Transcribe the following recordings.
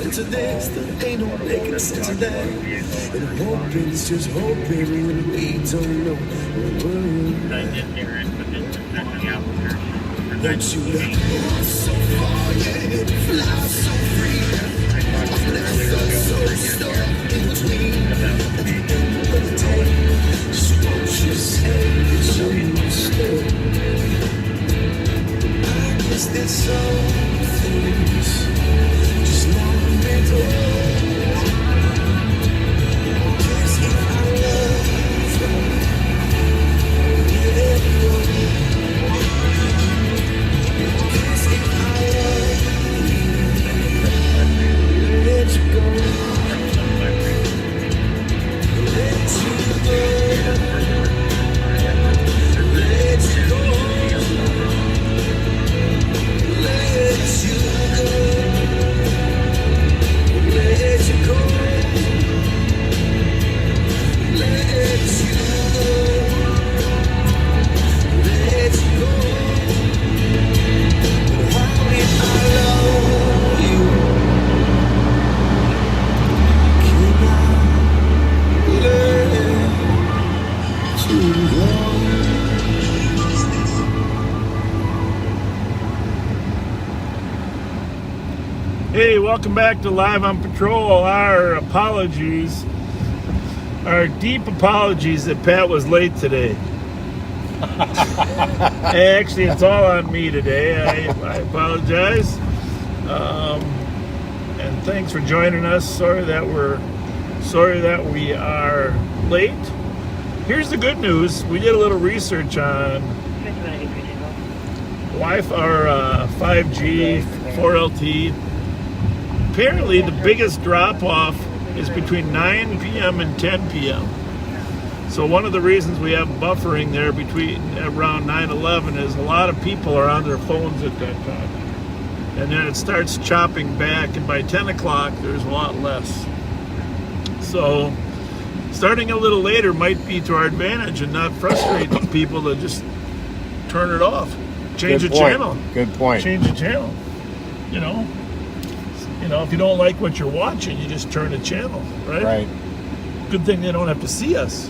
sense of this, there ain't no making sense of that. And hoping is just hoping when we don't know that you left so far, yeah, and fly so free. I've never felt so stuck in between. At the end of the day, just won't you say it's your mistake? I guess there's some things just not meant to hold. I guess if I love you, let it go. Hey, welcome back to Live on Patrol. Our apologies, our deep apologies that Pat was late today. Actually, it's all on me today. I apologize. And thanks for joining us. Sorry that we are late. Here's the good news. We did a little research on Wi-Fi or 5G, 4LT. Apparently, the biggest drop-off is between 9 p.m. and 10 p.m. So one of the reasons we have buffering there between around 9/11 is a lot of people are on their phones at that time. And then it starts chopping back, and by 10 o'clock, there's a lot less. So starting a little later might be to our advantage and not frustrate people to just turn it off. Change the channel. Good point. Change the channel. You know, if you don't like what you're watching, you just turn the channel, right? Right. Good thing they don't have to see us.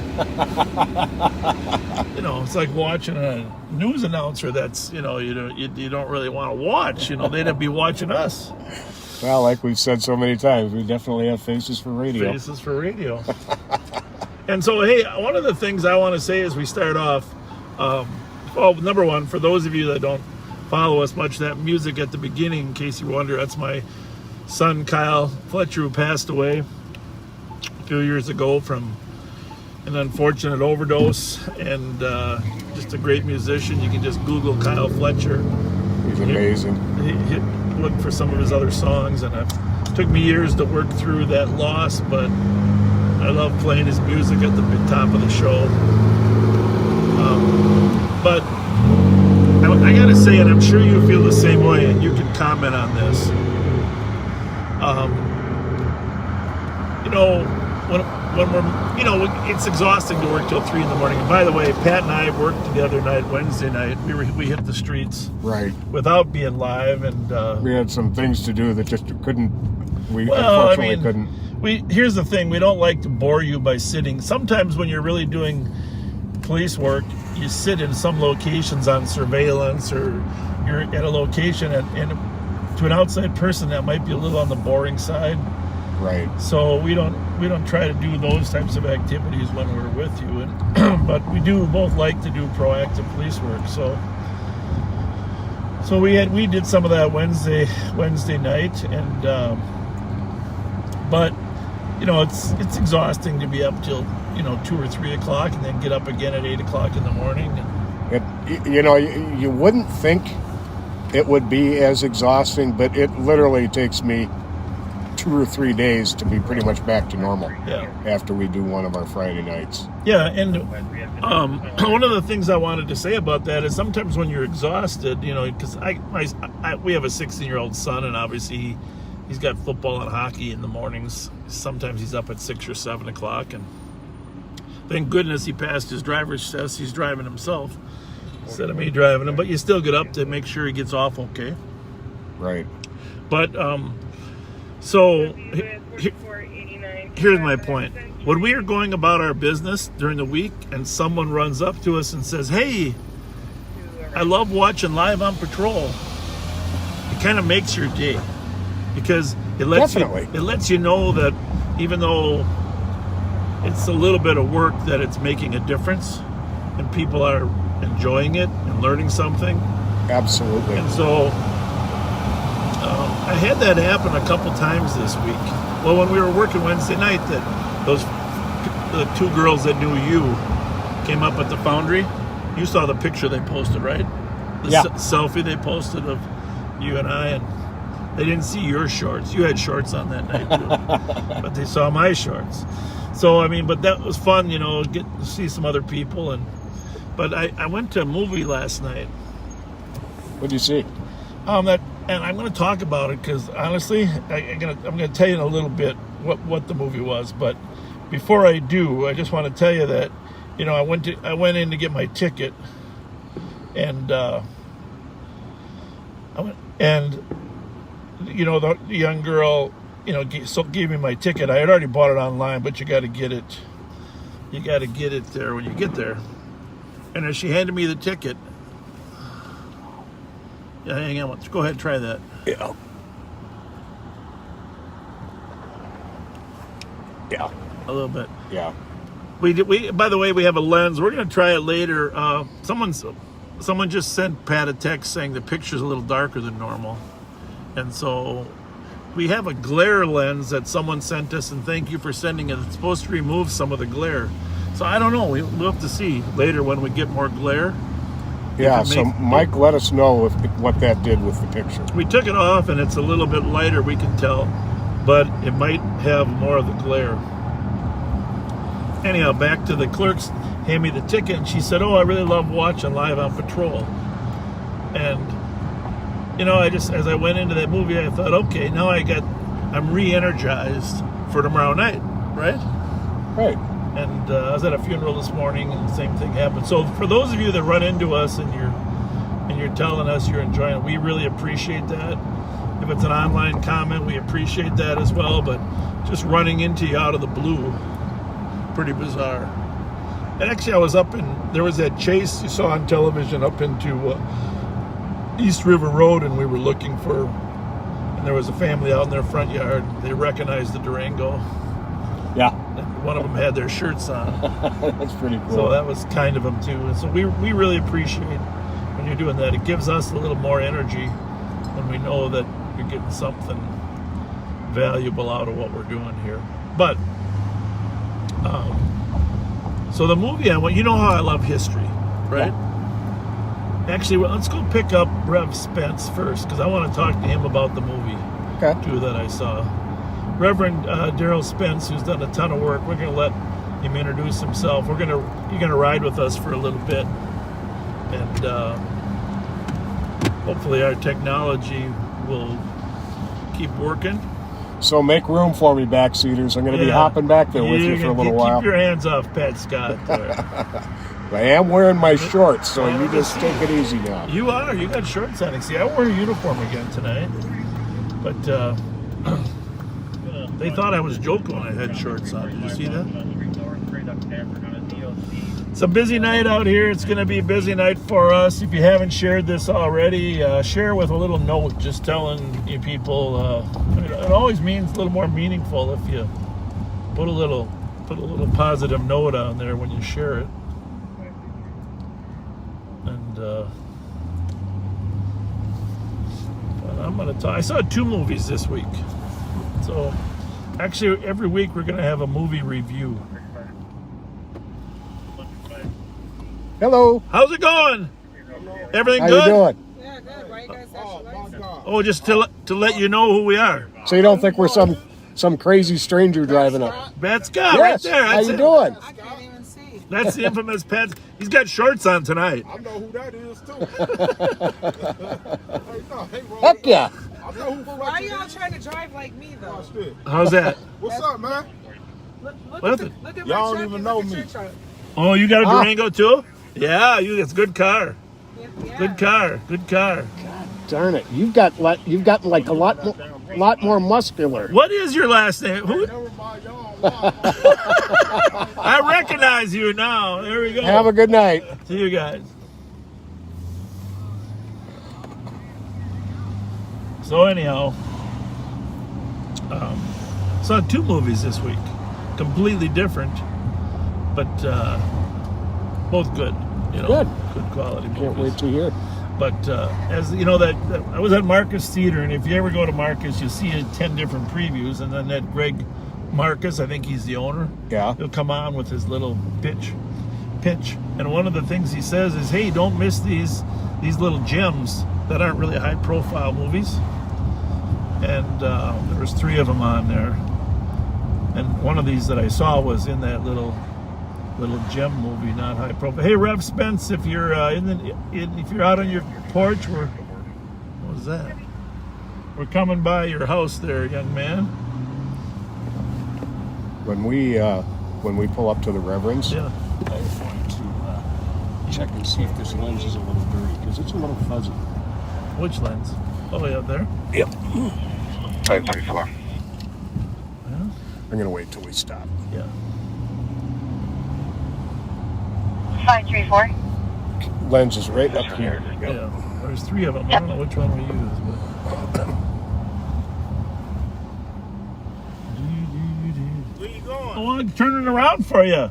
It's like watching a news announcer that's, you don't really want to watch. They'd be watching us. Well, like we've said so many times, we definitely have faces for radio. Faces for radio. And so, hey, one of the things I want to say as we start off, number one, for those of you that don't follow us much, that music at the beginning, in case you wonder, that's my son Kyle Fletcher, who passed away a few years ago from an unfortunate overdose, and just a great musician. You can just Google Kyle Fletcher. He's amazing. Look for some of his other songs, and it took me years to work through that loss, but I love playing his music at the top of the show. But I gotta say, and I'm sure you feel the same way, and you can comment on this. When we're, it's exhausting to work till 3 a.m. And by the way, Pat and I worked together Wednesday night. We hit the streets right without being live, and we had some things to do that just couldn't. Unfortunately couldn't. Here's the thing: we don't like to bore you by sitting. Sometimes when you're really doing police work, you sit in some locations on surveillance, or you're at a location, and to an outside person that might be a little on the boring side. Right. So we don't try to do those types of activities when we're with you, and but we do both like to do proactive police work. So we did some of that Wednesday night, and but it's exhausting to be up till 2 or 3 o'clock, and then get up again at 8 o'clock in the morning. You wouldn't think it would be as exhausting, but it literally takes me 2 or 3 days to be pretty much back to normal. Yeah. After we do one of our Friday nights. Yeah, and one of the things I wanted to say about that is sometimes when you're exhausted, because we have a 16-year-old son, and obviously he's got football and hockey in the mornings. Sometimes he's up at 6 or 7 o'clock, and thank goodness he passed his driver's test. He's driving himself instead of me driving him, but you still get up to make sure he gets off okay. Right. But So here's my point. When we are going about our business during the week and someone runs up to us and says, hey, I love watching Live on Patrol, it kind of makes your day, because it lets you know that even though it's a little bit of work, that it's making a difference and people are enjoying it and learning something. Absolutely. And so I had that happen a couple times this week. Well, when we were working Wednesday night, the two girls that knew you came up at the Foundry. You saw the picture they posted, right? The selfie they posted of you and I, and they didn't see your shorts. You had shorts on that night too, but they saw my shorts. So I mean, but that was fun, get to see some other people. But I went to a movie last night. What'd you see? And I'm going to talk about it because honestly, I'm going to tell you in a little bit what the movie was. But before I do, I just want to tell you that I went in to get my ticket, and the young girl gave me my ticket. I had already bought it online, but you got to get it. You got to get it there when you get there. And as she handed me the ticket. Yeah, hang on. Go ahead, try that. Yeah. A little bit. Yeah. We by the way, we have a lens. We're going to try it later. Someone just sent Pat a text saying the picture's a little darker than normal. And so we have a glare lens that someone sent us, and thank you for sending it. It's supposed to remove some of the glare. So I don't know. We'll have to see later when we get more glare. Yeah, so Mike, let us know what that did with the picture. We took it off, and it's a little bit lighter, we can tell, but it might have more of the glare. Anyhow, back to the clerks, hand me the ticket, and she said, I really love watching Live on Patrol. And, as I went into that movie, I thought, okay, now I'm re-energized for tomorrow night, right? Right. And I was at a funeral this morning, and the same thing happened. So for those of you that run into us and you're telling us you're enjoying it, we really appreciate that. If it's an online comment, we appreciate that as well. But just running into you out of the blue, pretty bizarre. And actually, there was that chase you saw on television up into East River Road, and we were looking and there was a family out in their front yard. They recognized the Durango. Yeah. One of them had their shirts on. That's pretty cool. So that was kind of them too. And so we really appreciate when you're doing that. It gives us a little more energy when we know that you're getting something valuable out of what we're doing here. But so the movie I went, how I love history, right? Yeah. Actually, let's go pick up Rev Spence first, because I want to talk to him about the movie too that I saw. Reverend Darrell Spencer, who's done a ton of work. We're going to let him introduce himself. You're going to ride with us for a little bit, and hopefully our technology will keep working. So make room for me, backseaters. I'm going to be hopping back there with you for a little while. Keep your hands off Pat Scott. I am wearing my shorts, so you just take it easy now. You are. You got shorts on. See, I wore a uniform again tonight, but they thought I was joking when I had shorts on. Did you see that? It's a busy night out here. It's going to be a busy night for us. If you haven't shared this already, share with a little note, just telling you people. It always means a little more meaningful if you put a little positive note on there when you share it. And but I'm going to talk. I saw 2 movies this week, so. Actually, every week we're going to have a movie review. Hello. How's it going? Everything How good? you doing? Yeah, good. Why you guys have your license? Oh, just to let you know who we are. So you don't think we're some crazy stranger driving up? Pat Scott, Yes. right there. How That's you it. doing? I can't even see. That's the infamous Pat. He's got shorts on tonight. I know who that is too. Heck yeah. I know who Why are y'all trying to drive like me though? Watch this. How's that? What's up, man? Look What? at my Y'all truck don't even and know look at me. your truck. Oh, you got a Durango too? Yeah, it's a good car. Yeah. Good car. Good car. Darn it. You've got like a lot more. lot more muscular. What is your last name? Who? Never mind y'all. I recognize you now. There we go. Have a good night. See you guys. So anyhow, saw 2 movies this week, completely different, but both good. You know, good quality movies. Can't wait to hear. But as you know, that I was at Marcus Theater, and if you ever go to Marcus, you see 10 different previews, and then that Greg Marcus, I think he's the owner. Yeah. He'll come on with his little pitch, and one of the things he says is, "Hey, don't miss these little gems that aren't really high-profile movies." And there was 3 of them on there, and one of these that I saw was in that little gem movie, not high profile. Hey, Rev Spence, if you're if you're out on your porch, what was that? We're coming by your house there, young man. When we pull up to the Reverend's, Yeah. I want to check and see if this lens is a little dirty because it's a little fuzzy. Which lens? Oh, yeah, there. Yep. 534. Yeah. I'm gonna wait till we stop. Yeah. 534. Lens is right up here. Yep. Yeah. There's 3 of them. I don't know which one we use, but. Where you going? I want to turn it around for you.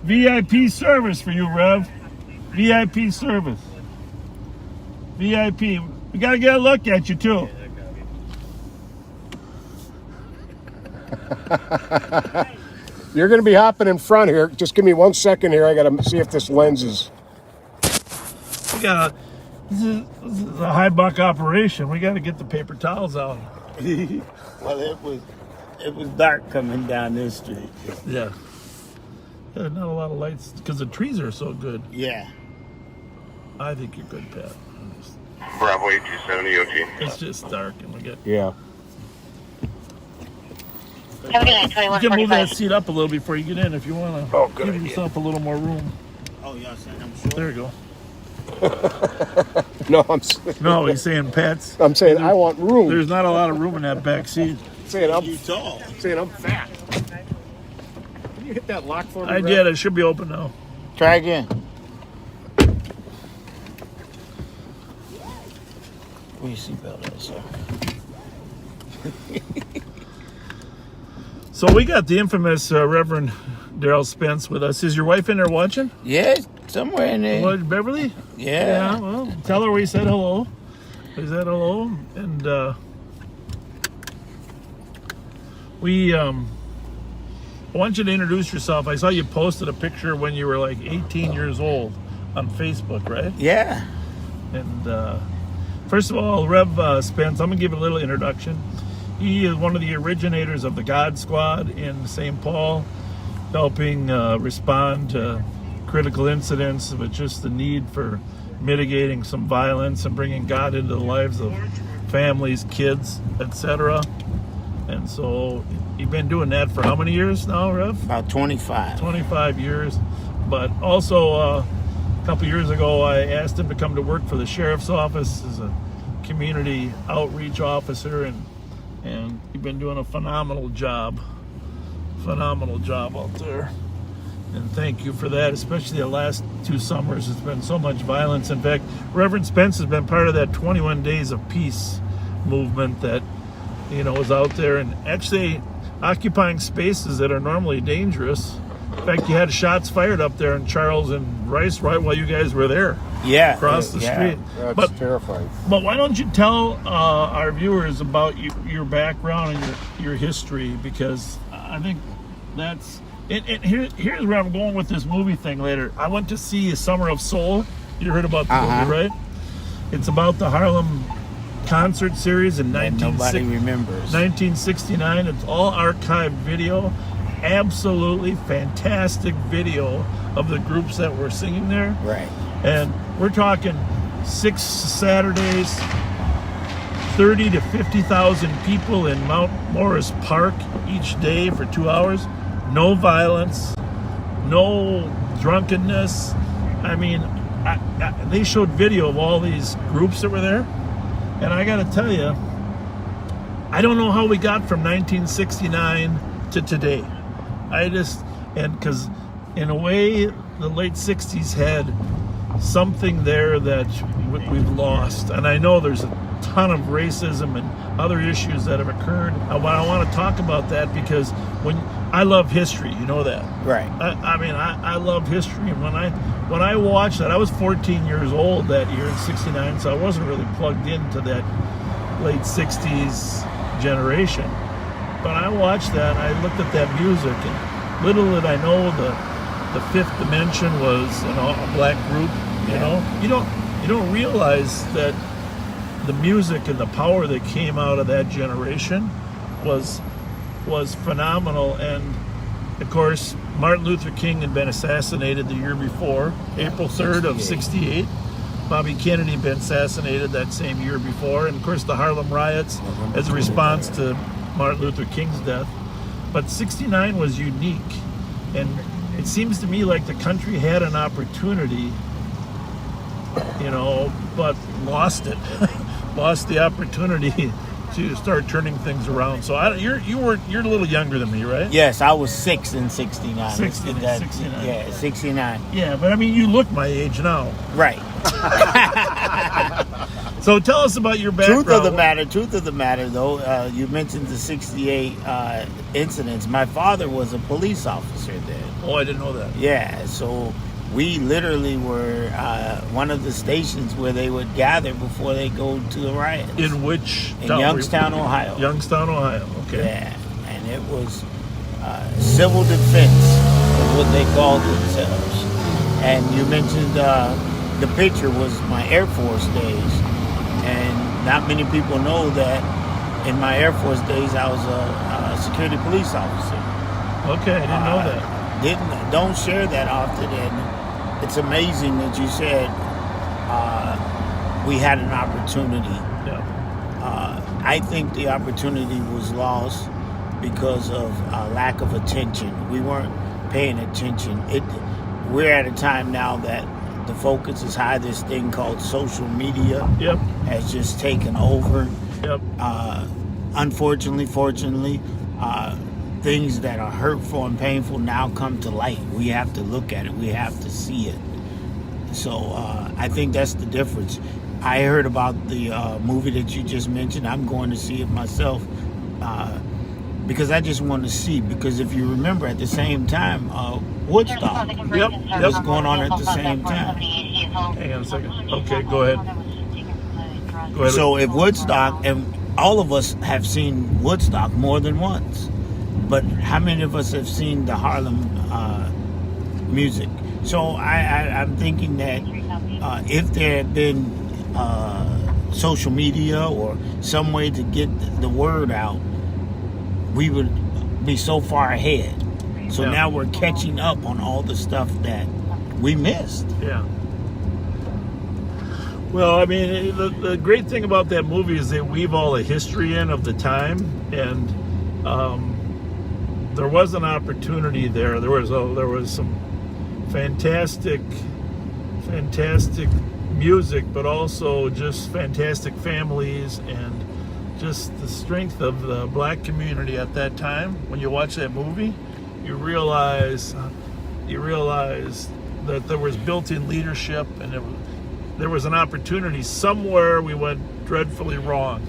VIP service for you, Rev. VIP service. VIP. We got to get a look at you, too. You're gonna be hopping in front here. Just give me 1 second here. I gotta see if this lens is. We got this is a high buck operation. We got to get the paper towels out. Well, it was dark coming down this street. Yeah. Yeah, not a lot of lights because the trees are so good. Yeah. I think you're good, Pat. Bravo 8270 OT. It's just dark, and we get. Yeah. Have a good night, You can move that 2145. seat up a little before you get in if you want to. Oh, good give idea. yourself a little more room. Oh, y'all saying I'm short? There you go. No, No, he's saying Pat's. I'm saying I want room. There's not a lot of room in that back seat. saying I'm You tall. saying I'm fat. Can you hit that lock for me? I Rev? did. It should be open now. Try again. Where your seatbelt at, sir? So we got the infamous Reverend Darrell Spence with us. Is your wife in there watching? Yeah, somewhere in there. What, Beverly? Yeah. Well, tell her we said hello. We said hello, and I want you to introduce yourself. I saw you posted a picture when you were like 18 years old on Facebook, right? Yeah. And first of all, Rev Spence, I'm gonna give a little introduction. He is one of the originators of the God Squad in St. Paul, helping respond to critical incidents, but just the need for mitigating some violence and bringing God into the lives of families, kids, etc. And so you've been doing that for how many years now, Rev? About 25. 25 years. But also a couple years ago, I asked him to come to work for the sheriff's office as a community outreach officer, and you've been doing a phenomenal job out there. And thank you for that, especially the last 2 summers. It's been so much violence. In fact, Reverend Spence has been part of that 21 Days of Peace movement that, is out there and actually occupying spaces that are normally dangerous. In fact, you had shots fired up there in Charles and Rice right while you guys were there, Yeah. across the street. That's But terrifying. why don't you tell our viewers about your background and your history, because I think that's here's where I'm going with this movie thing later. I went to see Summer of Soul. You heard about the movie, right? It's about the Harlem concert series in And nobody remembers. 1969. It's all archived video. Absolutely fantastic video of the groups that were singing there. Right. And we're talking 6 Saturdays, 30 to 50,000 people in Mount Morris Park each day for 2 hours. No violence, no drunkenness. I mean, they showed video of all these groups that were there. And I got to tell you, I don't know how we got from 1969 to today. Because in a way, the late 60s had something there that we've lost. And I know there's a ton of racism and other issues that have occurred. I want to talk about that because I love history, you know that. Right. I love history. And when I watched that, I was 14 years old that year in 69, so I wasn't really plugged into that late 60s generation. But I watched that, and I looked at that music, and little did I know the Fifth Dimension was a black group. You know, you don't realize that the music and the power that came out of that generation was phenomenal. And of course, Martin Luther King had been assassinated the year before, April 3rd of 68. Bobby Kennedy had been assassinated that same year before, and of course the Harlem riots as a response to Martin Luther King's death. But 69 was unique, and it seems to me like the country had an opportunity, but lost it. Lost the opportunity to start turning things around. So you're a little younger than me, right? Yes, I was 6 in 69. 69. Yeah, 69. Yeah, but you look my age now. Right. So tell us about your background. Truth of the matter, though, you mentioned the 68 incidents. My father was a police officer then. Oh, I didn't know that. Yeah, so we literally were one of the stations where they would gather before they go to the riots. In which In town? Youngstown, Ohio. Youngstown, Ohio. Okay. Yeah, and it was civil defense is what they called themselves. And you mentioned the picture was my Air Force days. And not many people know that in my Air Force days, I was a security police officer. Okay, I didn't know that. Don't share that often, and it's amazing that you said we had an opportunity. Yeah. I think the opportunity was lost because of lack of attention. We weren't paying attention. We're at a time now that the focus is high. This thing called social media has just taken over. Yep. Unfortunately, fortunately, things that are hurtful and painful now come to light. We have to look at it. We have to see it. So I think that's the difference. I heard about the movie that you just mentioned. I'm going to see it myself because I just want to see. Because if you remember, at the same time, Woodstock was going on at the same time. Hang on a second. Okay, go ahead. So if Woodstock, and all of us have seen Woodstock more than once, but how many of us have seen the Harlem music? So I'm thinking that if there had been social media or some way to get the word out, we would be so far ahead. So now we're catching up on all the stuff that we missed. Yeah. Well, the great thing about that movie is they weave all the history in of the time, and there was an opportunity there. There was some fantastic music, but also just fantastic families and just the strength of the black community at that time. When you watch that movie, you realize that there was built-in leadership, and there was an opportunity. Somewhere we went dreadfully wrong,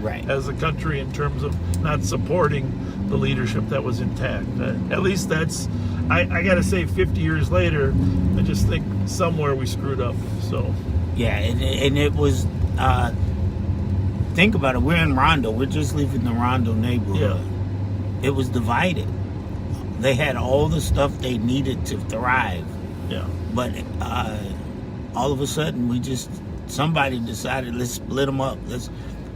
right, as a country in terms of not supporting the leadership that was intact. At least that's, I gotta say, 50 years later, I just think somewhere we screwed up. So yeah, and it was think about it, we're in Rondo, we're just leaving the Rondo neighborhood. It was divided. They had all the stuff they needed to thrive. Yeah. But all of a sudden, somebody decided, let's split them up.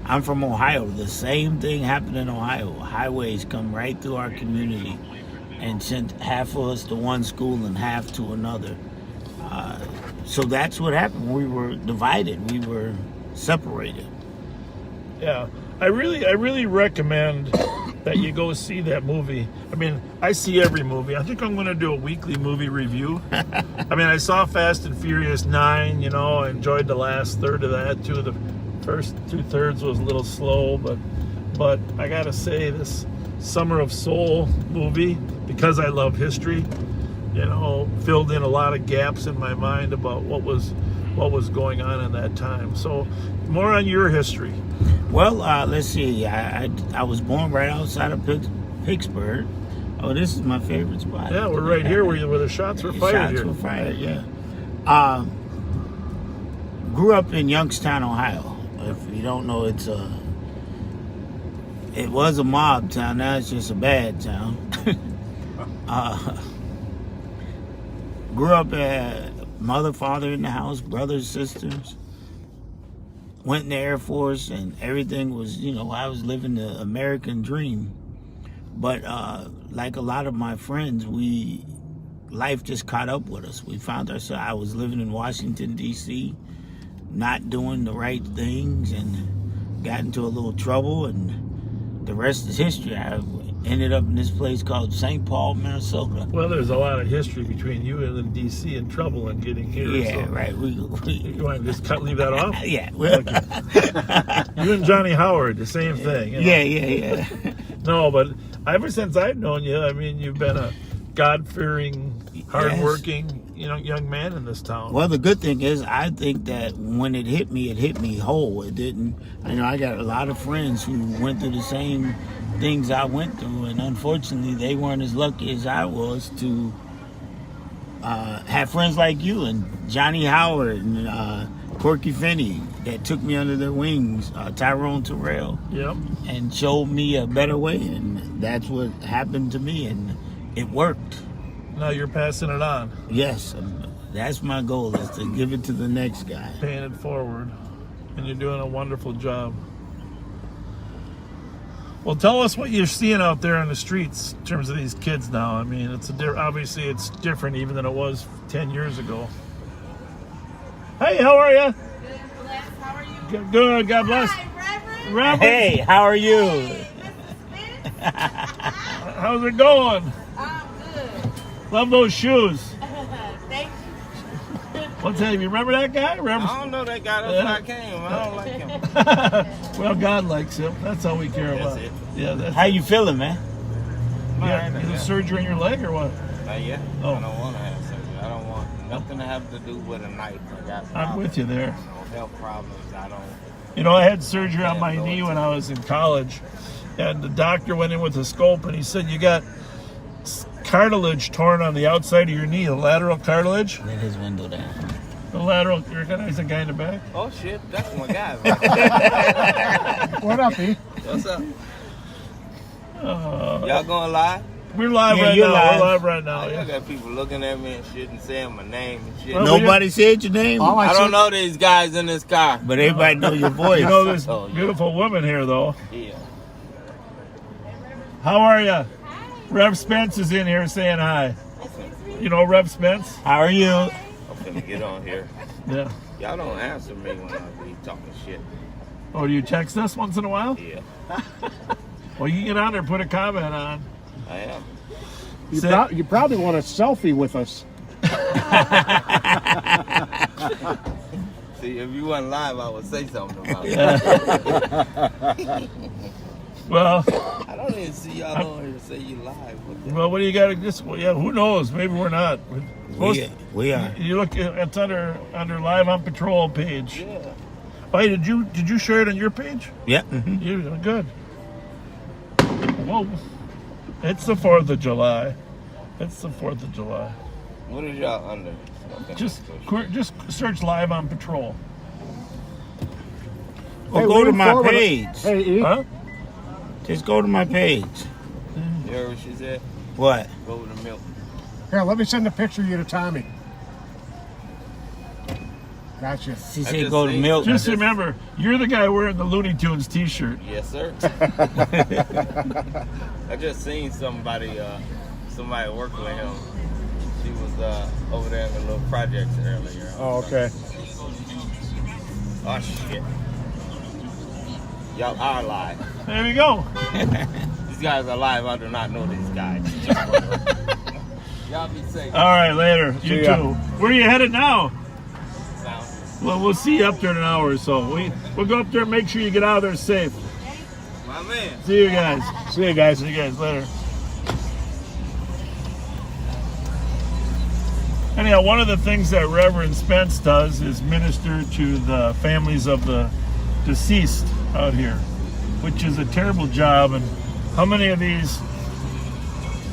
I'm from Ohio. The same thing happened in Ohio. Highways come right through our community and sent half of us to one school and half to another. So that's what happened. We were divided. We were separated. Yeah. I really recommend that you go see that movie. I see every movie. I think I'm going to do a weekly movie review. I saw Fast and Furious 9, I enjoyed the last third of that too. The first 2/3 was a little slow, but But I gotta say, this Summer of Soul movie, because I love history, you know, filled in a lot of gaps in my mind about what was going on in that time. So, more on your history. Well, let's see. I was born right outside of Pittsburgh. Oh, this is my favorite spot. Yeah, we're right here where the shots were fired. Shots here. were fired. Yeah. Grew up in Youngstown, Ohio. If you don't know, it was a mob town. Now it's just a bad town. Grew up mother, father in the house, brothers, sisters. Went in the Air Force, and everything was, you know, I was living the American dream. But like a lot of my friends, life just caught up with us. We found ourselves, I was living in Washington, D.C., not doing the right things, and got into a little trouble, and the rest is history. I ended up in this place called St. Paul, Minnesota. Well, there's a lot of history between you and then D.C. and trouble and getting here. Yeah, so. right. You want to just leave that off? Yeah. Okay. You and Johnny Howard, the same thing. You know? Yeah. No, but ever since I've known you, I mean, you've been a God-fearing, hardworking, young man in this town. Well, the good thing is, I think that when it hit me whole. It didn't. I got a lot of friends who went through the same things I went through, and unfortunately, they weren't as lucky as I was to have friends like you and Johnny Howard and Corky Finney that took me under their wings, Tyrone Terrell, Yep. and showed me a better way, and that's what happened to me, and it worked. Now you're passing it on, Yes, that's my goal, is to give it to the next guy. paying it forward, and you're doing a wonderful job. Well, tell us what you're seeing out there in the streets in terms of these kids now. I mean, obviously it's different even than it was 10 years ago. Hey, how are you? Good, bless. How are you? Good, God bless. Hi, Reverend. Reverend, Hey, how are you? Hey, Mrs. Spence. how's it going? I'm good. Love those shoes. Thank you. What's that? You remember that guy? Remember? I don't know that guy. That's why I came. I don't like him. Well, God likes him. That's all we care about. it. Yeah, that's How you feeling, man? yeah. You have surgery in your leg or what? Not yet. Oh. I don't want to have surgery. I don't want nothing to have to do with a knife. I got I'm with you there. health problems. I don't. I had surgery on my knee when I was in college, and the doctor went in with a scope and he said, you got cartilage torn on the outside of your knee, the lateral cartilage. Let his window down. The lateral, you recognize the guy in the back? Oh shit, that's my guy. What up, E? What's up? Y'all going live? We're live Yeah, right you're now. live. We're live right now. Y'all Yeah. got people looking at me and shit and saying my name and shit. Well, Nobody said your name, All I see- don't know these guys in this car. but everybody know your voice. This Oh, yeah. beautiful woman here, though. Yeah. How are you? Rev Spence is in here saying hi. You know Rev Spence? How are you? I'm finna get on here. Yeah. Y'all don't answer me when I be talking shit. Oh, do you text us once in a while? Yeah, Well, you can get on there, put a comment on. I am. You probably want a selfie with us. See, if you wasn't live, I would say something about it. Well, I don't even see y'all on here to say you live. what do you got to just? Well, yeah, who knows? Maybe we're not. We are. You look. It's under Live on Patrol page. Yeah. Oh, hey, did you share it on your page? Yeah. You good? Whoa! It's the 4th of July. It's the 4th of July. What is y'all under? Okay. Just search Live on Patrol. Or Hey, go to lean my forward. page. Hey, E. Huh? Just go to my page. You heard what she said? What? Go with the milk. Here, let me send a picture of you to Tommy. Gotcha. She I said just go to seen- milk. Just remember, you're the guy wearing the Looney Tunes T-shirt. Yes, sir. I just seen somebody working with him. She was over there in the little projects earlier. Oh, okay. Oh shit. Y'all are live. There you go. These guys are live. I do not know these guys. Y'all be safe. All right, later. You See ya. too. Where are you headed now? Foundry. Well, we'll see you up there in an hour or so. We'll go up there and make sure you get out of there safe. My man. See you guys. See you guys later. Anyhow, one of the things that Reverend Spence does is minister to the families of the deceased out here, which is a terrible job. And how many of these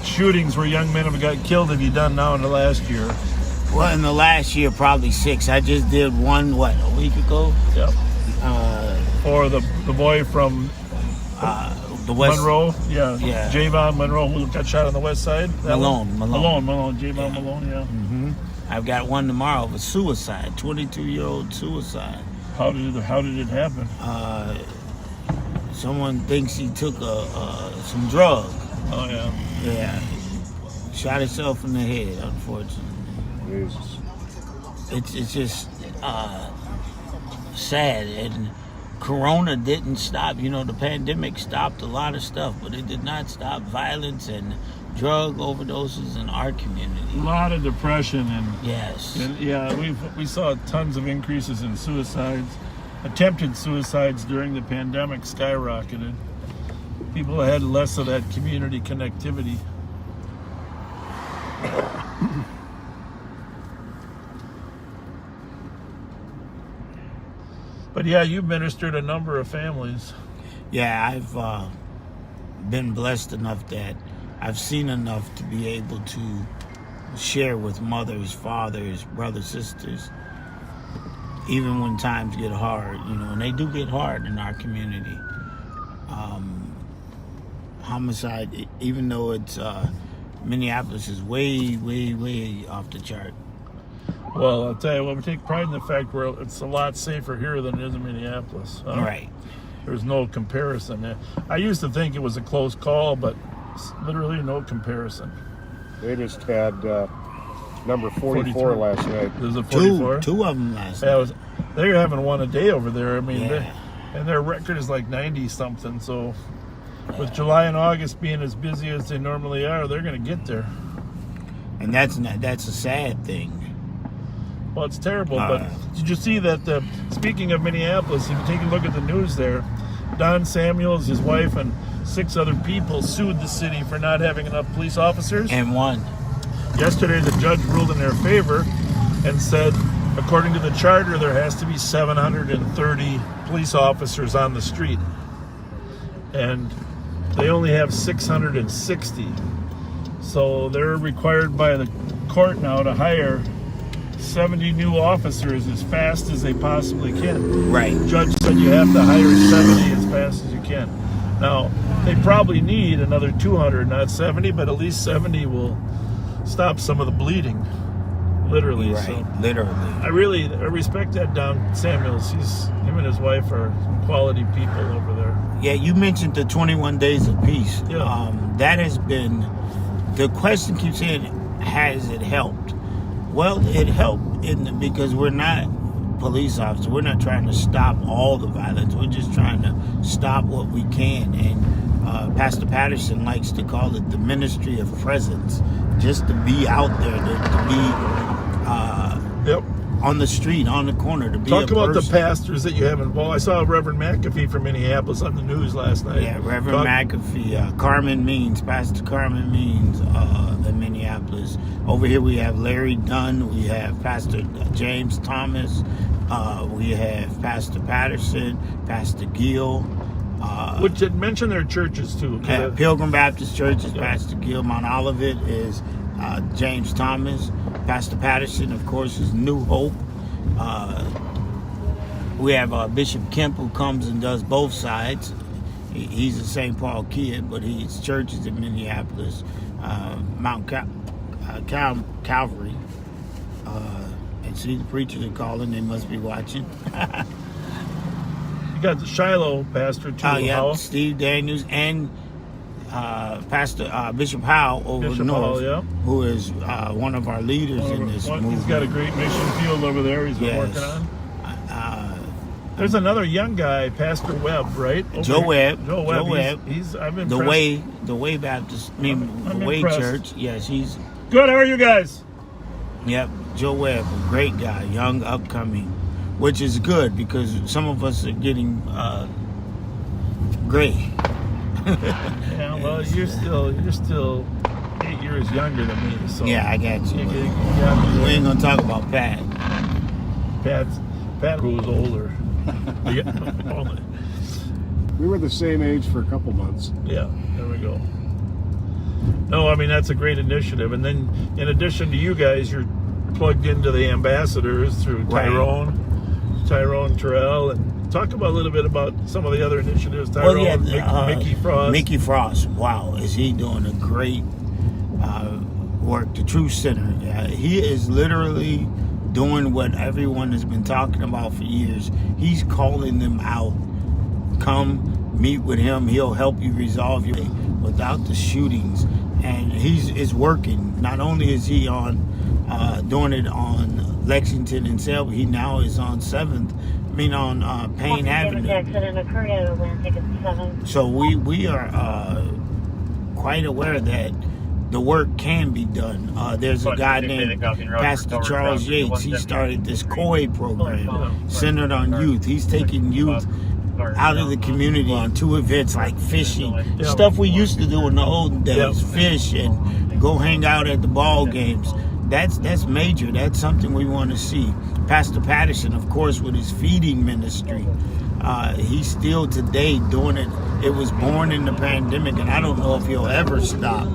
shootings where young men have got killed have you done now in the last year? Well, in the last year, probably 6. I just did one, a week ago? Yep. Or the boy from The West. Monroe, yeah. Javon Monroe, who got shot on the west side. Malone. Javon Malone, yeah. Mm-hmm. I've got one tomorrow of a suicide, 22-year-old suicide. How did it happen? Someone thinks he took some drug. Oh yeah. Yeah. Shot himself in the head, unfortunately. Jesus. It's just sad. And Corona didn't stop. You know, the pandemic stopped a lot of stuff, but it did not stop violence and drug overdoses in our community. A lot of depression and Yes. yeah, we saw tons of increases in suicides. Attempted suicides during the pandemic skyrocketed. People had less of that community connectivity. But yeah, you've ministered a number of families. Yeah, I've been blessed enough that I've seen enough to be able to share with mothers, fathers, brothers, sisters, even when times get hard, and they do get hard in our community. Homicide, even though it's Minneapolis is way, way, way off the chart. Well, I'll tell you what, we take pride in the fact where it's a lot safer here than it is in Minneapolis. Right. There's no comparison. I used to think it was a close call, but literally no comparison. They just had number 44 43. last night. There's a 44. Two of them last Yeah, night. they're having one a day over there. I mean, Yeah. and their record is like 90 something. So with July and August being as busy as they normally are, they're going to get there. And that's a sad thing. Well, it's terrible. But did you see that? Speaking of Minneapolis, if you take a look at the news there, Don Samuels, his wife, and 6 other people sued the city for not having enough police officers. And one. Yesterday, the judge ruled in their favor and said, according to the charter, there has to be 730 police officers on the street. And they only have 660. So they're required by the court now to hire 70 new officers as fast as they possibly can. Right. The judge said you have to hire 70 as fast as you can. Now, they probably need another 200, not 70, but at least 70 will stop some of the bleeding, literally. Right. So Literally. I respect that Don Samuels. Him and his wife are some quality people over there. Yeah, you mentioned the 21 days of peace. Yeah. That has been, the question keeps saying, has it helped? Well, it helped because we're not police officers. We're not trying to stop all the violence. We're just trying to stop what we can. And Pastor Patterson likes to call it the ministry of presence, just to be out there, to be on the street, on the corner, to be Talk about person. the pastors that you have involved. I saw Reverend McAfee from Minneapolis on the news last night. Yeah, Reverend McAfee, Carmen Means, Pastor Carmen Means in Minneapolis. Over here we have Larry Dunn, we have Pastor James Thomas, we have Pastor Patterson, Pastor Gill. Which had mentioned their churches too. Pilgrim Baptist Church is Pastor Gill. Mount Olivet is James Thomas. Pastor Patterson, of course, is New Hope. We have Bishop Kemp, who comes and does both sides. He's a St. Paul kid, but his church is in Minneapolis. Mount Calvary. And see, the preachers are calling. They must be watching. You got the Shiloh pastor too. Yeah, Steve Daniels and Pastor Bishop Howe over Bishop north, Howell, yeah. who is one of our leaders in this movement. He's got a great mission field over there. He's been working on. There's another young guy, Pastor Webb, right? Joe Webb. I'm impressed. The Way Baptist, I'm the Way impressed. Church. Yes, he's Good. How are you guys? Yep, Joe Webb, a great guy, young, upcoming, which is good because some of us are getting gray. Yeah, well, you're still 8 years younger than me, so Yeah, I got you. Yeah, We ain't gonna talk about Pat. Pat who's older. Yeah, We were the same age for a couple months. yeah, there we go. No, I mean that's a great initiative, and then in addition to you guys, you're plugged into the ambassadors through Right. Tyrone Terrell, and talk about a little bit about some of the other initiatives. Tyrone, Mickey Frost. Mickey Frost, wow, is he doing a great work? The Truth Center, he is literally doing what everyone has been talking about for years. He's calling them out. Come meet with him. He'll help you resolve your without the shootings, and it's working. Not only is he on doing it on Lexington and Selby, he now is on 7th. I mean on Payne Avenue. Accident occurred at Atlantic at 7. So we are quite aware that the work can be done. There's a guy named Pastor Charles Yates. He started this COI program centered on youth. He's taking youth out of the community into events like fishing, stuff we used to do in the old days, fish and go hang out at the ball games. That's major. That's something we want to see. Pastor Patterson, of course, with his feeding ministry, he's still today doing it. It was born in the pandemic, and I don't know if he'll ever stop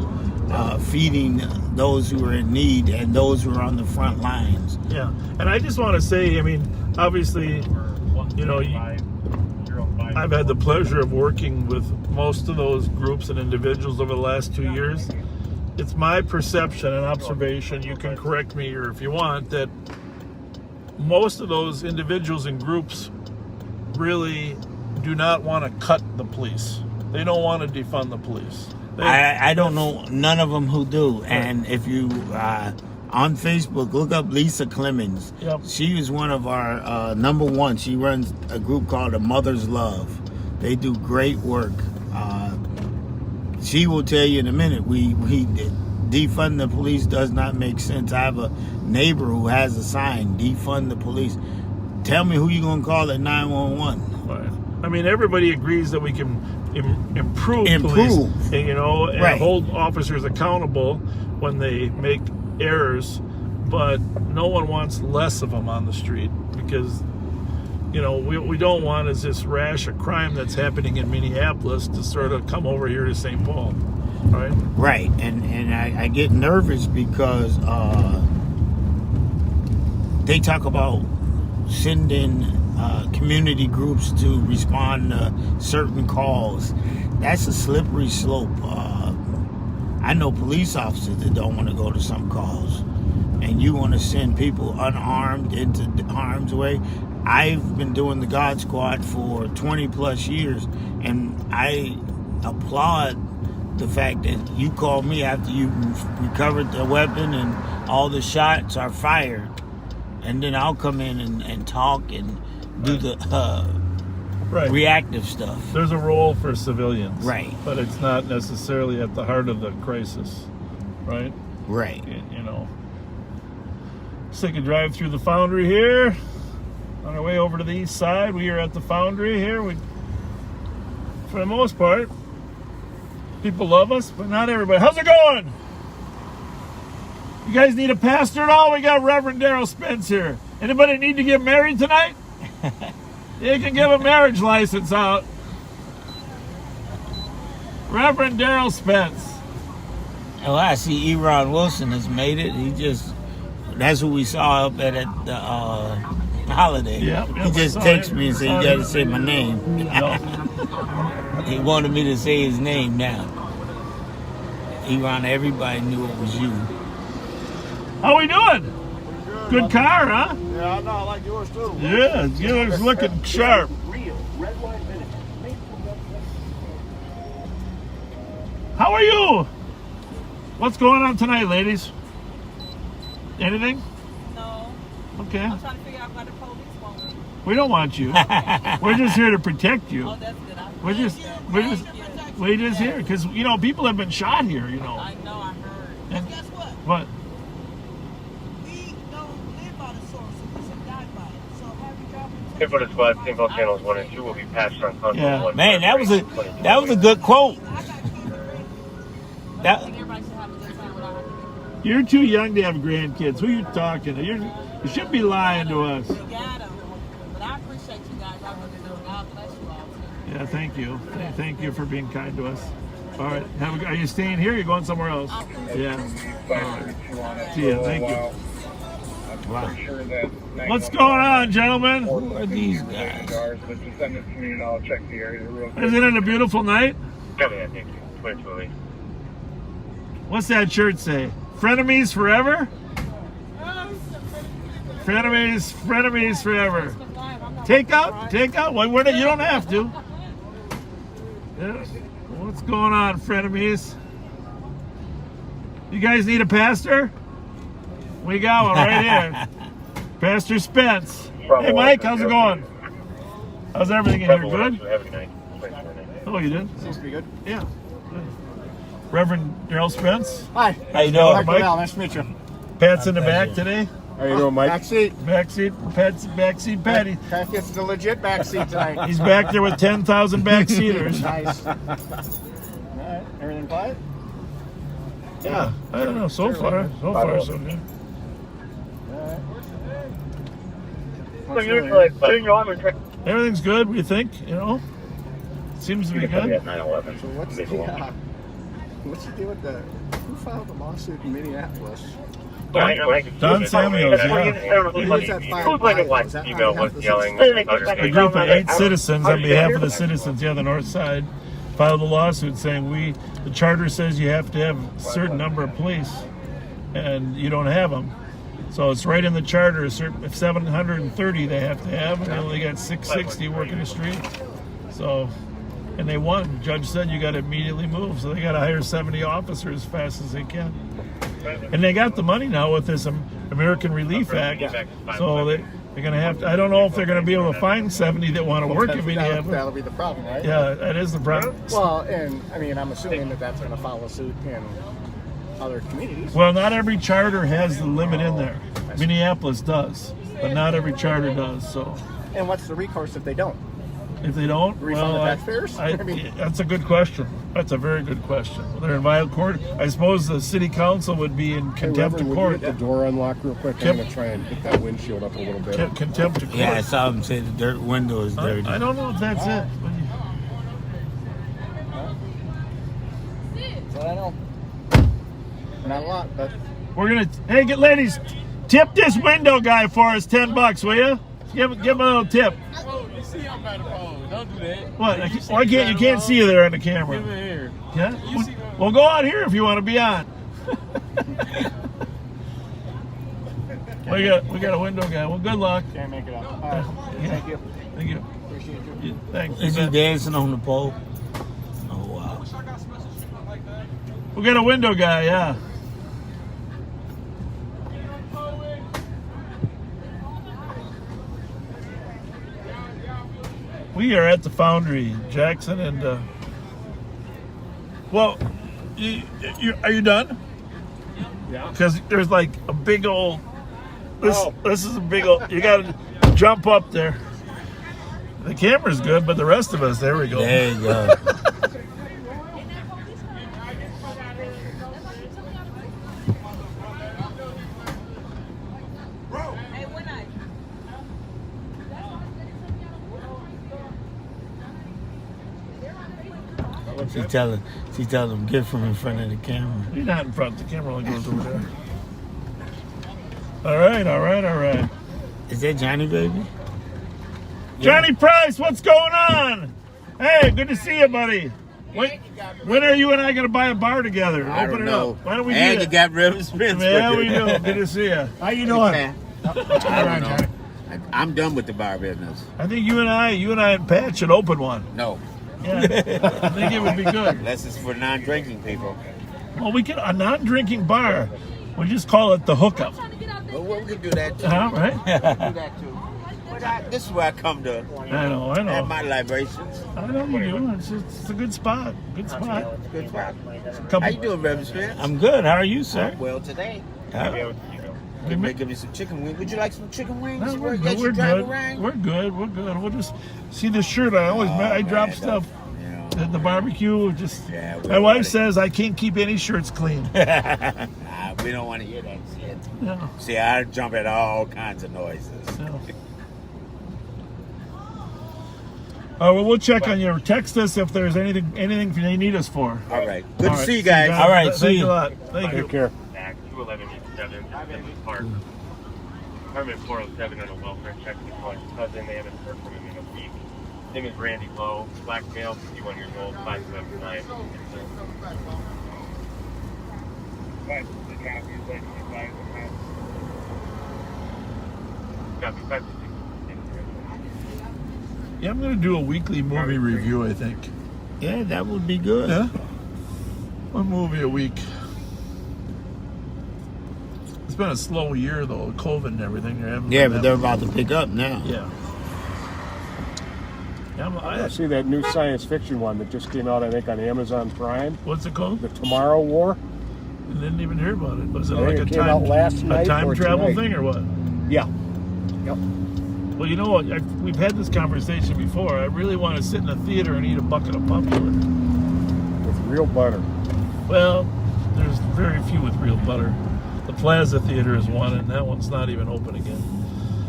feeding those who are in need and those who are on the front lines. Yeah, and I just want to say, I mean, obviously, you know, I've had the pleasure of working with most of those groups and individuals over the last 2 years. It's my perception and observation, you can correct me or if you want, that most of those individuals and groups really do not want to cut the police. They don't want to defund the police. I don't know none of them who do. And if you on Facebook look up Lisa Clemens, she is one of our number one. She runs a group called A Mother's Love. They do great work. She will tell you in a minute. We defund the police does not make sense. I have a neighbor who has a sign, defund the police. Tell me who you gonna call at 911. Right. I mean, everybody agrees that we can improve police, and, you know, and hold officers accountable when they make errors, but no one wants less of them on the street because, you know, we don't want is this rash of crime that's happening in Minneapolis to sort of come over here to St. Paul, right? Right, and I get nervous because they talk about sending community groups to respond to certain calls. That's a slippery slope. I know police officers that don't want to go to some calls, and you want to send people unarmed into harm's way. I've been doing the God Squad for 20 plus years, and I applaud the fact that you called me after you recovered the weapon and all the shots are fired, and then I'll come in and talk and do the reactive stuff. There's a role for civilians, right? But it's not necessarily at the heart of the crisis, right? Right. You know. Let's take a drive through the Foundry here. On our way over to the east side, we are at the Foundry here. For the most part, people love us, but not everybody. How's it going? You guys need a pastor at all? We got Rev Darrell Spencer. Anybody need to get married tonight? You can give a marriage license out. Rev Darrell Spence. Oh, I see Eron Wilson has made it. That's who we saw up at the holiday. He just texted me and said, you got to say my name. He wanted me to say his name now. Eron, everybody knew it was you. How we doing? Good car, huh? Yeah, I know. I like yours too. Yeah, yours looking sharp. How are you? What's going on tonight, ladies? Anything? No. Okay. I'm trying to figure out why the police want me. We don't want you. We're just here to protect you. Oh, that's good. We're just here because, you know, people have been shot here, you know. I know, I heard. And guess what? What? We don't live by the source, we should die by it. So have you drop and Info to squad, info channels 1 and 2 will be patched on console Yeah. 1. Man, that was a good quote. I That think everybody should have a good time without having to You're too young to have grandkids. Who are you talking to? You shouldn't be lying to us. We got them. But I appreciate you guys. I really do. God bless you all, too. Yeah, thank you. Thank you for being kind to us. All right. Are you staying here or are you going somewhere else? Yeah. All right. See ya. Thank you. wow. What's going on, gentlemen? Who are these guys? Isn't it a beautiful night? Yeah, thank you. 2208. What's that shirt say? Frenemies forever? Frenemies forever. Take out. Well, you don't have to. Yeah. What's going on, frenemies? You guys need a pastor? We got one right here. Pastor Spence. Hey, Mike, how's it going? How's everything in here? Good? Have a good night. Oh, you did? Seems to be good. Yeah. Reverend Darrell Spence. Hi. How you doing? Mike Mike? Liddell, nice to meet you. Pat's in the back today. How you doing, Mike? Backseat. Backseat Patty. Pat gets the legit backseat tonight. He's back there with 10,000 backseaters. Nice. All right. Everything quiet? Yeah, I don't know. So far, so good. All right. Everything's good. We think, seems to be good. 9/11. So what's the deal with who filed the lawsuit in Minneapolis? Don Samuels, yeah. Who was that filed by? Was that on Email behalf was of the yelling. citizens? A group of 8 citizens on behalf of the citizens, the north side, filed a lawsuit saying the charter says you have to have a certain number of police, and you don't have them. So it's right in the charter. 730 they have to have, and they only got 660 working the street. So, and they won. The judge said you got to immediately move. So they got to hire 70 officers as fast as they can. And they got the money now with this American Relief Act. So they're going to have to. I don't know if they're going to be able to find 70 that want to work in Minneapolis. That'll be the problem, right? Yeah, that is the problem. Well, and I mean, I'm assuming that's going to follow suit in other communities. Well, not every charter has the limit in there. Minneapolis does, but not every charter does. So, And what's the recourse if they don't? if they don't, Refund the taxpayers? That's a good question. That's a very good question. They're in violent court. I suppose the city council would be in Hey, contempt Reverend, of would court. you get the door unlocked real quick? I'm going to try and get that windshield up a little bit. Contempt of court. Yeah, I saw him say the dirt window is dirty. I don't know if that's it. So I know. Not a lot, but We're gonna. Hey, ladies, tip this window guy for us $10, will you? Give him a little tip. Oh, you see I'm by the phone. Don't do that. What? Why can't you can't see you there on the camera? Give it here. Yeah. You see Well, go out here if you want to be on. we got a window guy. Well, good luck. can't make it up. All right. Yeah. Thank you. Thank you. Appreciate you. Thanks. Is he dancing on the pole? Oh wow! We got a window guy. Yeah. We are at the Foundry, Jackson, and well, are you done? Yeah. Because there's like a big old. This is a big old. You got to jump up there. The camera's good, but the rest of us, there we go. There you go. Hey, when I She telling him get from in front of the camera. You're not in front. The camera only goes over there. All right. Is that Johnny baby? Johnny Price, what's going on? Hey, good to see you, buddy. When are you and I going to buy a bar together? I Open don't it know. up. Why don't we And do you that? got Rev Spencer. Yeah, we do. Good to see you. How you doing? I don't know. I'm done with the bar business. I think you and I and Pat should open one. No. Yeah, I think it would be good. Unless it's for non-drinking people. Well, we can a non-drinking bar. We just call it the hookup. Well, we can do that too. Right? Do that too. But this is where I come to I know. have my libations. I know you do. It's a good spot. Good spot. Good spot. Couple. How you doing, Rev Spencer? I'm good. How are you, sir? Well, today. Yeah. Give me some chicken wings. Would you like some chicken wings? No, we're Get good. you We're drive good. around? We're good. We're good. We'll just see the shirt. I drop stuff at the barbecue. Just my wife says I can't keep any shirts clean. We don't want to hear that shit. Yeah. See, I jump at all kinds of noises. Yeah. Well, we'll check on you. Text us if there's anything you need us for. All right. Good All to right. see you guys. All right. See you a lot. Thank you. Take care. Back 211 East 7th, Finley Park. Apartment 407 on a welfare check to call his cousin. They haven't heard from him in a week. His name is Randy Lowe, black male, 51 years old, 5'9". Copy 5 to 6. Yeah, I'm going to do a weekly movie review, I think. Yeah, that would be good. Yeah? One movie a week. It's been a slow year, though, COVID and everything. Yeah, but they're about to pick up now. Yeah. I see that new science fiction one that just came out, I think, on Amazon Prime. What's it called? The Tomorrow War. I didn't even hear about it. Was it I like think a it came out last time night or travel tonight. thing or what? Yeah. Yep. Well, you know what? We've had this conversation before. I really want to sit in a theater and eat a bucket of popcorn. With real butter. Well, there's very few with real butter. The Plaza Theater is one, and that one's not even open again.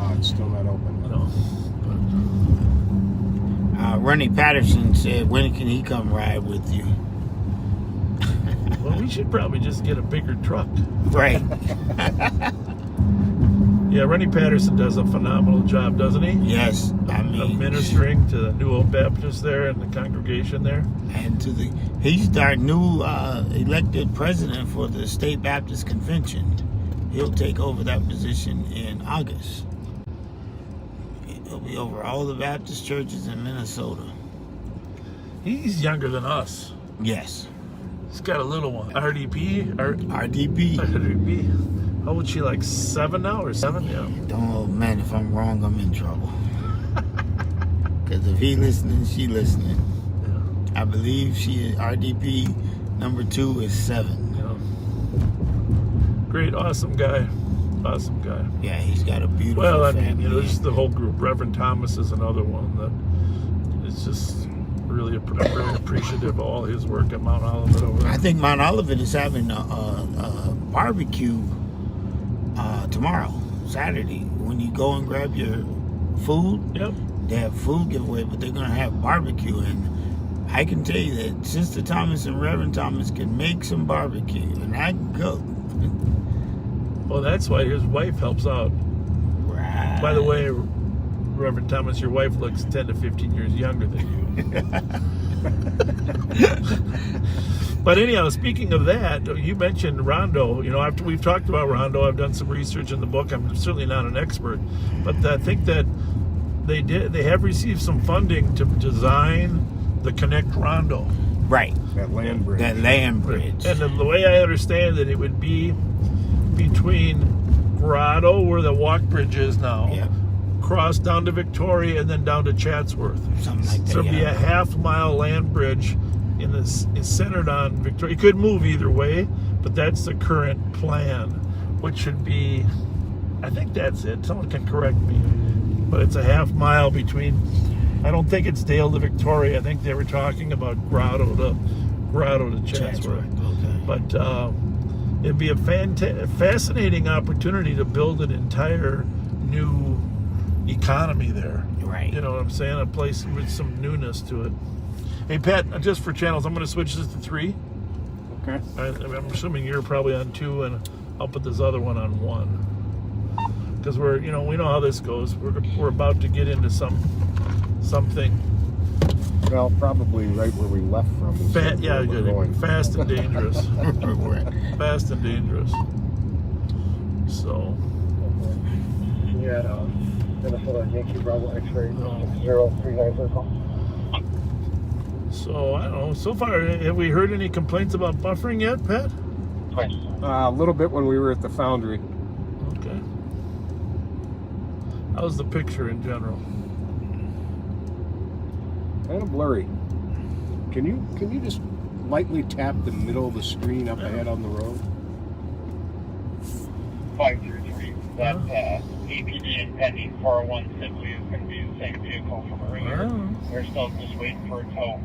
Oh, it's still not open. No. Ronnie Patterson said, when can he come ride with you? Well, we should probably just get a bigger truck. Right. Yeah, Rennie Patterson does a phenomenal job, doesn't he? Yes. I mean, of ministering to the New Old Baptist there and the congregation there. And he's our new elected president for the State Baptist Convention. He'll take over that position in August. He'll be over all the Baptist churches in Minnesota. He's younger than us. Yes. He's got a little one. RDP? RDP. RDP. How old is she, like 7 now or 7? Yeah. Don't know, man, if I'm wrong, I'm in trouble. Because if he listening, she listening. Yeah. I believe she RDP number 2 is 7. Yeah. Great, awesome guy. Awesome guy. Yeah, he's got a beautiful Well, I family. mean, this is the whole group. Reverend Thomas is another one that is just really appreciative of all his work at Mount Olivet over there. I think Mount Olivet is having a barbecue tomorrow, Saturday. When you go and grab your food, Yep. they have food giveaway, but they're going to have barbecue. And I can tell you that Sister Thomas and Reverend Thomas can make some barbecue, and I can cook. Well, that's why his wife helps out. Right. By the way, Reverend Thomas, your wife looks 10 to 15 years younger than you. But anyhow, speaking of that, you mentioned Rondo. You know, after we've talked about Rondo, I've done some research in the book. I'm certainly not an expert, but I think that they have received some funding to design the Connect Rondo. Right. That land bridge. That land bridge. And the way I understand it, it would be between Grotto, where the walk bridge is now, Yeah. cross down to Victoria, and then down to Chatsworth. Something like that. So it'd be a half-mile land bridge is centered on Victoria. It could move either way, but that's the current plan, which should be, I think that's it. Someone can correct me. But it's a half-mile between, I don't think it's Dale to Victoria. I think they were talking about Grotto to Chatsworth. Okay. But it'd be a fascinating opportunity to build an entire new economy there. Right. You know what I'm saying? A place with some newness to it. Hey, Pat, just for channels, I'm going to switch this to 3. Okay. I'm assuming you're probably on 2, and I'll put this other one on 1. Because we know how this goes. We're about to get into something. Well, probably right where we left from. is where Yeah, we're good. going. Fast and dangerous. Fast and dangerous. So. Yeah, Minnesota Yankee Bravo X-ray No. 039 circle. So, I don't know. So far, have we heard any complaints about buffering yet, Pat? Twice. A little bit when we were at the Foundry. Okay. How's the picture in general? Kind of blurry. Can you just lightly tap the middle of the screen up ahead on the road? 533. that ABD and pending 401 simply is going to be the same vehicle from earlier. Wow. We're still just waiting for a tow.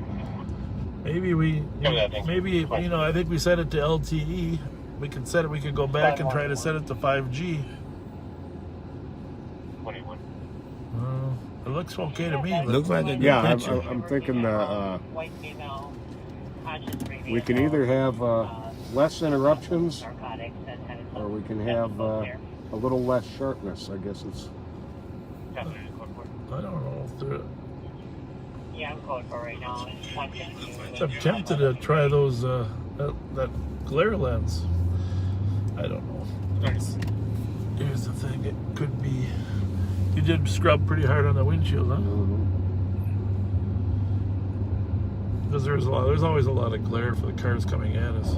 Maybe I think we set it to LTE. We could go back and try to set it to 5G. 21. It looks okay to me. But Looks like a good Yeah, picture. I'm thinking White female, conscious previous we can either have less interruptions narcotics and had a or we can have a little less sharpness. I guess it's. I don't know if they're. Yeah, I'm going for right now. I'm tempted to try those that glare lens. I don't know. Here's the thing. It could be. You did scrub pretty hard on the windshield, huh? Because there's always a lot of glare for the cars coming at us.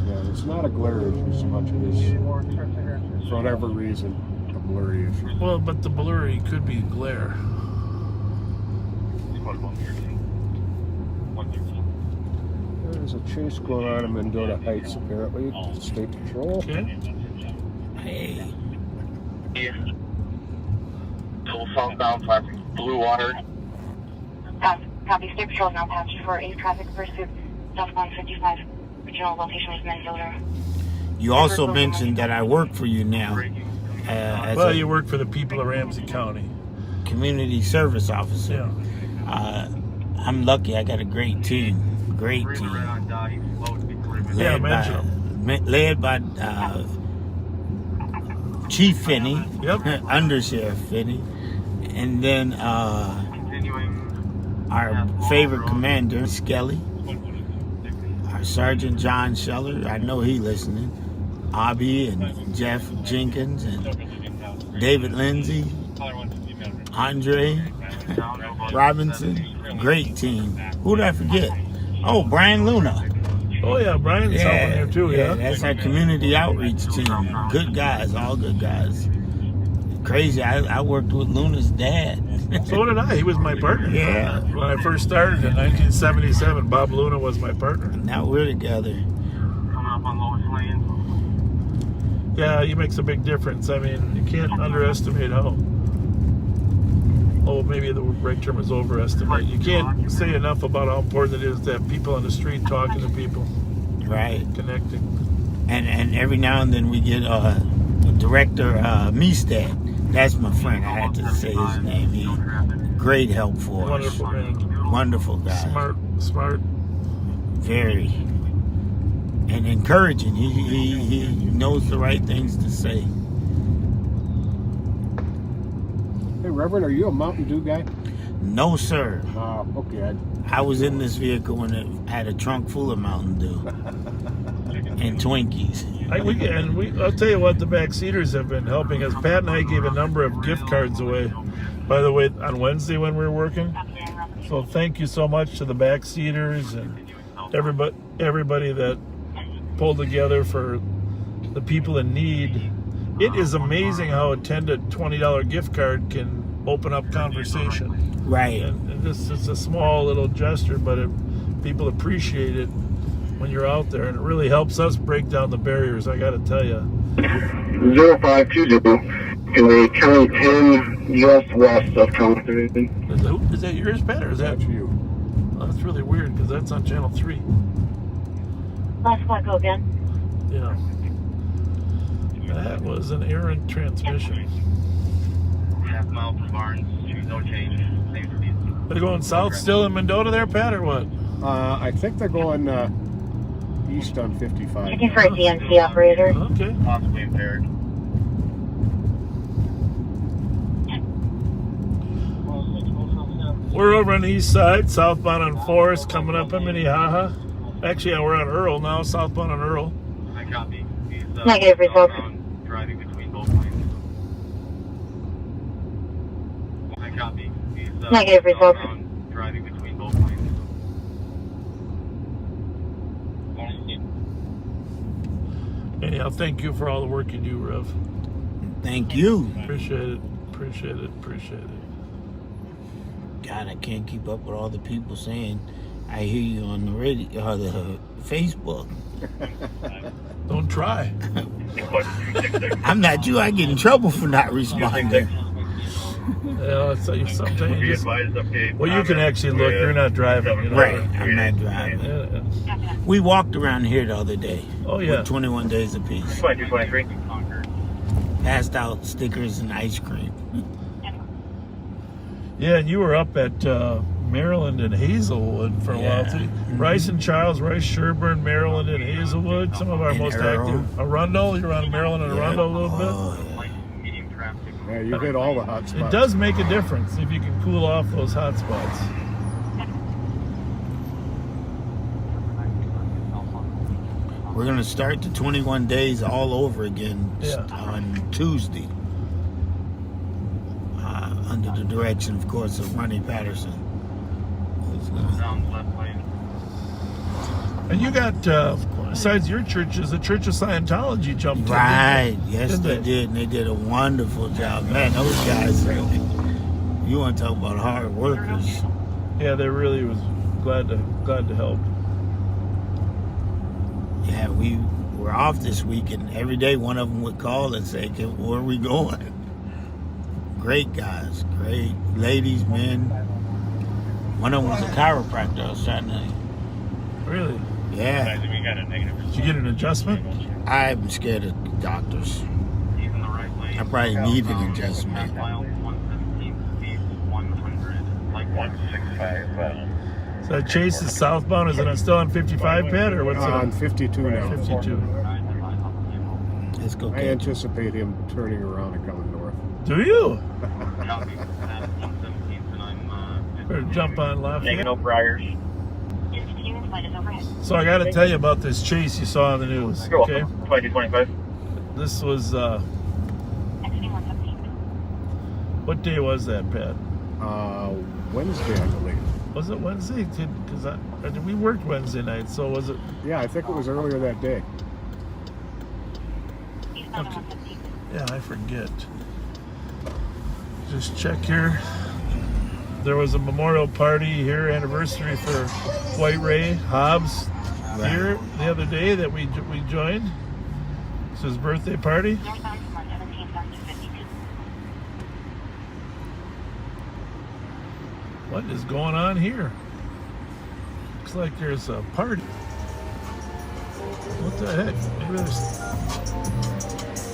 Yeah, it's not a glare issue so much as for whatever reason a blurry issue. Well, but the blurry could be glare. There's a chase going on in Mendota Heights apparently. State Patrol. Okay. Hey. Total southbound, traffic, Blue Water. Copy. State Patrol now passed for a traffic pursuit southbound 55. Original location is Mendota. You also mentioned that I work for you now as Well, a you work for the people of Ramsey County. community service officer. Yeah. I'm lucky. I got a great team. Great team. Yeah, Led by Chief Finney, Yep. Under Sheriff Finney, and then our favorite commander, Skelly, our Sergeant John Scheller. I know he listening. Abby and Jeff Jenkins and David Lindsay, Andre Robinson. Great team. Who did I forget? Oh, Brian Luna. Oh yeah, Brian's helping there too. Yeah. That's our community outreach team. Good guys, all good guys. Crazy. I worked with Luna's dad. So did I. He was my partner. Yeah. When I first started in 1977, Bob Luna was my partner. Now we're together. Yeah, he makes a big difference. I mean, you can't underestimate how. Oh, maybe the right term is overestimate. You can't say enough about how important it is to have people on the street talking to people, Right. connecting. And every now and then we get Director Meestad. That's my friend. I had to say his name. He great help for us. Wonderful man. Wonderful guy. Smart. Very. And encouraging. He knows the right things to say. Hey, Reverend, are you a Mountain Dew guy? No, sir. Okay. I was in this vehicle when it had a trunk full of Mountain Dew and Twinkies. I'll tell you what, the backseaters have been helping us. Pat and I gave a number of gift cards away, by the way, on Wednesday when we were working. So thank you so much to the backseaters and everybody that pulled together for the people in need. It is amazing how a $10 to $20 gift card can open up conversation. Right. And this is a small little gesture, but people appreciate it when you're out there, and it really helps us break down the barriers, I got to tell you. 0520, in the County 10, just west of County 3. Is that yours, Pat, or is that you? Oh, that's really weird, because that's on Channel 3. Last spot, go again. Yeah. That was an errant transmission. Half mile from Barnes, no change. Same for these. They're going south still in Mendota there, Pat, or what? I think they're going east on 55. Looking for a DNC operator. Okay. Possibly impaired. We're over on the east side, southbound on Forest, coming up in Minnehaha. Actually, we're on Earl now, southbound on Earl. I copy. He's Negative results. driving between both lanes. I copy. He's Negative results. driving between both lanes. Anyhow, thank you for all the work you do, Rev. Thank you. Appreciate it. God, I can't keep up with all the people saying I hear you on the radio or the Facebook. Don't try. I'm not you. I get in trouble for not responding. Yeah, it's like sometimes you just, well, you can actually look. You're not driving. You know? Right, I'm not driving. Yeah. We walked around here the other day. Oh, yeah. With 21 days apiece. 2223. Passed out stickers and ice cream. Yeah, and you were up at Maryland and Hazelwood for a while too. Mm-hmm. Rice and Charles, Rice, Sherburne, Maryland and Hazelwood. Some of our And most Earl. active. Arundel, you're on Maryland and Arundel a little bit. Oh, yeah. Yeah, you hit all the hot spots. It does make a difference if you can cool off those hot spots. We're going to start the 21 days all over again on Tuesday. Under the direction, of course, of Ronnie Patterson. And you got, besides your churches, the Church of Scientology jumped in. Right. Yes, Didn't they did. And they did a wonderful job. Man, those guys, you want to talk about hard workers. Yeah, they really was glad to help. Yeah, we were off this week, and every day one of them would call and say, where are we going? Great guys, great ladies, men. One of them was a chiropractor. I was trying to... Really? Yeah. Did you get an adjustment? I'm scared of doctors. I probably need an adjustment. So that Chase is southbound. Is it still on 55, Pat, or what's it on 52 now. 52. Let's go. I anticipate him turning around and coming north. Do you? Better jump on Lafayette. No briars. So I got to tell you about this chase you saw on the news. You're Okay. welcome. 2225. This was what day was that, Pat? Wednesday, I believe. Was it Wednesday? Because we worked Wednesday night, so was it? Yeah, I think it was earlier that day. Okay. Yeah, I forget. Just check here. There was a memorial party here, anniversary for White Ray Hobbs here the other day that we joined. It's his birthday party. What is going on here? Looks like there's a party. What the heck? Maybe there's...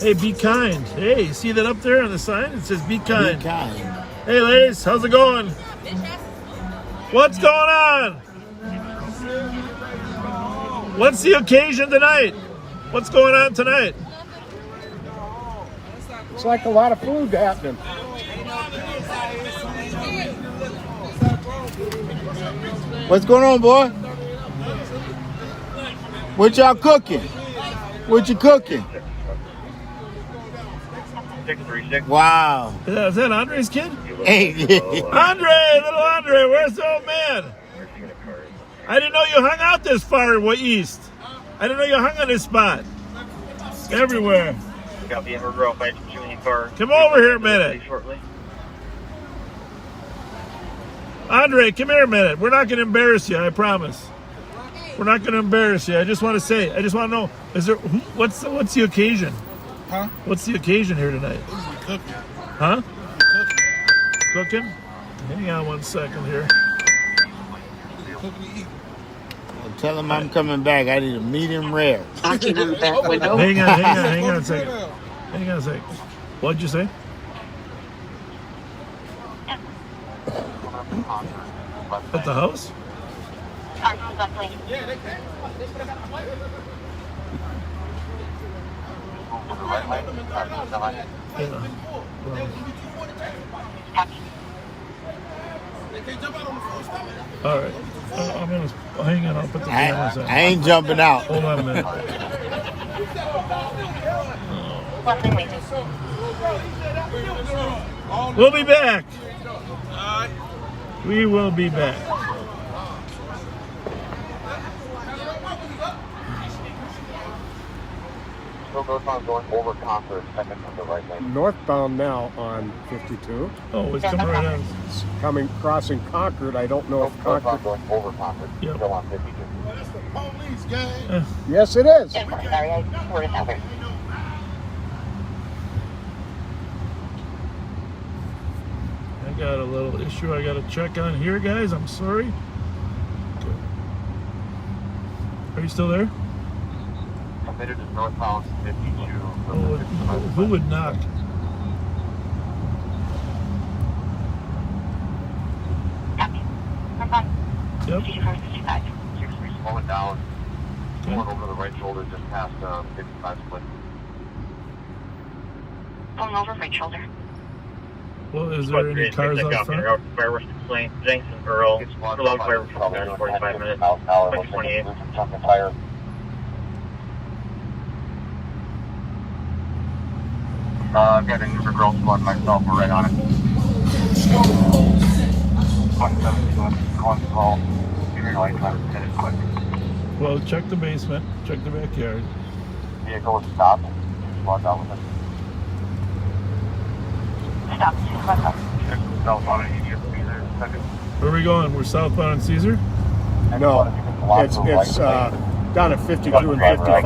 Hey, be kind. Hey, you see that up there on the sign? It says be kind. Be kind. Hey, ladies, how's it going? What's going on? What's the occasion tonight? What's going on tonight? It's like a lot of food happening. What's going on, boy? What y'all cooking? What you cooking? 636. Wow. Is that Andre's kid? Hey. Andre, little Andre, where's the old man? I didn't know you hung out this far east. I didn't know you hung on this spot. Everywhere. Copy, and we're girl fight shooting car. Come over here a minute. Shortly. Andre, come here a minute. We're not going to embarrass you, I promise. We're not going to embarrass you. I just want to know, is there, what's the occasion? Huh? What's the occasion here tonight? Cooking. Huh? Cooking? Hang on one second here. Cooking to eat. Well, tell him I'm coming back. I need a medium rare. Talking on the back window. Hang on a second. Hang on a second. What'd you say? At the house? Yeah. All right. I'm going to hang on. I'll put the cameras on. I ain't jumping out. Hold on a minute. We'll be back. We will be back. Still northbound going over Concord, second from the right lane. Northbound now on 52. Oh, it's coming right on. Crossing Concord. I don't know if Concord. Northbound going over Concord, Yep. still on 52. Well, that's the police, gang. Yes, it is. Sorry, I reported that way. I got a little issue I got to check on here, guys. I'm sorry. Okay. Are you still there? Committed to northbound 52. Oh, who would knock? Copy. Northbound. Yep. 5465. 63 slowing down. Okay. Pulling over the right shoulder just past 55 split. Pulling over right shoulder. Well, is there any cars out front? Fireworks explain. Jackson Earl. It's one Allowed fireworks from there in 45 minutes. miles an hour. Looks 28. like a chunk of tire. I've got a Uber Girl Squad myself. We're right on it. 172, calling call. Green light, trying to hit it quick. Well, check the basement. Check the backyard. Vehicle is stopped. Squad out with it. Stop. Southbound on 80th, be there in a second. Where are we going? We're southbound in Caesar? No, it's down at 52 and 55.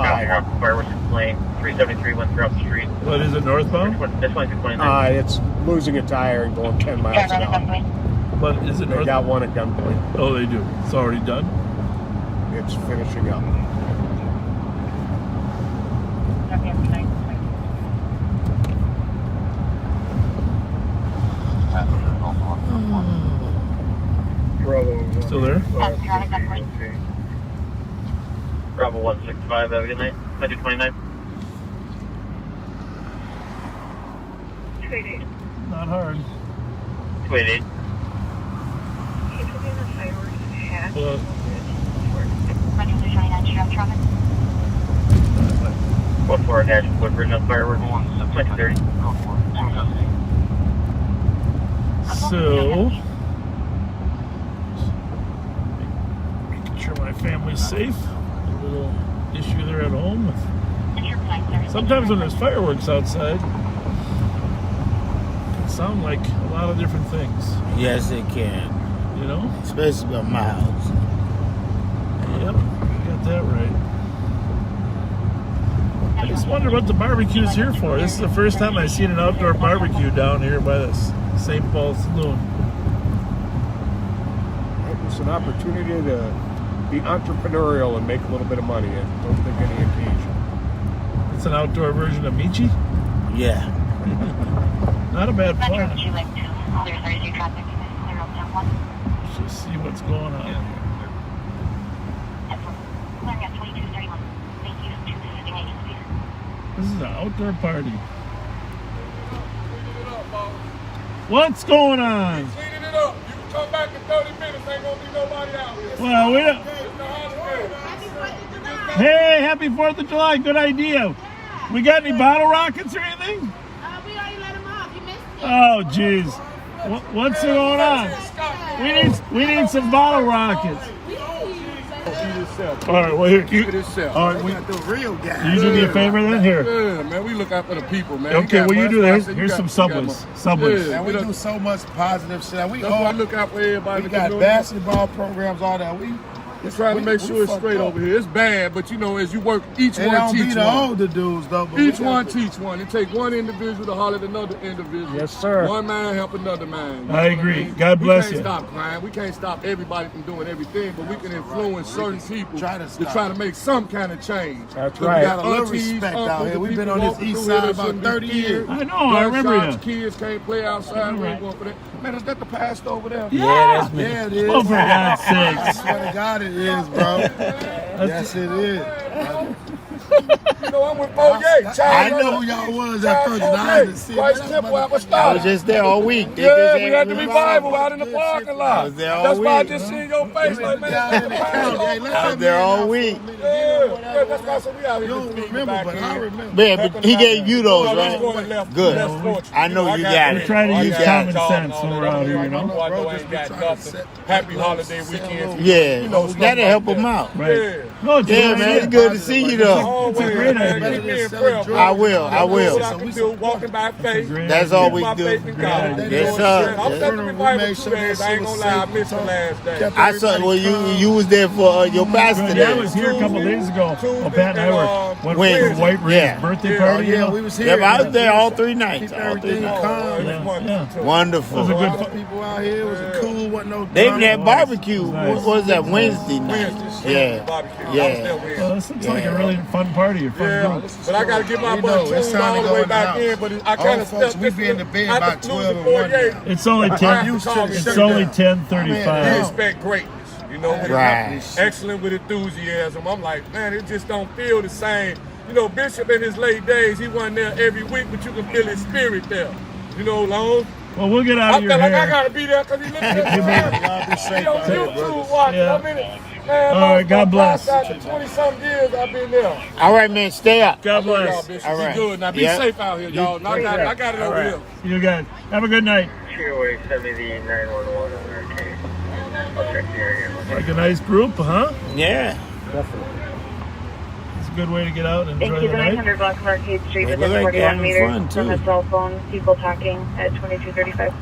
Fireworks explain. 373 went throughout the street. What is it, northbound? This one's 29. It's losing a tire and going 10 miles an hour. But is it They north? got one at gunpoint. Oh, they do. It's already done. It's finishing up. Still there? Bravo 165, have a good night. 29. Not hard. 288. Well, 44 dash Woodbridge on fireworks. 2030. so, making sure my family's safe. A little issue there at home. Sometimes when there's fireworks outside, it can sound like a lot of different things. Yes, it can. You know? Especially on my house. Yep, you got that right. I just wonder what the barbecue's here for. This is the first time I've seen an outdoor barbecue down here by the St. Paul Saloon. It was an opportunity to be entrepreneurial and make a little bit of money. I don't think any occasion. It's an outdoor version of Michi? Yeah. Not a bad Metro plan. would you like to clear Thursday traffic? Clear up down one. Let's just see what's going on here. Clearing at 2231. Thank you to visiting agencies. This is an outdoor party. What's going on? Cleaning it up. You can come back in 30 minutes. Ain't gonna be nobody out here. Well, we don't. It's the holiday. Hey, happy 4th of July. Good idea. We got any bottle rockets or anything? We already let him off. You missed it. Oh, jeez. What's going on? We need some bottle rockets. All right, well, here. Keep it yourself. All right, we got the real guy. you do me a favor then? Here. Yeah, man, we look out for the people, man. Okay, well, you do that. Here's some Subways. Subways. Yeah, And we do so much positive shit. We That's why I all look out for everybody. we in the got community. basketball programs, all that. We're trying to make sure it's straight over here. It's bad, but you know, as you work, each It one don't be teach the one. older dudes though. But Each we one got teach one. It takes one individual to holler at another individual. Yes, sir. One man help another man. You know I what agree. mean? God bless We you. can't stop crime. We can't stop everybody from doing everything, but we can influence certain people try to stop. try to make some kind of change. That's So right. We got a little aunties, respect uncles, out here. and We've been people on this walking east through here side that about shouldn't be 30 years. feared. I know, I remember Gunshots, you. Kids can't play outside. We Right. ain't going for that. Man, is that the pastor over there? Yeah. That's me. Yeah, it is. Oh, for God's I sakes. swear to God, it is, bro. Yes, it is. You know, I'm with Foye. I know who y'all was at first. And I had to see it. Christ Man, Temple that I was Apostolic. just there all week. They Yeah, just we had the me revival out in the parking lot. I was there all That's why I week. just seen your face like, man, that's the pastor. I was there all week. Yeah, that's why I said we out here You just don't feeding remember, back but I here. remember. Yeah, but he gave you those, right? Good. I know you got We it. try to You use got common it. sense when we're out here, you know? I know I ain't got nothing. Happy holiday weekend. Yeah, You know, that'll help him out. Right. Yeah. No, it's Yeah, a great man, it's idea. good to see you though. It's a great idea. Keep me in prayer, I will. What I can do, walking by faith. Great That's idea. all we My do. faith in God. Yes, sir. I'm Yes. stuck with my 2 days. I ain't gonna lie, I missed the last day. I saw. Well, you was there for your pastor Good. day. I was here a couple days ago. Well, Pat and I went for Wednesday. White Ray's Yeah. birthday party. you know? we was here. Yeah, but I was there all 3 nights. Keep All 3 everything nights. calm. Yeah. Wonderful. It was a good All the people out here, it was a cool, wasn't no They even drama. had barbecue. Nice. What was that, Wednesday night? Yeah. Well, this looks like a really fun party. A fun Yeah, group. but I gotta get my We butt know, it's tuned time to all the go way in the back house. in, but I All kind of folks, stepped we be in the bed I about just 12 lose and the 1 48. now. It's only I 10. have to calm It's down. only We 10:35. expect greatness, you know, with Right. excellent with enthusiasm. I'm like, man, it just don't feel the same. You know, Bishop in his late days, he wasn't there every week, but you can feel his spirit there. You know, Long. Well, we'll get out I of feel your like I hair. gotta be there because he lives in Y'all be safe He on out here, YouTube brothers. watching. Yeah. I'm in it. Man, All right, God bless. After 20-something years, I've been there. All right, man. Stay up. God Y'all, bless. Bishop. All right. Be good. Now, be Yeah. safe out here, y'all. I got it over here. You guys have a good night. Cheerway 7911 on our case. I'll check the area. Like a nice group, huh? Yeah. It's a good way to get out and Thank enjoy you, the the night. 900 block of Arcade Street They within look like 41 having meters fun, from too. a cell phone. People talking at 2235.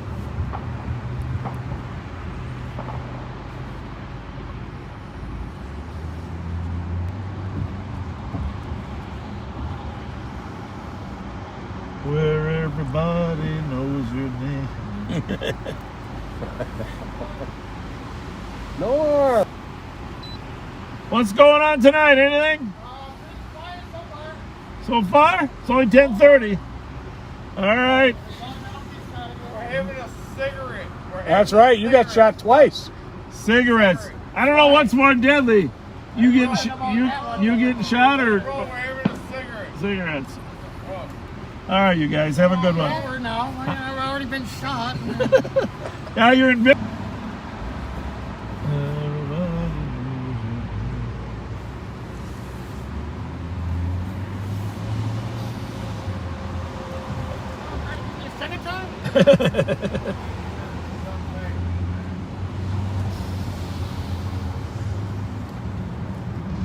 Where everybody knows your name. No. What's going on tonight? Anything? So far? It's only 10:30. All right. That's right. You got shot twice. Cigarettes. I don't know what's more deadly. You getting you getting shot or cigarettes? All right, you guys have a good one. Over now. I've already been shot. Now you're in. Second time?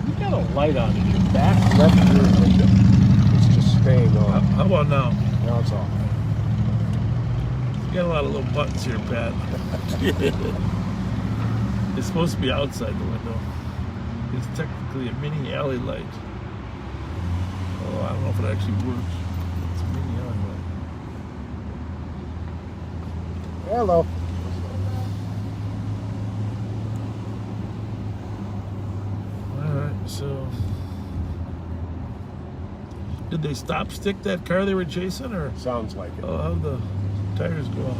You got a light on in your back left rear window. It's just staying on. How about now? Now it's off. You got a lot of little buttons here, Pat. It's supposed to be outside the window. It's technically a mini alley light. Oh, I don't know if it actually works. It's a mini alley light. Hello. Alright, so did they stop stick that car they were chasing, or Sounds like it. how'd the tires go off?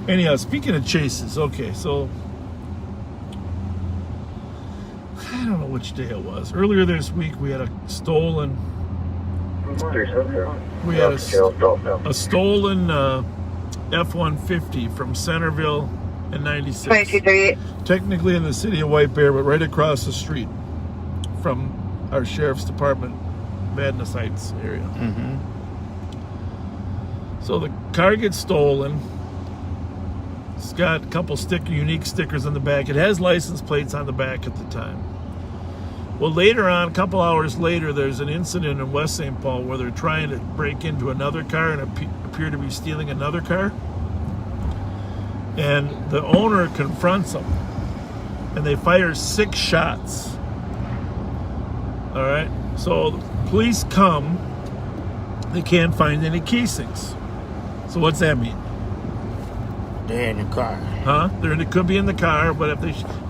Anyhow, speaking of chases, okay, so I don't know which day it was. Earlier this week we had a stolen a stolen F-150 from Centerville in 96. 2238. Technically in the city of White Bear, but right across the street from our sheriff's department, Madness Heights area. So the car gets stolen. It's got a couple unique stickers on the back. It has license plates on the back at the time. Well, later on, a couple hours later, there's an incident in West St. Paul where they're trying to break into another car and appear to be stealing another car. And the owner confronts them, and they fire 6 shots. All right, so the police come. They can't find any casings. So what's that mean? They're in the car. Huh? It could be in the car, but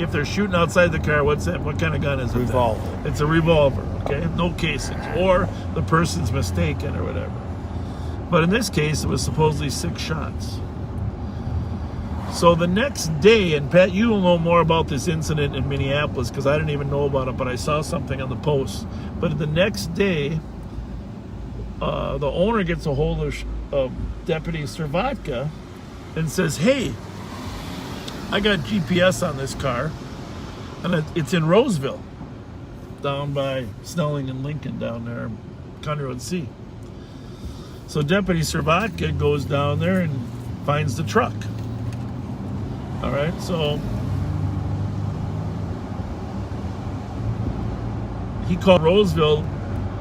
if they're shooting outside the car, what's that? What kind of gun is it? Revolver. Then? It's a revolver. Okay, no casings, or the person's mistaken or whatever. But in this case, it was supposedly 6 shots. So the next day, and Pat, you will know more about this incident in Minneapolis because I didn't even know about it, but I saw something on the post. But the next day, the owner gets a hold of Deputy Servatka and says, "Hey, I got GPS on this car, and it's in Roseville, down by Snelling and Lincoln, down there, County Road C." So Deputy Servatka goes down there and finds the truck. All right, so he called Roseville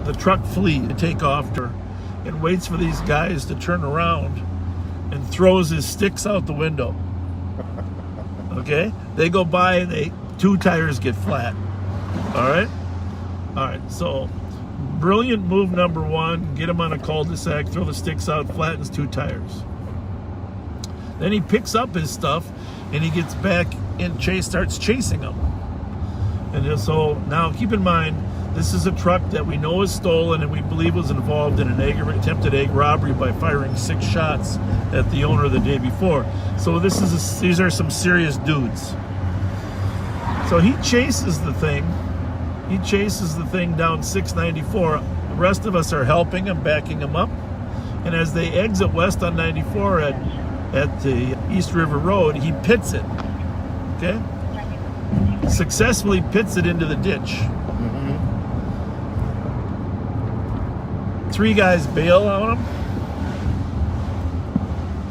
the truck fleet to take off her, and waits for these guys to turn around and throws his sticks out the window. Okay? They go by and two tires get flat. All right, so brilliant move number one, get him on a cul-de-sac, throw the sticks out, flattens two tires. Then he picks up his stuff and he gets back and starts chasing them. And so now keep in mind, this is a truck that we know is stolen and we believe was involved in an attempted egg robbery by firing 6 shots at the owner the day before. So these are some serious dudes. So he chases the thing. He chases the thing down 694. The rest of us are helping him, backing him up. And as they exit west on 94 at the East River Road, he pits it. Okay? Successfully pits it into the ditch. 3 guys bail on him.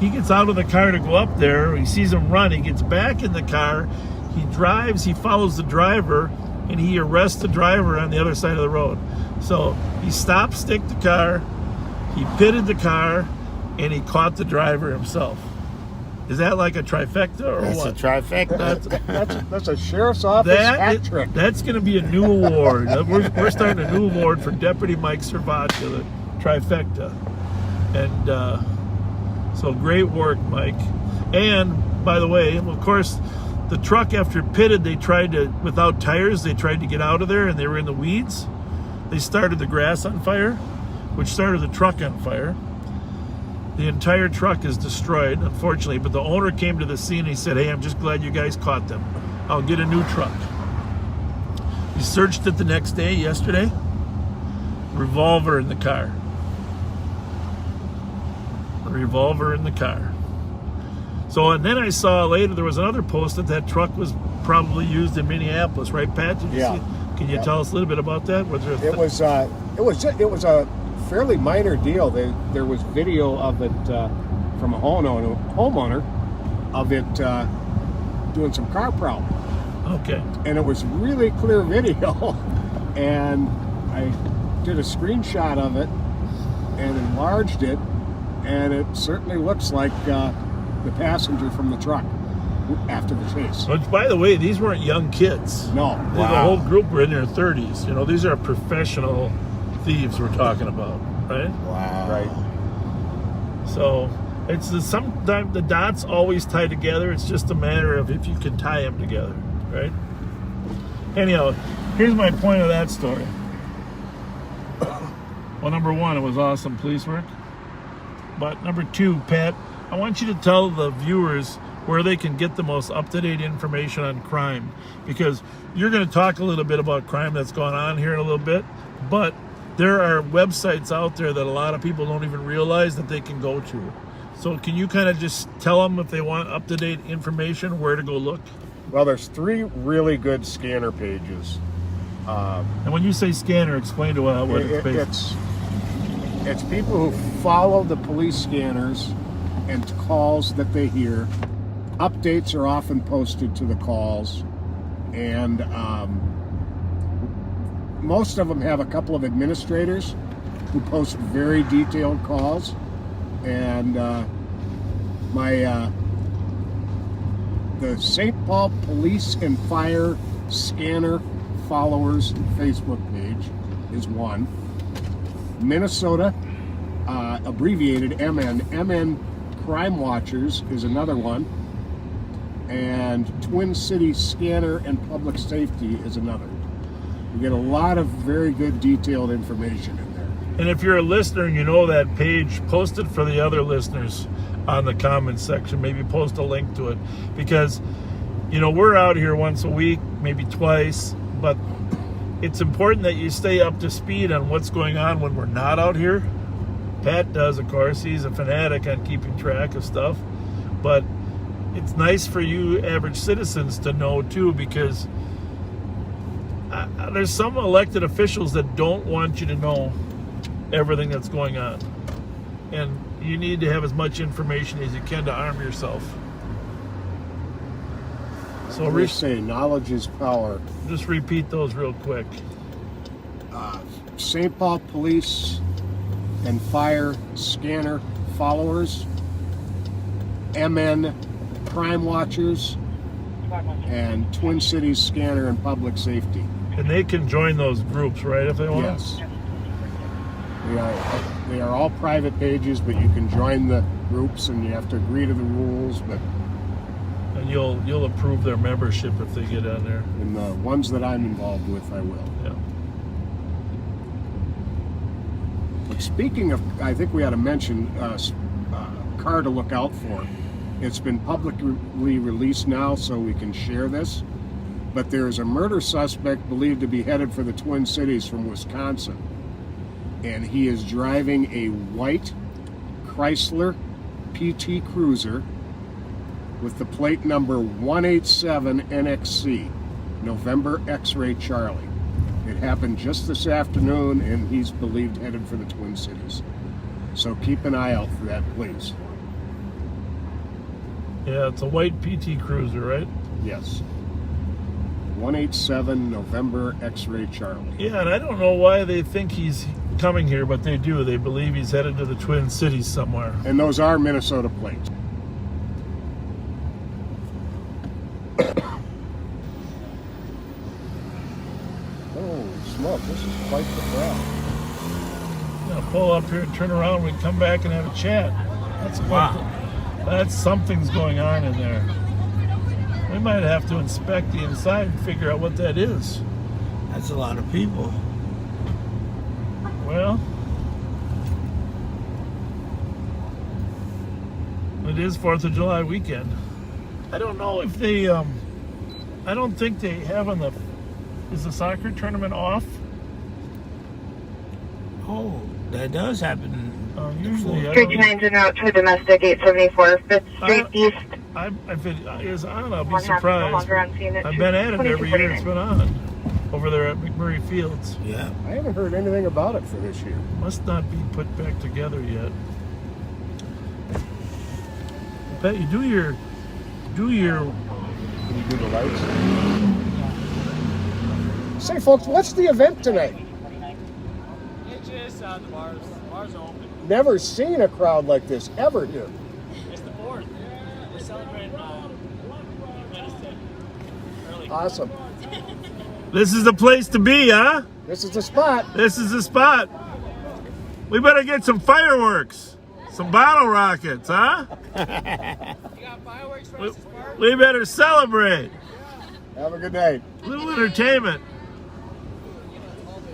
He gets out of the car to go up there. He sees him run. He gets back in the car. He drives. He follows the driver, and he arrests the driver on the other side of the road. So he stopped, sticked the car, he pitted the car, and he caught the driver himself. Is that like a trifecta or That's what? a trifecta. That's a sheriff's office hat trick. That's going to be a new award. We're starting a new award for Deputy Mike Servatia, the trifecta. And so great work, Mike. And by the way, of course, the truck after pitted, without tires, they tried to get out of there and they were in the weeds. They started the grass on fire, which started the truck on fire. The entire truck is destroyed, unfortunately, but the owner came to the scene and he said, "Hey, I'm just glad you guys caught them. I'll get a new truck." He searched it the next day, yesterday. Revolver in the car. A revolver in the car. So, and then I saw later there was another post that truck was probably used in Minneapolis, right, Pat? Did you see? Can you tell us a little bit about that? It was a fairly minor deal. There was video of it from a homeowner of it doing some car problem. Okay. And it was really clear video. And I did a screenshot of it and enlarged it, and it certainly looks like the passenger from the truck after the chase. Which, by the way, these weren't young kids. No. The whole group were in their 30s. You know, these are professional thieves we're talking about, right? Wow. Right. So sometimes the dots always tie together. It's just a matter of if you can tie them together, right? Anyhow, here's my point of that story. Well, number one, it was awesome police work. But number two, Pat, I want you to tell the viewers where they can get the most up-to-date information on crime, because you're going to talk a little bit about crime that's going on here in a little bit, but there are websites out there that a lot of people don't even realize that they can go to. So can you kind of just tell them, if they want up-to-date information, where to go look? Well, there's 3 really good scanner pages. And when you say scanner, explain to what it's based. It's people who follow the police scanners and calls that they hear. Updates are often posted to the calls, and most of them have a couple of administrators who post very detailed calls. And the St. Paul Police and Fire Scanner Followers Facebook page is one. Minnesota, abbreviated MN Crime Watchers is another one. And Twin Cities Scanner and Public Safety is another. You get a lot of very good detailed information in there. And if you're a listener and you know that page, post it for the other listeners on the comments section. Maybe post a link to it, because, you know, we're out here once a week, maybe twice, but it's important that you stay up to speed on what's going on when we're not out here. Pat does, of course. He's a fanatic on keeping track of stuff. But it's nice for you average citizens to know, too, because there's some elected officials that don't want you to know everything that's going on. And you need to have as much information as you can to arm yourself. So we say knowledge is power. Just repeat those real quick. St. Paul Police and Fire Scanner followers, MN Crime Watchers, and Twin Cities Scanner and Public Safety. And they can join those groups, right, if they want? Yes. They are all private pages, but you can join the groups and you have to agree to the rules, but And you'll approve their membership if they get on there. in the ones that I'm involved with, I will. Yeah. But speaking of, I think we ought to mention a car to look out for. It's been publicly released now, so we can share this. But there is a murder suspect believed to be headed for the Twin Cities from Wisconsin. And he is driving a white Chrysler PT Cruiser with the plate number 187 NXC, November X-Ray Charlie. It happened just this afternoon, and he's believed headed for the Twin Cities. So keep an eye out for that, please. Yeah, it's a white PT Cruiser, right? Yes. 187 November X-Ray Charlie. Yeah, and I don't know why they think he's coming here, but they do. They believe he's headed to the Twin Cities somewhere. And those are Minnesota plates. Oh, smoke. This is quite the crowd. Gonna pull up here and turn around. We can come back and have a chat. That's wow. That's something's going on in there. We might have to inspect the inside and figure out what that is. That's a lot of people. Well, it is 4th of July weekend. I don't know if they, I don't think they have on the, is the soccer tournament off? Oh, that does happen. Usually, I Street don't, 9's en route to domestic 874, 5th Street East. if it is on, I'll be One half surprised. longer on scene at I've been at it every year 22:49. it's been on. Over there at McMurray Fields. Yeah. I haven't heard anything about it for this year. Must not be put back together yet. I bet you do your Can you do the lights? Say, folks, what's the event tonight? It's just the bars. The bars are open. Never seen a crowd like this ever here. It's the 4th. We're celebrating medicine. Early. Awesome. This is the place to be, huh? This is the spot. This is the spot. We better get some fireworks. Some bottle rockets, huh? You got fireworks for us to spark? We better celebrate. Have a good night. Little entertainment.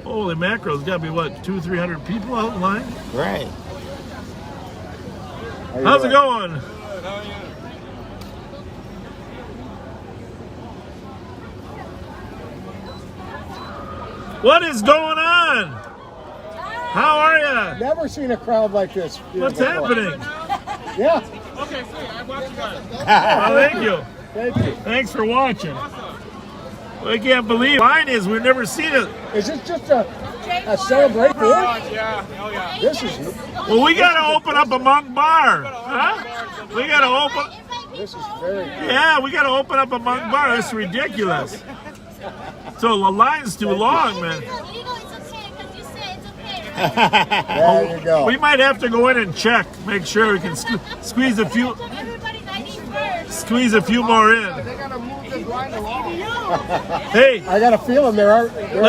Holy mackerel, there's got to be, what, 200-300 people out in line? Right. How's it going? What is going on? How are you? Never seen a crowd like this. What's before. happening? Yeah. Okay, see, I watched you guys. Oh, thank you. Thank you. Thanks for watching. I can't believe mine is. We've never seen it. Is this just a celebration? Yeah, oh yeah. This is Well, we got to open up a monk bar. Huh? We got to open. this is very good. Yeah, we got to open up a monk bar. That's ridiculous. So the line's too long, man. There you go. We might have to go in and check, make sure we can squeeze a few more in. Hey, I got a feeling there are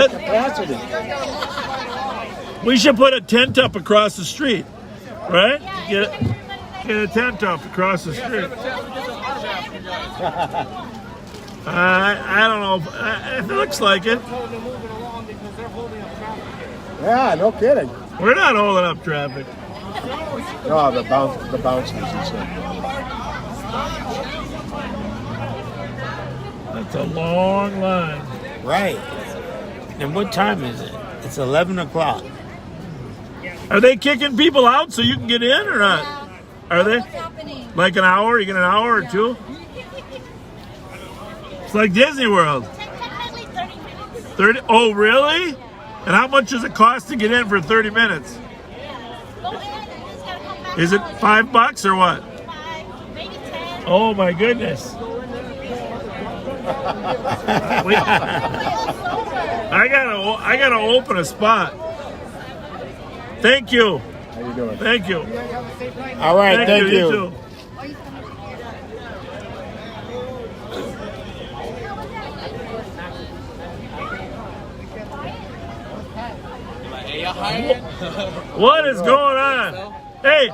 capacity. we should put a tent up across the street, right? Get a tent up across the street. I don't know. It looks like it. Yeah, no kidding. We're not holding up traffic. No, the bounce was insane. That's a long line. Right. And what time is it? It's 11 o'clock. Are they kicking people out so you can get in or not? Are they? Like an hour? You get an hour or two? It's like Disney World. 30? Oh, really? And how much does it cost to get in for 30 minutes? Is it $5 or what? Oh my goodness. I gotta open a spot. Thank you. How you doing? Thank you. All right, thank you. too. What is going on? Hey,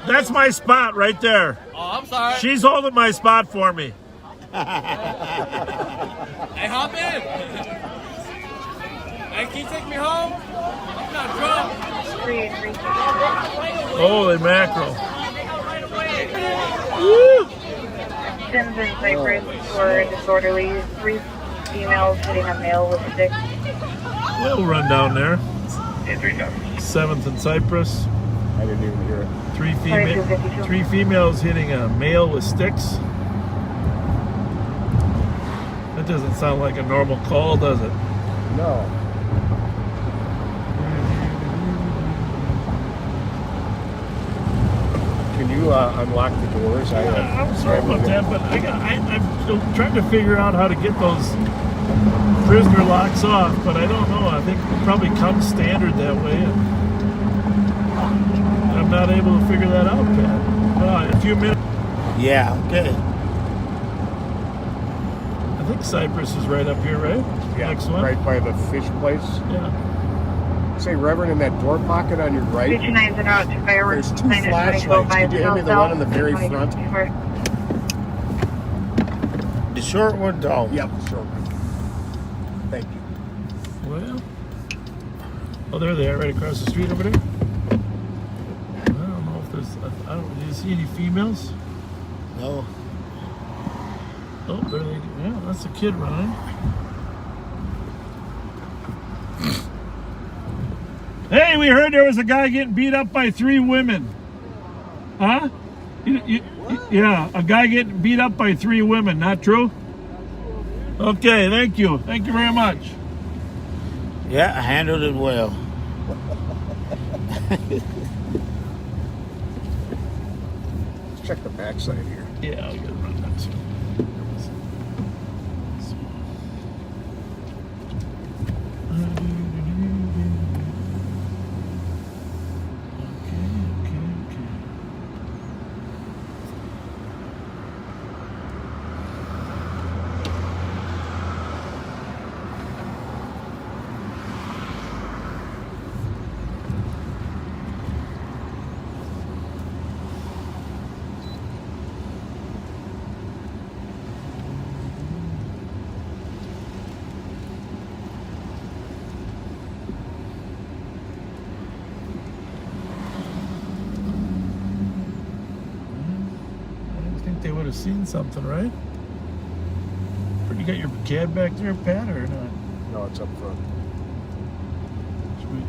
that's my spot right there. Oh, I'm sorry. She's holding my spot for me. Hey, hop in. Hey, can you take me home? I'm not drunk. Holy mackerel. Sims and Cypress were disorderly. 3 females hitting a male with sticks. We'll run down there. 7th and Cypress. I didn't even hear it. 3 females hitting a male with sticks. That doesn't sound like a normal call, does it? No. Can you unlock the doors? I'm sorry about that, but I'm still trying to figure out how to get those prisoner locks off, but I don't know. I think it probably comes standard that way. And I'm not able to figure that out, Pat. In a few minutes. Yeah, okay. I think Cypress is right up here, right? Yeah, Next one. right by the fish place. Yeah. Say, Reverend, in that door pocket on your right, 229's en route to fireworks. there's 2 flashlights. Could you hand me the one in the very front? The short one, dog. Yep, the short one. Thank you. Well, oh, there they are, right across the street over there. I don't know if there's. I don't. Do you see any females? No. Oh, there they. Yeah, that's a kid running. Hey, we heard there was a guy getting beat up by 3 women. Huh? Yeah, a guy getting beat up by 3 women. Not true? Okay, thank you. Thank you very much. Yeah, I handled it well. Let's check the backside here. Yeah, I'll get around that too. They would have seen something, right? You got your CAD back there, Pat, or not? No, it's up front. Sweet.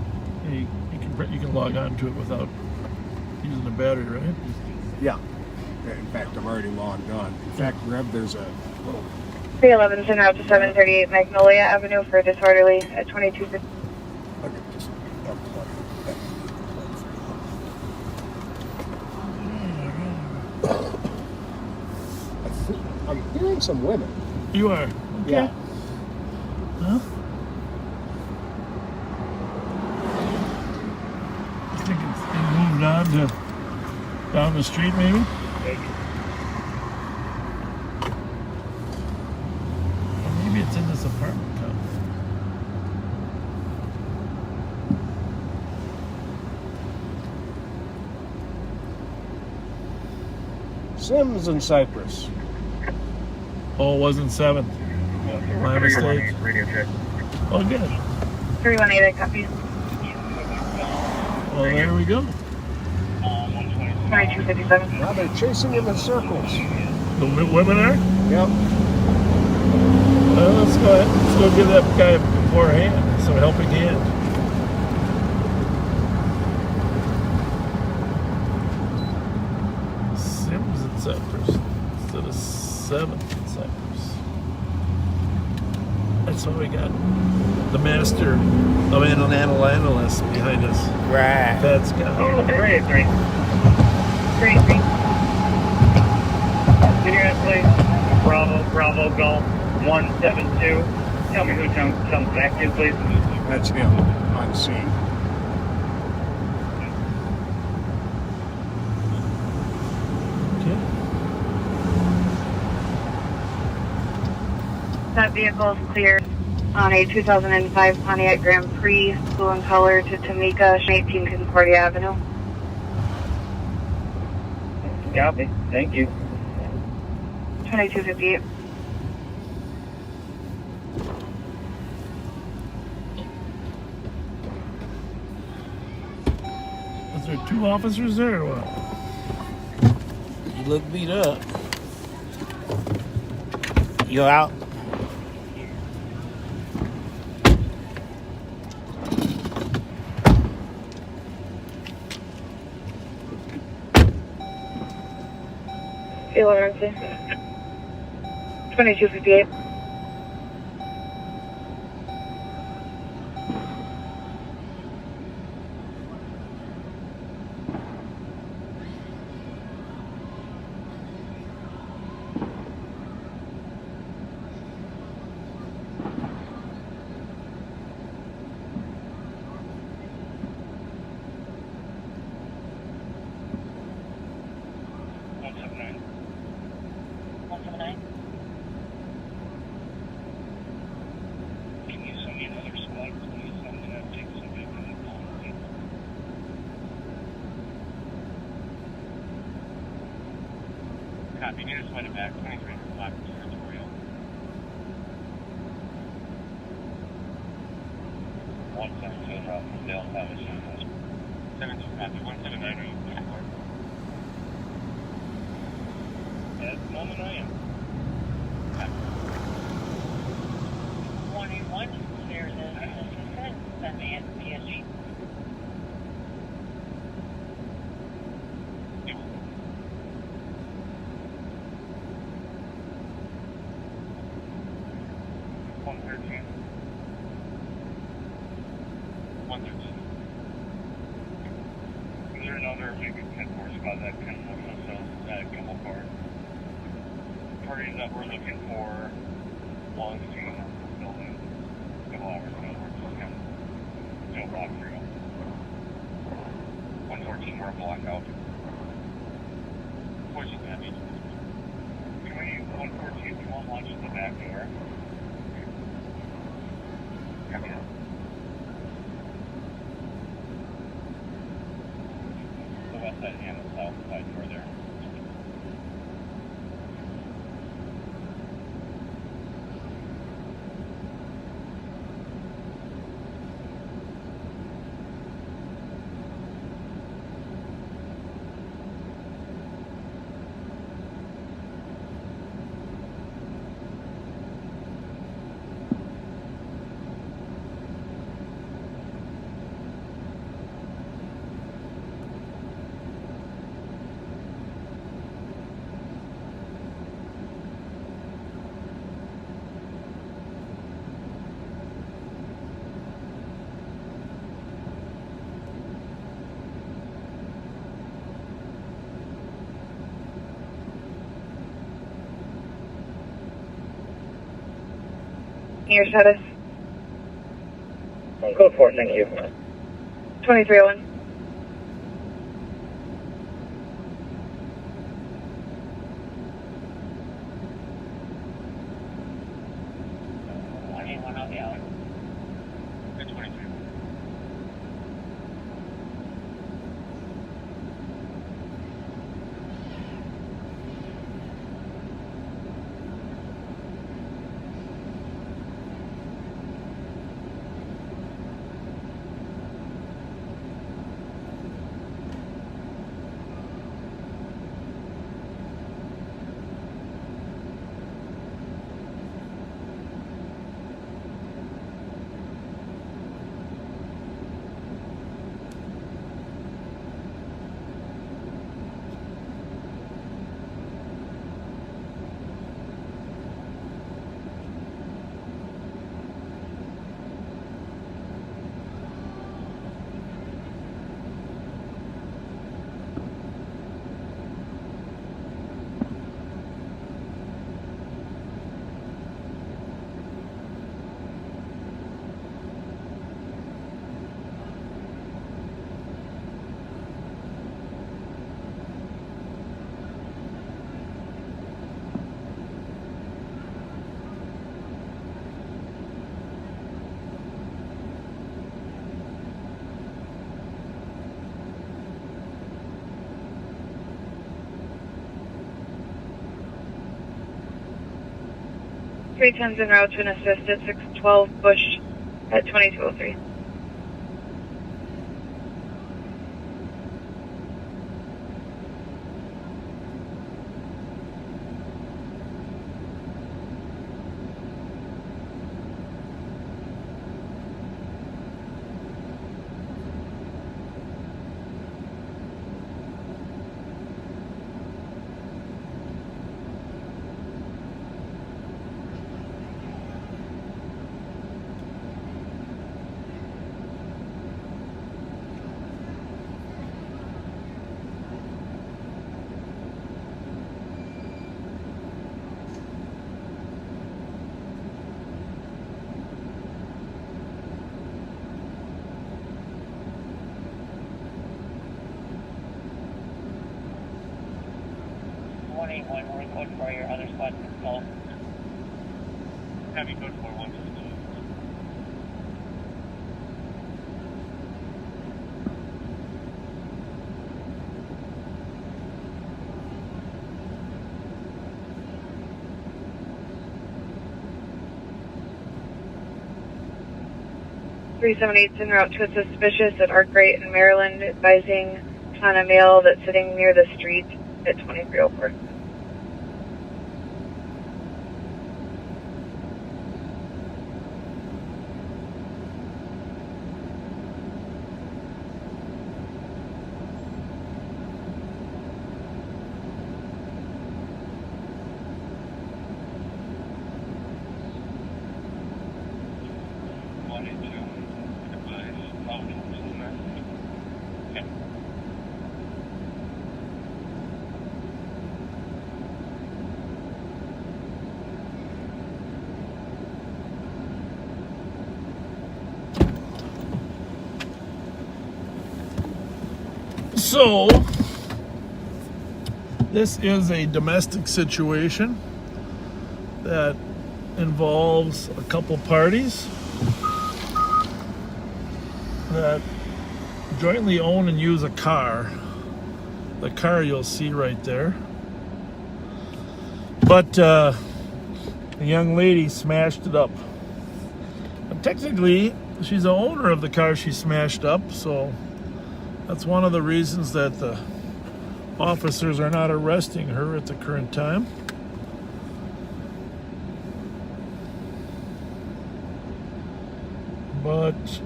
Hey, you can log on to it without using the battery, right? Yeah. In fact, I'm already logged on. In fact, Rev, there's a little... 311's en route to 738 Magnolia Avenue for disorderly at 2250. Look at this. I'm hearing some women. You are? Okay. Yeah. Huh? I think it's moved on to down the street, maybe? Or maybe it's in this apartment complex. Sims and Cypress. Oh, it wasn't 7th. My mistake. Oh, good. 318, I copy. Well, there we go. 2257. Now they're chasing him in circles. The women are? Yep. Well, let's go ahead. Let's go give that guy more hand, some helping hand. Sims and Cypress instead of 7th and Cypress. That's why we got the master of analysts behind us. Right. That's got. Oh, 383. 383. Can you guys please? Bravo Golf 172. Tell me who comes back in, please. That's him on scene. That vehicle is clear on a 2005 Pontiac Grand Prix, blue in color, to Tamika, 18 Concordia Avenue. Copy. Thank you. 2258. Was there 2 officers there or what? You look beat up. You're out. Feel Ramsey. 2258. Copy. You just went it back. 23 o'clock territorial. 117 from Dale Thomas. 17 copy. 179 are you looking for? At the moment I am. Copy. 181, there's an assistant, send me at PSG. Is there another maybe 10-4 spot that can look themselves at Gimbal Park? Parties that we're looking for long seen building a couple hours ago, we're just kind of no block through. 114, we're a blackout. Pushing that means. Can we 114, we won't launch the back door. Copy that. The west side and the south side door there. Your status? Code 4, thank you. 2301. Anyone out the alley? Good 23. 310's en route to an assist at 612 Bush at 2203. We're in code for your other squad call. Heavy code 4-1. 378's en route to a suspicious at Arkwright in Maryland, advising on a male that's sitting near the street at 2304. So, this is a domestic situation that involves a couple parties that jointly own and use a car. The car you'll see right there. But the young lady smashed it up. And technically, she's the owner of the car she smashed up, so that's one of the reasons that the officers are not arresting her at the current time. But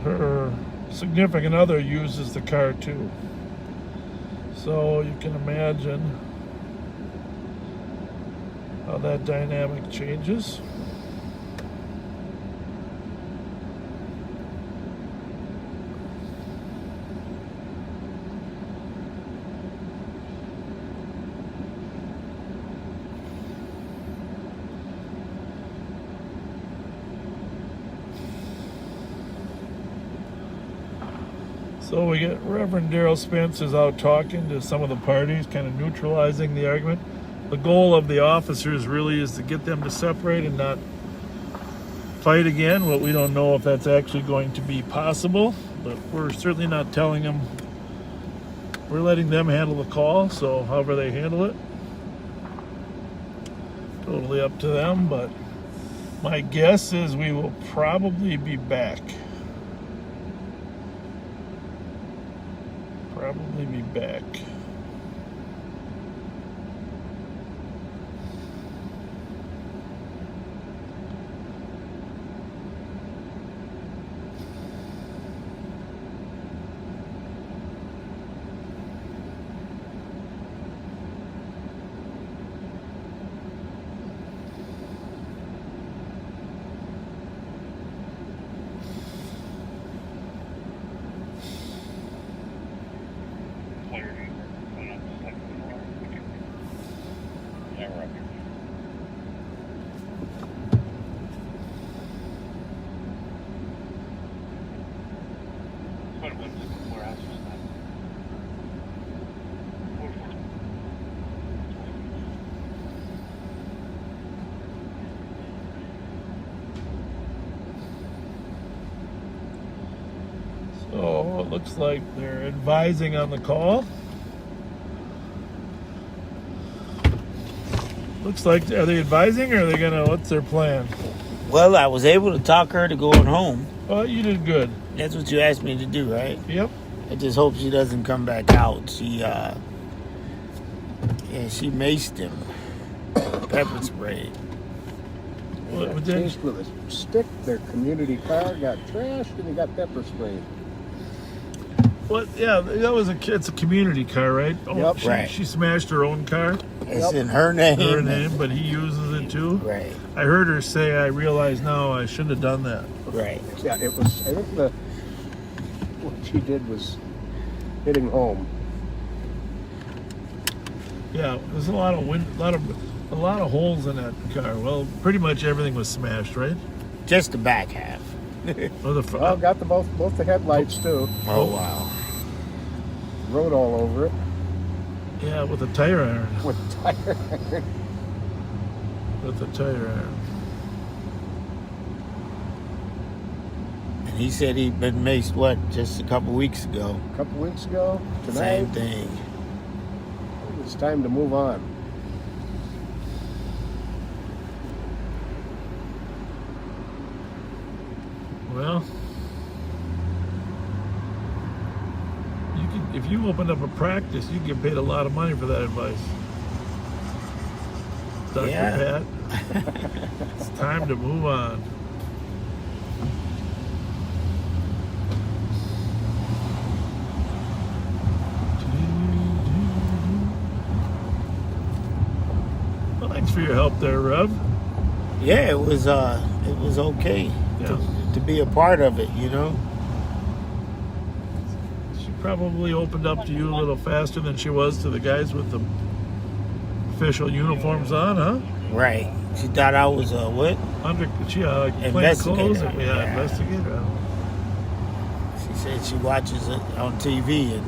her significant other uses the car too. So you can imagine how that dynamic changes. So we get Rev Darrell Spencer out talking to some of the parties, kind of neutralizing the argument. The goal of the officers really is to get them to separate and not fight again. But we don't know if that's actually going to be possible, but we're certainly not telling them. We're letting them handle the call, so however they handle it, totally up to them. But my guess is we will probably be back. Probably be back. So it looks like they're advising on the call. Looks like, are they advising or are they gonna, what's their plan? Well, I was able to talk her to going home. Well, you did good. That's what you asked me to do, right? Yep. I just hope she doesn't come back out. She maced him. Pepper spray. What did? Chased with a stick. Their community car got trashed, and he got pepper sprayed. What? Yeah, that was it's a community car, right? Oh, Yep. Right. She smashed her own car. It's in her name. Her name, but he uses it too. Right. I heard her say, "I realize now I shouldn't have done that." Right. Yeah, it was. I think what she did was hitting home. Yeah, there's a lot of holes in that car. Well, pretty much everything was smashed, right? Just the back half. Or the Well, got both the headlights too. Oh wow. Rode all over it. Yeah, with a tire iron. With a tire iron. With a tire iron. And he said he'd been maced, what, just a couple weeks ago? A couple weeks ago. Tonight. Same thing. It's time to move on. Well, if you opened up a practice, you get paid a lot of money for that advice. Dr. Yeah. Pat, it's time to move on. Well, thanks for your help there, Rev. Yeah, it was okay to be a part of it, you know. She probably opened up to you a little faster than she was to the guys with the official uniforms on, huh? Right. She thought I was a what? Investigator. Yeah, investigator. She said she watches it on TV and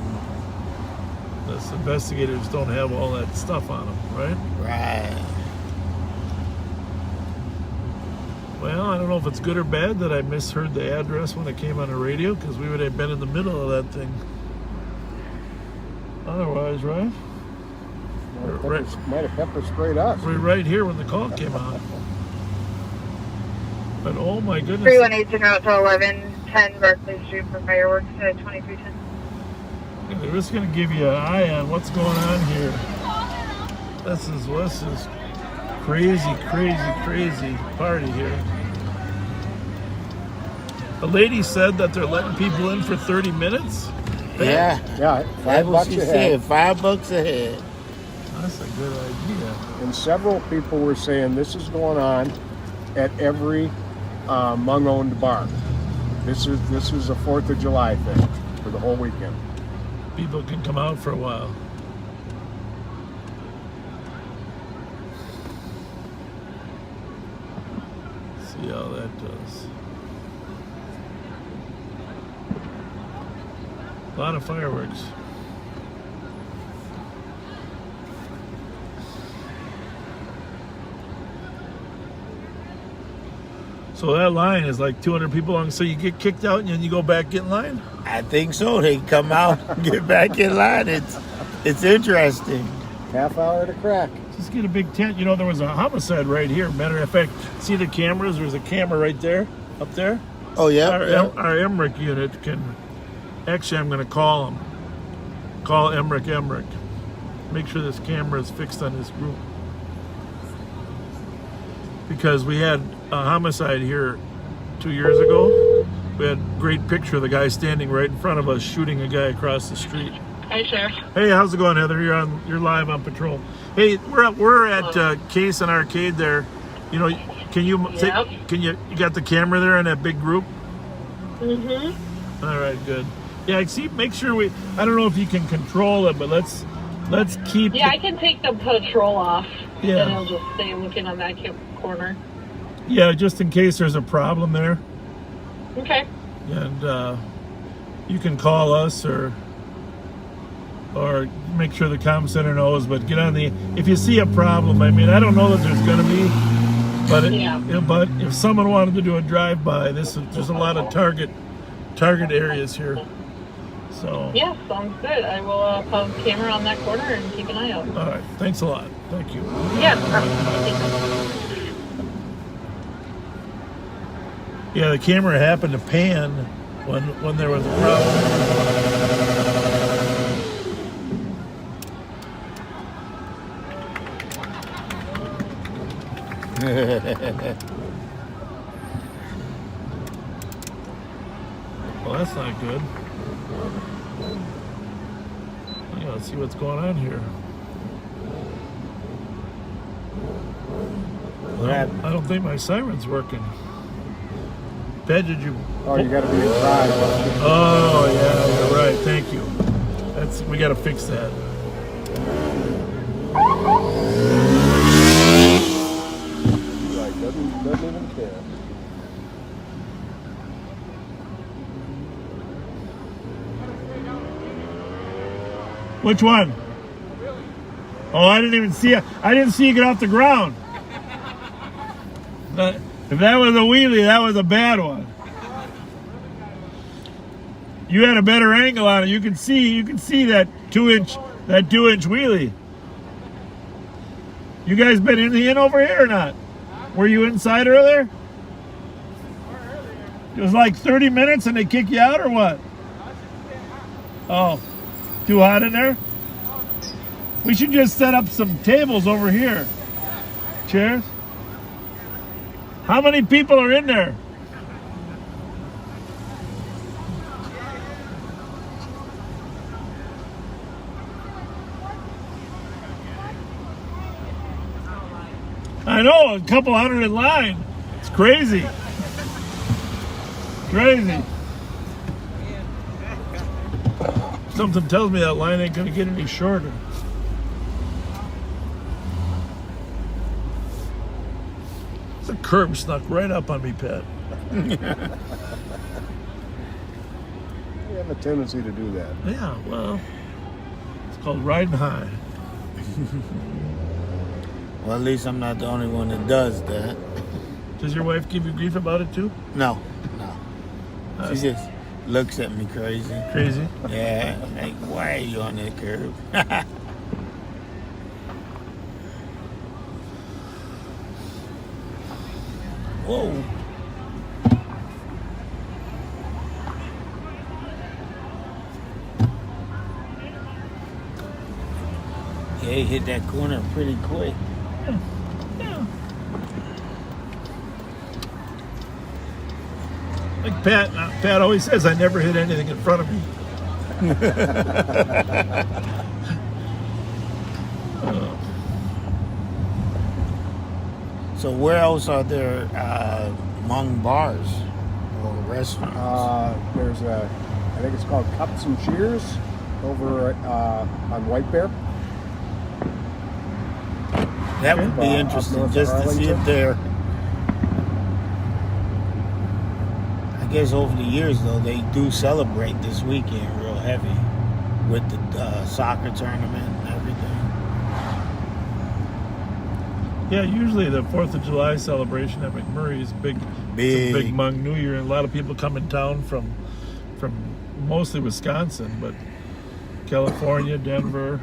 those investigators don't have all that stuff on them, right? Right. Well, I don't know if it's good or bad that I misheard the address when it came on the radio, because we would have been in the middle of that thing. Otherwise, right? Might have pepper sprayed us. We're right here when the call came on. But oh my goodness. 318 route to 1110 Berkeley Street for fireworks at 2310. They're just going to give you an eye on what's going on here. This is crazy party here. The lady said that they're letting people in for 30 minutes. Yeah. Yeah, $5 a head. $5 a head. That's a good idea. And several people were saying this is going on at every Hmong-owned bar. This is a 4th of July thing for the whole weekend. People can come out for a while. See how that does. A lot of fireworks. So that line is like 200 people long. So you get kicked out and then you go back in line? I think so. They come out and get back in line. It's interesting. Half hour to crack. Just get a big tent. You know, there was a homicide right here. Matter of fact, see the cameras? There's a camera right there, up there. Oh, yeah. Our Emmerich unit can... Actually, I'm going to call him. Call Emmerich. Make sure this camera is fixed on this group. Because we had a homicide here 2 years ago. We had a great picture of the guy standing right in front of us shooting a guy across the street. Hey, Sheriff. Hey, how's it going, Heather? You're live on patrol. Hey, we're at Case and Arcade there. You know, can you you got the camera there in that big group? Mm-hmm. All right, good. Yeah, make sure I don't know if you can control it, but let's keep. Yeah, I can take the patrol off. Yeah. And I'll just stay looking on that corner. Yeah, just in case there's a problem there. Okay. And you can call us or make sure the comm center knows. But get on if you see a problem. I mean, I don't know that there's going to be, but if someone wanted to do a drive-by, there's a lot of target areas here. So. Yeah, sounds good. I will put a camera on that corner and keep an eye out. All right. Thanks a lot. Thank you. Yeah. Yeah, the camera happened to pan when there was a problem. Well, that's not good. Let's see what's going on here. I don't think my siren's working. Pat, did you? Oh, you got to be inside. Oh, yeah, you're right. Thank you. We got to fix that. Right, doesn't even care. Which one? Oh, I didn't even see it. I didn't see you get off the ground. If that was a wheelie, that was a bad one. You had a better angle on it. You can see that 2-inch wheelie. You guys been in over here or not? Were you inside earlier? It was like 30 minutes and they kick you out or what? Oh, too hot in there? We should just set up some tables over here. Chairs? How many people are in there? I know, a couple hundred in line. It's crazy. Crazy. Something tells me that line ain't gonna get any shorter. The curb snuck right up on me, Pat. You have a tendency to do that. Yeah, well, it's called riding high. Well, at least I'm not the only one that does that. Does your wife give you grief about it too? No. She just looks at me crazy. Crazy? Yeah, like, why are you on that curb? Whoa. Yeah, he hit that corner pretty quick. Yeah. Like Pat always says, I never hit anything in front of me. So where else are there Hmong bars or restaurants? There's I think it's called Cups and Cheers over on White Bear. That would be interesting just to see if they're. I guess over the years though, they do celebrate this weekend real heavy with the soccer tournament and everything. Yeah, usually the 4th of July celebration at McMurray is big. It's a big Hmong New Year, and a lot of people come in town from mostly Wisconsin, but California, Denver,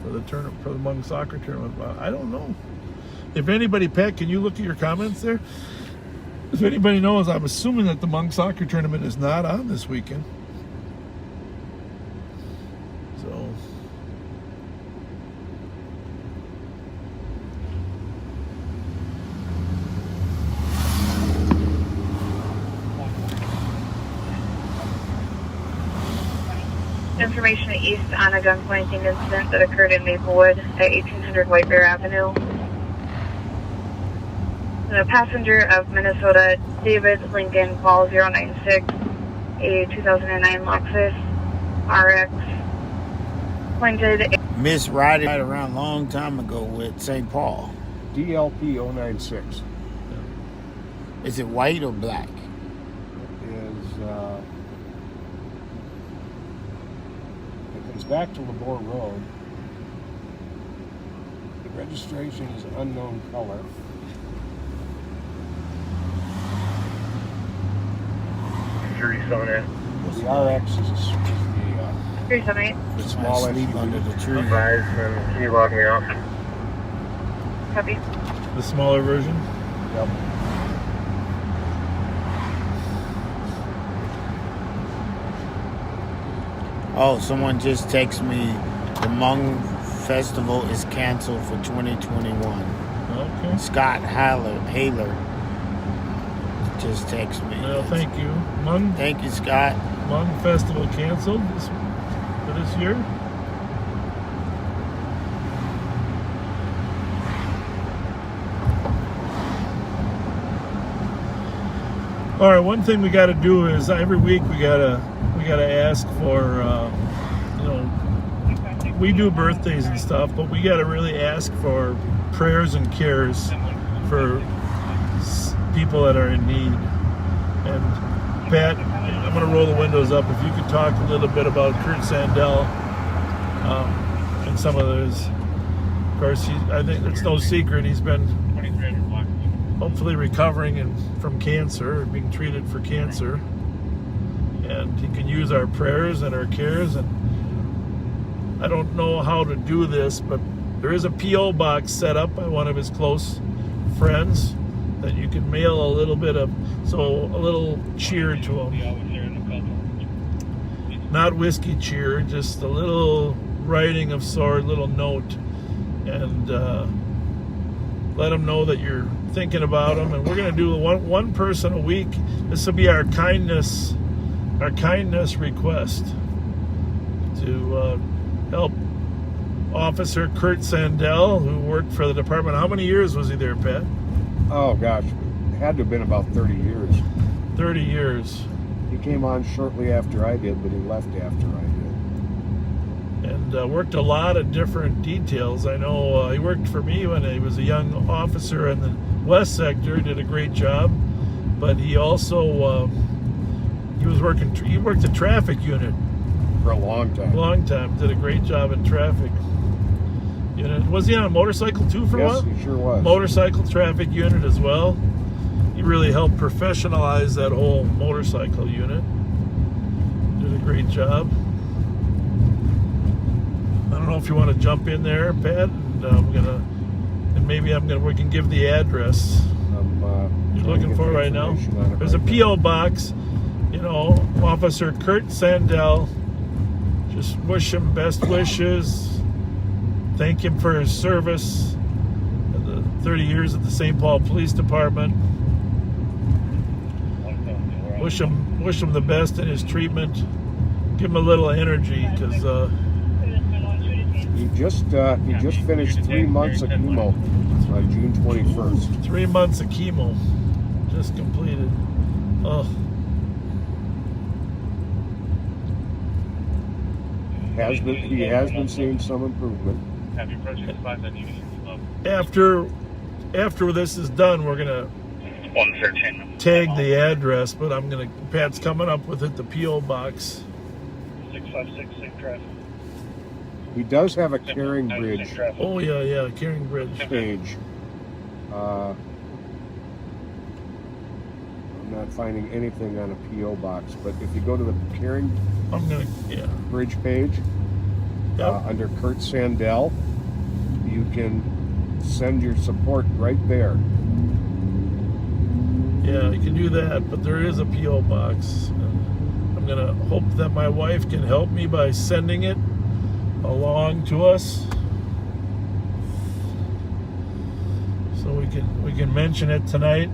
for the Hmong soccer tournament. I don't know. If anybody, Pat, can you look at your comments there? If anybody knows, I'm assuming that the Hmong soccer tournament is not on this weekend. So. Information east on a gun pointing incident that occurred in Maplewood at 1800 White Bear Avenue. The passenger of Minnesota, David Lincoln, call 096, a 2009 Lexus RX, pointed. Miss riding right around a long time ago with St. Paul. DLP 096. Is it white or black? It is. It comes back to Labor Road. The registration is unknown color. Jury's on it. The RX is the 378. the small Sleep SUV. under the tree. Can you log me off? Copy. The smaller version. Yep. Oh, someone just texted me. The Hmong Festival is canceled for 2021. Okay. Scott Haler just texted me. Well, thank you. Hmong Thank you, Scott. Festival canceled for this year. All right. One thing we got to do is every week we gotta ask for we do birthdays and stuff, but we got to really ask for prayers and cares for people that are in need. And Pat, I'm going to roll the windows up. If you could talk a little bit about Kurt Sandell and some of those. Of course, I think it's no secret he's been hopefully recovering from cancer, or being treated for cancer. And he can use our prayers and our cares. And I don't know how to do this, but there is a P.O. box set up by one of his close friends that you can mail a little cheer to him. Not whiskey cheer, just a little writing of sort, little note, and let him know that you're thinking about him. And we're going to do one person a week. This will be our kindness request to help Officer Kurt Sandell, who worked for the department. How many years was he there, Pat? Oh gosh, it had to have been about 30 years. 30 years. He came on shortly after I did, but he left after I did. And worked a lot of different details. I know he worked for me when he was a young officer in the West Sector. Did a great job, but he also he worked the traffic unit for a long time. Did a great job in traffic unit. Was he on a motorcycle too for a while? Yes, he sure was. Motorcycle traffic unit as well. He really helped professionalize that whole motorcycle unit. Did a great job. I don't know if you want to jump in there, Pat, and we can give the address you're looking for right now. There's a P.O. box. Officer Kurt Sandell. Just wish him best wishes. Thank him for his service, the 30 years at the St. Paul Police Department. Wish him the best in his treatment. Give him a little energy, because he just finished 3 months of chemo on June 21st. 3 months of chemo just completed. Oh. He has been seeing some improvement. After this is done, we're gonna 113. tag the address, but Pat's coming up with it, the P.O. box. 656 safe traffic. He does have a Caring Bridge. Oh yeah, Caring Bridge page. I'm not finding anything on a P.O. box, but if you go to the Caring Bridge page, under Kurt Sandell, you can send your support right there. Yeah, you can do that, but there is a P.O. box. I'm going to hope that my wife can help me by sending it along to us, so we can mention it tonight.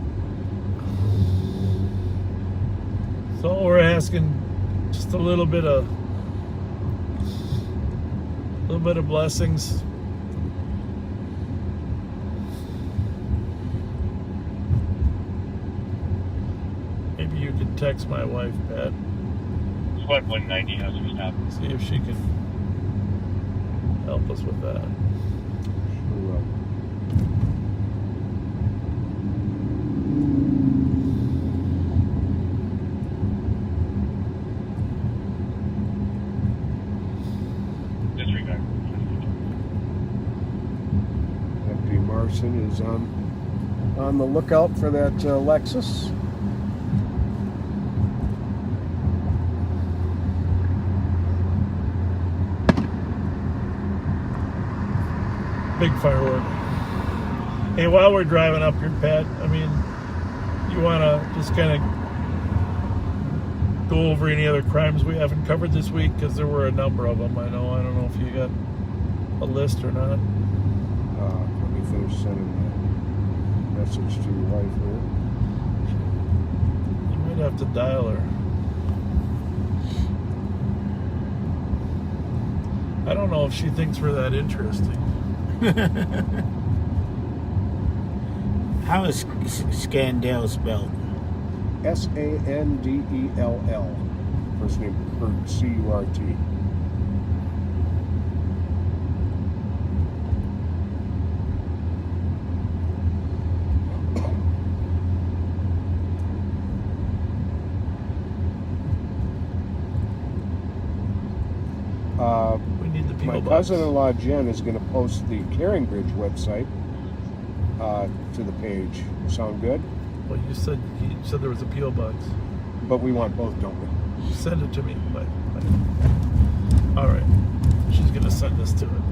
So we're asking just a little bit of blessings. Maybe you could text my wife, Pat. Squad 190 has her stop. See if she can help us with that. Sure will. Disregard. Deputy Marson is on the lookout for that Lexus. Big firework. Hey, while we're driving up here, Pat, I mean, you want to just kind of go over any other crimes we haven't covered this week? Because there were a number of them, I know. I don't know if you got a list or not. Let me finish sending the message to your wife here. You might have to dial her. I don't know if she thinks we're that interesting. How is Scandell spelled? Sandell. First name Curt, C-U-R-T. We need the My P.O. box. cousin-in-law Jen is going to post the Caring Bridge website to the page. Sound good? Well, you said there was a P.O. box. But we want both, don't we? Send it to me. Bye. All right. She's going to send this to it.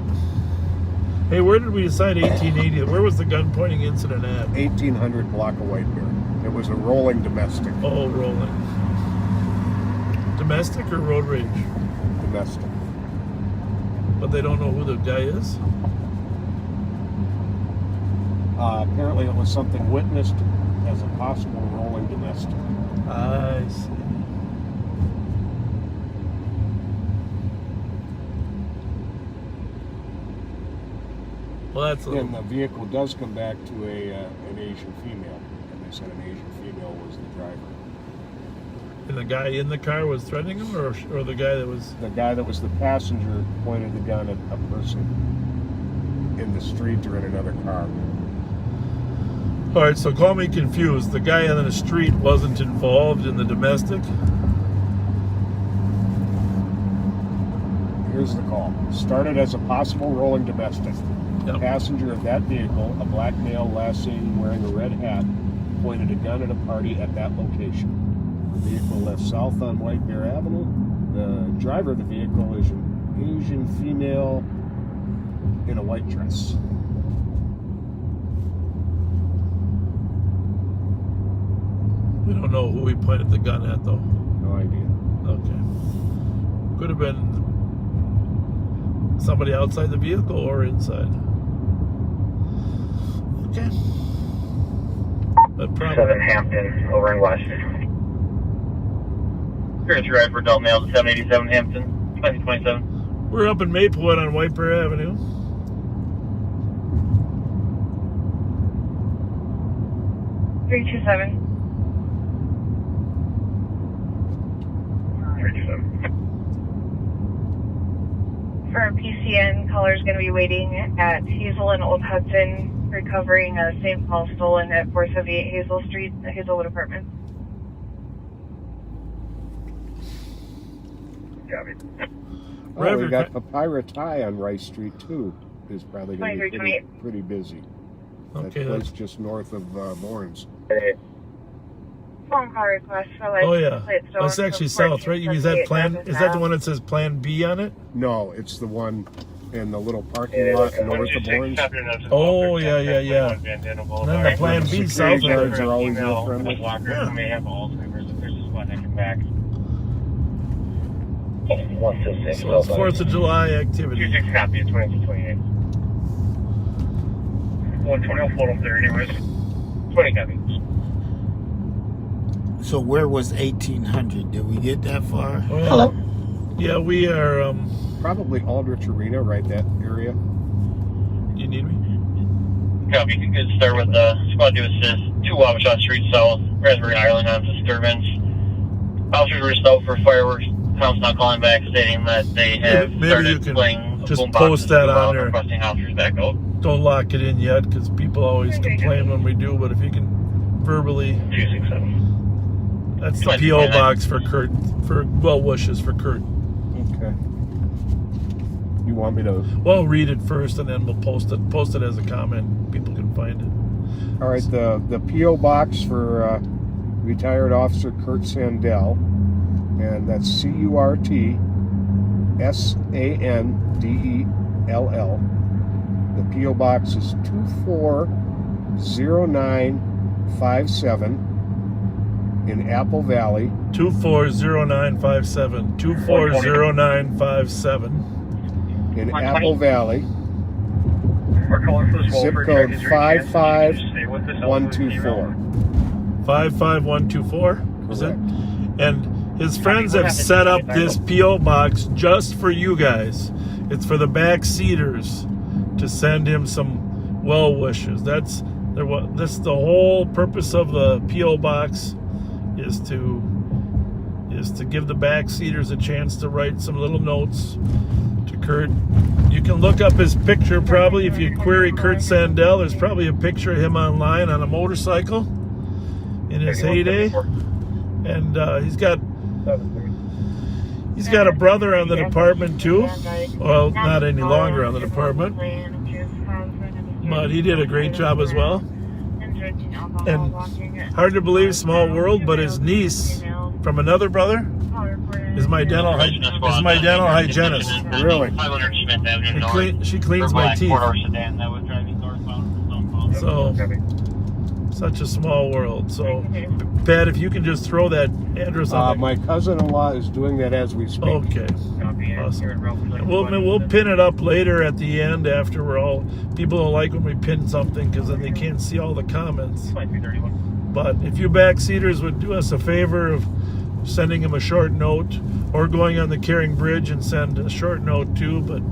Hey, where did we decide 1880? Where was the gun pointing incident at? 1800 block of White Bear. It was a rolling domestic. Oh, rolling. Domestic or road rage? Domestic. But they don't know who the guy is? Apparently it was something witnessed as a possible rolling domestic. I see. Well, that's a And the vehicle does come back to an Asian female. And they said an Asian female was the driver. And the guy in the car was threatening him, or the guy that was... The guy that was the passenger pointed the gun at a person in the street or in another car. All right, so call me confused. The guy on the street wasn't involved in the domestic? Here's the call. Started as a possible rolling domestic. The passenger of that vehicle, a black male last seen wearing a red hat, pointed a gun at a party at that location. The vehicle left south on White Bear Avenue. The driver of the vehicle is an Asian female in a white dress. We don't know who he pointed the gun at, though. No idea. Okay. Could have been somebody outside the vehicle or inside. Okay. But probably... 7 Hampton, over in West. Here's your Rev Darrell Mail to 787 Hampton, 2027. We're up in Maplewood on White Bear Avenue. $327. For PCN, caller's going to be waiting at Hazel and Old Hudson, recovering a St. Paul stolen at 478 Hazel Street, Hazelwood Apartments. Copy. Oh, we got Papyrus High on Rice Street too. Is probably going to be pretty busy. Okay, that place just north of Lawrence. Phone call request for Oh yeah, that's actually south, right? Is that plan? Is that the one that says Plan B on it? No, it's the one in the little parking lot north of Lawrence. Oh yeah. And then the Plan B south of guards there. are always real friendly. May have Alzheimer's if there's a spot that can back. So it's 4th of July activity. 26 copy, 2228. 120 photo there anyways. 20 copy. So where was 1800? Did we get that far? Well, hello. Yeah, we are... Probably Aldrich Arena, right that area. You need me? Copy. You can start with squad to assist. 2 Wabasha Street South, Raspberry Island on disturbance. Officers were out for fireworks. Tom's not calling back, stating that they have started playing just boom post that on there. requesting officers back out. Don't lock it in yet, because people always complain when we do, but if you can verbally... 267. That's the P.O. box for Kurt, for well wishes for Kurt. Okay. You want me to... Well, read it first, and then we'll post it as a comment. People can find it. All right, the P.O. box for retired officer Kurt Sandell, and that's CURTSANDELL, The P.O. Box is 240957 in Apple Valley. 240957. 240957. In Apple Valley. Zip code 55124. 55124. Is it? And his friends have set up this P.O. box just for you guys. It's for the backseaters to send him some well wishes. That's the whole purpose of the P.O. box is to give the backseaters a chance to write some little notes to Kurt. You can look up his picture probably if you query Kurt Sandell. There's probably a picture of him online on a motorcycle in his heyday, and he's got a brother on the department too. Well, not any longer on the department, but he did a great job as well. And hard to believe, small world, but his niece from another brother is my dental hygienist. Really? She cleans my teeth. So, such a small world. So, Pat, if you can just throw that address on. My cousin-in-law is doing that as we speak. Okay. Awesome. We'll pin it up later at the end after we're all. People don't like when we pin something because then they can't see all the comments. But if you backseaters would do us a favor of sending him a short note, or going on the Caring Bridge and send a short note too, but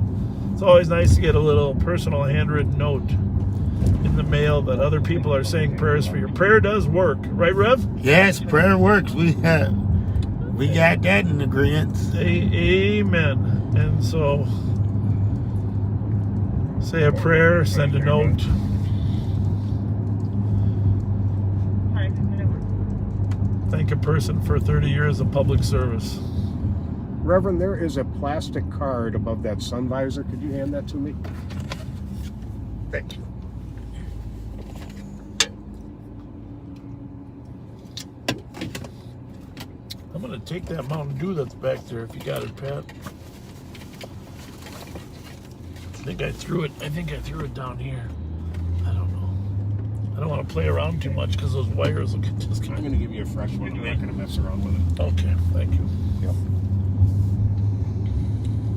it's always nice to get a little personal handwritten note in the mail that other people are saying prayers for you. Prayer does work, right, Rev? Yes, prayer works. We got that in agreement. Amen. And so, say a prayer, send a note. Thank a person for 30 years of public service. Reverend, there is a plastic card above that sun visor. Could you hand that to me? Thank you. I'm going to take that Mountain Dew that's back there if you got it, Pat. I think I threw it down here. I don't know. I don't want to play around too much because those wires will just I'm going to give you a fresh one. I'm not going to mess around with it. Okay, thank you. Yep.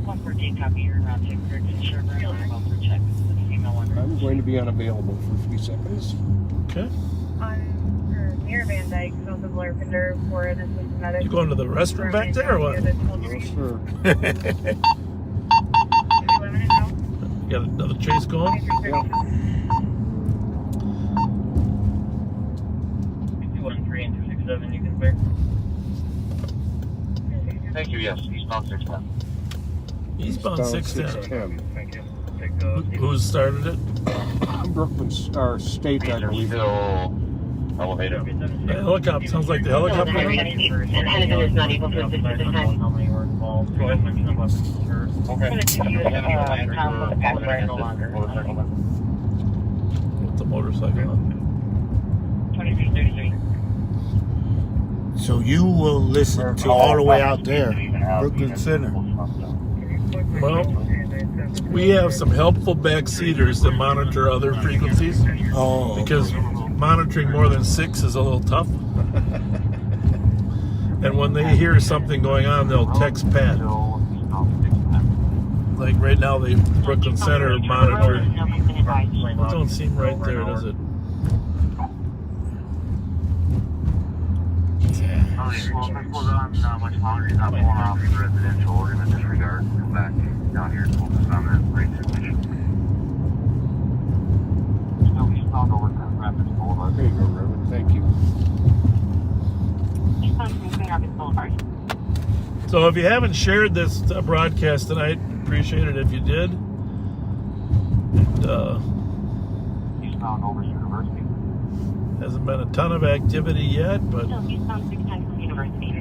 114 copy, you're not to Kurt Sherman. For check. I'm going to be unavailable for 3 seconds. Okay. Near Van Dyke, south of Larpenter, for an assistant medic. You going to the restroom back there or what? No, sir. You got another chase going? Yeah. 213 and 267, you can spare. Thank you, yes, eastbound 610. Eastbound 610. Thank you. Who started it? Brooklyn State, I believe. Still elevator. The helicopter. Sounds like the helicopter. And Hennigan is not able to assist at this time. How many were involved? Go ahead, mention them. Okay. I'm going to give you a conflict password no longer. What's the motorcycle on? 2333. So you will listen to all the way out there, Brooklyn Center. Well, we have some helpful backseaters that monitor other frequencies. Oh, Because monitoring more than 6 is a little tough. And when they hear something going on, they'll text Pat. Like right now, the Brooklyn Center monitored. It don't seem right there, does it? Well, this was on much longer. He's not pulling off the residential. We're going to disregard and come back down here and focus on that right situation. Still eastbound over to Rapids Boulevard. There you go, Reverend. Thank you. So if you haven't shared this broadcast tonight, appreciate it if you did. And Eastbound over to University. hasn't been a ton of activity yet, but Eastbound 610 University.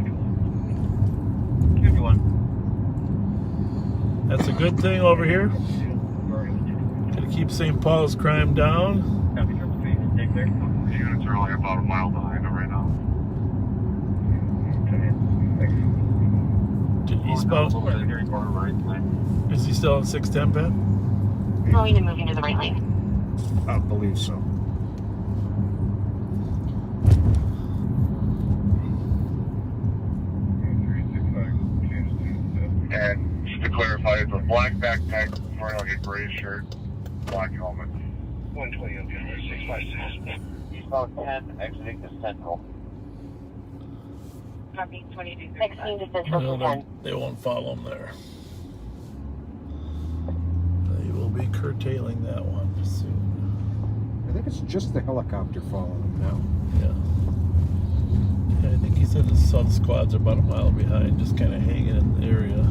51. that's a good thing over here. Gonna keep St. Paul's crime down. Copy, Triple Three. Stay clear. The units are only about a mile behind them right now. To eastbound. Is he still on 610, Pat? slowing and moving to the right lane. I believe so. And just to clarify, it's a black backpack, front on a gray shirt, black helmet. 120 on the 656. Eastbound 10, exiting to Central. Copy, 22. Exiting to Central No, from 10. they won't follow him there. They will be curtailing that one soon. I think it's just the helicopter following them now. Yeah, I think he said the sub squads are about a mile behind, just kind of hanging in the area.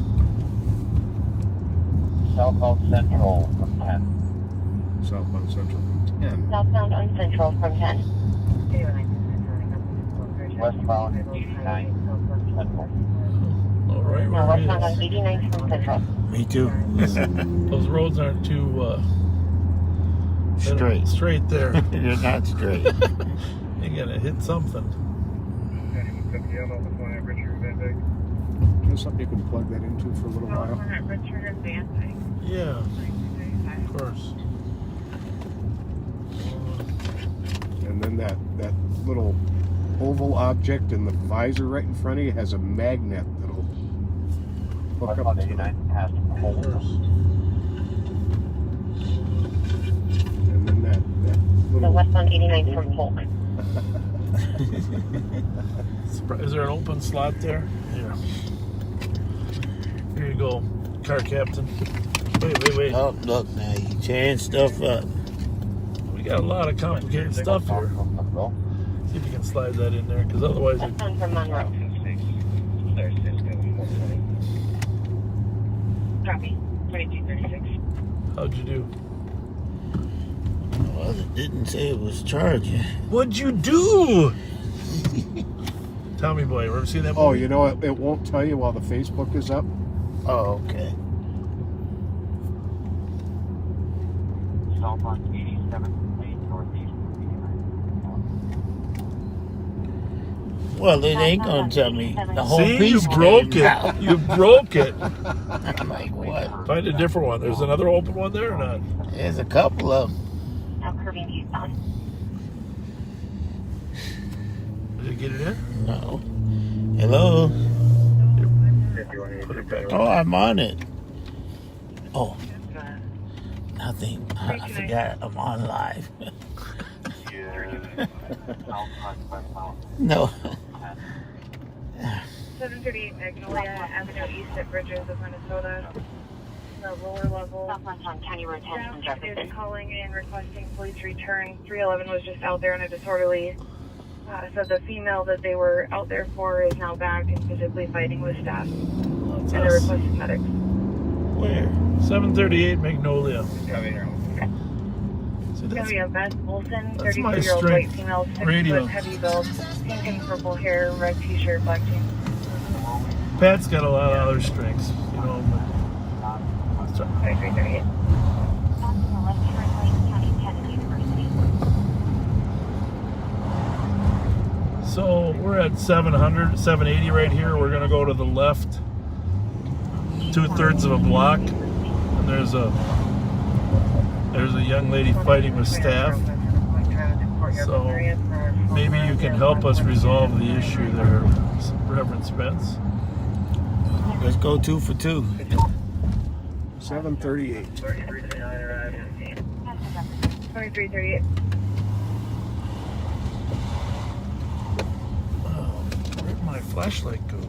Southbound Central from 10. Southbound Central from 10. Southbound on Central from 10. Westbound 89 Central. All right, Now where he westbound on is. 89 from Central. Me too. Those roads aren't too Straight. straight there. You're not straight. You gotta hit something. Is something you can plug that into for a little while? Yeah, of course. And then that little oval object in the visor right in front of you has a magnet that'll hook up Westbound to 89 past Holmes. And then that So little... westbound 89 from Polk. Is there an open slot there? Yeah. Here you go, car captain. Wait. Oh, look, now you tearing stuff up. We got a lot of complicated stuff here. See if you can slide that in there, because otherwise it... Westbound from Monroe. Copy, 2236. How'd you do? Well, it didn't say it was charging. What'd you do? Tommy Boy, ever seen that movie? Oh, you know, it won't tell you while the Facebook is up. Oh, okay. Southbound 87 lane northeast. Well, it ain't gonna tell me the whole See, piece you broke came it. out. You broke it. I'm like, what? Find a different one. There's another open one there or not? There's a couple of them. Now curving eastbound. Did you get it in? No. Hello? Put it back. Oh, I'm on it. Oh. Nothing. I forgot I'm on live. No. 738 Magnolia Avenue East at Bridges of Minnesota. The lower level. Southwest on County Road 10 from Staff Jefferson. is calling in requesting police return. 311 was just out there in a disorderly. So the female that they were out there for is now back and physically fighting with staff. That's And they're us. requesting medics. Where? 738 Magnolia. See, It's going to be a Beth Olson, that's my 32-year-old white strength. female, 6 Radio. foot, heavy build, pink and purple hair, red t-shirt, black jeans. Pat's got a lot of other strengths, you know. But let's try. 2338. So we're at 700, 780 right here. We're gonna go to the left 2/3 of a block, and there's a young lady fighting with staff. So maybe you can help us resolve the issue there, Reverend Spence. Let's go 2 for 2. 738. 2338. Where'd my flashlight go?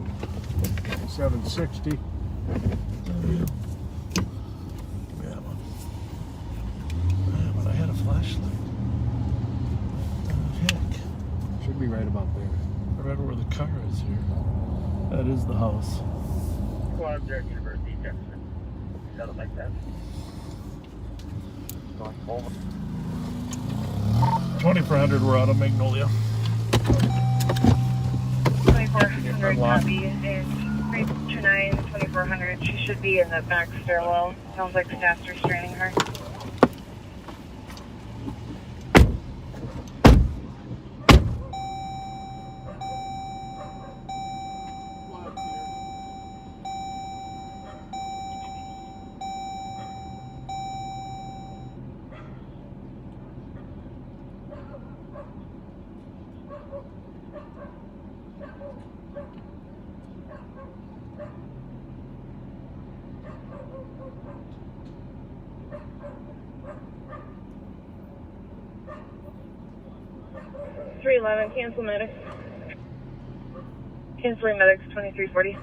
760. Yeah, but I had a flashlight. Heck. Should be right about there. I remember where the car is here. That is the house. Squad there, University Jefferson. Something like that. Going over. 2400, we're out of Magnolia. 2400 copy. And 329, 2400. She should be in the back stairwell. Sounds like staff's restraining her. 311, cancel medics. Canceling medics, 2340.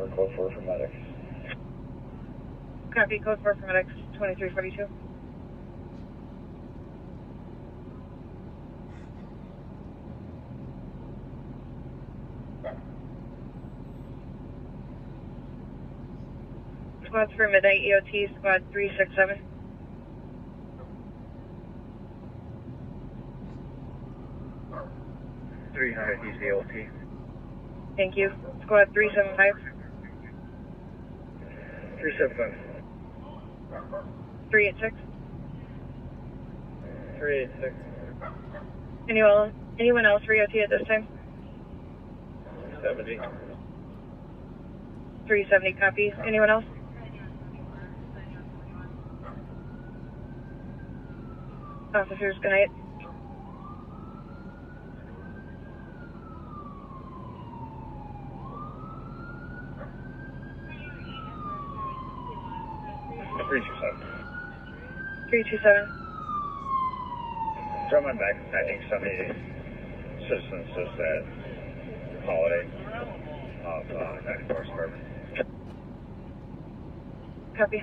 We're code 4 for medics. Copy, code 4 for medics, 2342. Squads for midnight EOT, squad 367. EOT. Thank you. Squad 375. 375. 386. 386. Anyone else for EOT at this time? 70. 370 copy. Anyone else? Officers, good night. Three two seven. From my back, I think somebody, citizens, just that holiday of 94 Suburban. Copy.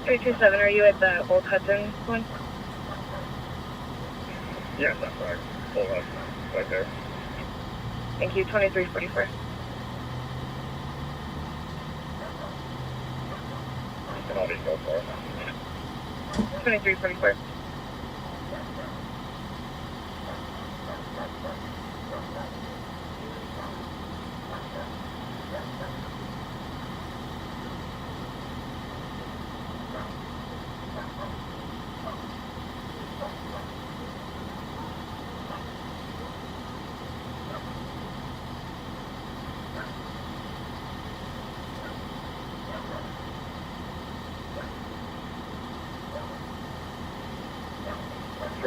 Three two seven. Are you at the Old Hudson one? Yes, that's right. Full run, right there. Thank you. 2344. And I'll be go for it. 2344.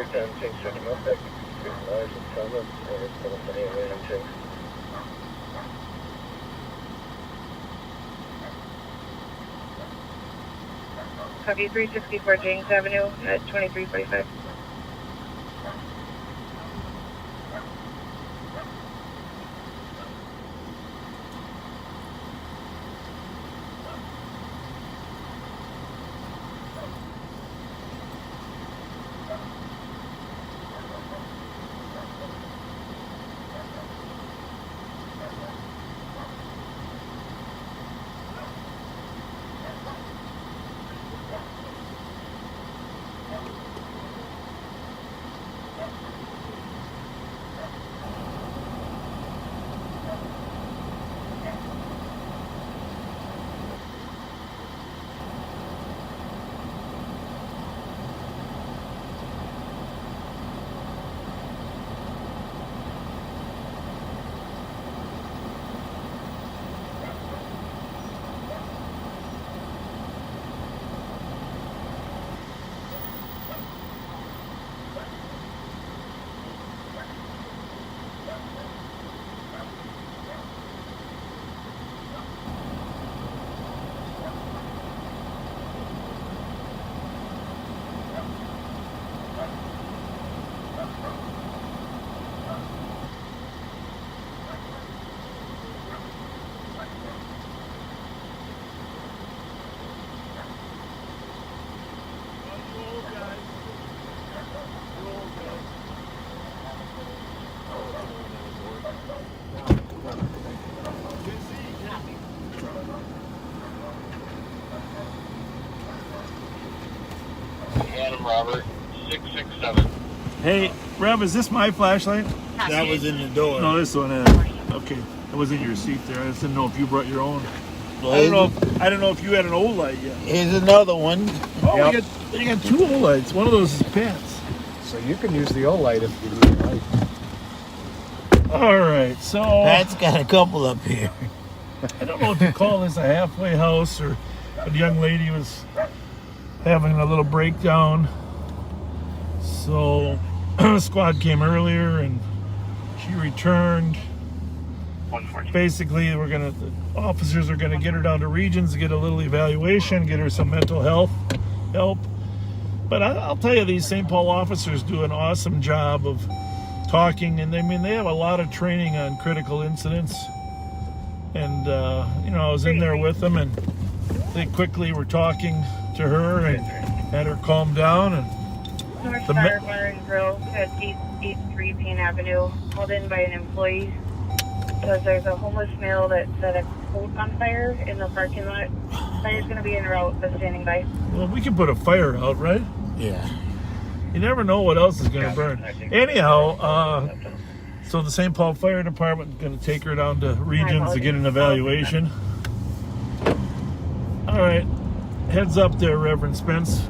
310, change second up, back to Mars and Thomas, and it's going to be a random change. Copy 364 James Avenue at 2345. Adam Robert, 667. Hey, Rev, is this my flashlight? That was in the door. No, this one is. Okay, it was in your seat there. I just didn't know if you brought your own. Well, I don't know if you had an old light yet. Here's another one. Oh, you got two old lights. One of those is Pat's. So you can use the old light if you need light. All right, so Pat's got a couple up here. I don't know if you call this a halfway house or a young lady was having a little breakdown. So squad came earlier and she returned. Basically, the officers are gonna get her down to Regions to get a little evaluation, get her some mental health help. But I'll tell you, these St. Paul officers do an awesome job of talking, and they have a lot of training on critical incidents. And I was in there with them, and they quickly were talking to her and had her calm down. And North Star Bar and Grill at 883 Payne Avenue, called in by an employee. Says there's a homeless male that set a coat on fire in the parking lot. Fire's going to be en route, but standing by. Well, we can put a fire out, right? Yeah. You never know what else is going to burn. Anyhow, so the St. Paul Fire Department is going to take her down to Regions to get an evaluation. All right. Heads up there, Reverend Spence.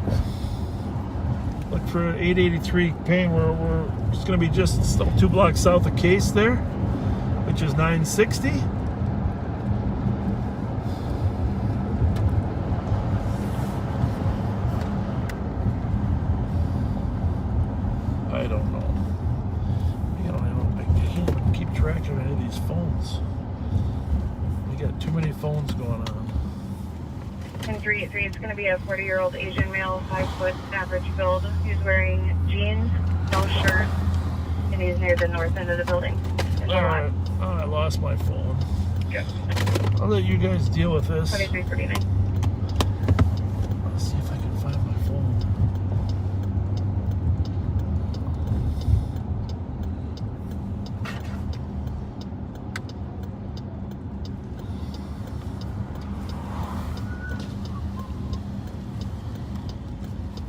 Look for 883 Payne. We're just going to be just 2 blocks south of Case there, which is 960. I don't know. I can't even keep track of any of these phones. We got too many phones going on. In 383, it's going to be a 40-year-old Asian male, 5 foot, average build. He's wearing jeans, no shirt, and he's near the north end of the building. All right. Oh, I lost my phone. Yeah. I'll let you guys deal with this. 2339. Let's see if I can find my phone.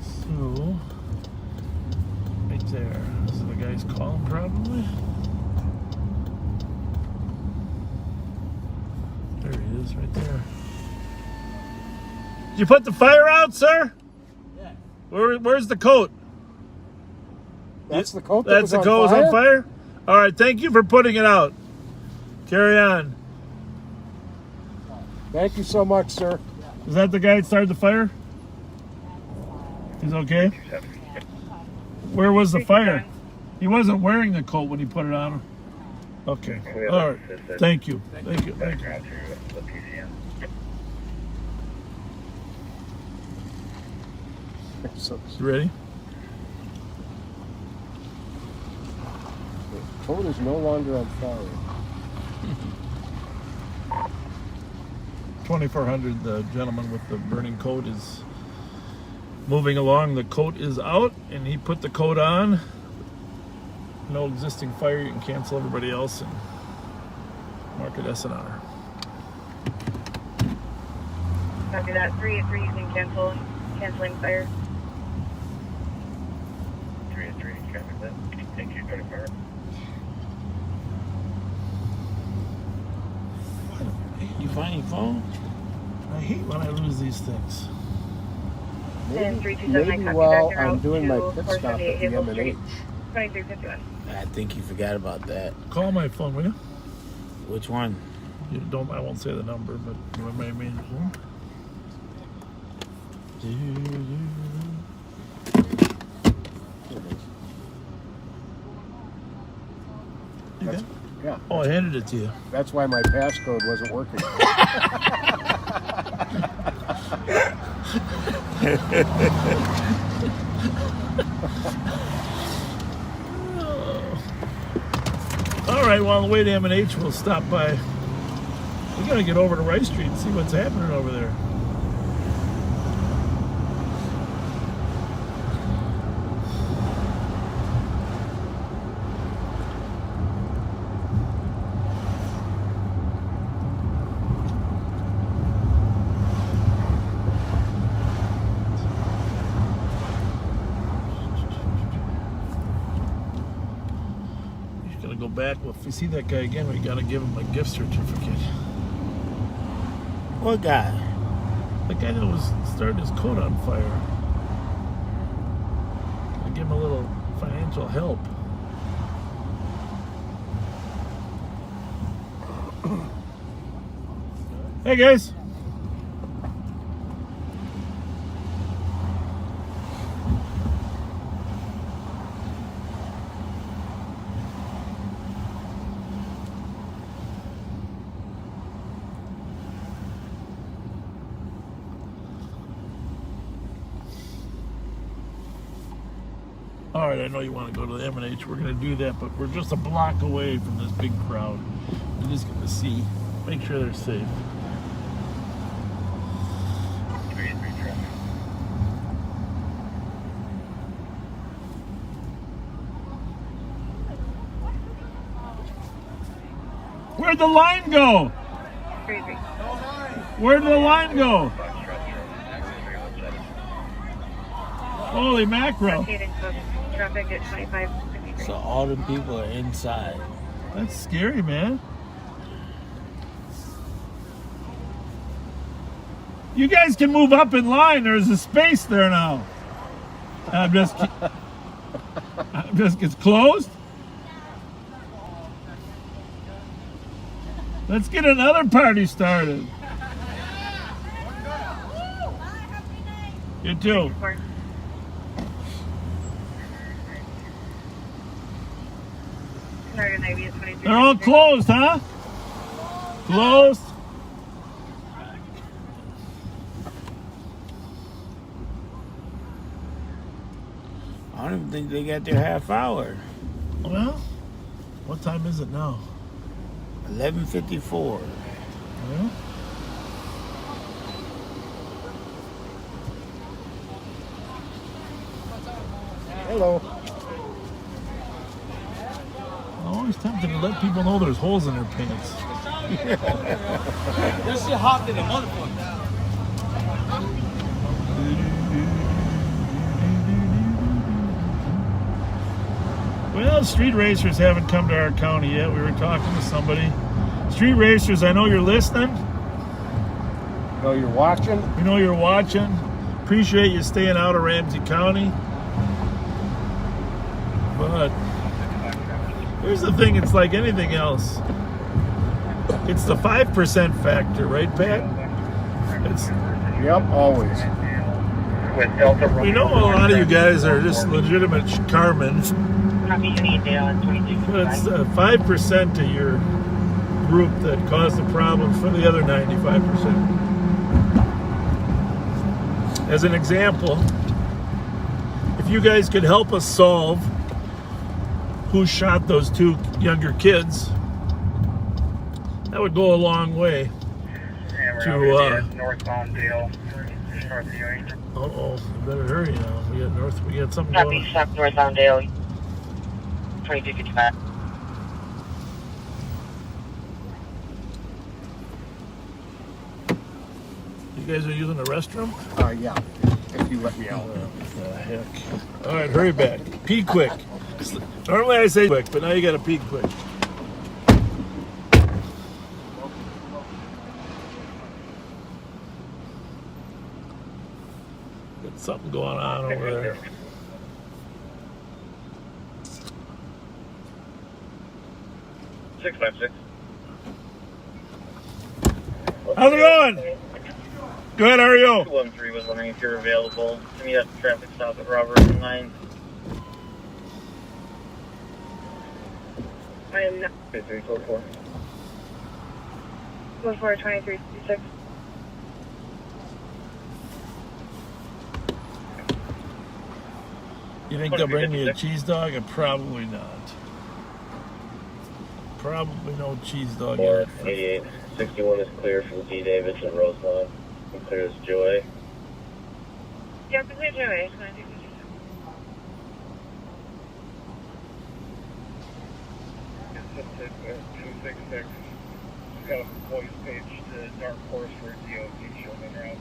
So, right there. This is the guy's calling, probably. There he is, right there. Did you put the fire out, sir? Yeah. Where's the coat? That's the coat. That's the coat was on fire? All right, thank you for putting it out. Carry on. Thank you so much, sir. Is that the guy that started the fire? He's okay? Where was the fire? He wasn't wearing the coat when he put it on him. Okay. All right. Thank you. Thank you. Thank you. So, You ready? the coat is no longer on fire. 2400, the gentleman with the burning coat is moving along. The coat is out, and he put the coat on. No existing fire. You can cancel everybody else and mark it SNR. Copy that. 383, you can canceling fire. 383, copy that. Thank you, 34. You find your phone? I hate when I lose these things. Maybe while I'm doing my pit stop at the M&H. 2351. I think you forgot about that. Call my phone, will you? Which one? You don't. I won't say the number, but you want my main phone? You got it? Yeah. Oh, I handed it to you. That's why my passcode wasn't working. All right, well, on the way to M&H, we'll stop by. We got to get over to Rice Street and see what's happening over there. Go back. Well, if we see that guy again, we gotta give him a gift certificate. What guy? The guy that was starting his coat on fire. I give him a little financial help. Hey guys. All right, I know you want to go to the M&H. We're going to do that, but we're just a block away from this big crowd. We're just going to see, make sure they're safe. Where'd the line go? Where'd the line go? Holy mackerel. Traffic at 25. So all the people are inside. That's scary, man. You guys can move up in line. There's a space there now. I'm just it's closed. Let's get another party started. You too. They're all closed, huh? Closed. I don't even think they got their half hour. Well, what time is it now? 11:54. Well, Hello. I'm always tempted to let people know there's holes in their pants. This shit hot than a motherfucker. Well, street racers haven't come to our county yet. We were talking to somebody. Street racers, I know you're listening. No, you're watching. We know you're watching. Appreciate you staying out of Ramsey County. But here's the thing, it's like anything else. It's the 5% factor, right, Pat? It's Yep, always. with Delta. We know a lot of you guys are just legitimate carmen, Copy, Uniondale on 2255. but it's 5% of your group that caused the problem for the other 95%. As an example, if you guys could help us solve who shot those two younger kids, that would go a long way to northbound Dale, north of Ewing. you better hurry now. We got something Copy, going on. stop northbound Dale 2255. You guys are using the restroom? Yeah, if you let me out. What the heck? All right, hurry back. Pee quick. Normally I say quick, but now you got to pee quick. Got something going on over there. How's it going? Good, how are you? 213 was wondering if you're available to meet at the traffic stop at Robert and 9. I am not. 344. 2356. You think they'll bring me a cheese dog? Or probably not. Probably no cheese dog. 488. 61 is clear from D. Davis and Rosemont. And clear as Joy. Yeah, clear Joey. 266. Got a voice page to Dark Horse for DOT showing around.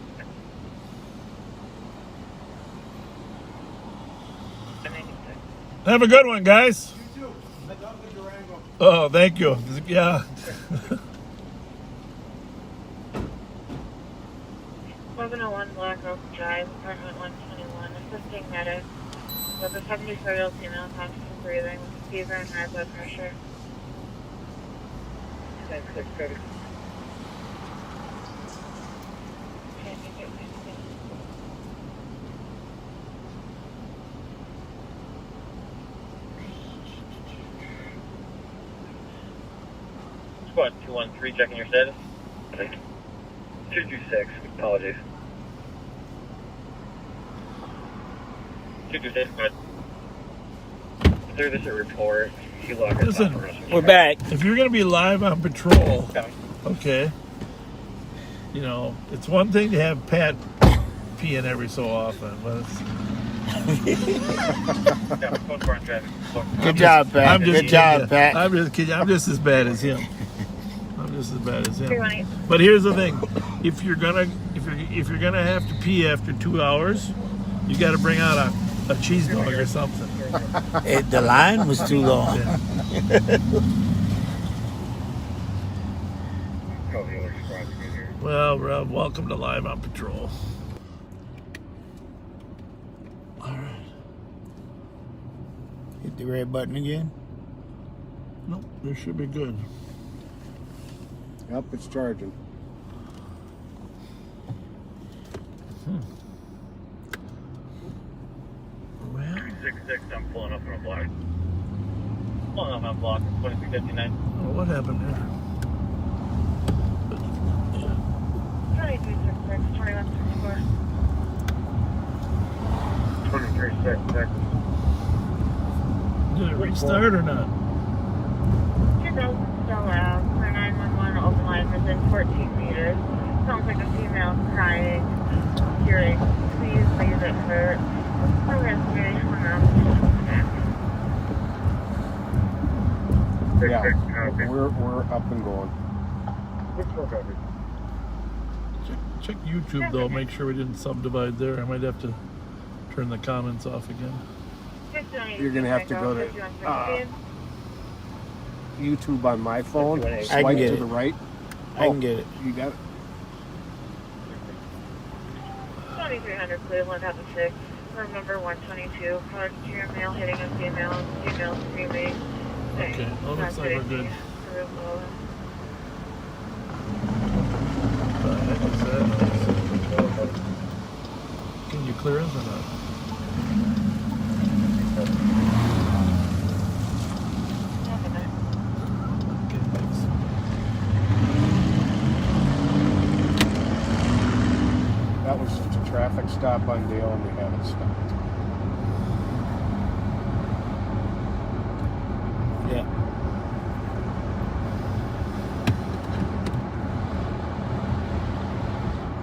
Have a good one, guys. You too. Oh, thank you. Yeah. 1101 Black Oak Drive, apartment 121, assisting medic with a 74-year-old female conscious of breathing with fever and high blood pressure. 1067. Squad 213, checking your status. 226. Apologies. 226, go ahead. Service a report. Listen, we're back. If you're going to be live on patrol, okay, you know, it's one thing to have Pat peeing every so often, but Good job, Pat. Good job, Pat. I'm just kidding. I'm just as bad as him. But here's the thing: if you're gonna have to pee after 2 hours, you got to bring out a cheese dog or something. The line was too long. Well, Rev, welcome to Live on Patrol. All right. Hit the red button again. Nope, this should be good. Yep, it's charging. Well, 366, I'm pulling up on a block. Pulling up on a block, 2359. well, what happened there? 2366, 2164. 2366. Did it restart or not? 2000 still loud. Clear 911 open line within 14 meters. Sounds like a female crying. Hearing, please leave it hurt. No respiration around. Yeah, we're up and going. Check YouTube though. Make sure we didn't subdivide there. I might have to turn the comments off again. You're gonna have to go to YouTube on my phone. Swipe to the right. I can get it. You got it. 2300 Cleveland at the 6. Room number 122. Card to your male hitting a female. Female screaming. Okay, well, looks like we're good. Room low. What the heck is that? Can you clearance or not? Okay, thanks. That was just a traffic stop on Dale, and we haven't stopped. Yeah.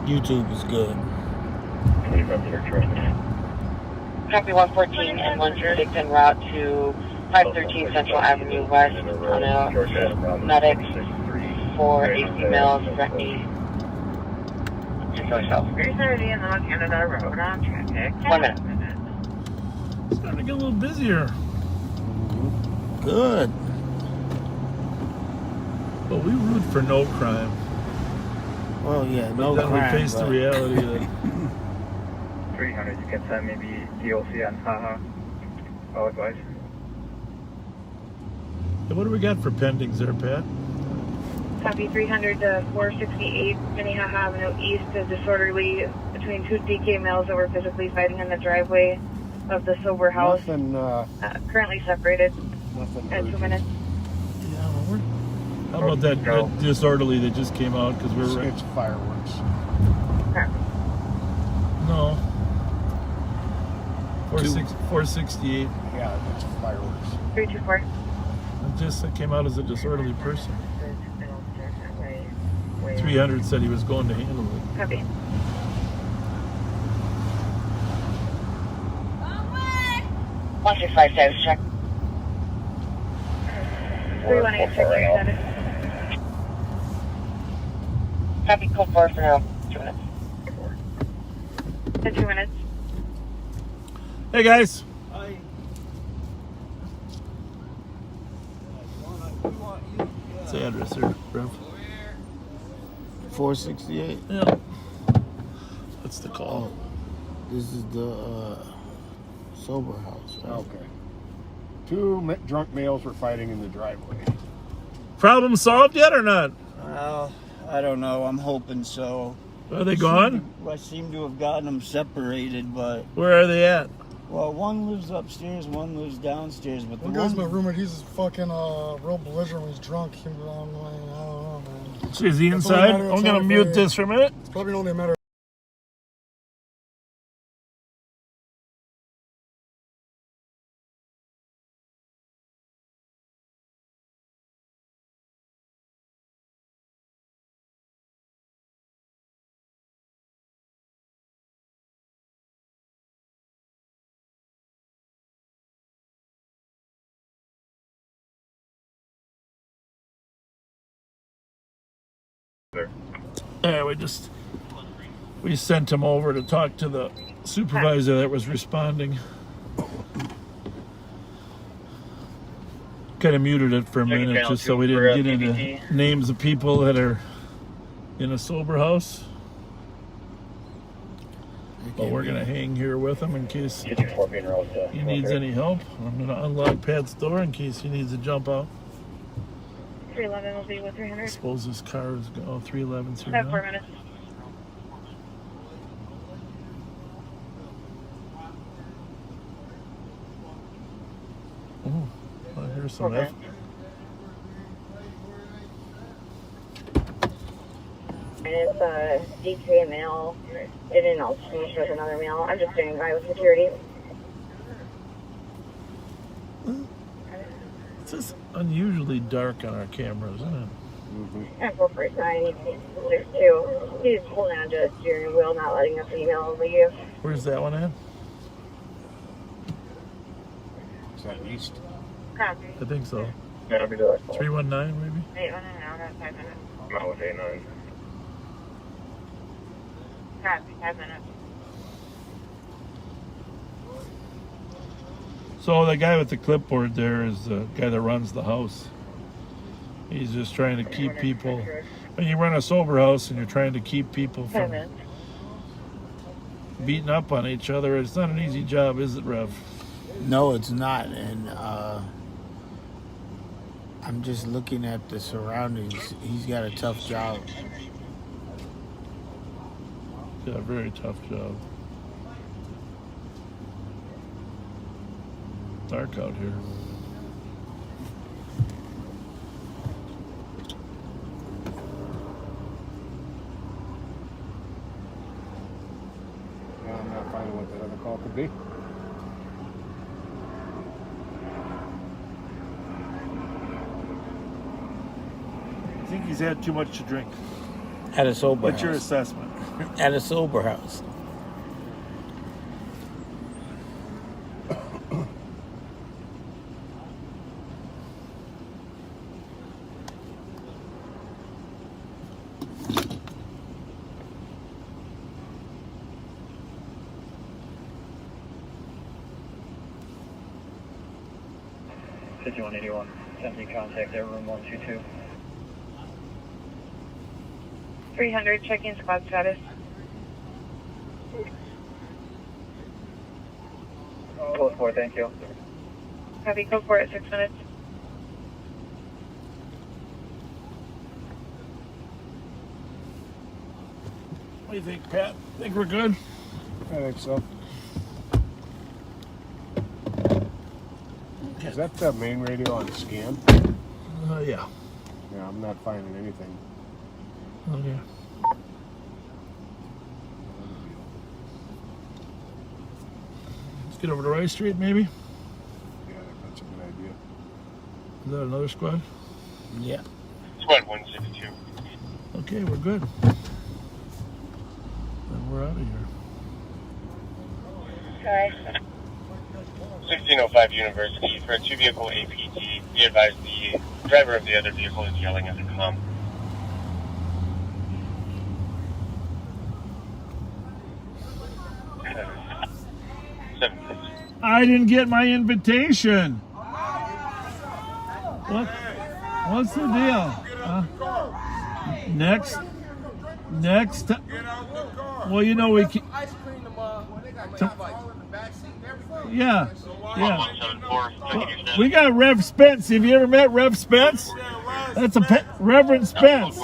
YouTube is good. Copy 114 and 136 en route to 513 Central Avenue West on a medic for AC males directly to yourself. 330 and on Canada Road on traffic. 1 minute. It's starting to get a little busier. Good. But we root for no crime. Well, yeah, no But then crime. we face the reality that 300, you can send maybe DOC on Haha. All advice. Hey, what do we got for pendings there, Pat? Copy 300 to 468 Minnehaha Avenue East, a disorderly between two DK males that were physically fighting in the driveway of the sober house. Nothing, Currently separated nothing at 2 urgent. minutes. How about that disorderly that just came out because we're It's fireworks. no 468. Yeah, it's fireworks. 324. It just came out as a disorderly person. 300 said he was going to handle it. Copy. One 6five status check. 318 status. Copy code 4 for now. 2 minutes. In 2 minutes. Hey guys. Hi. What's the address there, Rev? 468. Yeah. That's the call. This is the sober house, right? Okay. Two drunk males were fighting in the driveway. Problem solved yet or not? Well, I don't know. I'm hoping so. Are they gone? I seem to have gotten them separated, but... Where are they at? Well, one lives upstairs, one lives downstairs, but the One guy's my roommate. He's fucking real belligerent when he's drunk. I'm like, I don't know, man. So is he inside? I'm going to mute this for a minute. It's probably only a matter of... Yeah, we sent him over to talk to the supervisor that was responding. Kind of muted it for a minute just so we didn't get into names of people that are in a sober house. But we're going to hang here with him in case he needs any help. I'm going to unlock Pat's door in case he needs to jump out. 311 will be with 300. I suppose this car is going 311 through About now. 4 minutes. Oh, I hear some Okay. And it's a DK male in an alternation with another male. I'm just standing by with security. It's just unusually dark on our cameras, isn't it? And go for it. There's two. He's holding on to a steering wheel, not letting the female leave. Where's that one at? Is that east? Copy. I think so. Yeah, I'll be there. 319 maybe? 819 now, got 5 minutes. I'm out with 89. Copy, 5 minutes. So the guy with the clipboard there is the guy that runs the house. He's just trying to keep people. When you run a sober house and you're trying to keep people from beating up on each other, it's not an easy job, is it, Rev? No, it's not. And I'm just looking at the surroundings. He's got a tough job. Yeah, very tough job. dark out here. I'm not finding what that other call could be. I think he's had too much to drink. At a sober What's house. your assessment? At a sober house. Sending contact at room 122. 300, checking squad status. Code 4, thank you. Copy, code 4 at 6 minutes. What do you think, Pat? Think we're good? I think so. Is that the main radio on scan? Yeah. Yeah, I'm not finding anything. Okay. Let's get over to Rice Street, maybe? Yeah, that's a good idea. Is that another squad? Yeah. Squad 162. Okay, we're good. Then we're out of here. Okay. 1605 University for a 2-vehicle APT. Be advised the driver of the other vehicle is yelling at the comm. I didn't get my invitation. What's the deal? Next. Well, you know we can. Yeah. We got Rev Spence. Have you ever met Rev Spence? That's Reverend Spence.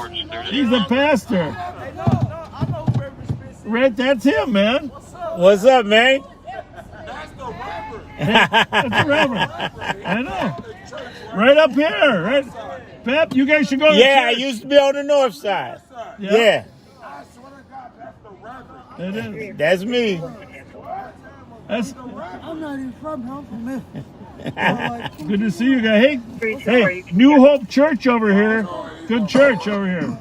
He's a pastor. Red, that's him, man. What's up, man? That's the Reverend. I know. Right up here, right? Pep, you guys should go to Yeah, I church. used to be on the north side. Yeah. It is. That's me. I'm not even from here. I'm from there. Good to see you guys. Hey, New Hope Church over here. Good church over here.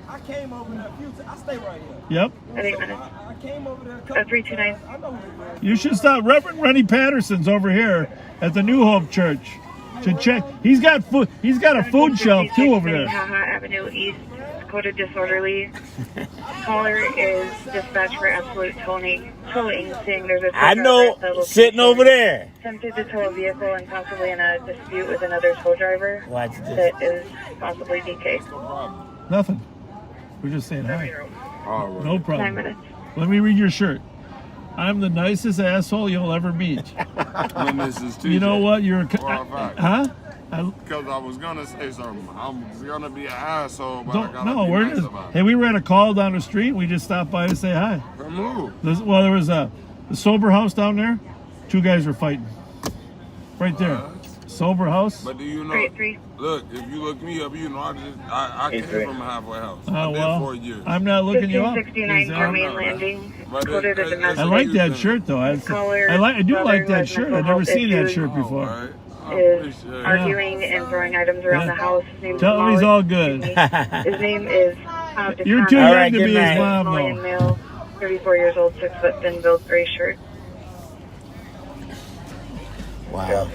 I came over there a few times. I stay right here. Yep. I came over there a couple 329. I know You should stop. Reverend Rennie Patterson's over here at the New Hope Church to check. He's got food. He's got a food shelf too over there. Haha Avenue East, coded disorderly. Caller is dispatched for absolute towing, saying there's a tow I know, driver at the sitting location. over there. Attempted to tow a vehicle and possibly in a dispute with another tow driver. Watch this. That is possibly DK. Nothing. We're just saying hi. No 9 problem. minutes. Let me read your shirt. I'm the nicest asshole you'll ever meet. You know what? You're huh? Because I was gonna say something. I'm gonna be an asshole, but I gotta No, be we're nice just. about it. Hey, we were at a call down the street. We just stopped by to say hi. From who? Well, there was the sober house down there. 2 guys were fighting. Right there. Sober house. But do you know? Look, if you look me up, you know I came from a halfway house. I did well, for a year. I'm not looking you up. 1569 Germain Landing. Coded as a message. I like that shirt though. I do like that shirt. I've never seen that shirt before. Is arguing and throwing items around the house. His name is Tell him he's Molly. all good. His name is You're too young to be his mom Malian though. male, 34 years old, 6 foot thin build, gray shirt. Wow.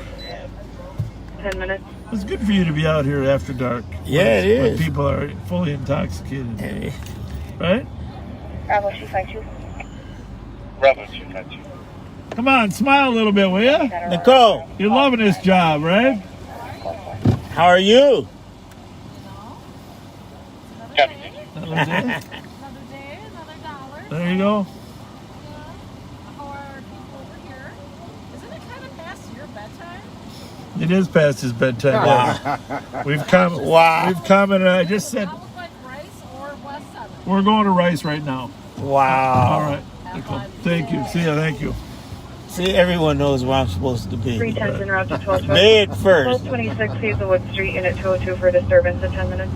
10 minutes. It's good for you to be out here after dark. Yeah, it when is. people are fully intoxicated. Hey. Right? Bravo 252. Bravo 252. Come on, smile a little bit, will you? Nicole. You're loving this job, right? How are you? There you go. It is past his bedtime. Wow. We've commented. Wow. We've commented. I just said we're going to Rice right now. Wow. All right. Thank you. See ya. Thank you. See, everyone knows where I'm supposed to be. 310's en route to 1226. May it first. 1226 Hazelwood Street, Unit 202 for disturbance in 10 minutes.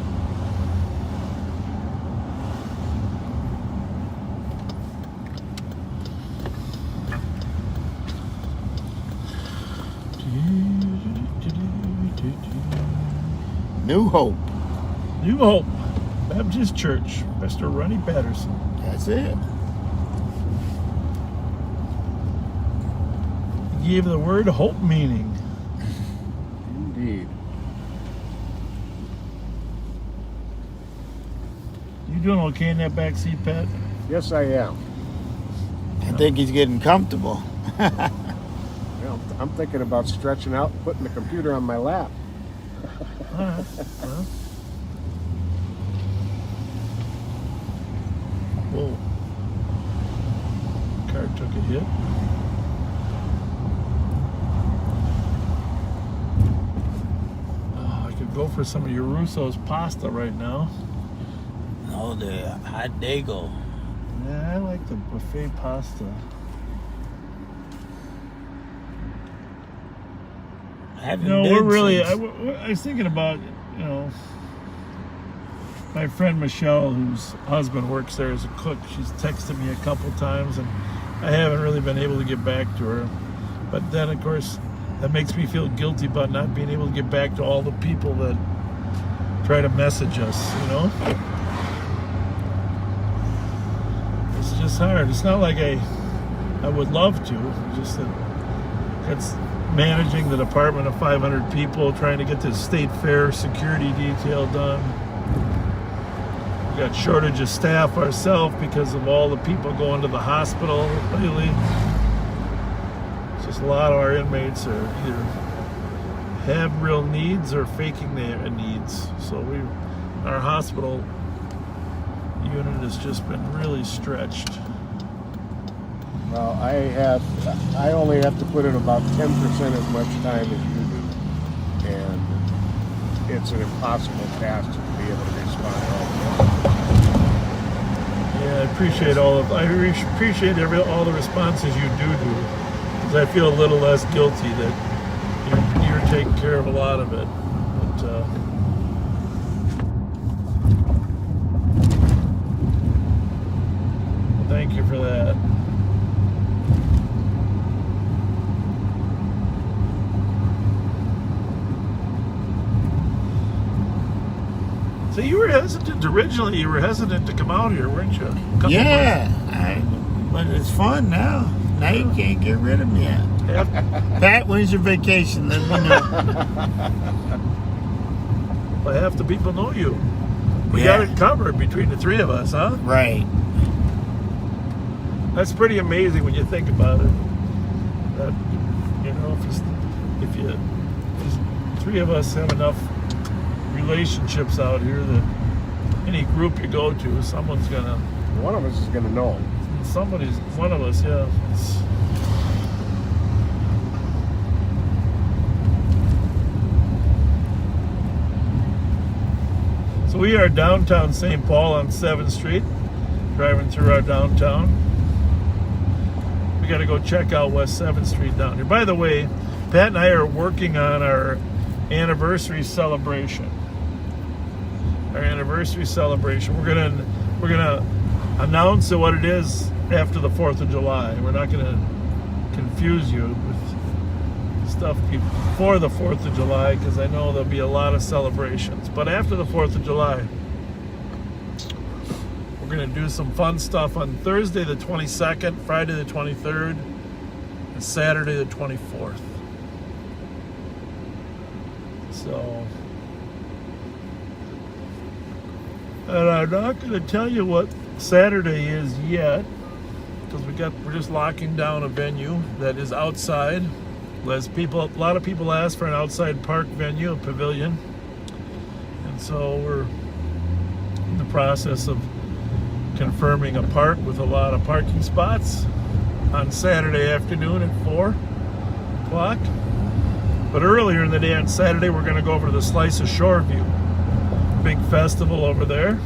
New Hope. New Hope Baptist Church, Pastor Ronnie Patterson. That's it. He gave the word hope meaning. Indeed. You doing okay in that back seat, Pat? Yes, I am. I think he's getting comfortable. Well, I'm thinking about stretching out and putting the computer on my lap. All right. Well. Whoa. Car took a hit. Oh, I could go for some of your Russo's pasta right now. No, the hot dago. Yeah, I like the buffet pasta. We're really. I was thinking about, my friend Michelle, whose husband works there as a cook. She's texted me a couple times, and I haven't really been able to get back to her. But then, of course, that makes me feel guilty about not being able to get back to all the people that try to message us. It's just hard. It's not like I would love to. It's just that it's managing the department of 500 people, trying to get this state fair security detail done. We got shortage of staff ourselves because of all the people going to the hospital lately. It's just a lot of our inmates are either have real needs or faking their needs. So our hospital unit has just been really stretched. Well, I only have to put in about 10% as much time as you do, and it's an impossible task to be able to respond all the time. Yeah, I appreciate all the responses you do, because I feel a little less guilty that you're taking care of a lot of it. But thank you for that. So you were hesitant originally. You were hesitant to come out here, weren't you? But it's fun now. Now you can't get rid of me. Pat, when's your vacation? Let me know. Well, half the people know you. We got it covered between the three of us, huh? Right. That's pretty amazing when you think about it. That if you three of us have enough relationships out here that any group you go to, someone's gonna. One of us is gonna know. One of us, yeah. So we are downtown St. Paul on 7th Street, driving through our downtown. We got to go check out West 7th Street down here. By the way, Pat and I are working on our anniversary celebration. Our anniversary celebration. We're gonna announce what it is after the 4th of July. We're not gonna confuse you with stuff before the 4th of July, because I know there'll be a lot of celebrations. But after the 4th of July, we're gonna do some fun stuff on Thursday the 22nd, Friday the 23rd, and Saturday the 24th. So, and I'm not going to tell you what Saturday is yet, because we're just locking down a venue that is outside. A lot of people ask for an outside park venue, a pavilion, and so we're in the process of confirming a park with a lot of parking spots on Saturday afternoon at 4 o'clock. But earlier in the day on Saturday, we're going to go over to the Slice of Shoreview. Big festival over there.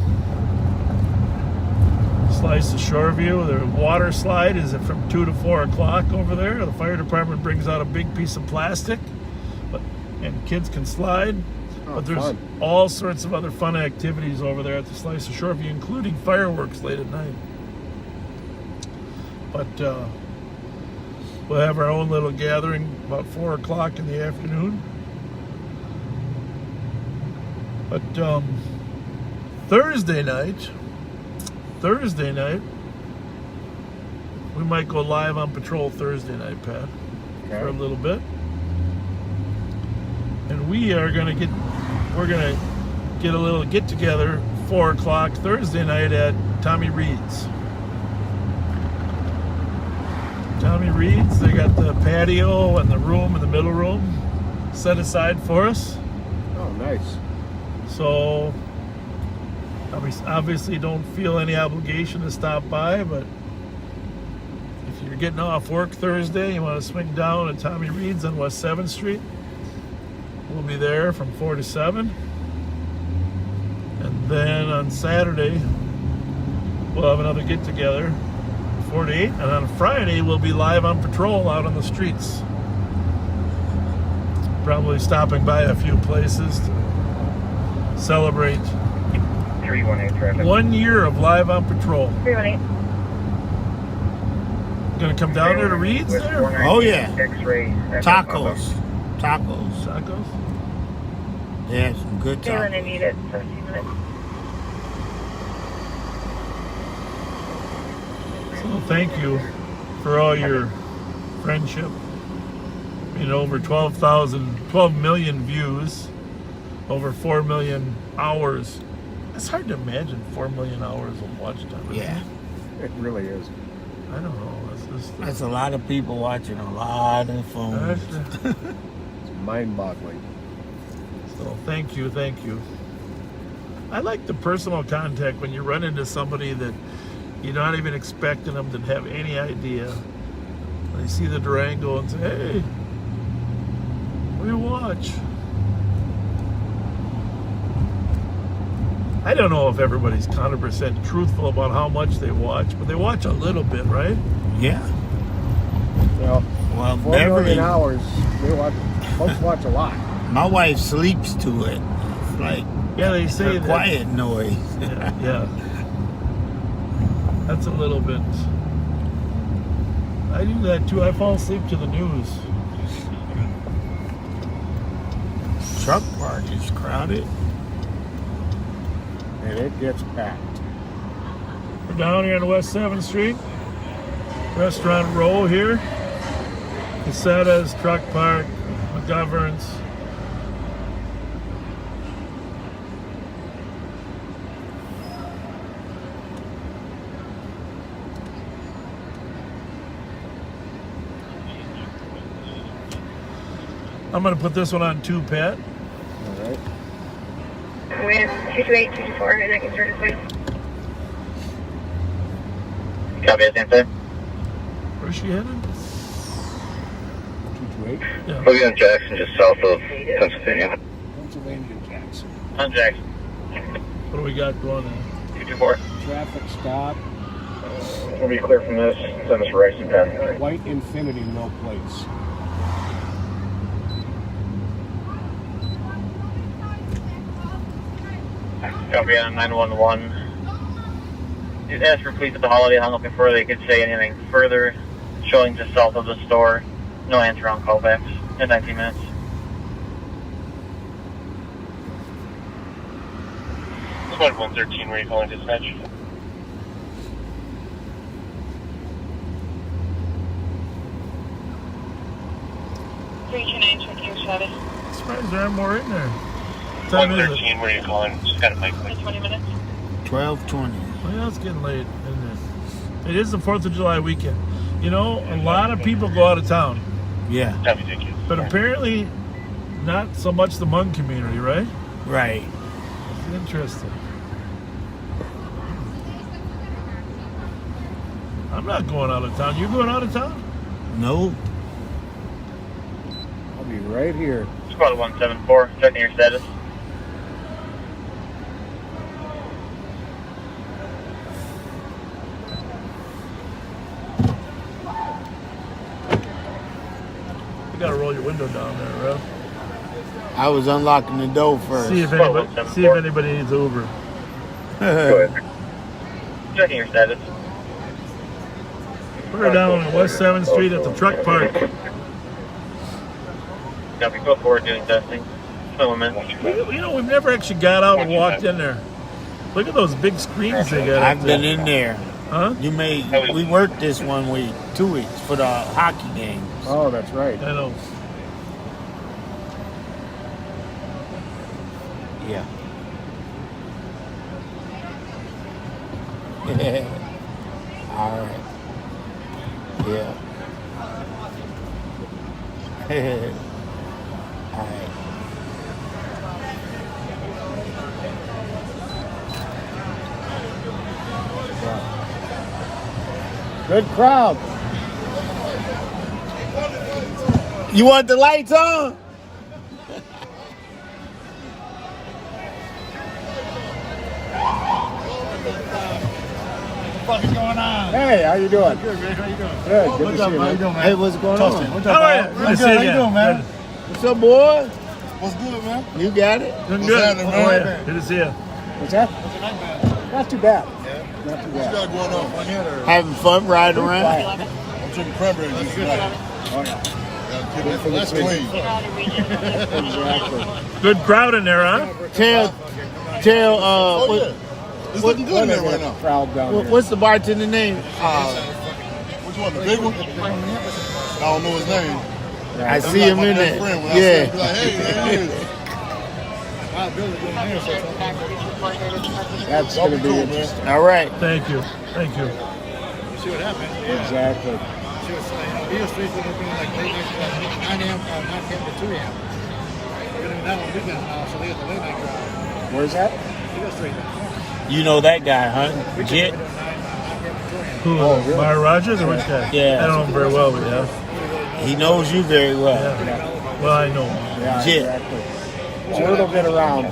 slice of Shoreview. The water slide is from 2 to 4 o'clock over there. The fire department brings out a big piece of plastic, and kids can slide. Oh, but there's fun. all sorts of other fun activities over there at the Slice of Shoreview, including fireworks late at night. But we'll have our own little gathering about 4 o'clock in the afternoon. But Thursday night, we might go live on patrol Thursday night, Pat, for a little bit. And we're gonna get a little get together 4 o'clock Thursday night at Tommy Reed's. Tommy Reed's, they got the patio and the room in the middle room set aside for us. Oh, nice. So obviously don't feel any obligation to stop by, but if you're getting off work Thursday, you want to swing down at Tommy Reed's on West 7th Street, we'll be there from 4 to 7. And then on Saturday, we'll have another get-together, 4 to 8. And on Friday, we'll be live on patrol out on the streets. Probably stopping by a few places to celebrate 318 traffic. 1 year of live on patrol. 318. Gonna come down there to Reed's there? Oh yeah. X-ray. Tacos. Yeah, some good Jalen, I tacos. need it. 17 minutes. So thank you for all your friendship. Over 12 million views, over 4 million hours. It's hard to imagine 4 million hours of watch time. Yeah. It really is. I don't know. That's a lot of people watching a lot of phones. It's mind-boggling. So thank you. I like the personal contact when you run into somebody that you're not even expecting them to have any idea. They see the Durango and say, hey, we watch. I don't know if everybody's 100% truthful about how much they watch, but they watch a little bit, right? Yeah. Well, 4 Beverly, million hours, folks watch a lot. my wife sleeps to it. It's like they say a quiet noise. Yeah. That's a little bit. I do that too. I fall asleep to the news. Truck park is crowded. And it gets packed. We're down here on West 7th Street. Restaurant Row here. Casetta's, Truck Park, McGovern's. I'm going to put this one on 2, Pat. All right. We have 228, 224, and I can start this way. Copy, same thing. Where's she headed? 228. Yeah. We'll be on Jackson, just south of Pennsylvania. Pennsylvania Jackson. On Jackson. What do we got going on? 224. Traffic stop. We'll be clear from this. Send us for Rice Penn. White Infinity, no plates. Copy on 911. Just ask for police at the holiday hung up before they could say anything further. Showing just south of the store. No answer on callbacks. In 19 minutes. Squad 113, where are you calling dispatch? Checking Chevy. Surprised there aren't more in there. What time is it? 113, where are you calling? Just got a mic. 20 minutes. 12:20. Well, yeah, it's getting late, isn't it? It is the 4th of July weekend. A lot of people go out of town. Yeah. But apparently not so much the Hmong community, right? Right. It's interesting. I'm not going out of town. You going out of town? No. I'll be right here. Squad 174, checking your status. window down there, Rev. I was unlocking the door first. See if anybody needs Uber. Go ahead. Checking your status. We're down on West 7th Street at the truck park. Copy, go forward doing testing. You know, we've never actually got out and walked in there. Look at those big screens they got. I've been in there. Huh? We worked this 1 week, 2 weeks for the hockey games. Oh, that's right. I know. Yeah. All right. Yeah. All right. Good crowd. You want the lights on? What the fuck is going on? Hey, how you doing? Good, man. How you doing? Good. Good What's to up, see you, man? How you man. doing, man? Hey, what's going Toasting. on? What's How up, are man? you? Good to I'm see good. you How you again. doing, man? What's up, boy? What's good, man? You got it? Doing What's good. happening, How are man? you? Good to see you. What's that? What's your night, man? Not too bad. Yeah? Not too What you bad. got going on? Fun yet, or? Having fun riding around? Quiet. I'm drinking cranberry juice tonight. Oh, yeah. That's clean. Exactly. Good crowd in there, huh? Tell, Oh, yeah. It's looking good in there right now. Crowd down here. what's the bartender name? Which one? The big one? I don't know his name. I see him in there. Yeah. Like, hey, there he is. That's going to be interesting. All right. Thank you. Thank you. See what happened? Exactly. She was saying, Beale Street's going to be like late night, 9 a.m., 9 p.m. to 2 a.m. We're going to be that on weekends now, so they get the late night crowd. Where's that? Beale Street. You know that guy, huh? Jet? Who? really? Myra Rogers or which guy? Yeah. I don't know him very well, but yeah. He knows you very well. Yeah. Well, I know him. Yeah, Jet. exactly. Word will get around.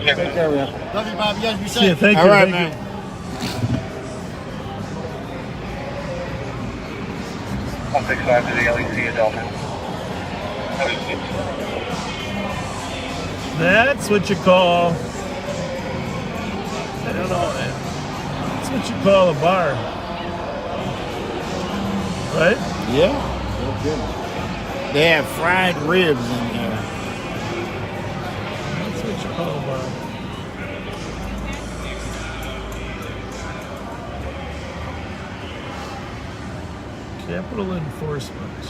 Take care of you. Love you, Bob. You guys be See you. safe. Thank you. All right, Thank man. you. I'll fix that to the LEC adult. That's what you call. I don't know. That's what you call a bar, right? Yeah. No kidding. They have fried ribs in there. That's what you call a bar. Capital enforcement.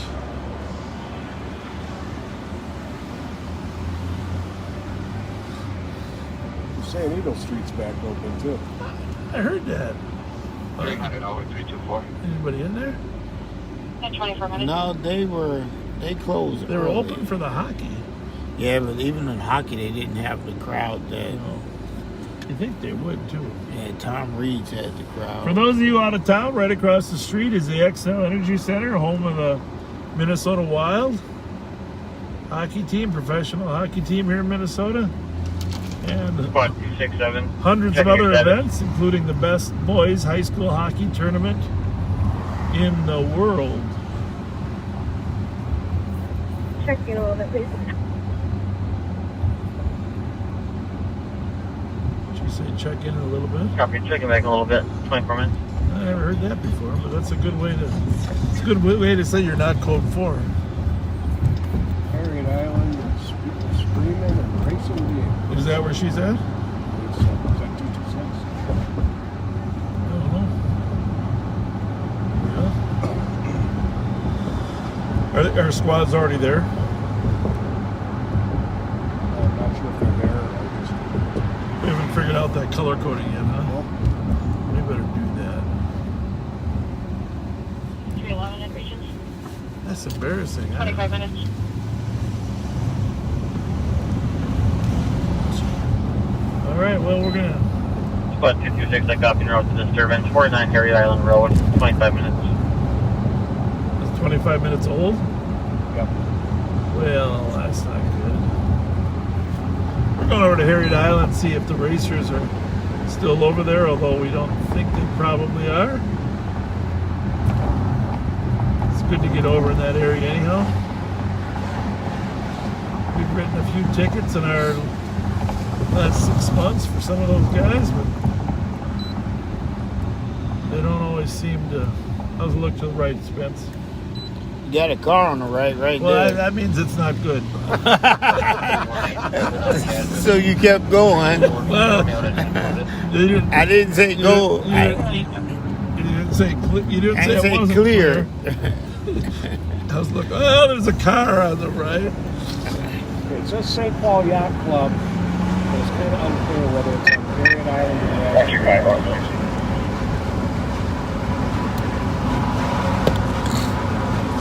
San Eagle Street's back open, too. I heard that. 300-324. Anybody in there? 24 minutes. No, they closed. They were early. open for the hockey. Yeah, but even in hockey, they didn't have the crowd that. I think they would too. Yeah, Tom Reed's had the crowd. For those of you out of town, right across the street is the XL Energy Center, home of the Minnesota Wild hockey team, professional hockey team here in Minnesota. And Squad 267. hundreds of other events, including the best boys high school hockey tournament in the world. Check in a little bit, please. Did you say check in a little bit? Copy, checking back a little bit. 24 minutes. I never heard that before, but that's a good way to. It's a good way to say you're not code 4. Harriet Island, there's people screaming and racing vehicles. Is that where she's at? Is that 226? I don't know. Yeah. Are squads already there? I'm not sure if they're there. I just... We haven't figured out that color coding yet, huh? We better do that. 311 in regions. That's embarrassing. 25 minutes. All right, well, we're gonna. Squad 226, I copy route to disturbance. 49 Harriet Island Road. 25 minutes. It's 25 minutes old. Yep. Well, that's not good. We're going over to Harriet Island and see if the racers are still over there, although we don't think they probably are. It's good to get over in that area anyhow. We've written a few tickets in our last 6 months for some of those guys, but they don't always seem to. How's it look to the right, Spence? You got a car on the right Well, there. that means it's not good. So you kept going. Well, I didn't say go. You didn't say it wasn't clear. I was looking. Oh, there's a car on the right. It says St. Paul Yacht Club, but it's kind of unclear whether it's on Marion Island or Raspberry.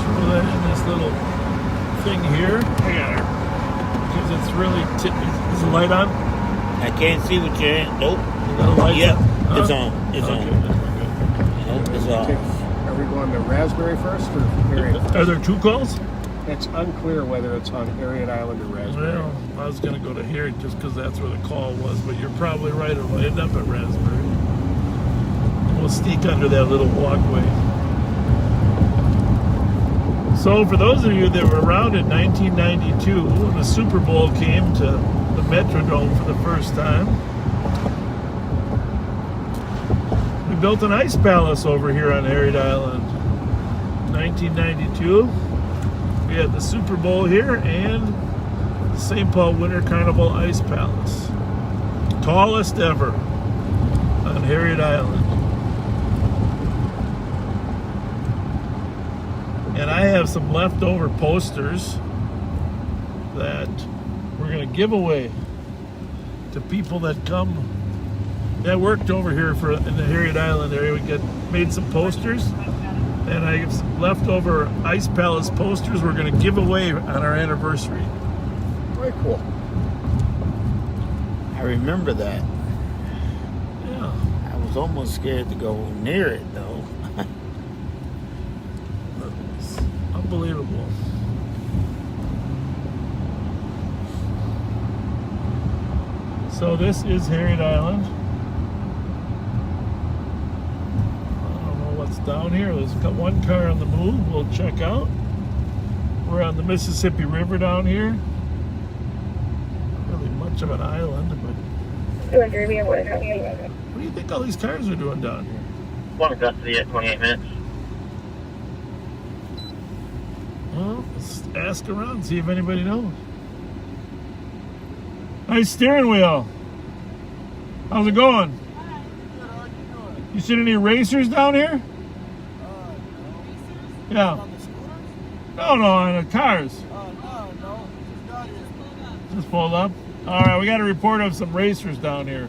Throw that in this little thing here. Because it's really. Is the light on? I can't see what you're in. Nope. Yep. It's on. It's on. Nope, it's off. Are we going to Raspberry first or Harriet first? Are there two calls? It's unclear whether it's on Harriet Island or Raspberry. Well, I was going to go to Harriet just because that's where the call was, but you're probably right. It'll end up at Raspberry. We'll sneak under that little walkway. So for those of you that were around in 1992, when the Super Bowl came to the Metrodome for the first time, we built an ice palace over here on Harriet Island. 1992, we had the Super Bowl here and the St. Paul Winter Carnival Ice Palace. Tallest ever on Harriet Island. And I have some leftover posters that we're going to give away to people that come that worked over here in the Harriet Island area. We made some posters, and I have some leftover Ice Palace posters we're going to give away on our anniversary. Very cool. I remember that. Yeah. I was almost scared to go near it, though. It's unbelievable. So this is Harriet Island. Down here, there's got one car on the move. We'll check out. We're on the Mississippi River down here. Not really much of an island, but what do you think all these cars are doing down here? One in custody at 28 minutes. Well, let's ask around, see if anybody knows. Nice steering wheel. How's it going? You seen any racers down here? Yeah. No, on the cars. Just pulled up. All right, we got a report of some racers down here.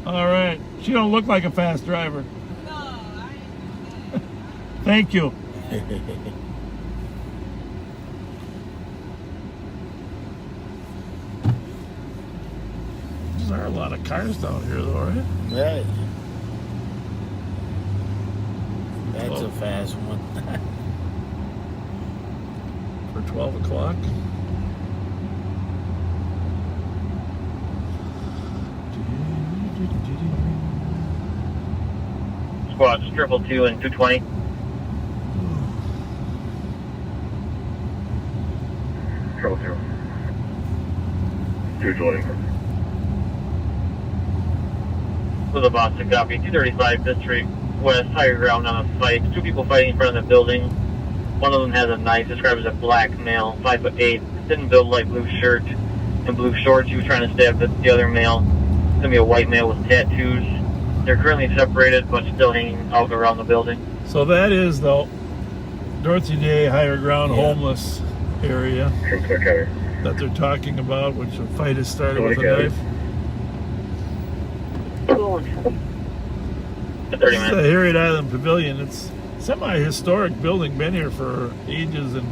All right. She don't look like a fast driver. Thank you. There are a lot of cars down here, though, right? Right. That's a fast one. For 12 o'clock. Squads 222 and 220. Trouble 220. To the Boston copy, 235 Fifth Street West, higher ground on a fight. Two people fighting in front of the building. One of them has a knife, described as a black male, 5'8", thin build, light blue shirt and blue shorts. He was trying to stab the other male. It's going to be a white male with tattoos. They're currently separated, but still hanging out around the building. So that is the Dorothy Day higher ground homeless area that they're talking about, which a fight has started with a knife. 30 This is minutes. the Harriet Island Pavilion. It's a semi-historic building, been here for ages, and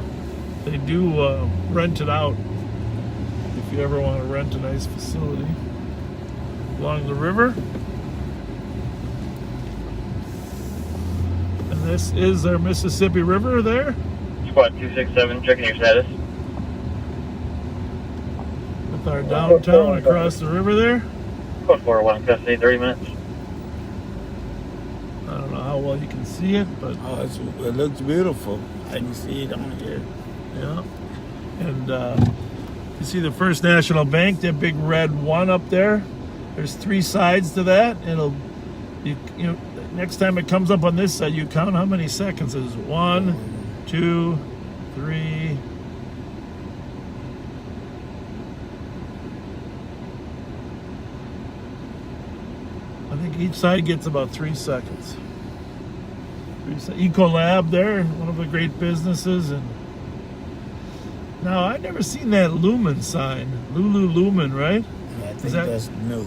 they do rent it out if you ever want to rent a nice facility along the river. And this is our Mississippi River there. Squad 267, checking your status. With our downtown across the river there. Code 401 in custody, 30 minutes. I don't know how well you can see it, but it looks beautiful. I can see it on here. Yeah. And you see the First National Bank, that big red one up there? There's 3 sides to that. You know, next time it comes up on this side, you count how many seconds it is. 1, 2, 3. I think each side gets about 3 seconds. Ecolab there, one of the great businesses. And now I've never seen that Lumen sign, Lululemon, right? Yeah, I think that's new.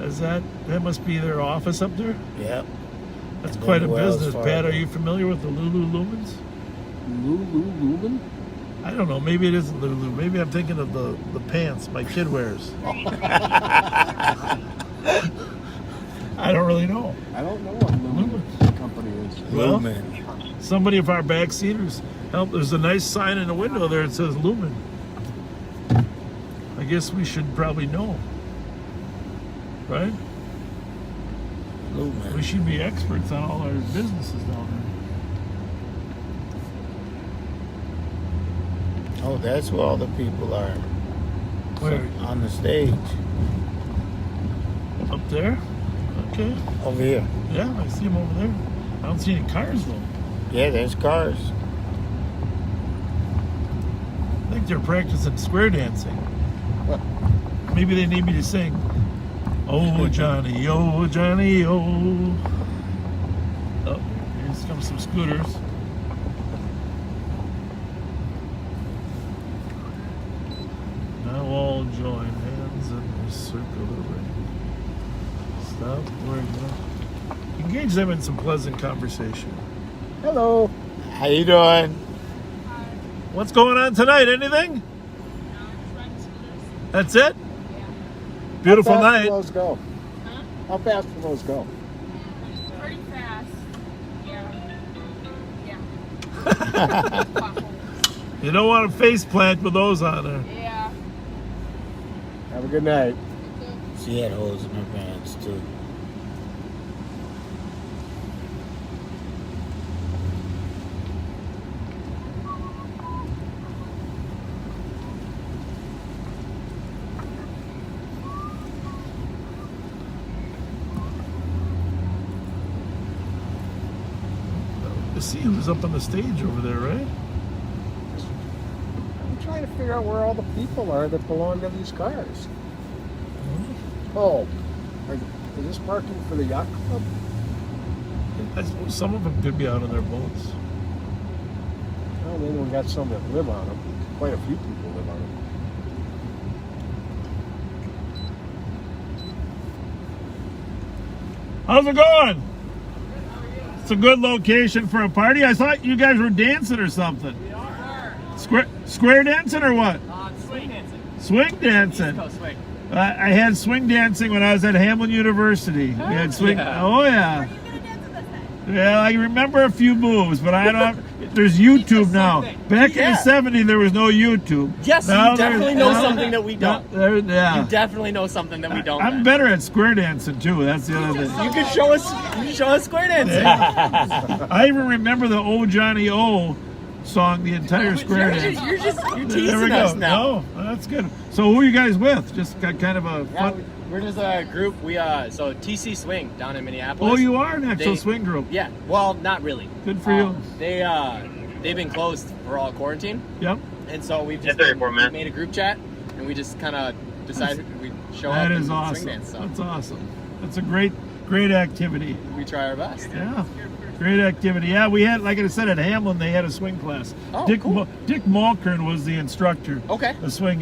Is that must be their office up there? Yep. That's And quite a then Wells business. Fargo. Pat, are you familiar with the Lululumens? Lululemon? I don't know. Maybe it isn't Lulu. Maybe I'm thinking of the pants my kid wears. I don't really know. I don't know what Lumen company is. Well, somebody of our backseaters help. There's a nice sign in the window there. It says Lumen. I guess we should probably know, right? Lumen. We should be experts on all our businesses down there. Oh, that's where all the people are. Where? On the stage. Up there? Okay. Over here. Yeah, I see them over there. I don't see any cars though. Yeah, there's cars. I think they're practicing square dancing. Maybe they need me to sing. Oh Johnny, oh. Oh, here's come some scooters. Now all join hands in the circle of the ring. Stop where you engage them in some pleasant conversation. Hello. How you doing? What's going on tonight? Anything? That's it? Beautiful How fast night. do those go? How fast do those go? Pretty fast. Yeah. You don't want to face plant with those on there. Yeah. Have a good night. She had holes in her pants too. To see who's up on the stage over there, right? I'm trying to figure out where all the people are that belong to these cars. Oh, is this parking for the yacht club? I suppose some of them could be out on their boats. Well, maybe we got some that live on them. Quite a few people live on them. How's it going? It's a good location for a party. I thought you guys were dancing or something. We are. Square dancing or what? Swing dancing. Swing dancing. East Coast swing. I had swing dancing when I was at Hamlin University. We had swing. Yeah. Oh yeah. Yeah, I remember a few moves, but I don't. There's YouTube now. Back in the '70s, there was no YouTube. Yes, Now you definitely know something that we don't. Yeah. You definitely know something that we don't. I'm better at square dancing too. That's the other thing. You can show us. You can show us square dancing. I even remember the "Oh Johnny Oh" song, the entire square dance. You're There we teasing go. us now. No, that's good. So who are you guys with? Just got kind of a Yeah, fun. we're just a group. We so TC Swing down in Minneapolis. Oh, you are an actual They- swing group. Yeah. Well, not really. Good for you. They've been closed for all quarantine. Yep. And so we've just we made a group chat, and we just kind of decided we'd show up That and is awesome. swing dance. So That's awesome. That's a great activity. we try our best. Yeah. Great activity. Yeah, we had, like I said, at Hamlin, they had a swing class. Oh, Dick cool. Dick Malkern was the instructor. Okay. The swing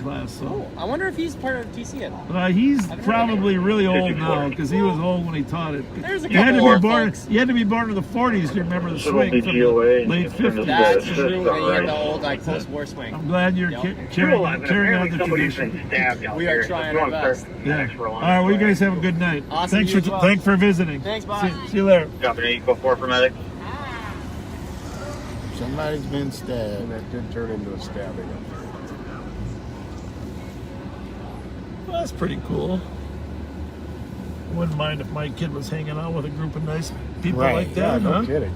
class. So. Cool. I wonder if he's part of TC yet. He's I've never probably really old now because he was old when he taught it. There's a You had to couple be born. folks. You had to be born in the '40s to remember the Should swing be from the GOA. late '50s. That's Assist true. They on had right. the old like post-war swing. I'm glad you're Yep. carrying on Apparently the somebody's tradition. been stabbed out We there. are trying Let's our go and best. start Yeah. next for a All lunch. right. Well, you guys have a good night. Awesome, Thanks you for as well. thanks for visiting. Thanks, bye. See you later. Company Eco 4 for medic. Somebody's been And stabbed. that did turn into a stabbing up there. Well, that's pretty cool. Wouldn't mind if my kid was hanging out with a group of nice people Right. like that, No huh? kidding.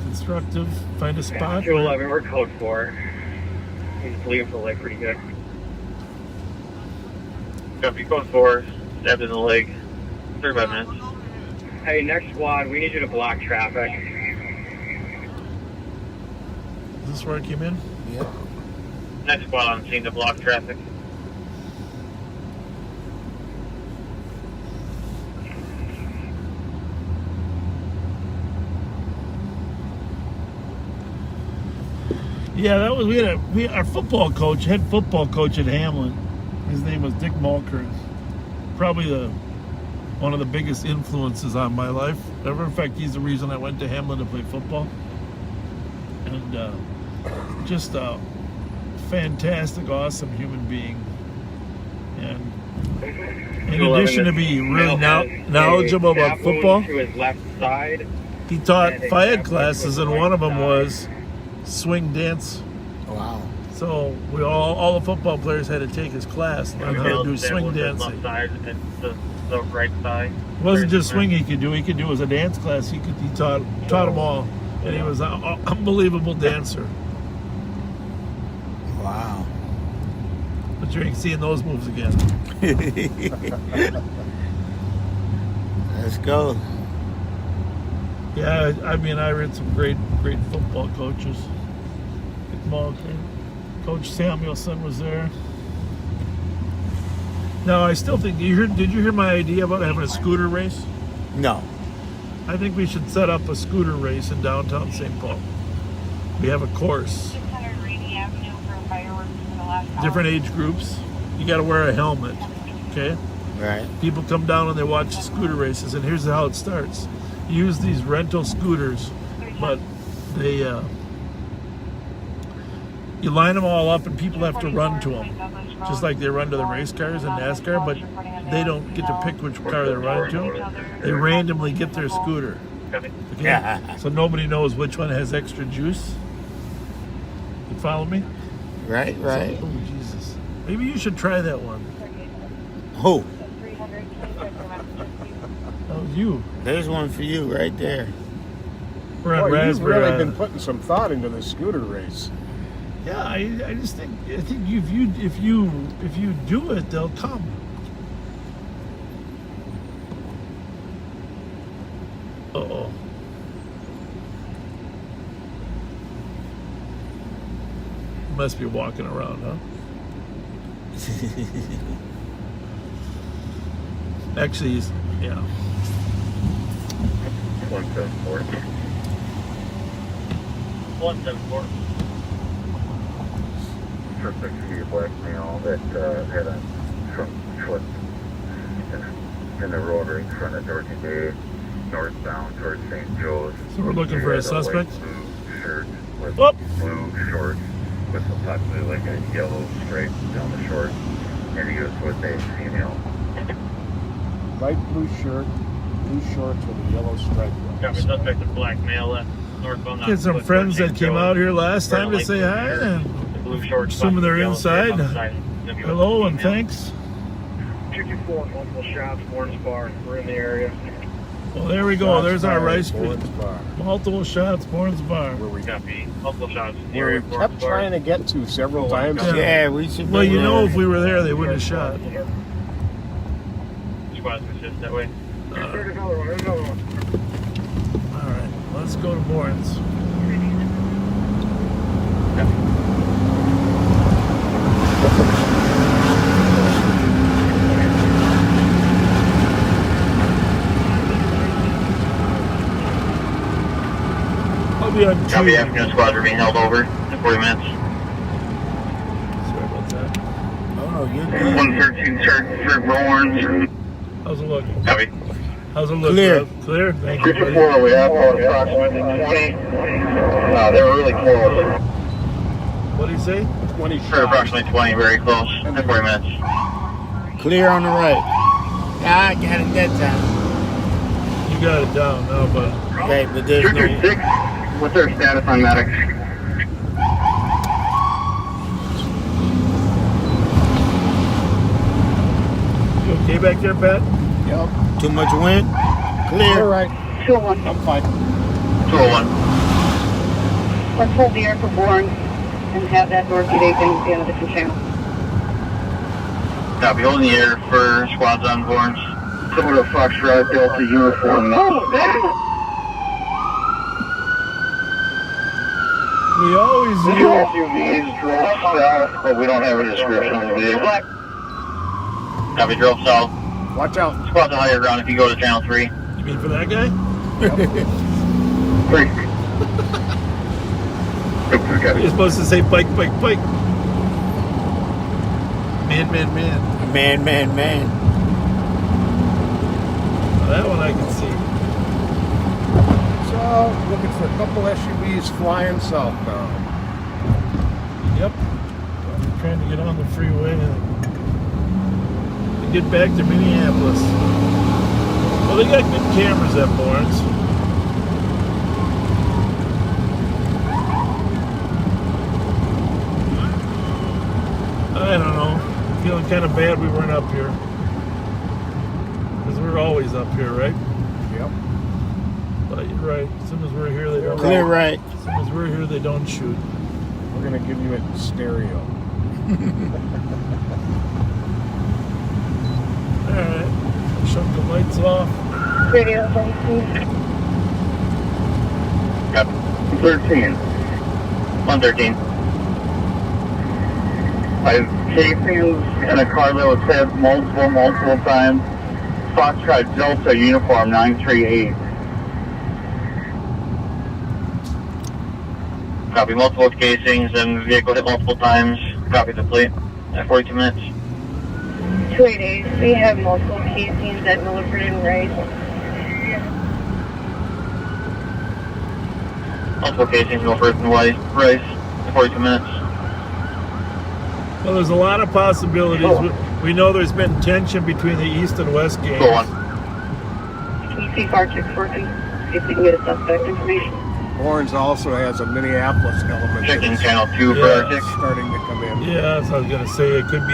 Constructive. Find a spot. 211, we're code 4. He's bleeding for the leg pretty good. Copy, code 4, stabbed in the leg, 35 minutes. Hey, next squad, we need you to block traffic. Is this where I came in? Yep. Next squad on scene to block traffic. Yeah, that was our football coach, head football coach at Hamlin. His name was Dick Mulkers. Probably one of the biggest influences on my life ever. In fact, he's the reason I went to Hamlin to play football. And just a fantastic, awesome human being. And in addition to being really knowledgeable about football, To his left side. he taught FIAD classes, and one of them was swing dance. Wow. So we all the football players had to take his class, learn how to do swing dancing. Left side and the right side. It wasn't just swing he could do it was a dance class. He taught them all, and he was an unbelievable dancer. Wow. But you ain't seeing those moves again. Let's go. Yeah, I mean, I read some great football coaches. Coach Samuelson was there. Now, I still think, did you hear my idea about having a scooter race? No. I think we should set up a scooter race in downtown St. Paul. We have a course. Different age groups. You got to wear a helmet, okay? Right. People come down and they watch the scooter races, and here's how it starts. You use these rental scooters, but they you line them all up and people have to run to them, just like they run to the race cars in NASCAR, but they don't get to pick which car they're running to. They randomly get their scooter. Okay? So nobody knows which one has extra juice. You follow me? Right. So, oh, Jesus. Maybe you should try that one. Who? That was you. There's one for you right there. We're on Boy, you've Raspberry really Island. been putting some thought into the scooter race. Yeah, I just think if you do it, they'll come. Uh-oh. Must be walking around, huh? Actually, yeah. 174. 174. Suspect to be a black male that had a front foot in the rotary in front of Dorothy Bay, northbound towards St. Joe's. So we're looking for a suspect? Blue shirt with Oh. blue shorts with possibly like a yellow stripe down the shorts, and he was with a female. Light blue shirt, blue shorts with a yellow stripe. Copy, suspect of black male left northbound. Had some friends that came out here last time to say hi, and assuming they're inside. Hello and thanks. 224, multiple shots, Warren's Bar. We're in the area. Well, there we go. There's our rice Bourne's cream. Bar. Multiple shots, Bourne's Bar. Where we Copy, multiple shots. where we kept trying to get to several times. Yeah, we should. Well, you know, if we were there, they wouldn't have shot. Squad's assist that way. All right, let's go to Bourne's. I'll be on Copy, two. afternoon squads are being held over in 40 minutes. Sorry about that. Oh no, you're good. 113 church for Warren's. How's it look? Copy. How's it look? Clear. Rev? Clear? Thank you, buddy. 54, we have approximately 20. They were really close. What did he say? 20 For approximately 20, very close in 40 minutes. Clear on the right. Yeah, I got it that time. You got it down now, but Okay, but there's no. 236, what's their status on medics? you okay back there, Pat? Yep. Too much wind? All Clear. right. 201. I'm fine. 201. Let's hold the air for Bourne and have that door key taken to the end of the channel. Copy, holding the air for squads on boards. Similar to Foxtrot Delta uniform. We always This hear. SUV drove south, but we don't have a description of the vehicle. Copy, drove south. Watch out. Squad's on higher ground if you go to channel 3. You mean for that guy? You're supposed to say bike, bike, bike. Man, man, man. Man, man, man. Well, that one I can see. So, looking for a couple SUVs flying southbound. Yep. I'm trying to get on the freeway and get back to Minneapolis. Well, they got good cameras at Barnes. I don't know. Feeling kind of bad we weren't up here. Because we're always up here, right? Yep. But you're right. As soon as we're here, they don't. Clear right. As soon as we're here, they don't shoot. We're going to give you it in stereo. Alright. Shut the lights off. Radio 13. 13. 113. I have casings in a car that was hit multiple times. Foxtrot Delta uniform 938. Copy, multiple casings and vehicle hit multiple times. Copy the plate at 42 minutes. 288. We have multiple casings at Milford and Rice. Multiple casings, Milford and Rice at 42 minutes. Well, there's a lot of possibilities. We know there's been tension between the East and West gangs. Go on. Can you see car 614? See if we can get a suspect information. Orange also has a Minneapolis element. Checking that's channel 2 for Arctic. starting to come in. Yeah, that's what I was gonna say. It could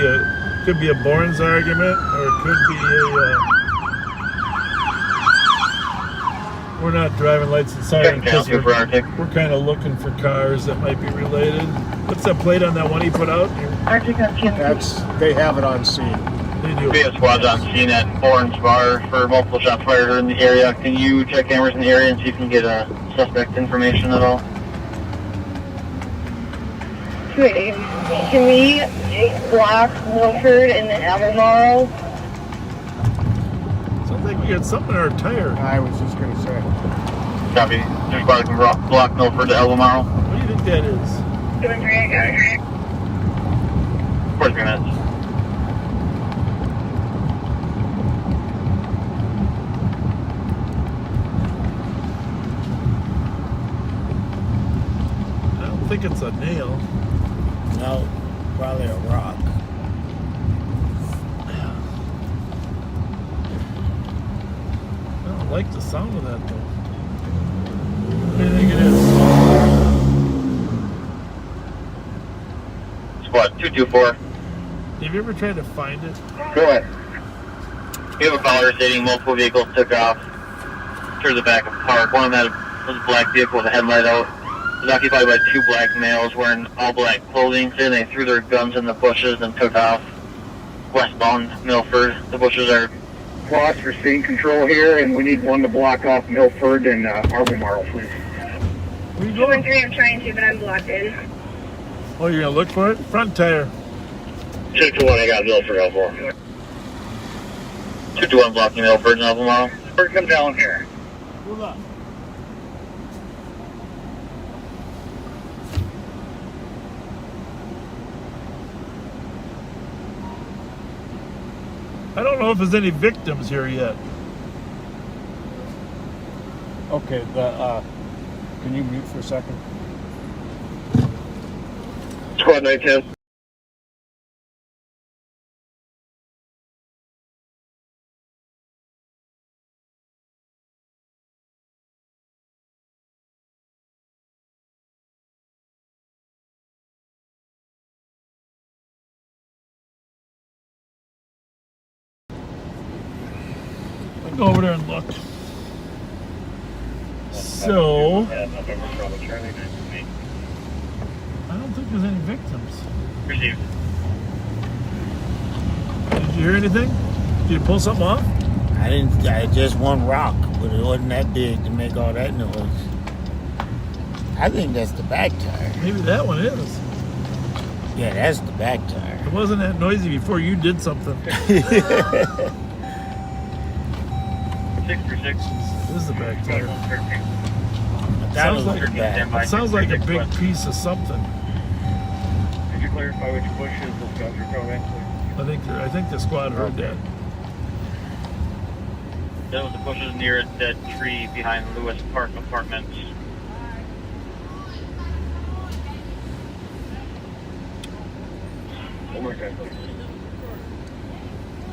be a Bourne's argument, or it could be a. We're not driving lights and sirens because we're kind of looking for cars that might be related. What's that plate on that one he put out? They have it on scene. They do. We have squads on scene at Orange Bar for multiple shots fired in the area. Can you check cameras in the area and see if you can get suspect information at all? 288. Can we block Milford and the Albemarle? Sounds like we got something in our tire. I was just going to say. Copy. Your squad can block Milford to Albemarle. What do you think that is? 213, I got it. 43 minutes. I don't think it's a nail. No, probably a rock. I don't like the sound of that though. What do you think it is? Squad 224. Have you ever tried to find it? Go ahead. We have a caller stating multiple vehicles took off through the back of the park. One of them was a black vehicle with a headlight out. It was occupied by two black males wearing all black clothing. So they threw their guns in the bushes and took off westbound Milford. The bushes are lost for speed control here, and we need one to block off Milford and Albemarle, please. Where you going? 213, I'm trying to, but I'm blocked in. Oh, you're gonna look for it? Front tire. 221, I got Milford, Albemarle. 221 blocking Milford and Albemarle. Come down here. Hold on. I don't know if there's any victims here yet. Okay, can you mute for a second? Squad 910. Go over there and look. So, I don't think there's any victims. Received. Did you hear anything? Did you pull something off? I didn't. Just one rock, but it wasn't that big to make all that noise. I think that's the back tire. Maybe that one is. Yeah, that's the back tire. It wasn't that noisy before you did something. 636. This is the back tire. That was Sounds like, the back. it sounds like a big piece of something. Could you clarify which bushes this guns are going into? I think the squad heard that. That was the bushes near a dead tree behind Lewis Park Apartments. One more time, please.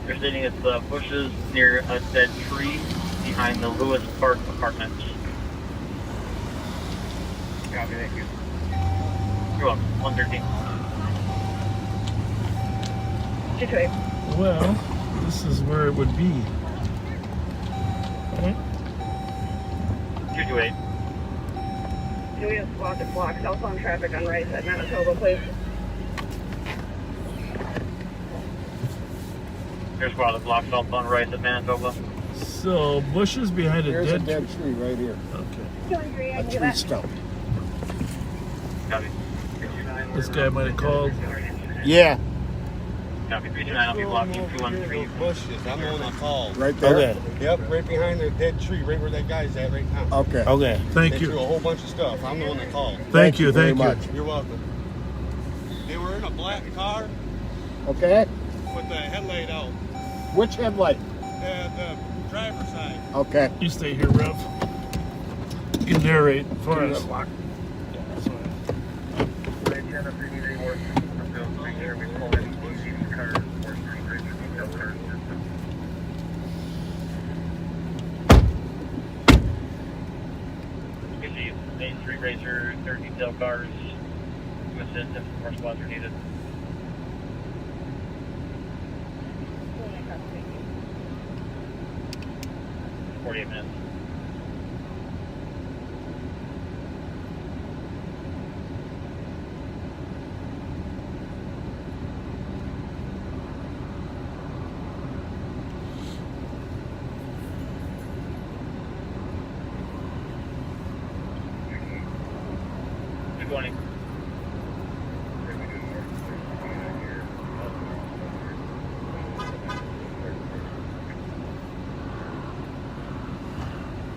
They're stating it's the bushes near a dead tree behind the Lewis Park Apartments. Copy, thank you. You're welcome. 113. Well, this is where it would be. Right? 228. Doing a squad that blocks southbound traffic on Rice at Manitoba, please. Here's one of the blocks southbound Rice at Manitoba. So, bushes behind a There's dead a dead tree right here. Okay. A tree stump. Copy. This guy might have called. Yeah. Copy. 329, I'll be blocking 213. Bushes. I'm on a call. Right there? Okay. Yep, right behind the dead tree, right where that guy's at right now. Okay. Okay. Thank They you. threw a whole bunch of stuff. I'm on the call. Thank you. very Thank you. much. You're welcome. They were in a black car Okay. with the headlight out. Which headlight? The driver's side. Okay. You stay here, Rev. You can narrate for us. Main Street Racer, 3rd detail cars to assist if more squads are needed. $48 minutes. $220.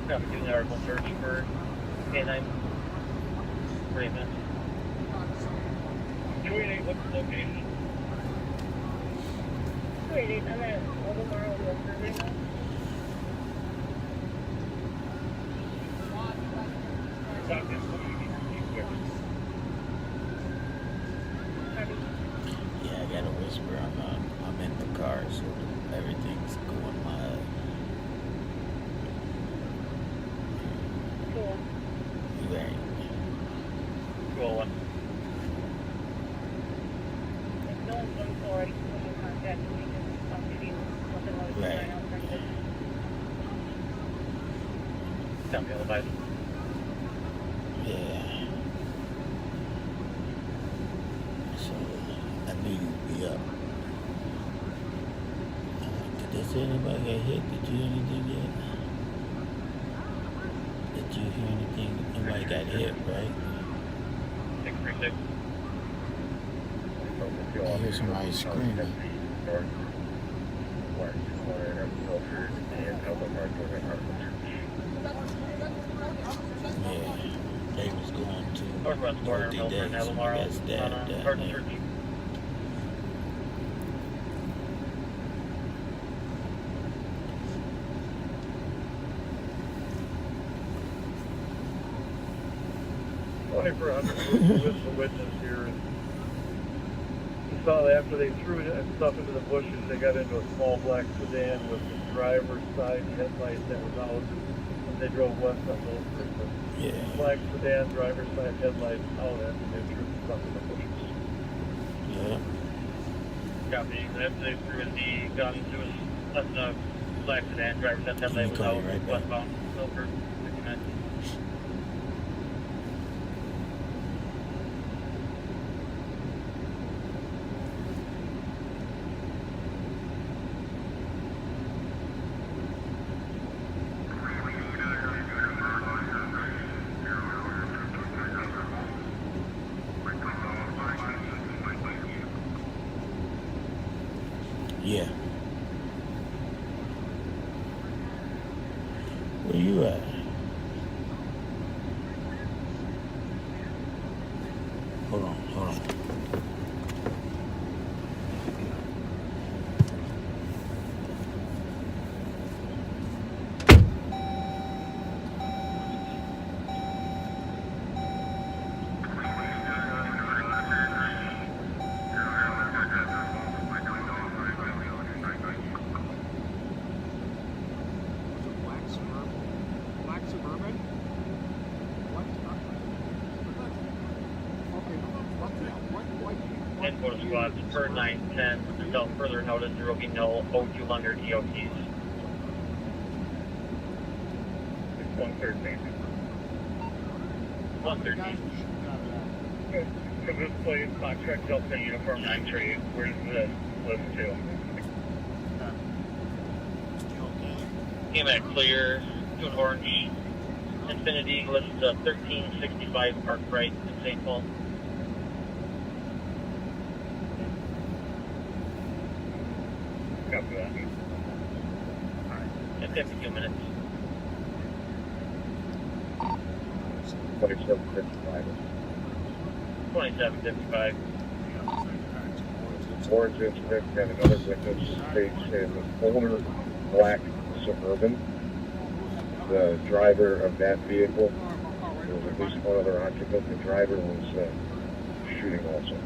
I'm doing the article search for K9. 48 minutes. 288, what's the location? 288, I'm at Oldemar right now. Yeah, I got a whisper. I'm in the car, so everything's going live. Cool. You ain't. Cool one. If no one's done so already, someone contact me and talk to you. Something like that. Right. Down the other side. Yeah. So that meeting will be up. Did they say anybody got hit? Did you hear anything yet? Did you hear anything? Nobody got hit, right? 636. I hear somebody screaming. Yeah, they was going to Northwest corner, Dorothy Milford, Days. Albemarle, That's that on down Pardon there. Search. For 100 with the witness here. And you saw that after they threw that stuff into the bushes, they got into a small black sedan with the driver's side headlight that was out. And they drove west on those streets. Yeah. Black sedan, driver's side headlight out, and they threw stuff in the bushes. Yeah. Copy. After they threw the gun to us, left the black sedan, driver's side headlight was out, right back. westbound, Milford, 59. Yeah. Where you at? Hold on. Black Suburban? What? Okay, And photo squads per 910 until further notice there will be no 0200 EOTs. 113. 113. So this place, contract Delta Uniform 93, where's the list to? Came at clear, to an orange. Infinity lists 1365 Arkwright in St. Paul. Copy that. In 52 minutes. 2755. 2755. Orange incident and another witness states in older black Suburban. The driver of that vehicle, there was at least one other occupant. The driver was shooting also.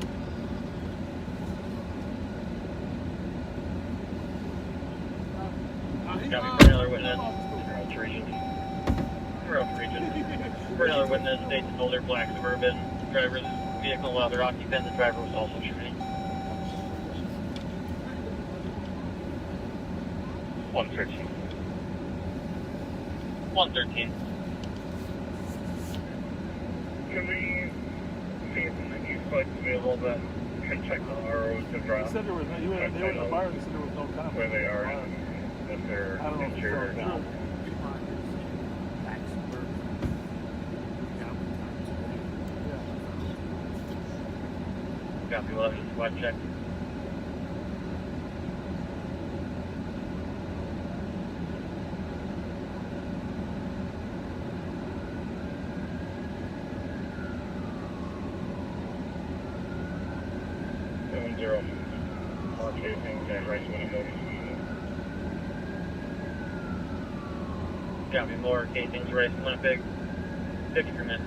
Copy for another witness. For another witness, states an older black Suburban driver's vehicle while their occupant, the driver was also shooting. 113. 113. Can we see if the east flight is available that can check the ROs to drop? He said there was no, they were in the bar and he said there was no comment. Where they are, if they're insured or not. Copy, we'll have a squad check. Zero. Mark casing, and right to window. Copy, more casings, right to Winnipeg. 50 minutes.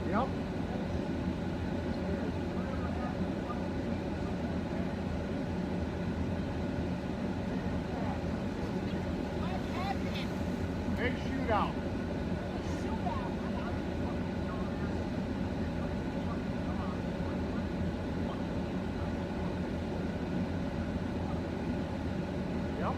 Yep. Big shootout. Yep.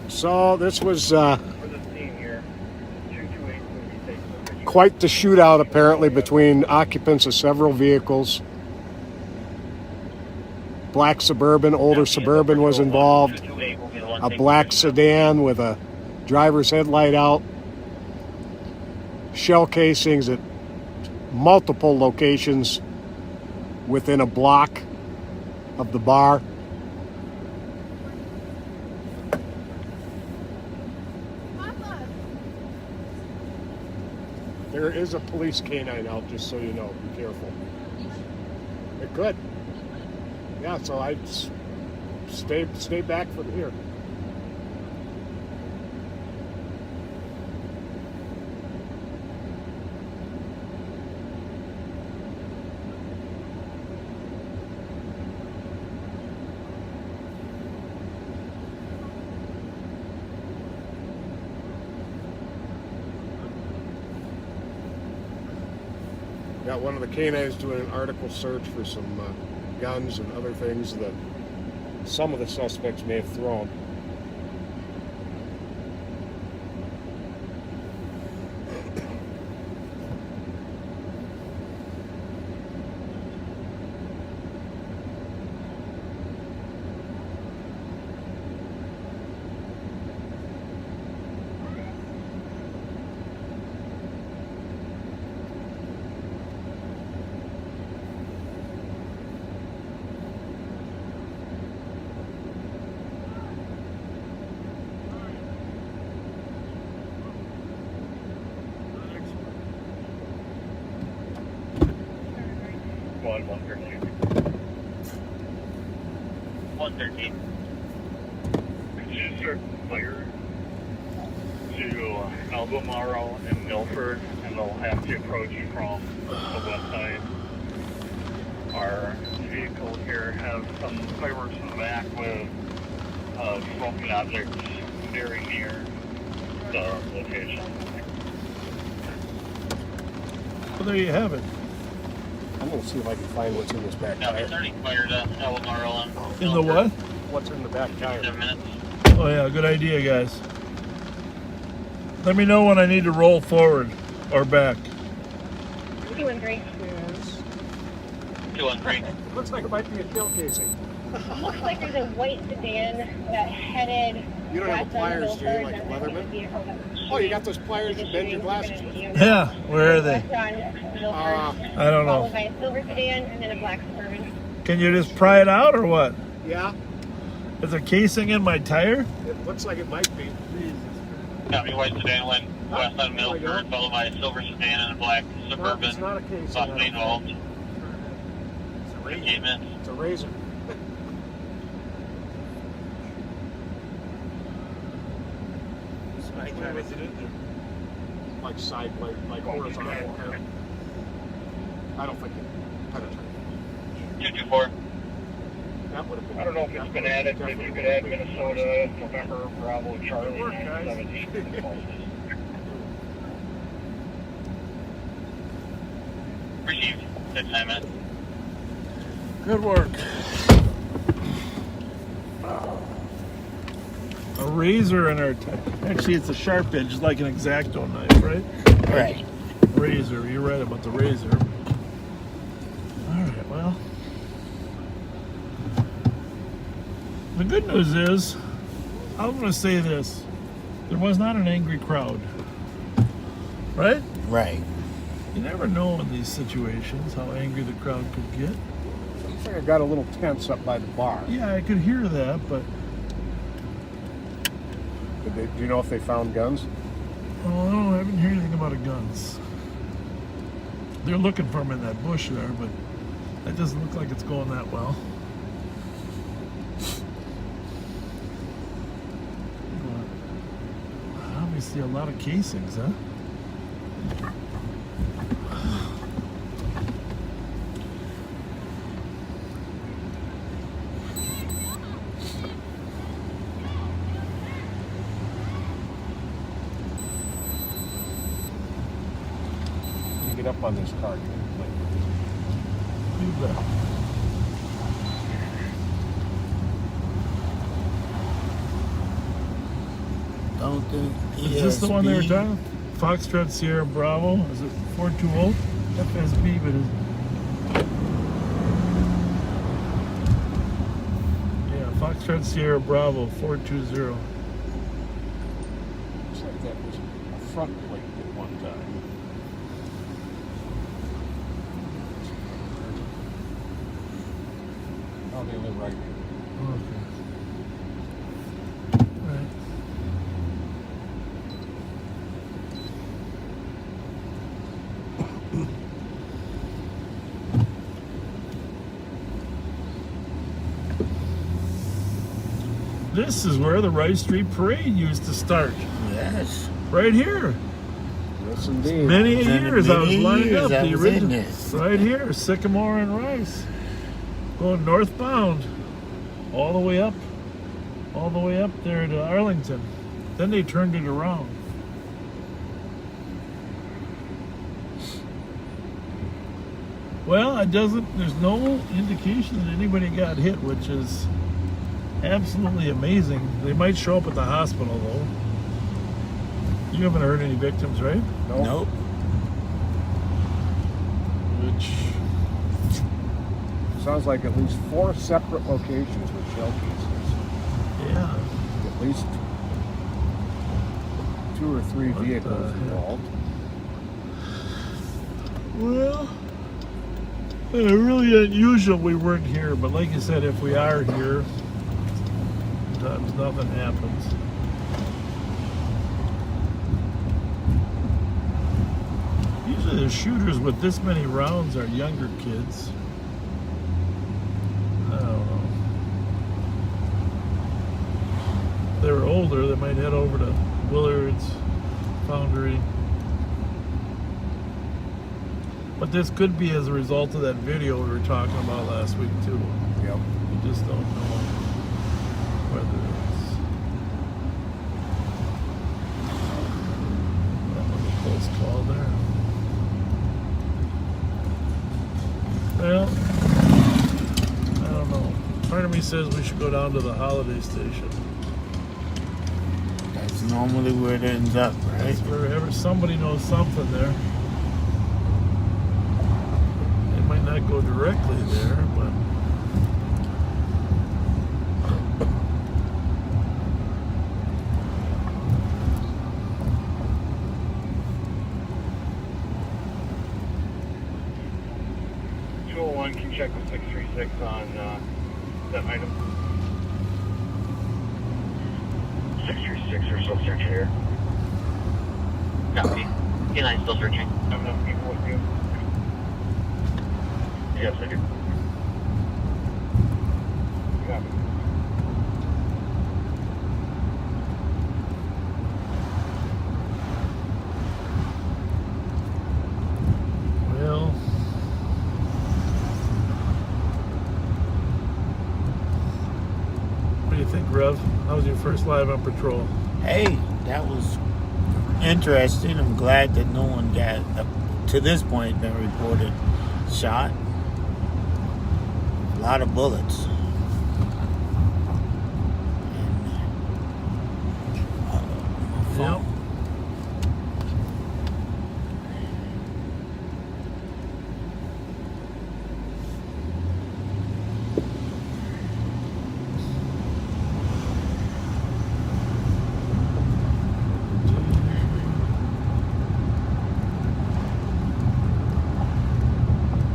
So this was quite the shootout apparently between occupants of several vehicles. Black Suburban, older Suburban was involved. A black sedan with a driver's headlight out. Shell casings at multiple locations within a block of the bar. There is a police canine out, just so you know. Be careful. It could. Yeah, so I'd stay back from here. Yeah, one of the canines doing an article search for some guns and other things that some of the suspects may have thrown. Squad 113. 113. Just start fire to Albemarle and Milford, and they'll have to approach from the west side. Our vehicle here has some fireworks in the back with smoking objects very near the location. Well, there you have it. I'm going to see if I can find what's in this back tire. 30 fired Albemarle and In the what? What's in the back tire? 7 minutes. Oh yeah, good idea, guys. Let me know when I need to roll forward or back. 213. 213. Looks like it might be a tail casing. Looks like there's a white sedan that headed. You don't have pliers, do you, like a Leatherman? Oh, you got those pliers that bend your glasses with. Yeah, where are they? I don't know. Followed by a silver sedan and then a black Suburban. Can you just pry it out or what? Yeah, Is a casing in my tire? it looks like it might be. Copy, white sedan went west on there we go. Milford, followed by a silver sedan and a black Suburban. It's not a casing. Possibly involved. It's a 8 razor. minutes. It's a razor. Like side plate, like horizontal. Yeah. I don't think it penetrated. 224. That would have been. I don't know if it's been added, but if you could add Minnesota, November, Bravo, Charlie, Good work, guys. 17. Received. 6 minutes. Good work. A razor in our tire. Actually, it's a sharp edge, like an X-Acto knife, right? Right. Razor. You're right about the razor. All right. Well, the good news is, I'm going to say this: there was not an angry crowd. Right? Right. You never know in these situations how angry the crowd could get. Looks like I got a little tense up by the bar. Yeah, I could hear that, but Do you know if they found guns? oh, no, I haven't heard anything about the guns. They're looking for them in that bush there, but that doesn't look like it's going that well. Obviously, a lot of casings, huh? Get up on this car. You bet. Don't think. Is this the one they were talking? Foxtrot Sierra Bravo? Is it 420? FSB, but yeah, Foxtrot Sierra Bravo 420. Looks like that was a front plate at one time. Oh, they live right here. Okay. All right. This is where the Rice Street Parade used to start. Yes. Right here. Yes, indeed. Many Many years I was lining years up I the was in original. this. Right here, Sycamore and Rice. Going northbound. All the way up there to Arlington. Then they turned it around. Well, it doesn't. There's no indication that anybody got hit, which is absolutely amazing. They might show up at the hospital though. You haven't heard any victims, right? Nope. Which sounds like at least 4 separate locations with shell cases. Yeah. At least 2 or 3 vehicles involved. Well, really unusual we weren't here, but like you said, if we are here, sometimes nothing happens. Usually the shooters with this many rounds are younger kids. I don't know. If they were older, they might head over to Willard's, Foundry. But this could be as a result of that video we were talking about last week too. Yep. You just don't know whether it's that was a close call there. Well, I don't know. Part of me says we should go down to the holiday station. That's normally where it ends up, right? That's wherever somebody knows something there. It might not go directly there, but Can you check with 636 on that item? 636 or still searching here. Copy. K9 still searching. Have enough people with you? Yes, I do. Copy. well, what do you think, Rev? How was your first live on patrol? Hey, that was interesting. I'm glad that no one got, to this point, been reported shot. A lot of bullets. And, Yep.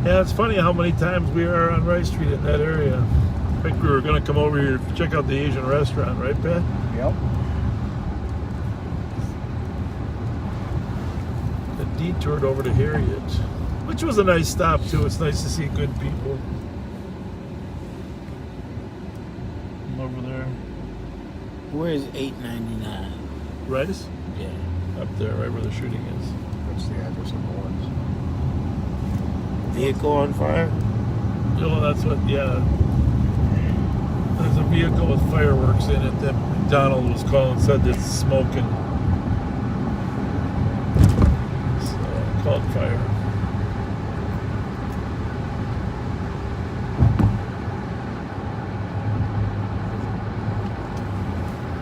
Yeah, it's funny how many times we are on Rice Street in that area. I think we were going to come over here to check out the Asian restaurant, right, Pat? Yep. And detoured over to Harriet, which was a nice stop, too. It's nice to see good people. Over there. Where's 899? Rice? Yeah. Up there, right where the shooting is. That's the address of the ones. Vehicle on fire? Oh, that's what, yeah. There's a vehicle with fireworks in it that McDonald was calling, said it's smoking. So, called fire.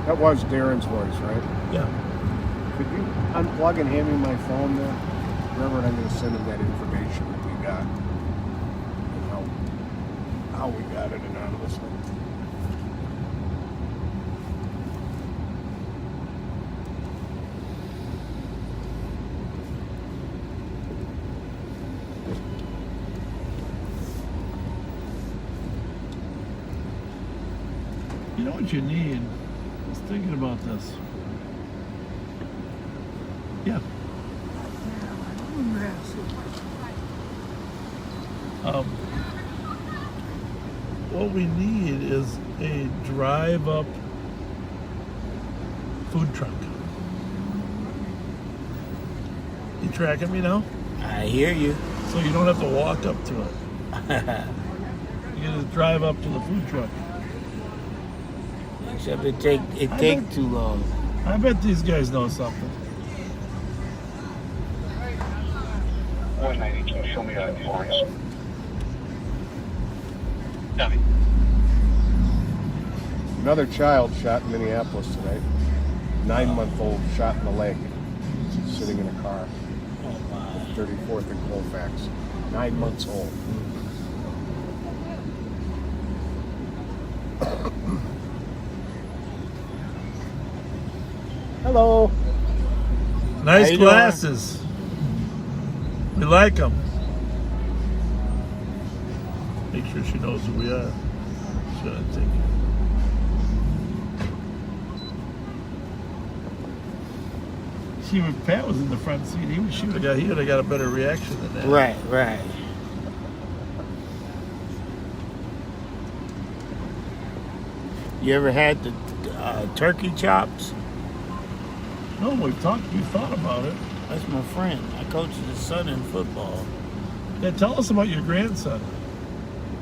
That was Darren's voice, right? Yeah. Could you unplug and hand me my phone there? Reverend, I'm going to send him that information that we got. And how we got it anonymously. You know what you need? I was thinking about this. Yeah. What we need is a drive-up food truck. You tracking me now? I hear you. So you don't have to walk up to it. You just drive up to the food truck. Except it take too long. I bet these guys know something. 192, show me that, Florence. Copy. Another child shot in Minneapolis tonight. 9-month-old shot in the leg, sitting in a car. 34th and Colfax. 9 months old. Hello. Nice glasses. We like them. Make sure she knows who we are. Should I take it? See, when Pat was in the front seat, he would have got a better reaction than that. Right, right. You ever had the turkey chops? No, we thought about it. That's my friend. I coach his son in football. Yeah, tell us about your grandson,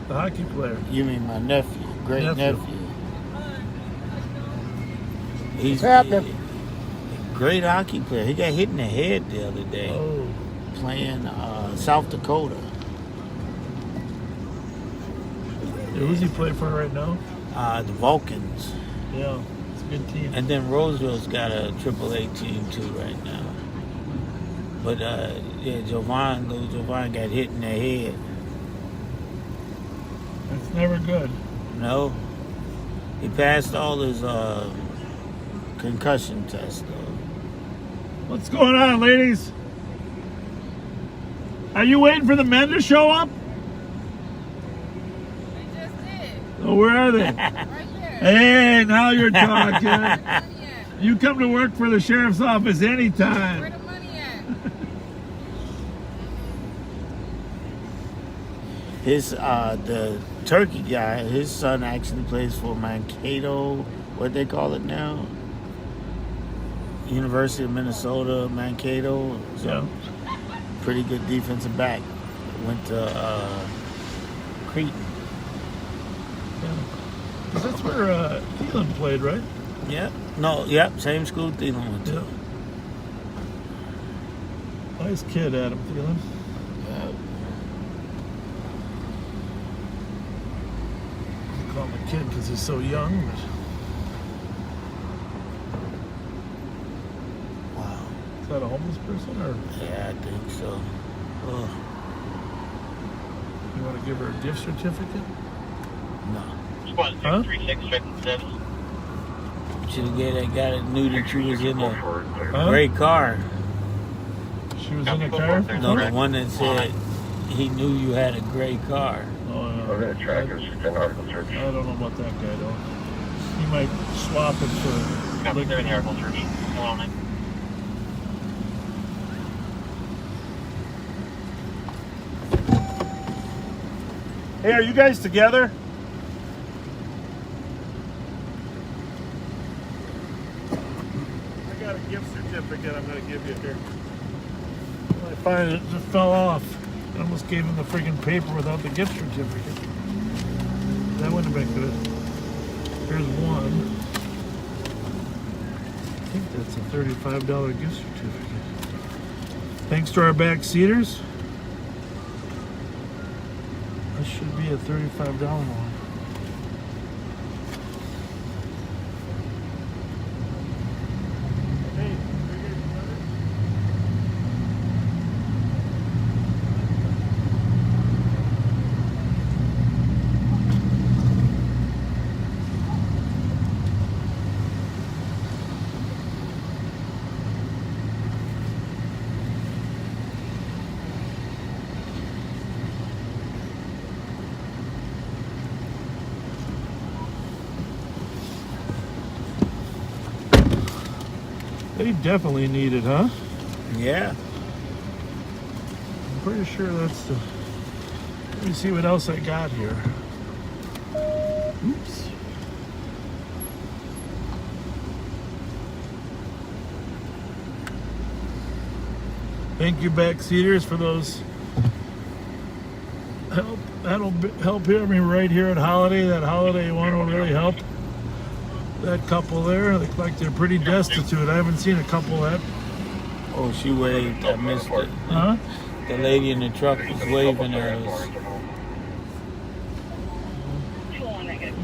the hockey player. You mean my nephew, great nephew. He's happening. Great hockey player. He got hit in the head the other day playing South Dakota. Who's he play for right now? The Vulcans. Yeah, it's a good team. And then Roseville's got a AAA team too right now. But yeah, Jovan got hit in the head. That's never good. No. He passed all his concussion tests though. What's going on, ladies? Are you waiting for the men to show up? They just did. Oh, where are they? Right here. Hey, now you're talking. You come to work for the sheriff's office anytime. Where the money at? His the turkey guy, his son actually plays for Mankato, what they call it now? University of Minnesota, Mankato. So pretty good defensive back. Went to Creighton. Yeah. 'Cause that's where Thielen played, right? Yep. No, yep, same school Thielen went to. Yep. Nice kid, Adam Thielen. Yep. I call him a kid because he's so young. But... Wow. Is that a homeless person or? Yeah, I think so. Ugh. You want to give her a gift certificate? No. Huh? 36 Should have gave that guy that knew that she was in a great car. She was in a car? No, the one that said he knew you had a gray car. Oh, yeah. We're going to track us to article search. I don't know about that guy, though. He might swap it for... Copy, they're in the article search. Hello, man. Hey, are you guys together? I got a gift certificate I'm going to give you here. I find it just fell off. I almost gave him the friggin' paper without the gift certificate. That wouldn't have been good. Here's one. I think that's a $35 gift certificate. Thanks to our back seaters. This should be a $35 one. They definitely need it, huh? Yeah. I'm pretty sure that's the... Let me see what else I got here. Oops. Thank you, backseaters, for those help. That'll help me right here at Holiday. That Holiday one will really help. That couple there, they look like they're pretty destitute. I haven't seen a couple that. Oh, she waved. I missed it. Huh? The lady in the truck was waving at us.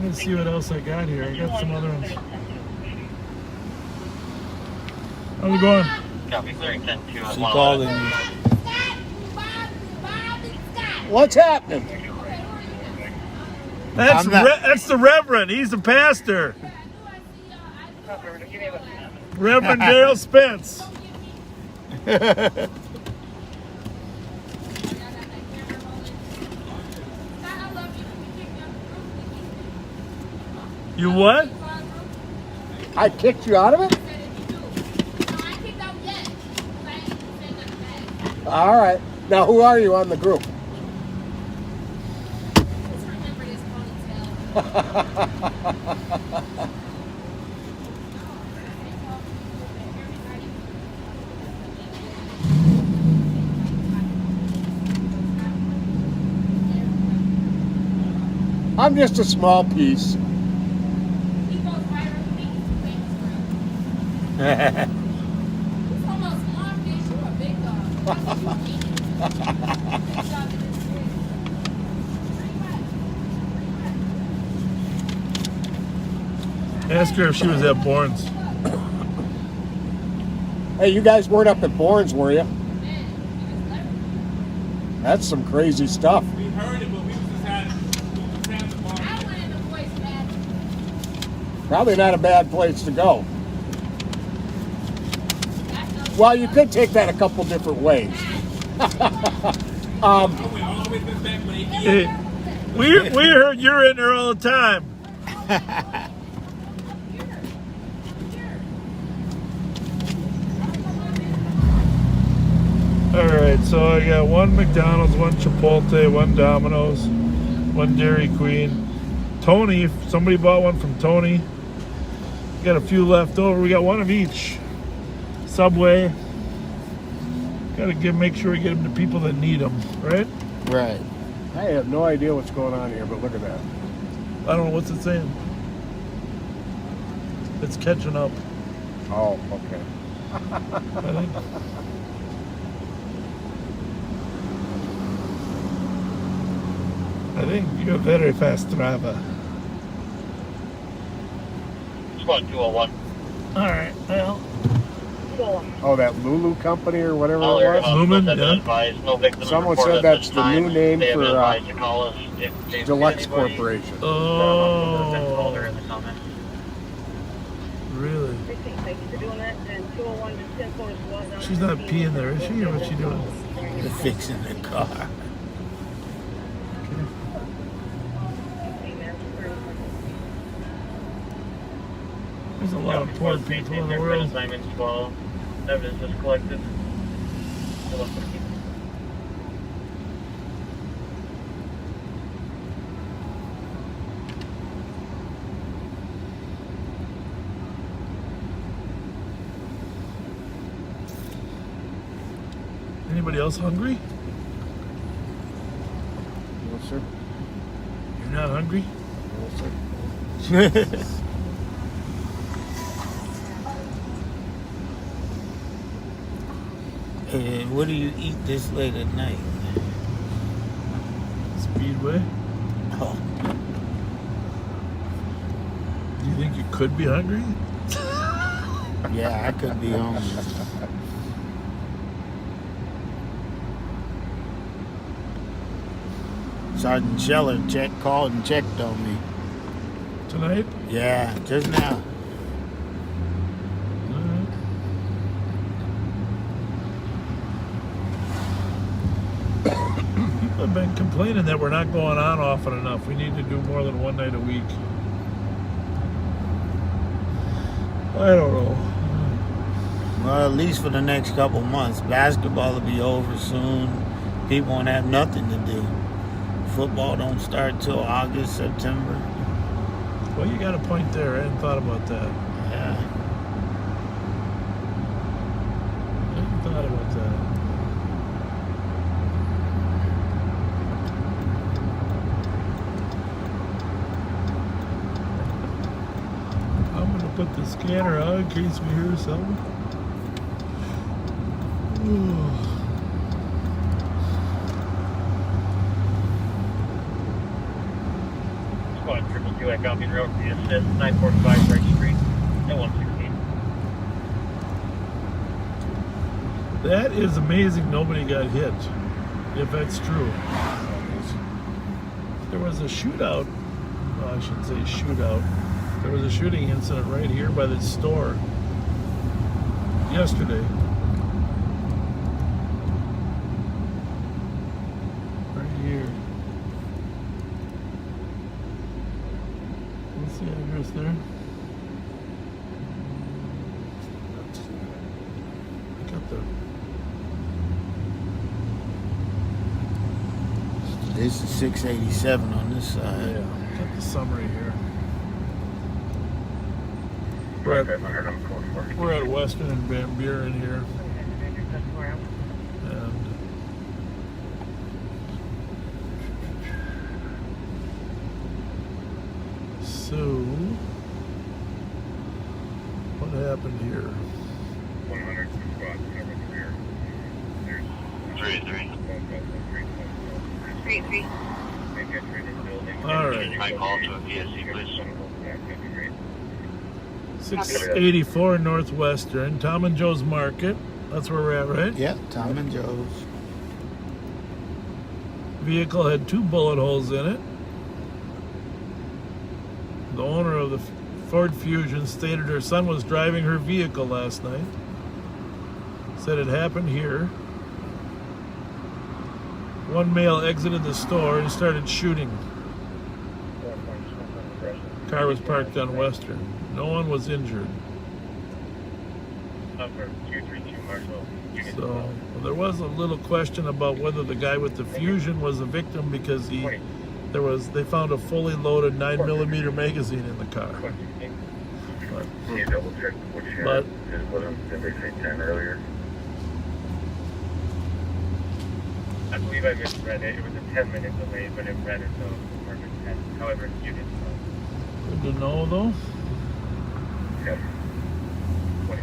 Let me see what else I got here. I got some other ones. How's it going? Copy, clearing 10-2. She calling you. What's happening? That's the Reverend. He's the pastor. Reverend Darrell Spencer. You what? I kicked you out of it? All right. Now, who are you on the group? I'm just a small piece. Ask her if she was at Bourne's. Hey, you guys weren't up at Bourne's, were you? That's some crazy stuff. We heard it, but we just had the bar. Probably not a bad place to go. Well, you could take that a couple different ways. Hey, we heard you're in there all the time. All right, so I got one McDonald's, one Chipotle, one Domino's, one Dairy Queen. Tony, somebody bought one from Tony. Got a few left over. We got one of each. Subway. Got to make sure we get them to people that need them, right? Right. I have no idea what's going on here, but look at that. I don't know what's it saying. It's catching up. Oh, okay. I think. I think you're a very fast driver. Squad 201. All right, well. Oh, that Lulu company or whatever All it air was? Lumen, hospitals have been yeah. advised. No victims Someone reported said at that's this the time. new name They have been for advised to call us if they see Deluxe anybody. Corporation. Oh, In the comments. really? Thank you for doing that. And 201 just 10 4 was She's not peeing there, is she? Or what's she doing? They're fixing the car. There's a lot of poor people in the world. Assignment 12. Evidence is collected. Anybody else hungry? No, sir. You're not hungry? No, sir. And what do you eat this late at night? Speedway. Oh. Do you think you could be hungry? Yeah, I could be hungry. Sergeant Scheller called and checked on me. Tonight? Yeah, just now. People have been complaining that we're not going on often enough. We need to do more than one night a week. I don't know. Well, at least for the next couple months. Basketball will be over soon. People won't have nothing to do. Football don't start till August, September. Well, you got a point there. I hadn't thought about that. Yeah. I hadn't thought about that. I'm going to put the scanner on in case we hear something. Squad 222 2 copy road for the assist, 945 Bright Street at 116. That is amazing nobody got hit, if that's true. There was a shootout, well, I shouldn't say shootout, there was a shooting incident right here by the store yesterday. Right here. What's the address there? I got the... This is 687 on this side. Yeah, got the summary here. We're at Western and Van Buren here. And so, what happened here? 100 squad, number 3. 3-3. All right. My call to a PSC, please. 684 Northwestern, Tom and Joe's Market. That's where we're at, right? Yeah, Tom and Joe's. Vehicle had 2 bullet holes in it. The owner of the Ford Fusion stated her son was driving her vehicle last night. Said it happened here. One male exited the store and started shooting. Car was parked on Western. No one was injured. Number 232 Marshall. So there was a little question about whether the guy with the Fusion was a victim because they found a fully loaded 9mm magazine in the car. Can you double check which But- it wasn't, did they say 10 earlier? I believe I misread it. It was a 10-minute delay, but it read it so more than 10. However, you did so. Good to know, though. Yes. 20.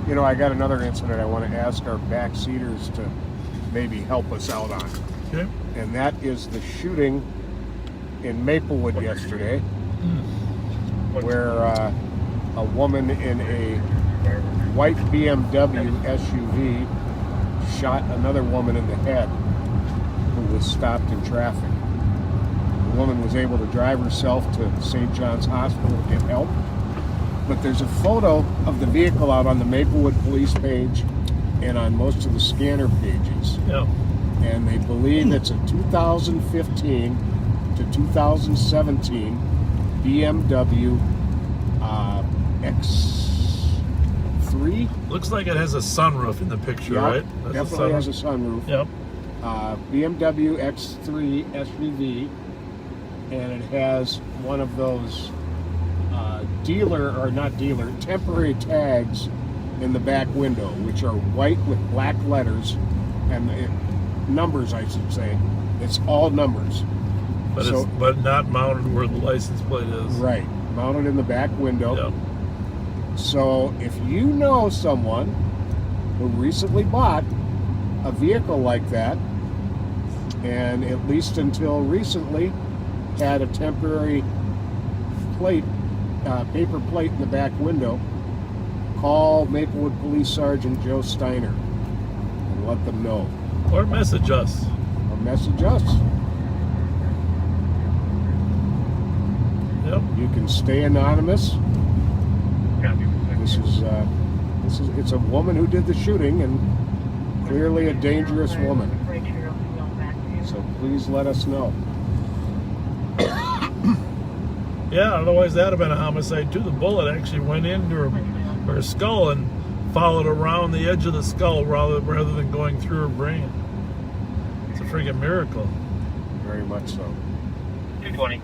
You know, I got another incident I want to ask our backseaters to maybe help us out on. Okay. And that is the shooting in Maplewood yesterday, where a woman in a white BMW SUV shot another woman in the head who was stopped in traffic. The woman was able to drive herself to St. John's Hospital to get help. But there's a photo of the vehicle out on the Maplewood police page and on most of the scanner pages. Yeah. And they believe it's a 2015 to 2017 BMW X3. Looks like it has a sunroof in the picture, Yeah, right? That's definitely has a sunroof. Yep. BMW X3 SUV, and it has one of those temporary tags in the back window, which are white with black letters and numbers, I should say. It's all numbers. But not mounted where the license plate is. Right, mounted in the back window. Yep. So if you know someone who recently bought a vehicle like that, and at least until recently had a temporary plate, paper plate in the back window, call Maplewood Police Sergeant Joe Steiner and let them know. Or message us. Or message us. Yep. You can stay anonymous. It's a woman who did the shooting, and clearly a dangerous woman. So please let us know. Yeah, otherwise that'd have been a homicide too. The bullet actually went into her skull and followed around the edge of the skull rather than going through her brain. It's a friggin' miracle. Very much so. 220.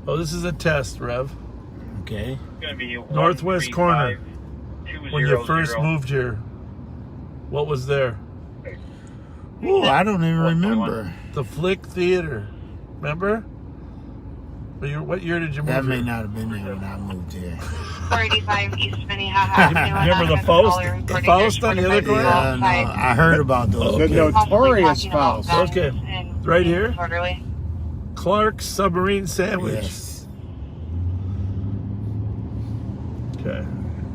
Oh, this is a test, Rev. Okay. It's going to be Northwest corner. 135-200. When you first moved here, what was there? Oh, I don't even remember. The Flick Theater. Remember? What year did you move That may here? not have been there when I moved here. 485 East Minnehaha Avenue. Remember the Faust? The Faust on the other corner? Yeah, no, I heard about those. The notorious Faust. Okay. Right here? Quarterly. Clark's Submarine Sandwich. Yes. Okay.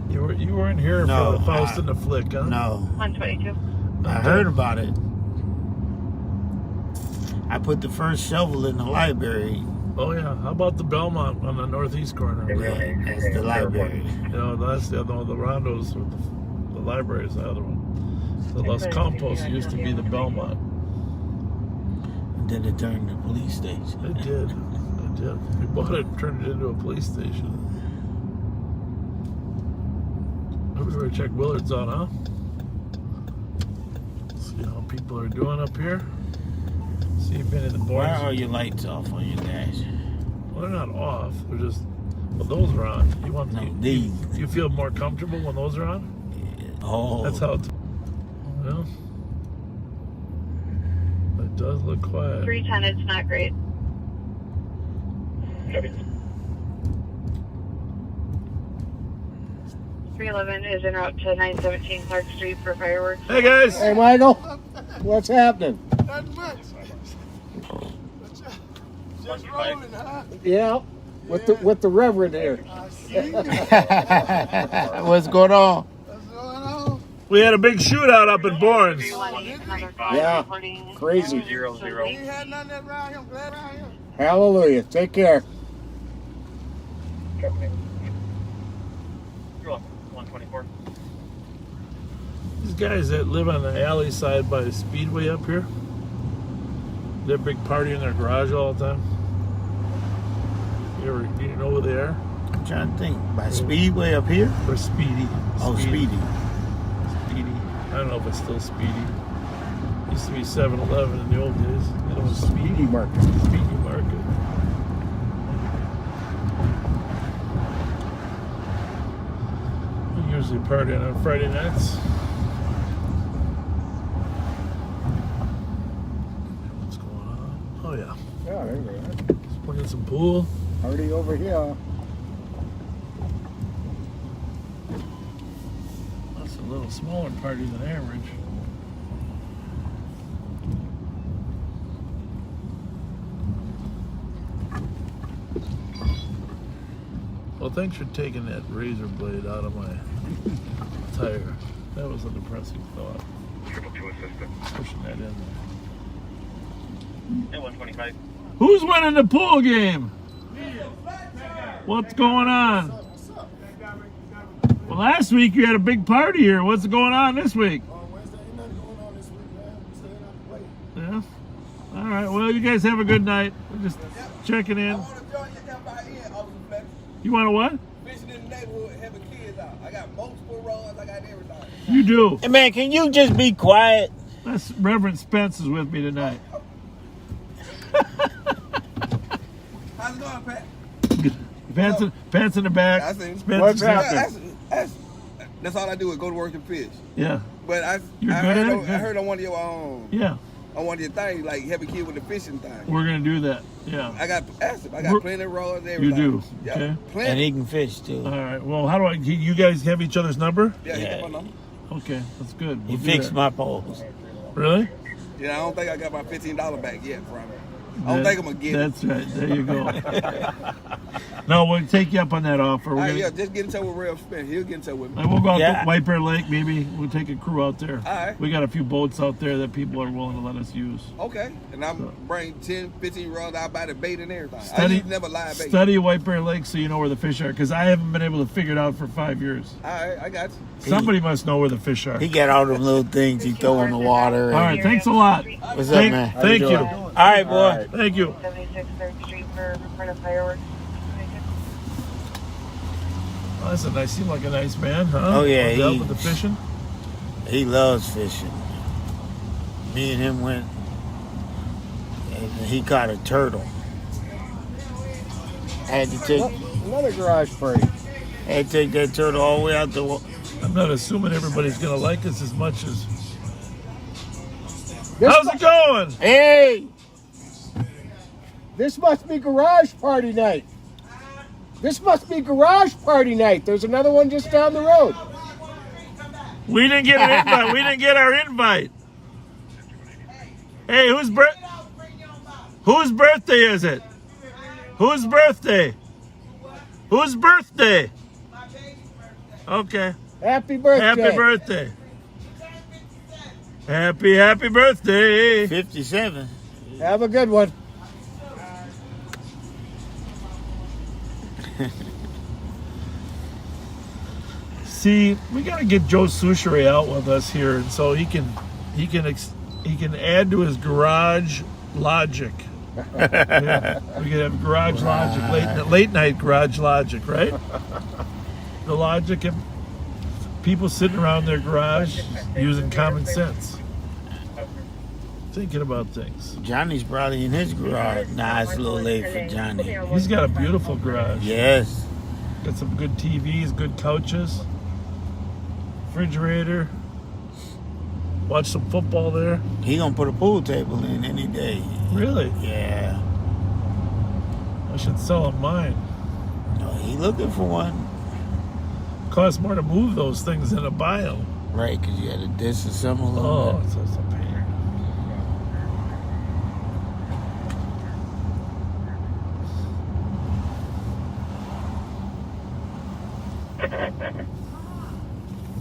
You weren't here No, for the Faust and the Flick, huh? No. 122. I heard about it. I put the first shovel in the library. Oh yeah. How about the Belmont on the northeast corner? Yeah, that's the library. That's the other one. The Rondos, or the library is the other one. The Los Campos used to be the Belmont. And then it turned to a police station. It did. It did. We bought it and turned it into a police station. Everybody check Willard's out, huh? See how people are doing up here. See if any of the boys. Why are your lights off on your dash? Well, they're not off. They're just. Well, those are on. You want these? You feel more comfortable when those are on? Oh. That's how. Well, it does look quiet. 310, it's not great. 311 is en route to 917 Clark Street for fireworks. Hey guys. Hey Michael, what's happening? Not much. Just rolling, huh? Yeah, with the Reverend here. What's going on? We had a big shootout up in Bournes. Yeah, crazy. 0-0. We ain't had none of that around here. I'm glad around here. Hallelujah. Take care. 124. These guys that live on the alley side by the Speedway up here, they're big party in their garage all the time. Do you know who they are? I'm trying to think. By Speedway up here? Or Speedy. Oh, Speedy. Speedy. I don't know if it's still Speedy. Used to be 7-Eleven in the old days. Then it was Speedy Market. Speedy Market. We usually party on Friday nights. What's going on? Oh yeah. Yeah, there we are. Just playing some pool. Party over here. That's a little smaller party than average. Well, thanks for taking that razor blade out of my tire. That was a depressing thought. 222 assistant. Pushing that in there. At 125. Who's winning the pool game? What's going on? Well, last week you had a big party here. What's going on this week? Yeah? All right. Well, you guys have a good night. We're just checking in. You want to what? Fishing in the neighborhood, having kids out. I got multiple rods, I got everything. You do. Hey, man, can you just be quiet? That's Reverend Spence is with me tonight. How's it going, Pat? Pants in the back. I see. Spence What's is happening? That's all I do is go to work and fish. Yeah. But I You're heard good at on, it? I heard on one of your Yeah. on one of your things, like have a kid with the fishing thing. We're gonna do that. Yeah. I got plenty of rods, everything. You do. Yeah, Okay. plenty. And he can fish, too. All right. Well, how do I? You guys have each other's number? Yeah, he got my number. Okay, that's good. He We'll do fixed that. my poles. Really? Yeah, I don't think I got my $15 back yet from him. I don't think I'm gonna get it. That's right. There you go. No, we'll take you up on that offer. We're Yeah, just get in touch with Rev Spencer. He'll get in touch with me. And we'll go out to White Bear Lake, maybe. We'll take a crew out there. All right. We got a few boats out there that people are willing to let us use. Okay, and I'm bring 10, 15 rods. I'll buy the bait and everything. I Study, used to never lie bait. study White Bear Lake so you know where the fish are, because I haven't been able to figure it out for 5 years. All right, I got you. Somebody must know where the fish are. He got all them little things he throw in the water. All right, thanks a lot. What's up, man? Thank you. All right, boy. Thank you. 76 3rd Street for report of fireworks. Oh, that's a nice. Seemed like a nice man, huh? Oh, yeah, What's up he- with the fishing. He loves fishing. Me and him went, and he caught a turtle. had to take Another garage party. had to take that turtle all the way out the. I'm not assuming everybody's gonna like us as much as. This How's it going? Hey! This must be garage party night. This must be garage party night. There's another one just down the road. We didn't get an invite. We didn't get our invite. Hey, whose birthday is it? Whose birthday? Whose birthday? Okay. Happy birthday. Happy birthday. Happy birthday. 57. Have a good one. See, we gotta get Joe Souchere out with us here, and so he can add to his garage logic. Yeah, we could have garage logic, late night garage logic, right? The logic of people sitting around their garage using common sense, thinking about things. Johnny's probably in his garage. Nah, it's a little late for Johnny. He's got a beautiful garage. Yes. Got some good TVs, good couches, refrigerator. Watch some football there. He gonna put a pool table in any day. Really? Yeah. I should sell him mine. No, he looking for one. Costs more to move those things than to buy them. Right, because you had to disassemble them. Oh, it's a pain.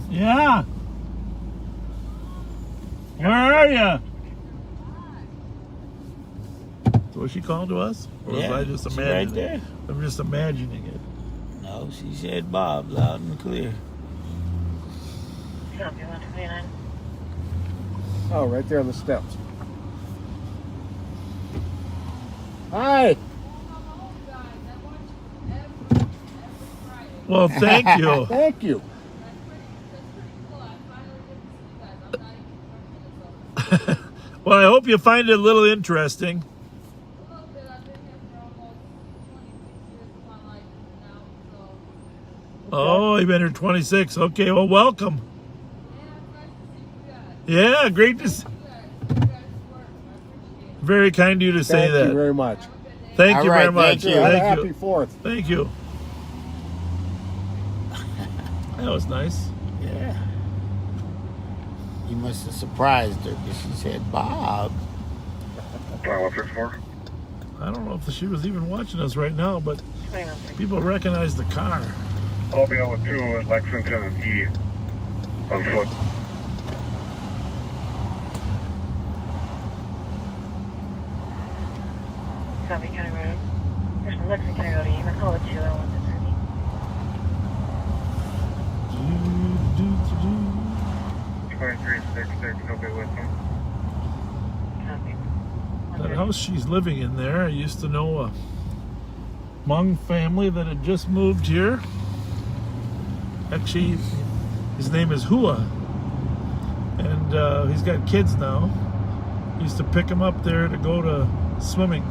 Yeah. Where are you? So was she calling to us? Or was I just she's imagining right there. I'm just imagining it. No, she said Bob loud and clear. Oh, right there on the steps. Hi. Well, thank you. Thank you. Well, I hope you find it a little interesting. Oh, you've been here 26. Okay, well, welcome. Yeah, great to see. Very kind of you to say that. Thank you very much. Thank you very much. Thank you. Happy 4th. Thank you. That was nice. Yeah. You must have surprised her because she said Bob. I don't know if she was even watching us right now, but people recognize the car. I'll be on with 2 at Lexington and E on foot. South County Road. There's some Lexington County Road. You can call it 2 at 2366, he'll be with him. That house she's living in there, I used to know a Hmong family that had just moved here. Actually, his name is Hua, and he's got kids now. Used to pick him up there to go to swimming.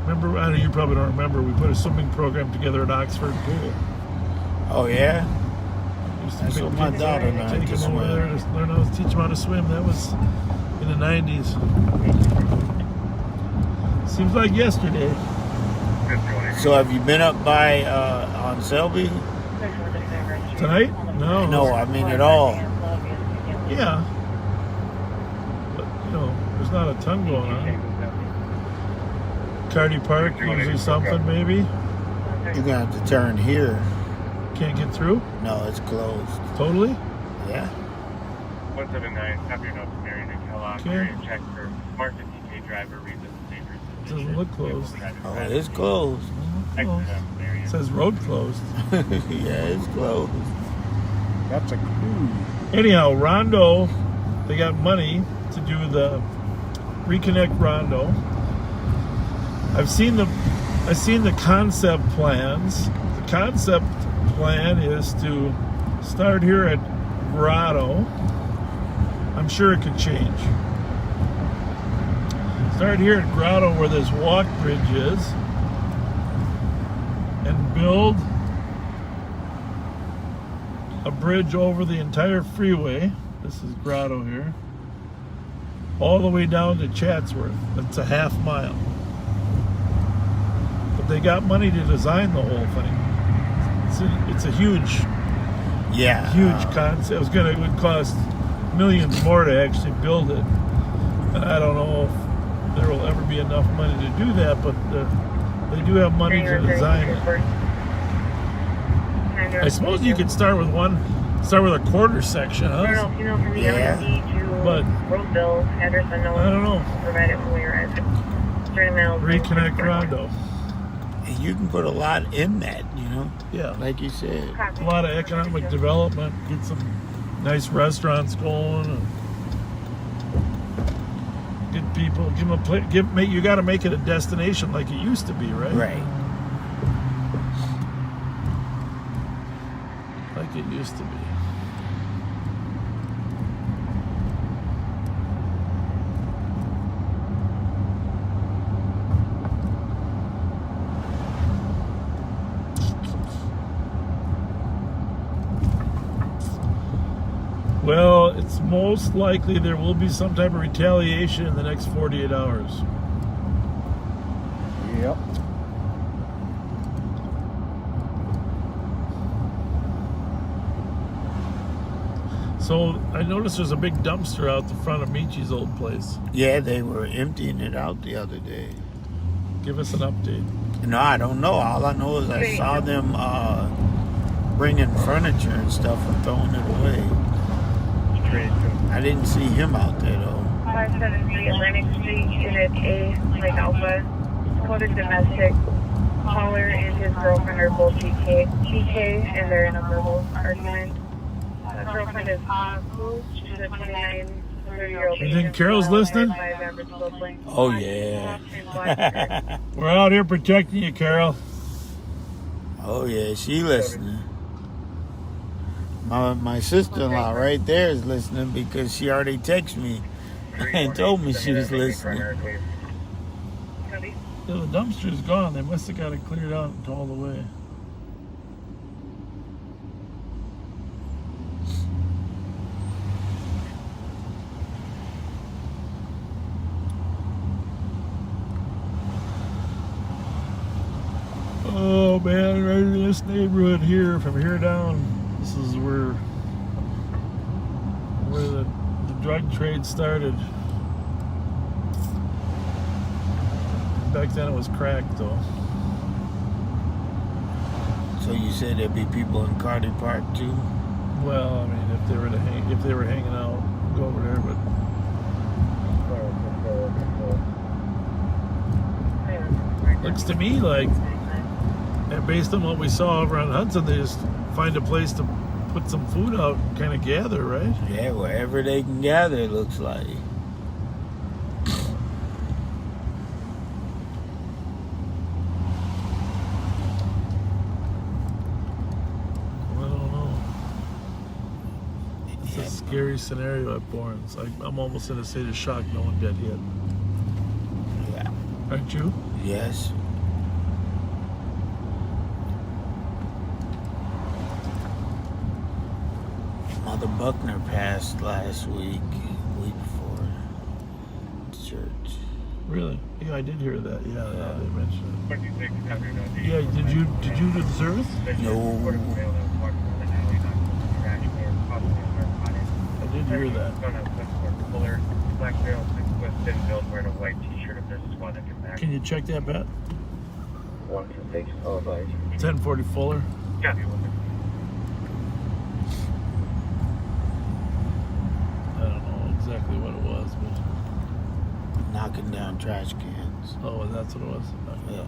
Remember, I know you probably don't remember, we put a swimming program together at Oxford Pool. Oh, yeah? Used to That's what my daughter learned take to him over there swim. to learn how to teach him how to swim. That was in the 90s. Seems like yesterday. So have you been up by on Selby? Tonight? No. No, I mean at all. Yeah. But, you know, there's not a ton going on. Cardi Park, usually something maybe. You're going to have to turn here. Can't get through? No, it's closed. Totally? Yeah. 179, have your notes, Marion and Kellogg. Okay. Marion check for smart 50K driver, reason dangerous. Doesn't look closed. Oh, it is closed. It says road closed. Yeah, it's closed. That's a clue. Anyhow, Rondo, they got money to do the Reconnect Rondo. I've seen the concept plans. The concept plan is to start here at Grotto. I'm sure it could change. Start here at Grotto where this walk bridge is. and build a bridge over the entire freeway. This is Grotto here. All the way down to Chatsworth. That's a half mile. But they got money to design the whole thing. It's a huge concept. It would cost millions more to actually build it. And I don't know if there will ever be enough money to do that, but they do have money to design it. I suppose you could start with a quarter section, huh? But Roseville, address unknown. I don't know. Provide it when you're at 30 miles. Reconnect Rondo. And you can put a lot in that, you know? Yeah. Like you said. A lot of economic development, get some nice restaurants going, and get people, give them a place. You got to make it a destination like it used to be, right? Right. Like it used to be. Well, it's most likely there will be some type of retaliation in the next 48 hours. Yep. So I noticed there's a big dumpster out the front of Michi's old place. Yeah, they were emptying it out the other day. Give us an update. No, I don't know. All I know is I saw them bringing furniture and stuff and throwing it away. I didn't see him out there though. 573 Atlantic Street, Unit A, Lake Alpha. Quoted domestic. Caller and his girlfriend are both TK, and they're in a verbal argument. Girlfriend is who? She's a 29, 30-year-old. You think Carol's listening? Oh yeah. We're out here protecting you, Carol. Oh yeah, she listening. My sister-in-law right there is listening because she already texted me and told me she was listening. Yeah, the dumpster's gone. They must have got it cleared out all the way. Oh man, right in this neighborhood here, from here down, this is where the drug trade started. Back then it was crack though. So you said there'd be people in Carty Park too? Well, I mean, if they were hanging out, go over there, but looks to me like, and based on what we saw over on Hudson, they just find a place to put some food out and kind of gather, right? Yeah, wherever they can gather, it looks like. I don't know. It's a scary scenario at Bourne's. I'm almost in a state of shock no one got hit. Yeah. Aren't you? Yes. Mother Buckner passed last week before church. Really? Yeah, I did hear that. Yeah, they mentioned it. What do you think happened? Yeah, did you do the service? No. I did hear that. Black male, 6 foot, thin build, wearing a white t-shirt. If there's a squad that can back. Can you check that, Pat? 126, all advice. 1040 Fuller. Copy, one. I don't know exactly what it was, but Knocking down trash cans. oh, and that's what it was. Yeah.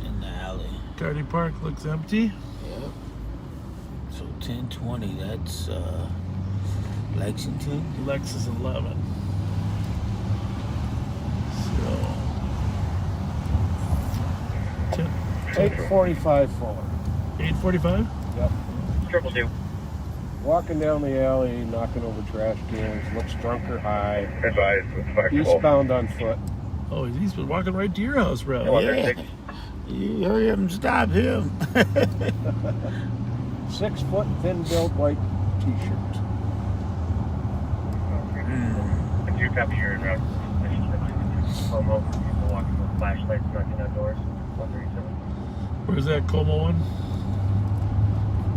In the alley. Carty Park looks empty. Yep. So 1020, that's Lexington. Lexus 11. So 845 Fuller. 845? Yep. 222. Walking down the alley, knocking over trash cans, looks drunk or high. Advise, Eastbound on foot. Oh, he's been walking right to your house, Rev. Yeah. You hurry up and stop him. 6 foot, thin build, white t-shirt. I do copy your address. Como, people walking with flashlights, knocking on doors. 137. Where's that Como one?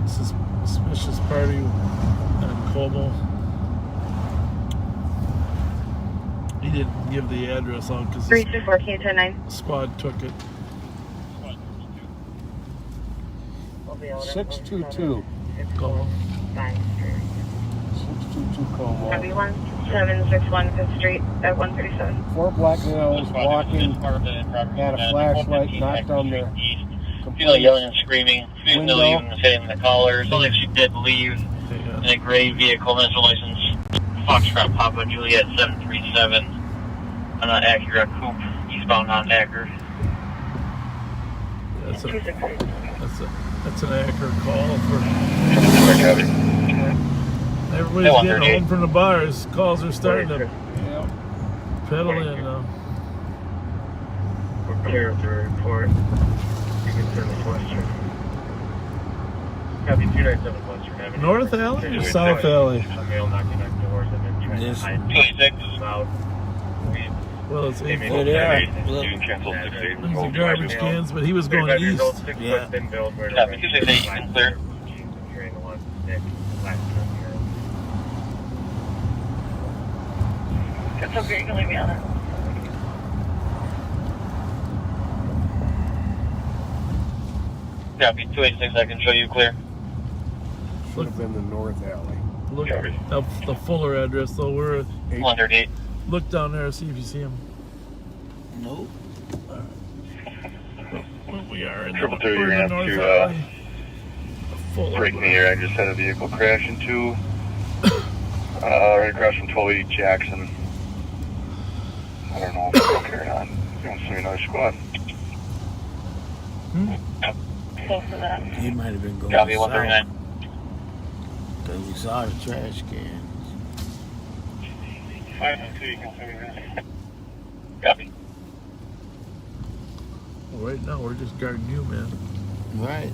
Suspicious party on Como. He didn't give the address out because 324, can you 10-9? squad took it. 622. Como. 622 Como. Copy 1761 5th Street at 137. 4 black males walking, had a flashlight, knocked on their Female yelling and screaming. Female even saying the caller. Sounds like she did leave in a gray vehicle. Master license Foxtrot Papa Juliet 737 on an Acura Coupe eastbound on Acker. That's an accurate call for. Everybody's getting home from the bars. Calls are starting to pedal in now. We're clear of the report. You can service Western. Copy 297 Western Avenue. North Alley or South Alley? A male knocking on doors and then trying to hide. 26. Loud. Well, it's They made there. There's the garbage cans, but he was going east. Yeah. Copy 268, you can clear. That's okay, you can leave me on it. Copy 286, I can show you clear. Should have been the North Alley. Look up the Fuller address, though. We're 138. Look down there, see if you see him. Nope. Well, we are in Triple the, two, we're you're in the gonna North have Alley. to Fuller. break me here. I just had a vehicle crash into right across from 1280 Jackson. I don't know if it's okay or not. You want to see another squad? Close to that. He might have been going Copy south. 139. Because we saw the trash cans. 512, you can see me now. Copy. Well, right now, we're just guarding you, man. Right.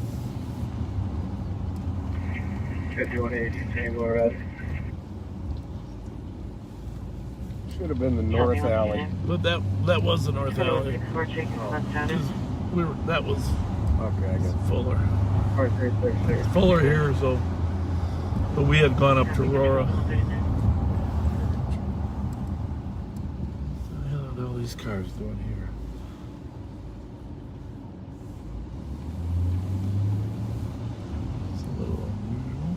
5180, Tango Arrest. Should have been the North Alley. But that was the North Alley. We're taking left out of. That was Okay, I got Fuller. 4366. Fuller here, so. But we had gone up to Aurora. What the hell are all these cars doing here? It's a little unusual.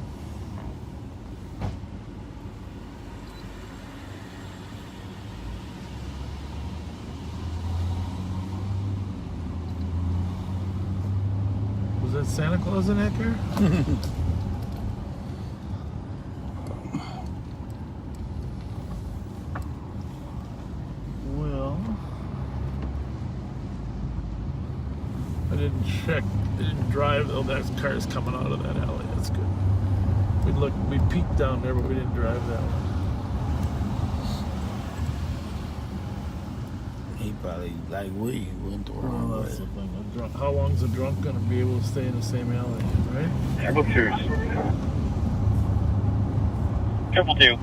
Was that Santa Claus in that car? Well, I didn't check. I didn't drive. Oh, that car's coming out of that alley. That's good. We peeked down there, but we didn't drive that one. He probably, like we, went the wrong Well, way. that's the thing. How long's a drunk gonna be able to stay in the same alley, right? Triple twos. 222.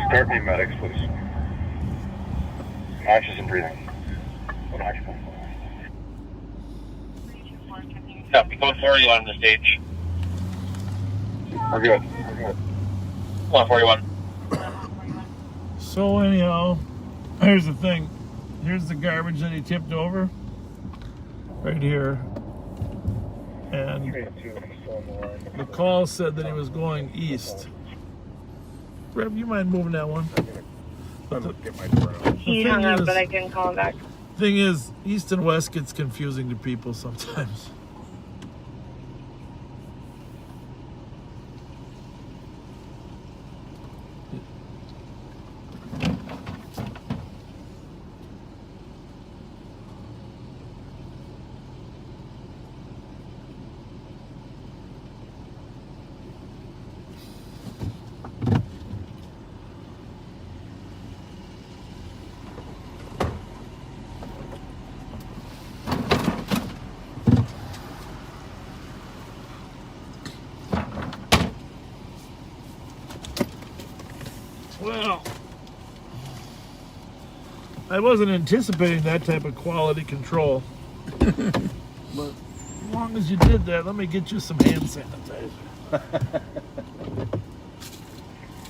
Start me medics, please. Oxygen breathing. What oxygen? Copy. Code 40 on the stage. We're good. 141. So anyhow, here's the thing. Here's the garbage that he tipped over. Right here. And the call said that he was going east. Rev, you mind moving that one? He hung up, but I didn't call him back. Thing is, east and west gets confusing to people sometimes. Well, I wasn't anticipating that type of quality control. But as long as you did that, let me get you some hand sanitizer.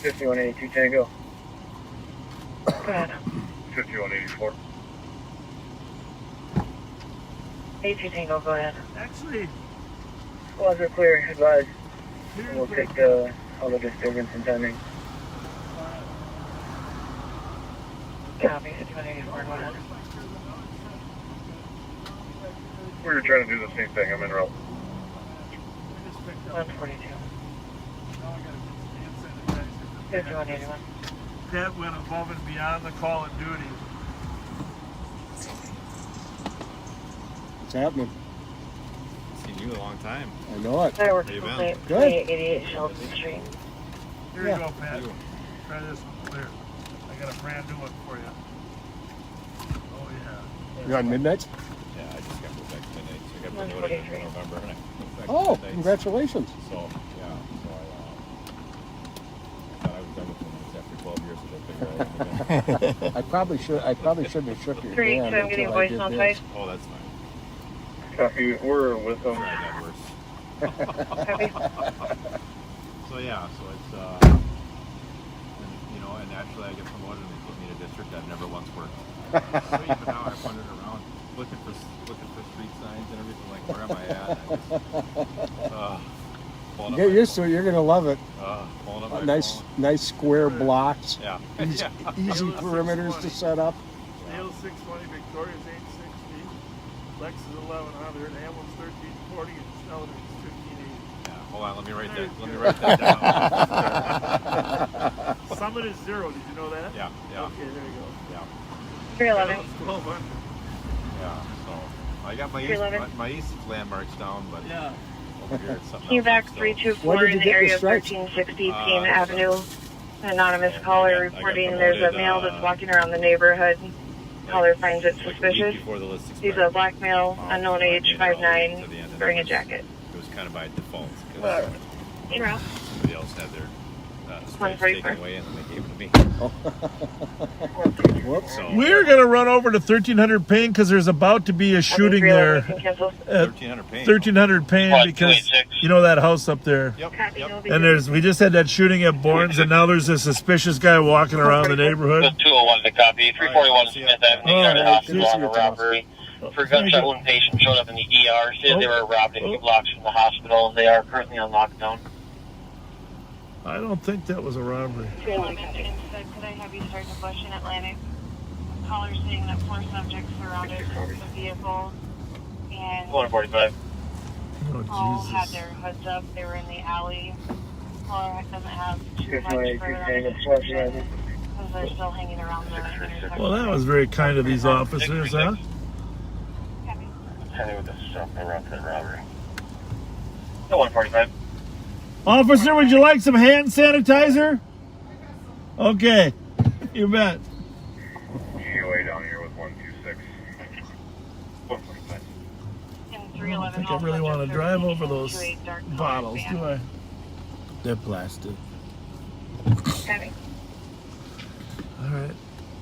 5182 Tango. Go ahead. 5184. 82 Tango, go ahead. Actually, Squads are clear, advise. We'll take all the disturbance and timing. Copy, 5184, go ahead. We were trying to do the same thing. I'm in route. 142. 5181. that went above and beyond the call of duty. It's happening. Seen you a long time. I know it. Fireworks How you been? complete. Good. 88 Shelby Street. Here you go, Pat. Try this one clear. I got a brand new one for you. Oh, yeah. You're on midnight? Yeah, I just got moved back to midnight. So I got promoted in November. And I moved back to Oh, midnight. congratulations. So, yeah. So I thought I was done with midnights after 12 years of it. I probably shouldn't have shook your Three, hand so I'm getting until I did voicemail this. twice. Oh, that's fine. Copy. We're with them. Tried that worse. So yeah, so it's and, you know, and actually I get promoted and they put me in a district I've never once worked. So even now I've wandered around looking for street signs and everything, like where am I at? And Get used to it. You're gonna love it. pulling up my Nice, phone. nice square blocks. Yeah. Easy, easy perimeters to set up. Dale 620, Victoria's 860, Lexus 1100, Hamlin's 1340, and Sheldon's 1580. Yeah, hold on, let me write that down. Summit is 0, did you know that? Yeah, yeah. Okay, there you go. Yeah. 311. It's 1200. Yeah, so I got my east, 311. my east landmarks down, but over here it's something Key else. back So- 324 in the area of 1360 Payne Avenue. An anonymous caller reporting there's a male that's walking around the neighborhood. Caller finds it suspicious. Before the list He's a black male, unknown age, 5'9", wearing a jacket. It was kind of by default because You're out. somebody else had their stripes 144. taken away and then they gave them to me. Whoops. So, We're going to run over to 1300 Payne because there's about to be a shooting there. 1300 Payne. 1300 Payne because you know that house up there. Yep. And we just had that shooting at Bourne's, and now there's a suspicious guy walking around the neighborhood. 201 to copy. 341 Smith Avenue, All right. the hospital on a robbery. For gunshot wound patient showed up in the ER. Said they were robbed a few blocks from the hospital. They are currently on lockdown. I don't think that was a robbery. Could I have you start the Bush in Atlantic? Caller saying that 4 subjects surrounded the vehicle and 145. all Oh, had Jesus. their hoods up. They were in the alley. Caller doesn't have too much 5182 further on the Tango, description because they're still hanging around the intersection. Well, that was very kind of these officers, huh? Heading with the stuff around that robbery. 145. Officer, would you like some hand sanitizer? Okay, you bet. QA down here with 126. 145. And I 311 don't think I really want to drive over those bottles, do I? They're plastic. Copy. All right.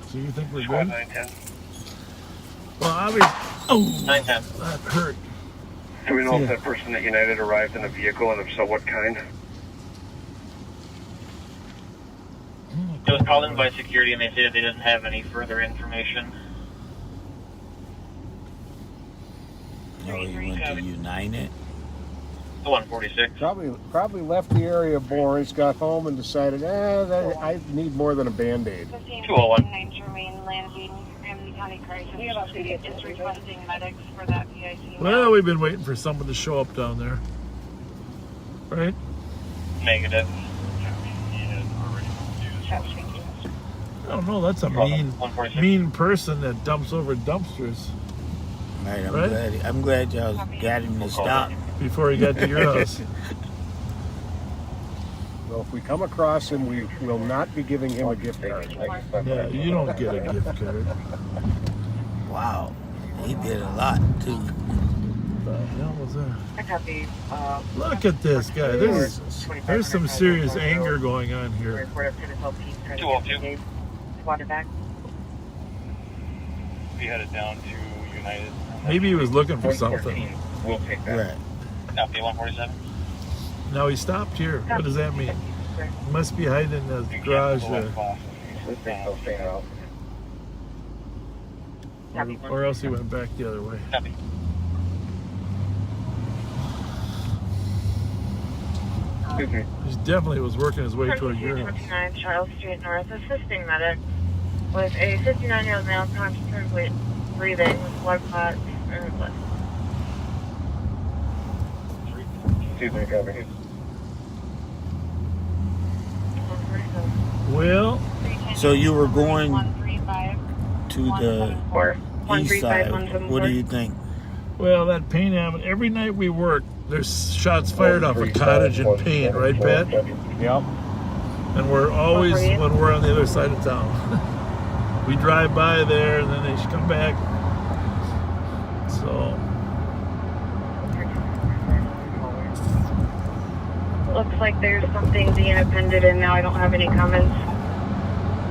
So you think we're Squad good? 910. Well, obviously. Oh, 910. that hurt. Do we know if that person at United arrived in a vehicle, and if so, what kind? It was called in by security, and they said they didn't have any further information. No, he went to United. The 146. Probably left the area of Bourne's, got home and decided, I need more than a Band-Aid. 201. Jermaine Landing, Ramsey County Crisis is requesting medics for that PIC. Well, we've been waiting for someone to show up down there. Right? Negative. I don't know. That's a mean person that dumps over dumpsters. Right, Right? I'm glad y'all got him to stop. Before he got to your house. Well, if we come across him, we will not be giving him a gift card. Yeah, you don't get a gift card. Wow, he did a lot too. What the hell was that? I copy. Look at this guy. There's some serious anger going on here. Report up to the LP. 202. Squatted back. We headed down to United. Maybe he was looking for something. We'll take that. Right. Copy 147. Now he stopped here. What does that mean? He must be hiding in the garage there. Or else he went back the other way. Copy. He definitely was working his way toward your house. 29 Charles Street North, assisting medic with a 59-year-old male constantly breathing with blood clots or blood. Well, so you were going to the east side. What do you think? well, that Payne Avenue, every night we work, there's shots fired off a cottage in Payne, right, Pat? Yep. And we're always, when we're on the other side of town, we drive by there and then they should come back. So, Looks like there's something being appended in now. I don't have any comments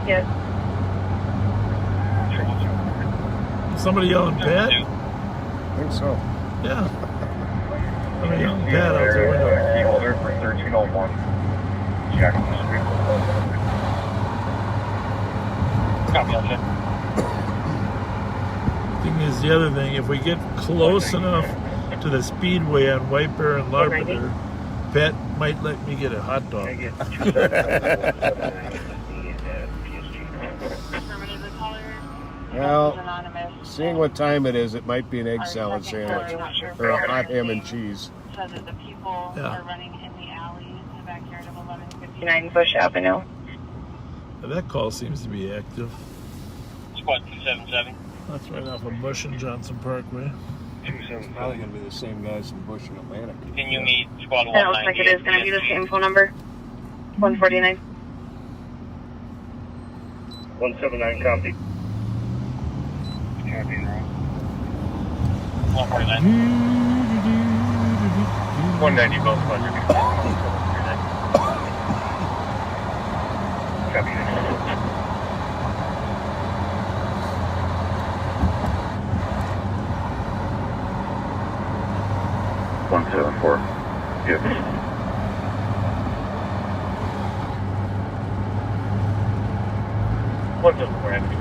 yet. somebody yelling Pat? I think so. Yeah. Somebody yelling Pat out the window. Key holder for 1301 Jackson Street. Copy, I'll check. Thing is, the other thing, if we get close enough to the speedway on White Bear and Larpenteur, Pat might let me get a hot dog. Well, seeing what time it is, it might be an egg salad sandwich or a hot ham and cheese. Says that the people Yeah. are running in the alley in the backyard of 1159 Bush Avenue. That call seems to be active. Squad 277. That's right off of Bush and Johnson Parkway. Probably going to be the same guys in Bush and Atlantic. Can you meet squad That looks like it is going to be the same phone number. 149. 179 copy. Copy, 149. 190 both squads. Copy. 174. Good. What's up, Ramsey?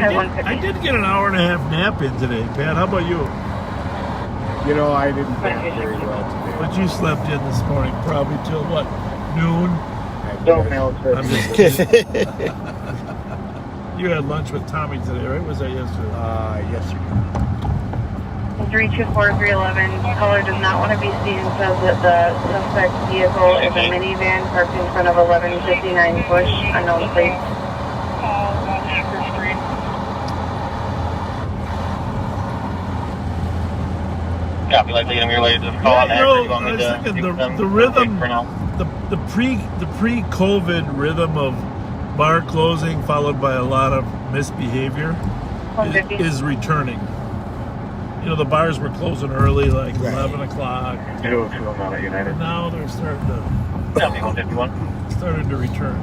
I did get an hour and a half nap in today, Pat. How about you? You know, I didn't nap very well today. But you slept in this morning, probably till what, noon? I'm just kidding. You had lunch with Tommy today, right? Was that yesterday? Yesterday. 324311. Caller does not want to be seen. Says that the suspect vehicle is a minivan parked in front of 1159 Bush, unknown plate. Copy, like leading me related to the call on I was thinking the rhythm, the pre-COVID rhythm of bar closing followed by a lot of misbehavior is returning. You know, the bars were closing early, like 11 o'clock. Now they're starting to return.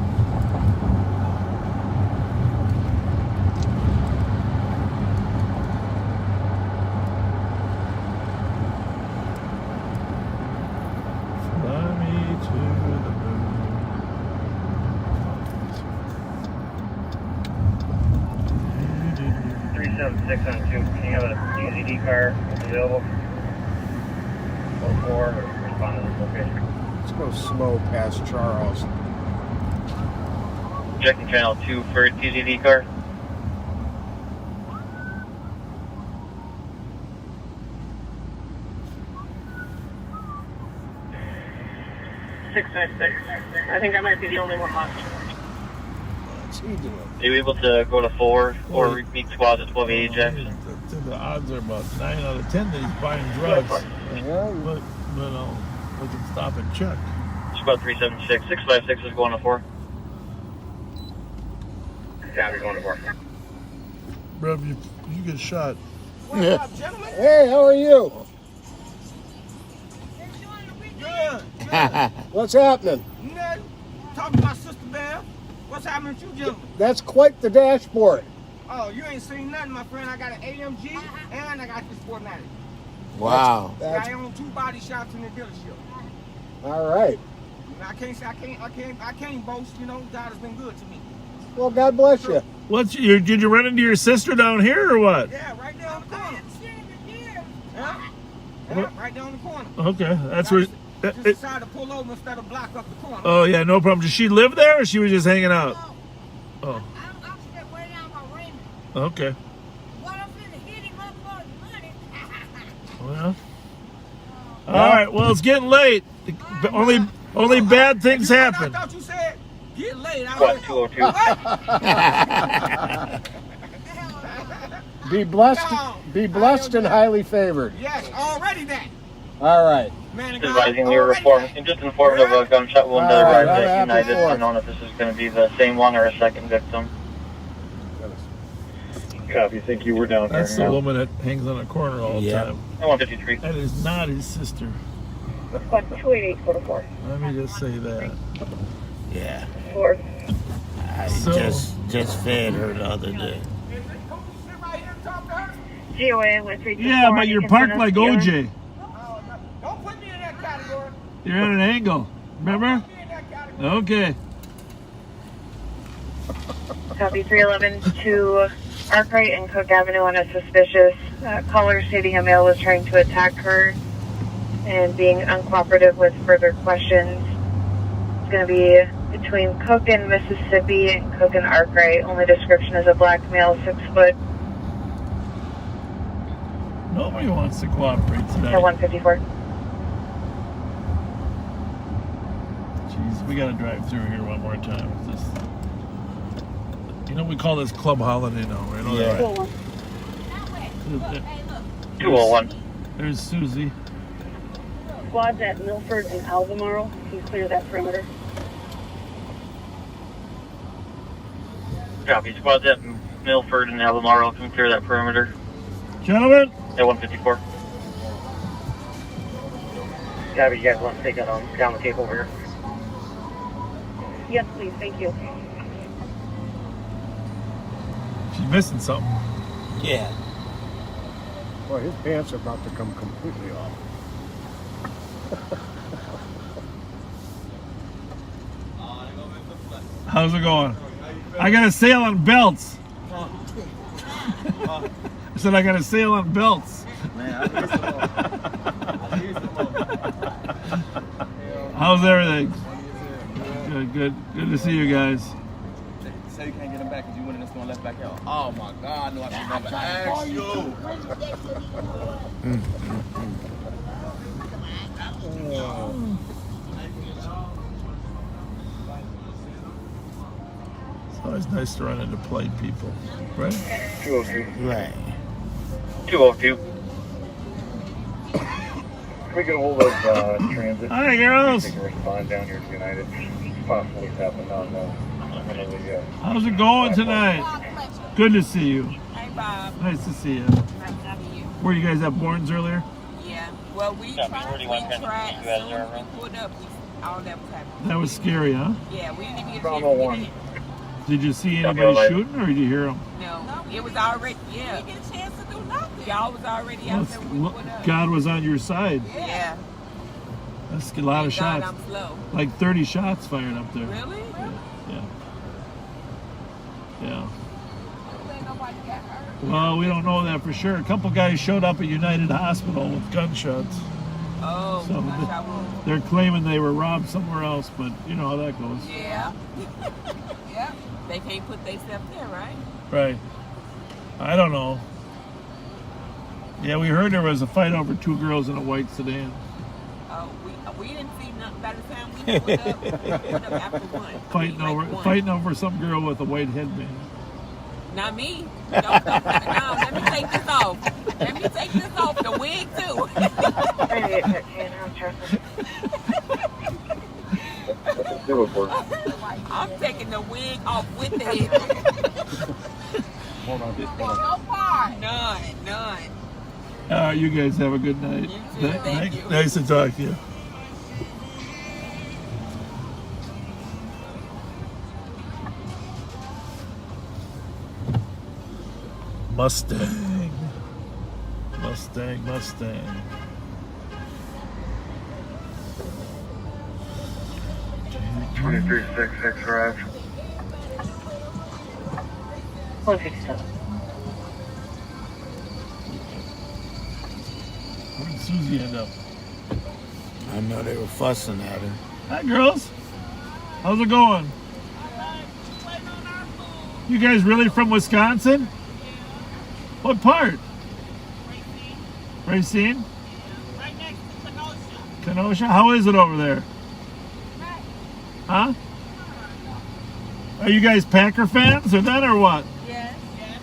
Fly me to the moon. 376 on 2. Can you have a UZD car available? 04 or respond to this location. Let's go slow past Charles. Checking channel 2 for TZD car. I think I might be the only one left. What's he doing? Are you able to go to 4 or meet squads at 1280 Jackson? The odds are about 9 out of 10 that he's buying drugs. Yeah. But we can stop and check. squad 376. 656 is going to 4. Yeah, we're going to 4. Rev, you get shot. What's up, gentlemen? Hey, how are you? Good. What's happening? Nothing. Talking to my sister Belle. What's happening with you, gentlemen? That's quite the dashboard. Oh, you ain't seen nothing, my friend. I got an AMG and I got this 490. Wow. That's- I own 2 body shops in the dealership. All right. I can't boast. You know, God has been good to me. Well, God bless you. Did you run into your sister down here or what? Yeah, right there on the corner. Yeah, right there on the corner. Okay, that's where. Just decided to pull over instead of block up the corner. Oh yeah, no problem. Does she live there, or she was just hanging out? Oh. Okay. Well. All right. Well, it's getting late. Only bad things happen. I thought you said get late. Squad 202. Be blessed and highly favored. Yes, already that. All right. Man, Just advising we were just informed of a gunshot wound that arrived at United. Unknown if this is going to be the same one or a second victim. Copy. Think you were down there. That's the woman that hangs on a corner all the time. 153. That is not his sister. Squad 288, 4-4. Let me just say that. Yeah. 4. I just fed her the other day. GOA with 324. Yeah, but you're parked like OJ. Don't put me in that category. You're at an angle. Remember? Okay. Copy 311 to Arkwright and Cook Avenue on a suspicious caller stating a male was trying to attack her and being uncooperative with further questions. It's going to be between Cook and Mississippi and Cook and Arkwright. Only description is a black male, 6 foot. Nobody wants to cooperate today. At 154. Jeez, we got to drive through here one more time. We call this Club Holiday now, right? Yeah. 201. There's Susie. Squads at Milford and Albemarle. Can you clear that perimeter? Copy. Squads at Milford and Albemarle can clear that perimeter. Gentlemen. At 154. Copy. You guys want to take it down the tape over here? Yes, please. Thank you. She's missing something. Yeah. Boy, his pants are about to come completely off. How's it going? I got a sale on belts. I said I got a sale on belts. How's everything? Good to see you guys. Say you can't get him back because you went in this one left back out. Oh my God, no, I can never ask you. It's always nice to run into polite people, right? 202. Right. 202. Can we get a hold of transit? Hi, girls. They can respond down here to United. Possibly happened on How's it going tonight? Good to see you. Hey, Bob. Nice to see you. Nice to see you. Were you guys at Borns earlier? Yeah. Well, we tried, so when we pulled up, all that was happening. That was scary, huh? Yeah, we didn't even get a Bravo chance to 1. get in. Did you see anybody shooting, or did you hear them? No, it was already, yeah. We didn't get a chance to do nothing. Y'all was already out there when we pulled up. God was on your side. Yeah. That's a lot of Thank God shots. I'm slow. Like 30 shots fired up there. Really? Yeah. Well, we don't know that for sure. A couple guys showed up at United Hospital with gunshots. Oh, So they're claiming they were robbed somewhere else, but you know how that goes. yeah. Yeah. They can't put themselves there, right? Right. I don't know. Yeah, we heard there was a fight over 2 girls in a white sedan. Oh, we didn't see nothing by the time we put up. We put up after 1. Fighting over some girl with a white headband. Not me. No, let me take this off. Let me take this off. The wig too. I'm taking the wig off with the head. Hold on. No part. None. You guys have a good night. You too. Thank you. Nice to talk to you. Mustang. 2366 Rev. 157. Where did Susie end up? I know they were fussing at her. Hi, girls. How's it going? You guys really from Wisconsin? What part? Racine? Right next to Kenosha. Kenosha? How is it over there? Huh? Are you guys Packer fans or that or what? Yes. Dan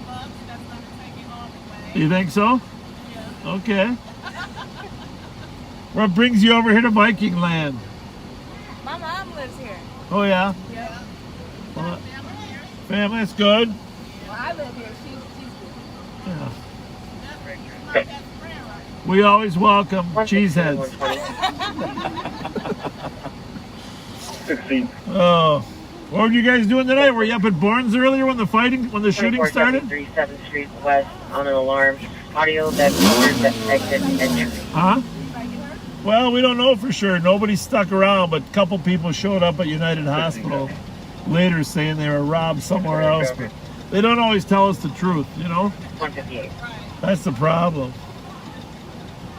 Bucks, that's going to take him all the way. You think so? Yeah. Okay. What brings you over here to Viking land? My mom lives here. Oh, yeah? Yep. Well, family, that's good. Well, I live here. She's good. Yeah. We always welcome cheeseheads. 16. Oh, what were you guys doing tonight? Were you up at Bourne's earlier when the shooting started? 7th Street West on an alarm. Audio that covers the exit entry. Huh? Well, we don't know for sure. Nobody stuck around, but a couple people showed up at United Hospital later saying they were robbed somewhere else. But they don't always tell us the truth, you know? 158. That's the problem.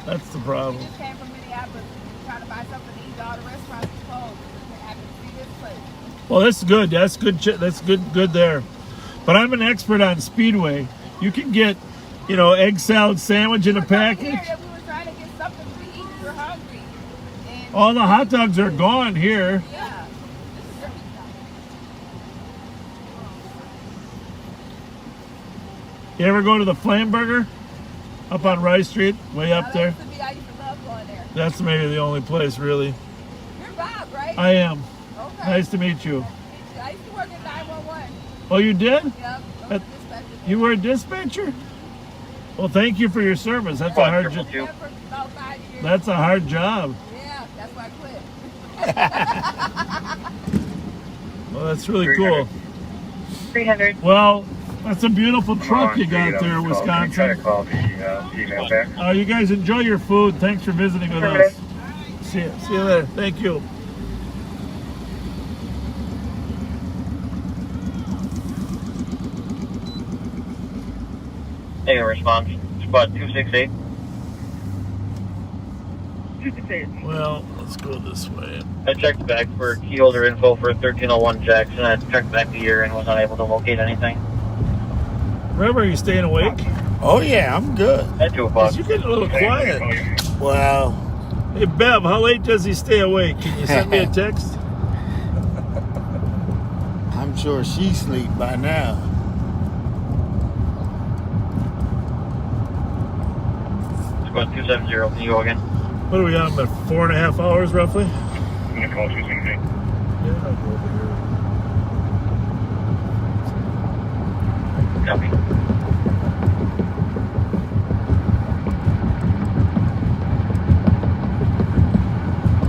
That's the problem. Just came from Minneapolis trying to buy something to eat. All the restaurants are closed. I happen to see this place. Well, that's good. That's good. That's good there. But I'm an expert on Speedway. You can get, egg salad sandwich in a package. We were trying to get something to eat. We're hungry. All the hot dogs are gone here. Yeah. You ever go to the Flame Burger up on Rice Street, way up there? I used to love going there. That's maybe the only place, really. You're Bob, right? I am. Okay. Nice to meet you. I used to work at 911. Oh, you did? Yep. You were a dispatcher? Well, thank you for your service. That's a hard job. That's a hard job. Yeah, that's why I quit. Well, that's really cool. 300. Well, that's a beautiful truck you got there, Wisconsin. You guys enjoy your food. Thanks for visiting with us. See you later. Thank you. Hey, response. Squad 268. Well, let's go this way. I checked back for key holder info for 1301 Jackson. I checked back the year and was unable to locate anything. Rev, are you staying awake? Oh, yeah, I'm good. At 2 o'clock. You're getting a little quiet. Well. Hey, Bev, how late does he stay awake? Can you send me a text? I'm sure she's asleep by now. Squad 270, can you go again? What are we on, about 4.5 hours roughly? I'm going to call 268. Yeah, I'll go over here. Copy.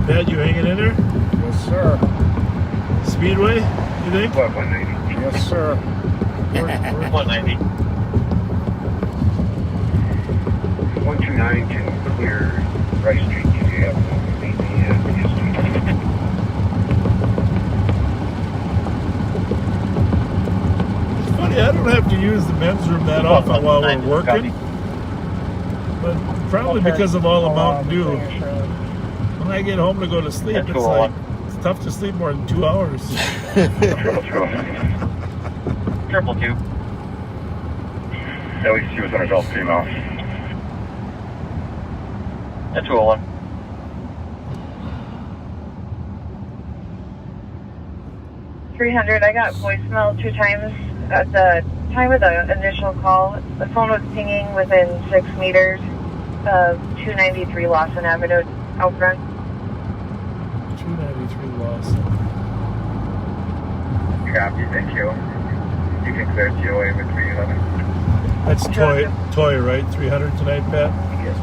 Dad, you hanging in there? Yes, sir. Speedway, you think? 190. Yes, sir. 190. 129 can clear Rice Street. You have It's funny, I don't have to use the men's room that often while we're working. But probably because of all the Mountain Dew. When I get home to go to sleep, it's like, it's tough to sleep more than 2 hours. 222. At least he was on his off female. At 201. I got voicemail 2 times at the time of the initial call. The phone was pinging within 6 meters of 293 Lawson Avenue out front. 293 Lawson. Copy, thank you. You can clear TOA with 311. That's Toy, right? 300 tonight, Pat? Yes,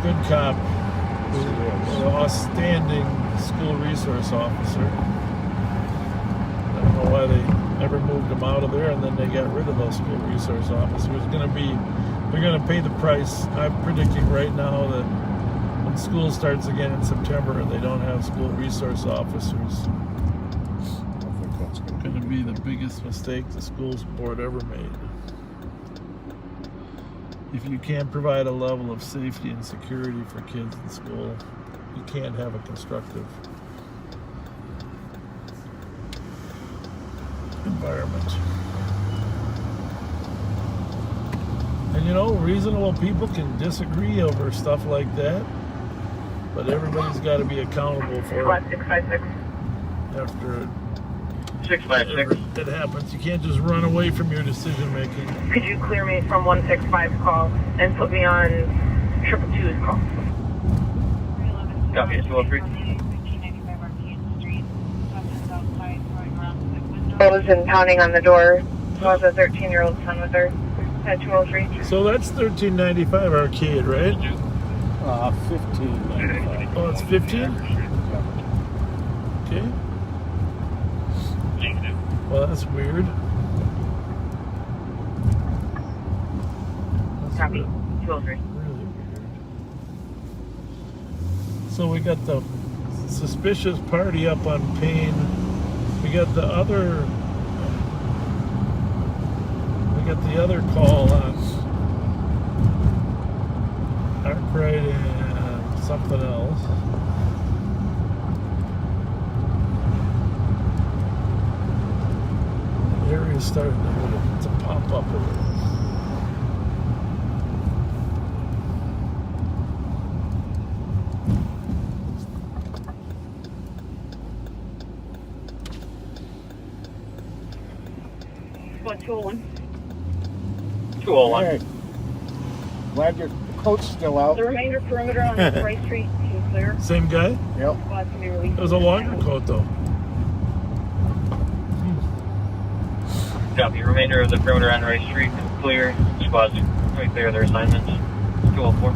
Good cop. An outstanding school resource officer. I don't know why they never moved him out of there, and then they got rid of those school resource officers. They're going to pay the price. I'm predicting right now that when school starts again in September and they don't have school resource officers, it's going to be the biggest mistake the schools board ever made. If you can't provide a level of safety and security for kids in school, you can't have a constructive environment. And you know, reasonable people can disagree over stuff like that, but everybody's got to be accountable for it. 656. After 656. it happens, you can't just run away from your decision making. Could you clear me from 165's call and put me on 222's call? Copy, 203. I was in pounding on the door. I was a 13-year-old son with her at 203. So that's $13.95 arcade, right? $15.95. Oh, it's 15? Okay. Well, that's weird. Copy, 203. Really weird. So we got the suspicious party up on Payne. We got the other call on Arkwright and something else. The area's starting to pop up a little. What, 201? 201. Hey, glad your coat's still out. The remainder perimeter on Rice Street is clear. Same guy? Yep. Squads can be released. It was a longer coat though. Copy. Remainder of the perimeter on Rice Street is clear. Squads right there, their assignments. 204.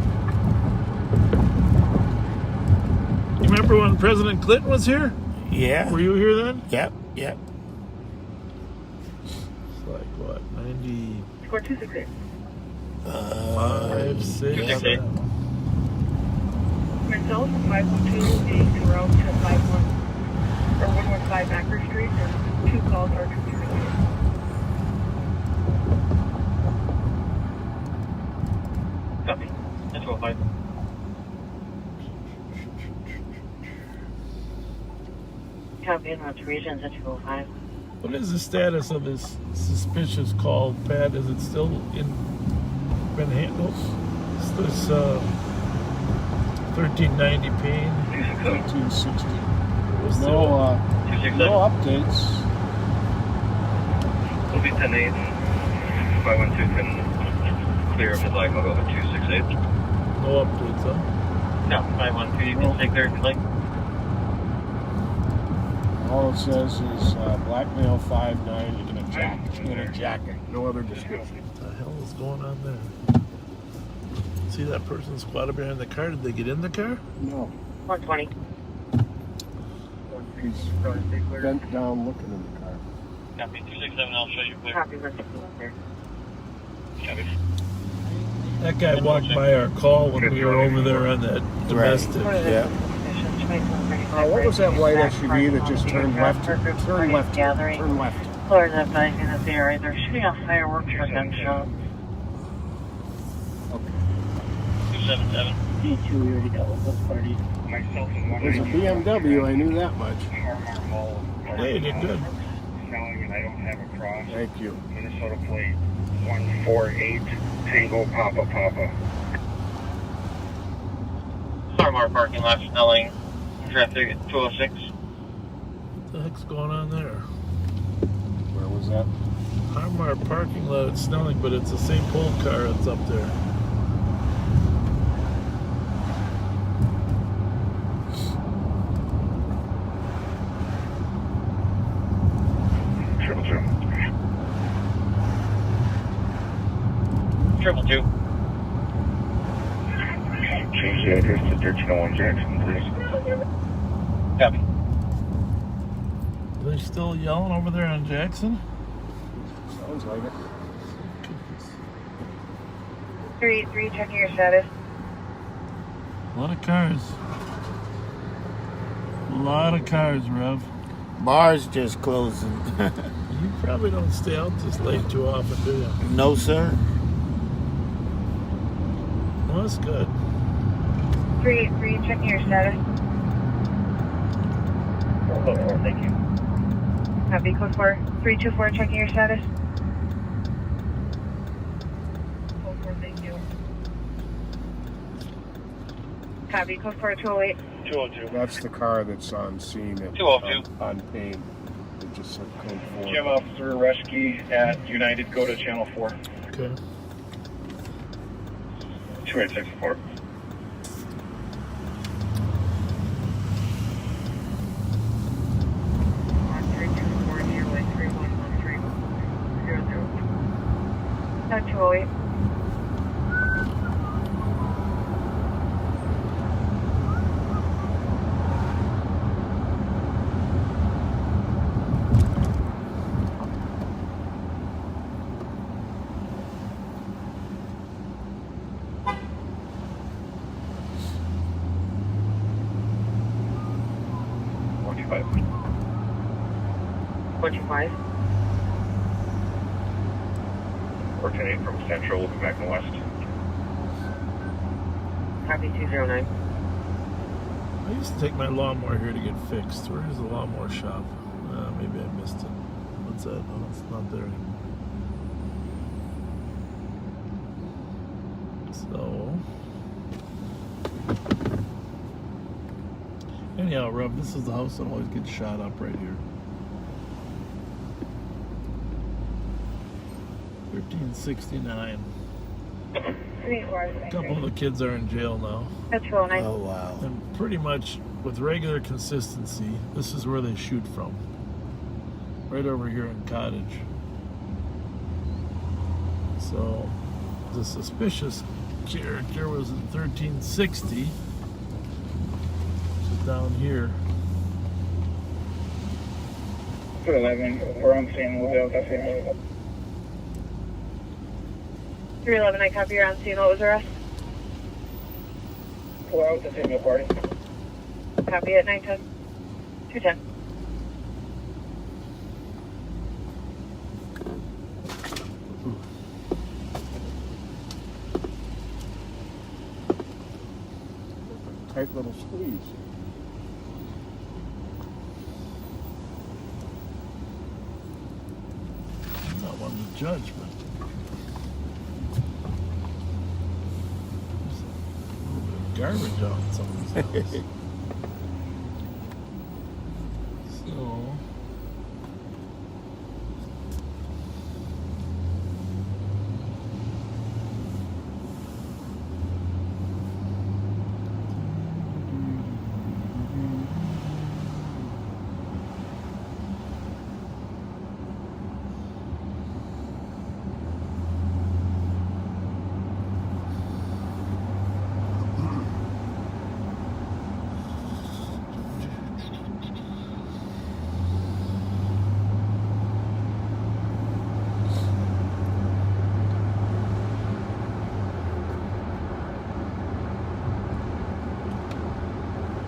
You remember when President Clinton was here? Yeah. Were you here then? Yep. It's like what, 90? Score 268. 5, 6, 7. Myself, 512, being to route to 115 Acker Street, and 2 calls are contributed. Copy. That's 205. Copy, and route to regions at 205. What is the status of this suspicious call, Pat? Is it still been handled? Is this 1390 Payne? 1360. Was No updates. It'll be 10-8. 512 can clear if you'd like. I'll go with 268. No updates, huh? No, 512. You can stay clear if you'd like. All it says is black male 5'9" in a jacket. No other description. What the hell is going on there? See that person squatted behind the car? Did they get in the car? No. 120. He's bent down looking in the car. Copy. 267. I'll show you clear. Copy, we're there. Copy. That guy walked by our call when we were over there on that domestic. Yeah. What was that white SUV that just turned left? Turn left. Gathering. Turn left. Floors advising that they are either shooting off fireworks or gunshots. 277. D2, we already dealt with this party. Myself and one. There's a BMW, I knew that much. Hey, you did good. Selling and I don't have a cross. Thank you. Minnesota plate 148 Tango Papa Papa. Sarmar parking lot snelling. Traffic at 206. What the heck's going on there? Where was that? Harmar parking lot, it's snelling, but it's the St. Paul car that's up there. 222. Change the address to 1301 Jackson, please. Copy. Are they still yelling over there on Jackson? Sounds like it. 383, checking your status. A lot of cars. A lot of cars, Rev. Bars just closing. You probably don't stay out this late too often, do you? No, sir. Well, that's good. 383, checking your status. Oh, thank you. Copy, code 4. 324, checking your status. Code 4, thank you. Copy, code 4, 208. 202. That's the car that's on scene at 202. on Payne. It just said code 4. Jim Officer Reschke at United, go to channel 4. Okay. 2864. Not 208. Originating from Central, looking back in the west. Copy 209. I used to take my lawnmower here to get fixed. Where is the lawnmower shop? Maybe I missed it. What's that? Oh, it's not there anymore. So, anyhow, Rev, this is the house that always gets shot up right here. 1369. A couple of the kids are in jail now. That's 209. Oh, wow. And pretty much with regular consistency, this is where they shoot from. Right over here in Cottage. So, the suspicious character was in 1360. So down here. 211, we're on scene, we'll be able to see. 311, I copy, you're on scene. What was the rest? We're out to signal party. Copy at 910. 210. Tight little squeeze. I'm not one to judge, but garbage out in some of these houses.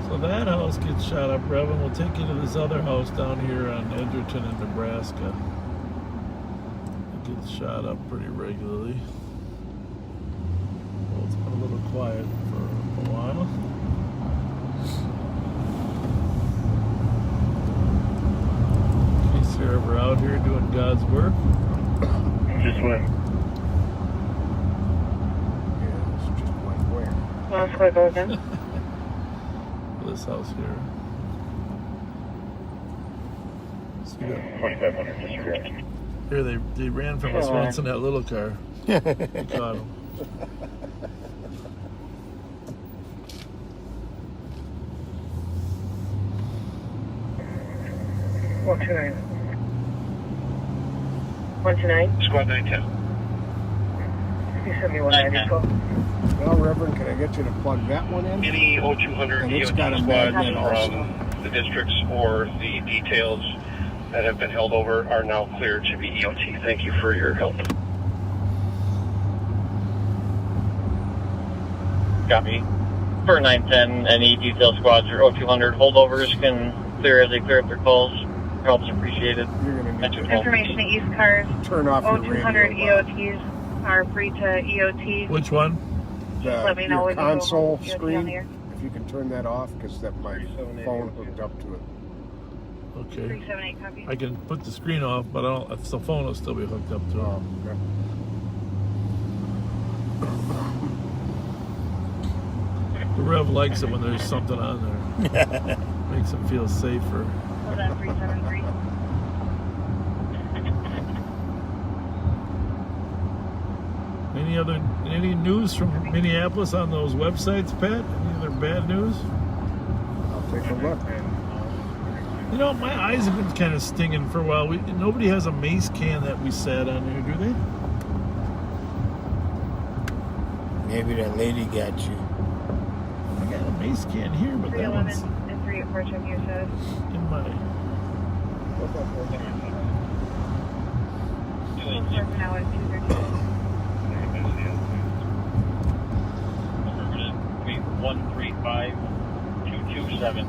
So, that house gets shot up, Reverend. We'll take you to this other house down here on Edgerton in Nebraska. It gets shot up pretty regularly. Well, it's been a little quiet for a while. In case you're ever out here doing God's work. Just went. Yeah, it's just like where? Last way go again. This house here. So 2500, disregard. Here they ran from us once in that little car. We caught them. One 129. Squad 910. Well, Reverend, can I get you to plug that one in? Any 0200 And it's EOT got a squads magnet also. from the districts or the details that have been held over are now cleared to be EOT. Thank you for your help. Copy. For 910, any detail squads or 0200 holdovers can clear as they clear up their calls. Help's appreciated. Information to East Cars. Turn off your 0200 radio. EOTs are free to EOT. Which one? Let me know Your when you go console EOT on screen. the air. If you can turn that off, because that my phone hooked up to it. Okay. 378 copy. I can put the screen off, but I don't. The phone will still be hooked up to it. Okay. The Rev likes it when there's something on there. Makes him feel safer. Hold on, 373. Any news from Minneapolis on those websites, Pat? Any other bad news? I'll take a look. You know, my eyes have been kind of stinging for a while. Nobody has a mace can that we sat on there, do they? Maybe that lady got you. I got a mace can here, but that one's 311 and 384 check your status. in my... Now at 213. 135227.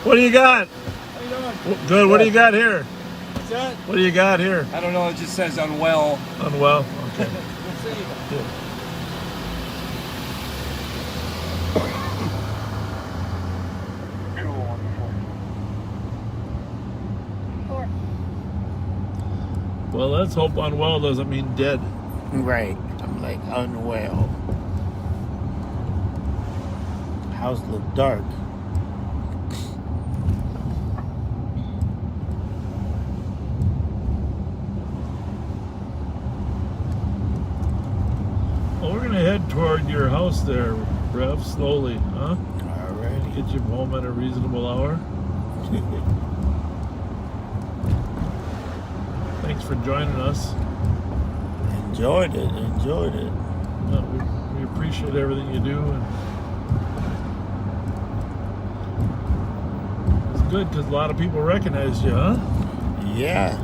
What do you got? How you doing? Good. What do you got here? What's that? What do you got here? I don't know. It just says unwell. Unwell. Okay. We'll see. Yeah. Well, let's hope unwell doesn't mean dead. Right. I'm like unwell. House look dark. Well, we're gonna head toward your house there, Rev, slowly, huh? Alrighty. Get you home at a reasonable hour. Thanks for joining us. Enjoyed it. We appreciate everything you do, and it's good because a lot of people recognize you, huh? Yeah.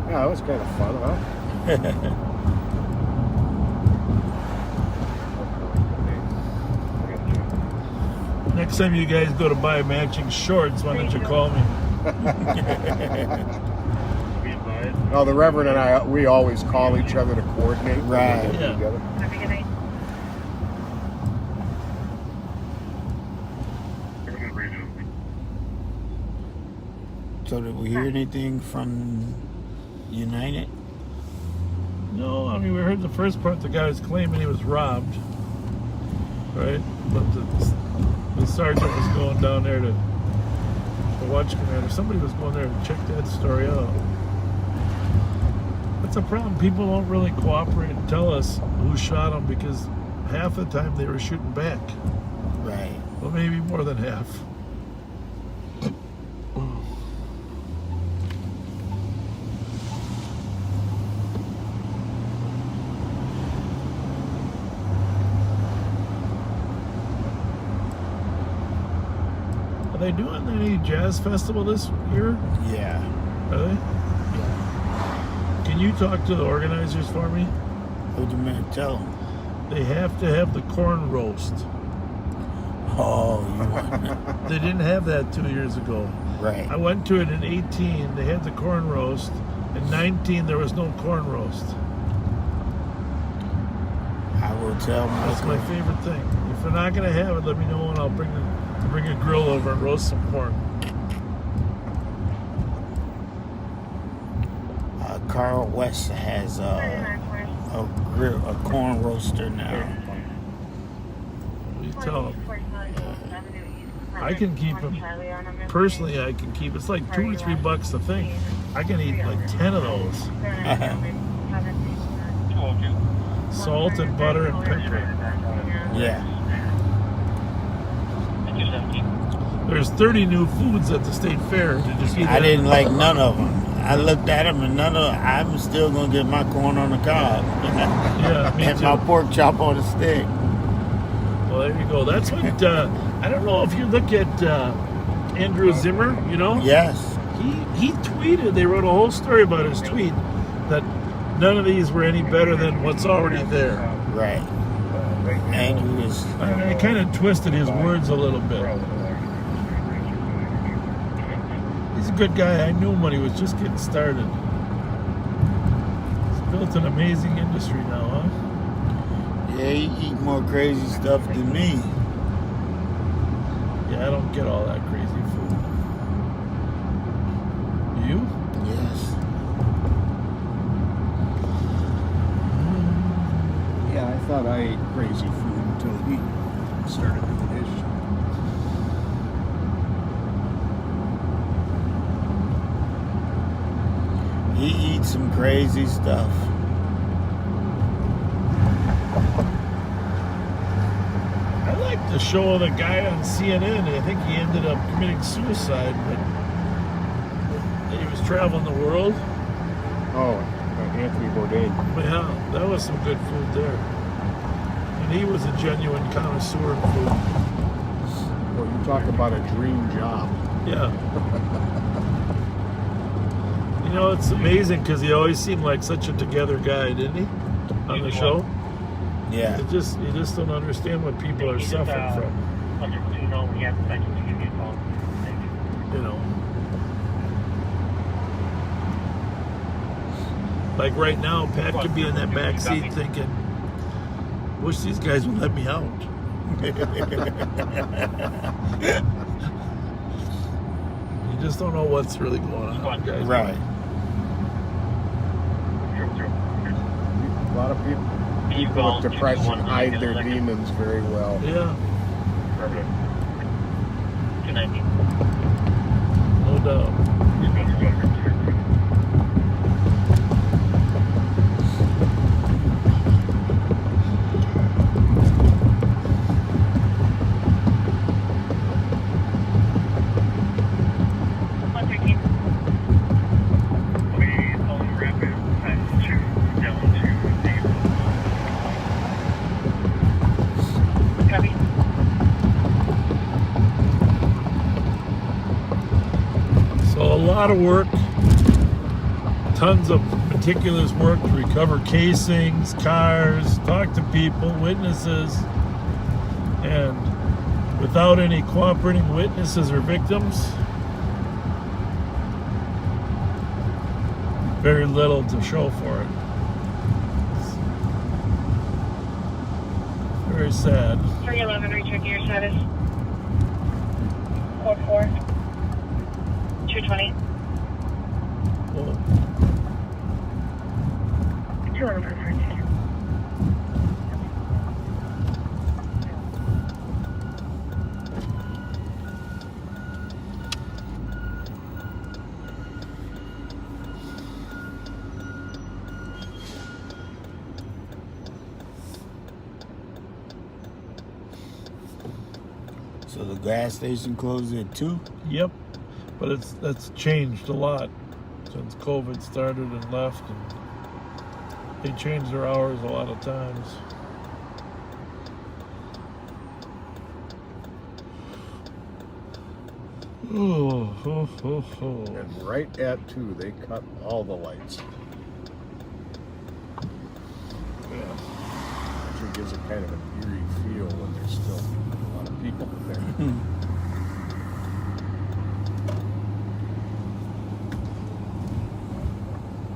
Yeah, it was kind of fun, huh? Next time you guys go to buy matching shorts, why don't you call me? No, the Reverend and I, we always call each other to coordinate. when we Right. get Yeah. together. Have a good night. So did we hear anything from United? No, I mean, we heard the first part, the guy was claiming he was robbed, right? But the sergeant was going down there to watch commander. Somebody was going there to check that story out. That's a problem. People don't really cooperate and tell us who shot him because half the time they were shooting back. Right. Well, maybe more than half. Are they doing any jazz festival this year? Yeah. Are they? Yeah. Can you talk to the organizers for me? What do you mean? Tell them. They have to have the corn roast. Oh, you want They didn't have that 2 years ago. Right. I went to it in 18. They had the corn roast. In 19, there was no corn roast. I will tell That's my favorite thing. If they're not going to have it, let me know and I'll bring a grill over and roast some corn. Carl West has a corn roaster now. You tell him. I can keep them. Personally, I can keep. It's like $2 or $3 a thing. I can eat like 10 of those. Salt and butter and pepper. Yeah. There's 30 new foods at the state fair. Did you see that? I didn't like none of them. I looked at them and none of. I'm still gonna get my corn on the cob. Yeah, me and too. my pork chop on a stick. Well, there you go. That's what. I don't know if you look at Andrew Zimmer. You know. Yes. He tweeted. They wrote a whole story about his tweet that none of these were any better than what's already there. Right. Andrew is. I kind of twisted his words a little bit. He's a good guy. I knew him when he was just getting started. He's built an amazing industry now, huh? Yeah, he eat more crazy stuff than me. Yeah, I don't get all that crazy food. You? Yes. Yeah, I thought I ate crazy food until he started doing his shit. He eats some crazy stuff. I like the show of the guy on CNN. I think he ended up committing suicide, but he was traveling the world. Oh, Anthony Bourdain. Yeah, that was some good food there. And he was a genuine connoisseur of food. Well, you talk about a dream job. Yeah. You know, it's amazing because he always seemed like such a together guy, didn't he? On the show? Yeah. You just don't understand what people are suffering from. You know. Like right now, Pat could be in that back seat thinking, wish these guys would let me out. You just don't know what's really going on, guys. Right. A lot of people with depression hide their demons very well. Yeah. No doubt. So a lot of work, tons of meticulous work to recover casings, cars, talk to people, witnesses, and without any cooperating witnesses or victims, very little to show for it. It's very sad. 311, recheck your status. Code 4. 220. Whoa. 211. So the gas station closed at 2? Yep, but that's changed a lot since COVID started and left, and they changed their hours a lot of times. And right at 2, they cut all the lights. Yeah. Actually gives it kind of an eerie feel when there's still a lot of people there.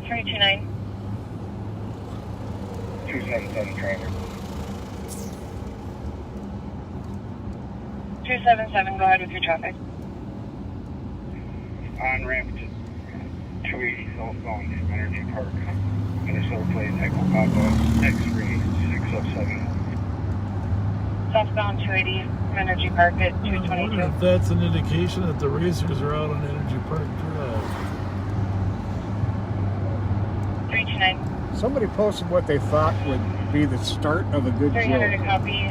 329. 277 trainer. 277, go ahead with your traffic. On ramp to 280 southbound from Energy Park. Minnesota plate Echo Papa X-ray 607. Southbound 280 from Energy Park at I wonder 222. if that's an indication that the racers are out on Energy Park Drive. 329. Somebody posted what they thought would be the start of a good 300 joke. a copy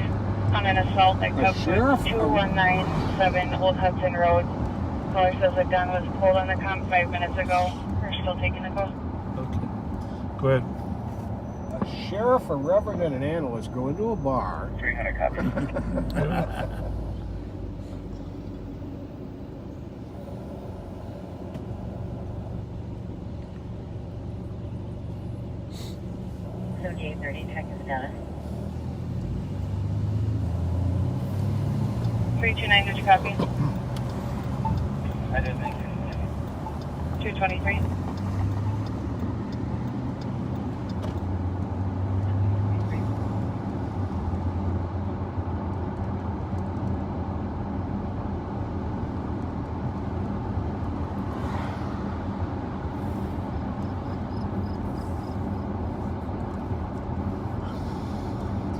on an assault at A sheriff? 2197 Old Hudson Road. Caller says a gun was pulled on the comp 5 minutes ago. We're still taking the call. Go ahead. A sheriff, a reverend, and an analyst go into a bar. 300 copy. J 30, Texas status. 329, did you copy? I didn't make it. 223.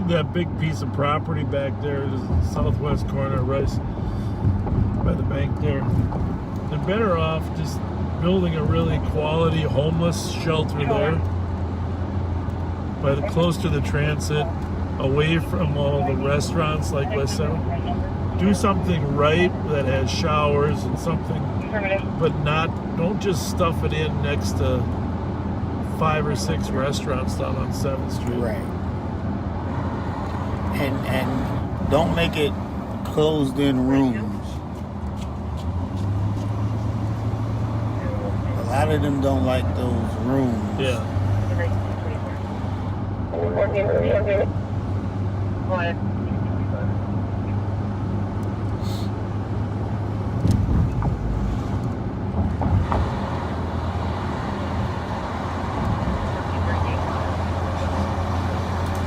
That big piece of property back there is the southwest corner, right by the bank there. They're better off just building a really quality homeless shelter there, close to the transit, away from all the restaurants like West 7. Do something right that has showers and something, but don't just stuff it in next to 5 or 6 restaurants down on 7th Street. Right. And don't make it closed in rooms. A lot of them don't like those rooms. Yeah. Go ahead.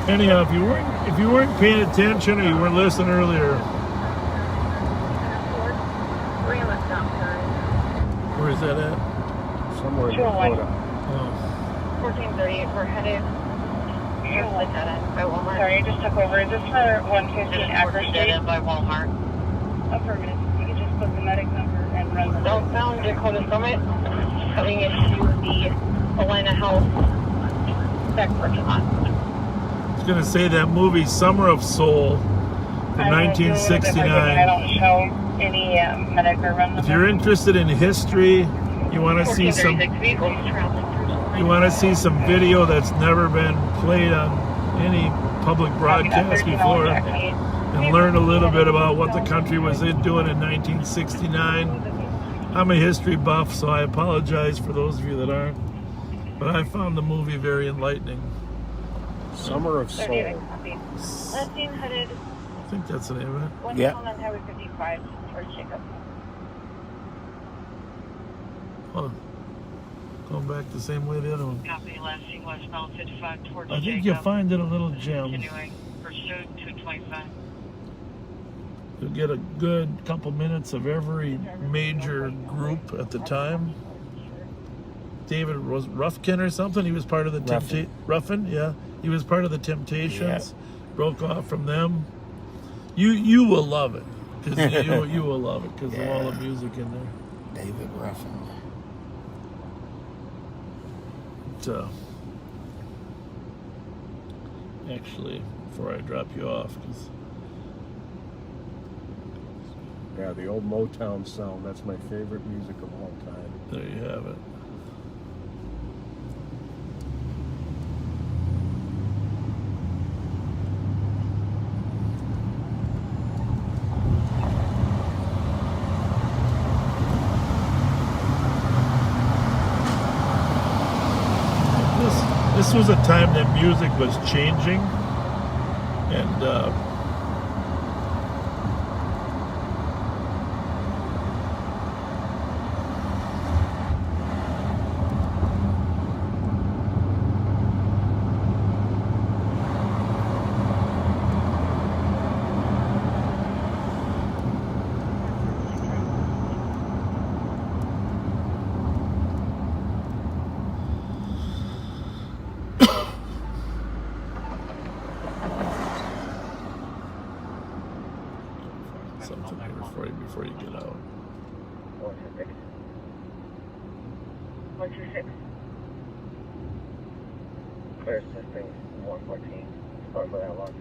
Anyhow, if you weren't paying attention or you weren't listening earlier, where is that at? Somewhere in 201. Dakota. 1438, we're headed. By Walmart. Sorry, I just took over. Is this for 115 Acre Street? By Walmart. Affirmative. You can just put the medic number and run the Southbound Dakota Summit, coming into the Alina House back parking lot. I was going to say that movie Summer of Soul from 1969. I don't show any medic or run the If you're interested in history, you want to see some video that's never been played on any public broadcast before, and learn a little bit about what the country was doing in 1969. I'm a history buff, so I apologize for those of you that aren't, but I found the movie very enlightening. Summer of Soul. Last team headed. I think that's the name of it. Yeah. On Highway 55 towards Jacob. Huh. Going back the same way the other one. Copy, last team westbound 55 towards I think Jacob. you'll find it a little gem. Continuing pursuit 225. You'll get a good couple minutes of every major group at the time. David was Ruffkin or something. He was part of the Ruffin, yeah. He was part of the Temptations. Yeah. Broke off from them. You will love it, because you will love it because of all the music in there. David Ruffin. Actually, before I drop you off, because the old Motown sound. That's my favorite music of all time. There you have it. This was a time that music was changing, and for you before you get out. 126. 126. Clear assisting 114. Sorry for that long.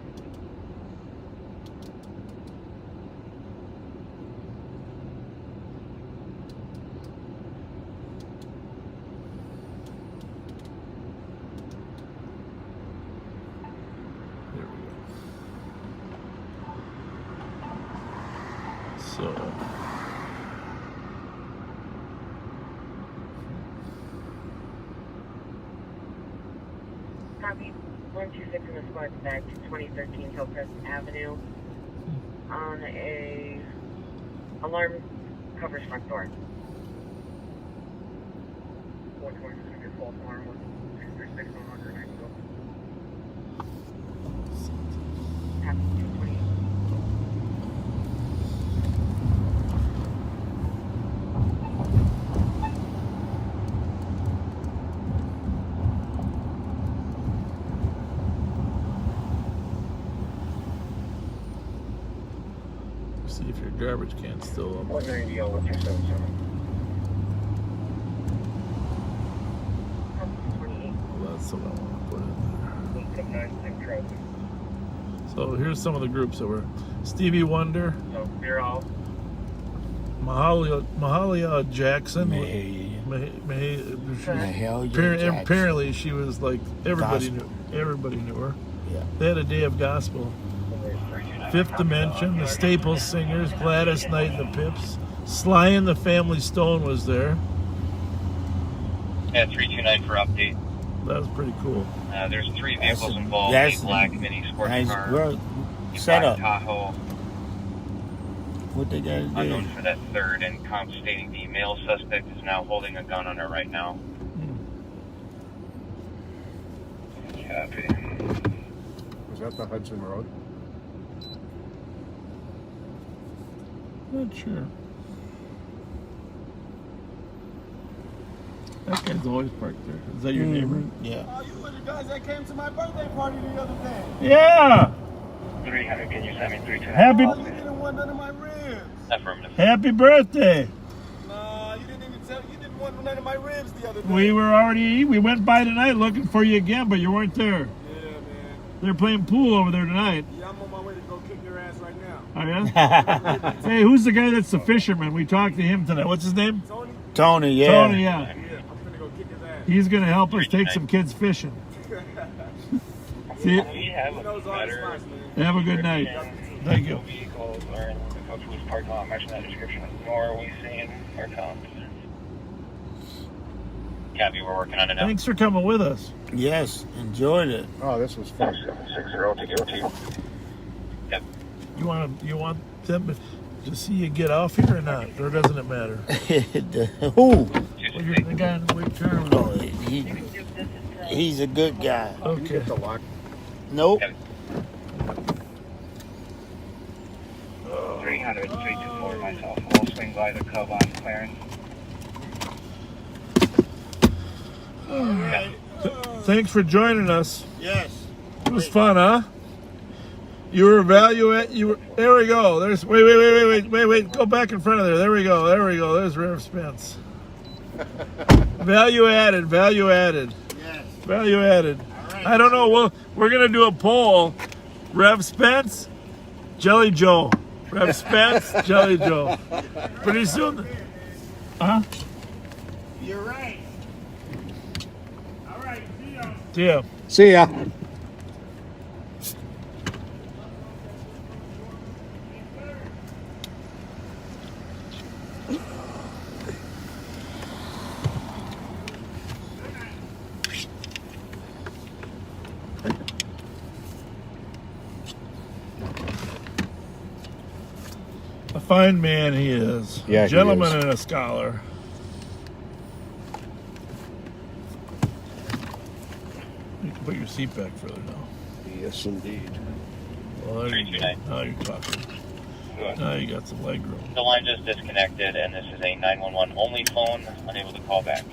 There we go. So. Copy. 126 in the squad back to 2013 Hillcrest Avenue on a alarm covers front door. 126 false alarm 236 100. Copy. 220. See if your garbage can's still up. 190 277. Well, that's what I want to put in 1796 traffic. there. So here's some of the groups that were Stevie Wonder, So clear all. Mahalia Jackson. Apparently she was like everybody knew her. Yeah. They had a day of gospel. Fifth Dimension, the Staples Singers, Gladys Knight and the Pips, Sly and the Family Stone was there. Yeah, 329 for update. That was pretty cool. There's 3 vehicles involved: a black mini sports car, a black Tahoe. What they got to do? Unknown for that third, and comp stating the male suspect is now holding a gun on her right now. Copy. Was that the Hudson Road? Not sure. That guy's always parked there. Is that your neighbor? Yeah. Oh, you were the guys that came to my birthday party the other day. Yeah. 300, can you send me 329? Happy. Oh, you didn't want none of my ribs. Affirmative. Happy birthday. Nah, you didn't even tell. You didn't want none of my ribs the other day. We went by tonight looking for you again, but you weren't there. Yeah, man. They're playing pool over there tonight. Yeah, I'm on my way to go kick your ass right now. Oh, yeah? Hey, who's the guy that's the fisherman? We talked to him tonight. What's his name? Tony, yeah. Tony, yeah. Yeah, I'm gonna go kick his ass. He's going to help us take some kids fishing. See? We have a better Have a good night. Thank you. vehicles are in the Coach Blues parking lot, matching that description, nor are we seeing our comps. Copy, we're working on it now. Thanks for coming with us. Yes, enjoyed it. Oh, this was fun. 760 Yep. You want them to see you get off here or not? Or doesn't it matter? Who? Well, you're the guy in the white turn. Oh, he's a good guy. Okay. Get the lock. Nope. 300, 324 myself. I'll swing by the Cub on clearance. Thanks for joining us. Yes. It was fun, huh? You were there we go. There's wait. Go back in front of there. There we go. There's Rev Spence. Value added. Yes. Value added. Right. I don't know. We're gonna do a poll. Rev Spence, Jelly Joe. Rev Spence, Jelly Joe. Pretty soon. Huh? You're right. All right. See ya. See ya. A fine man he is. Yeah, a gentleman he is. and a scholar. You can put your seat back further now. Yes, indeed. Well, there you go. 329. Now you're talking. Now you got some leg room. The line just disconnected, and this is a 911 only phone, unable to call back.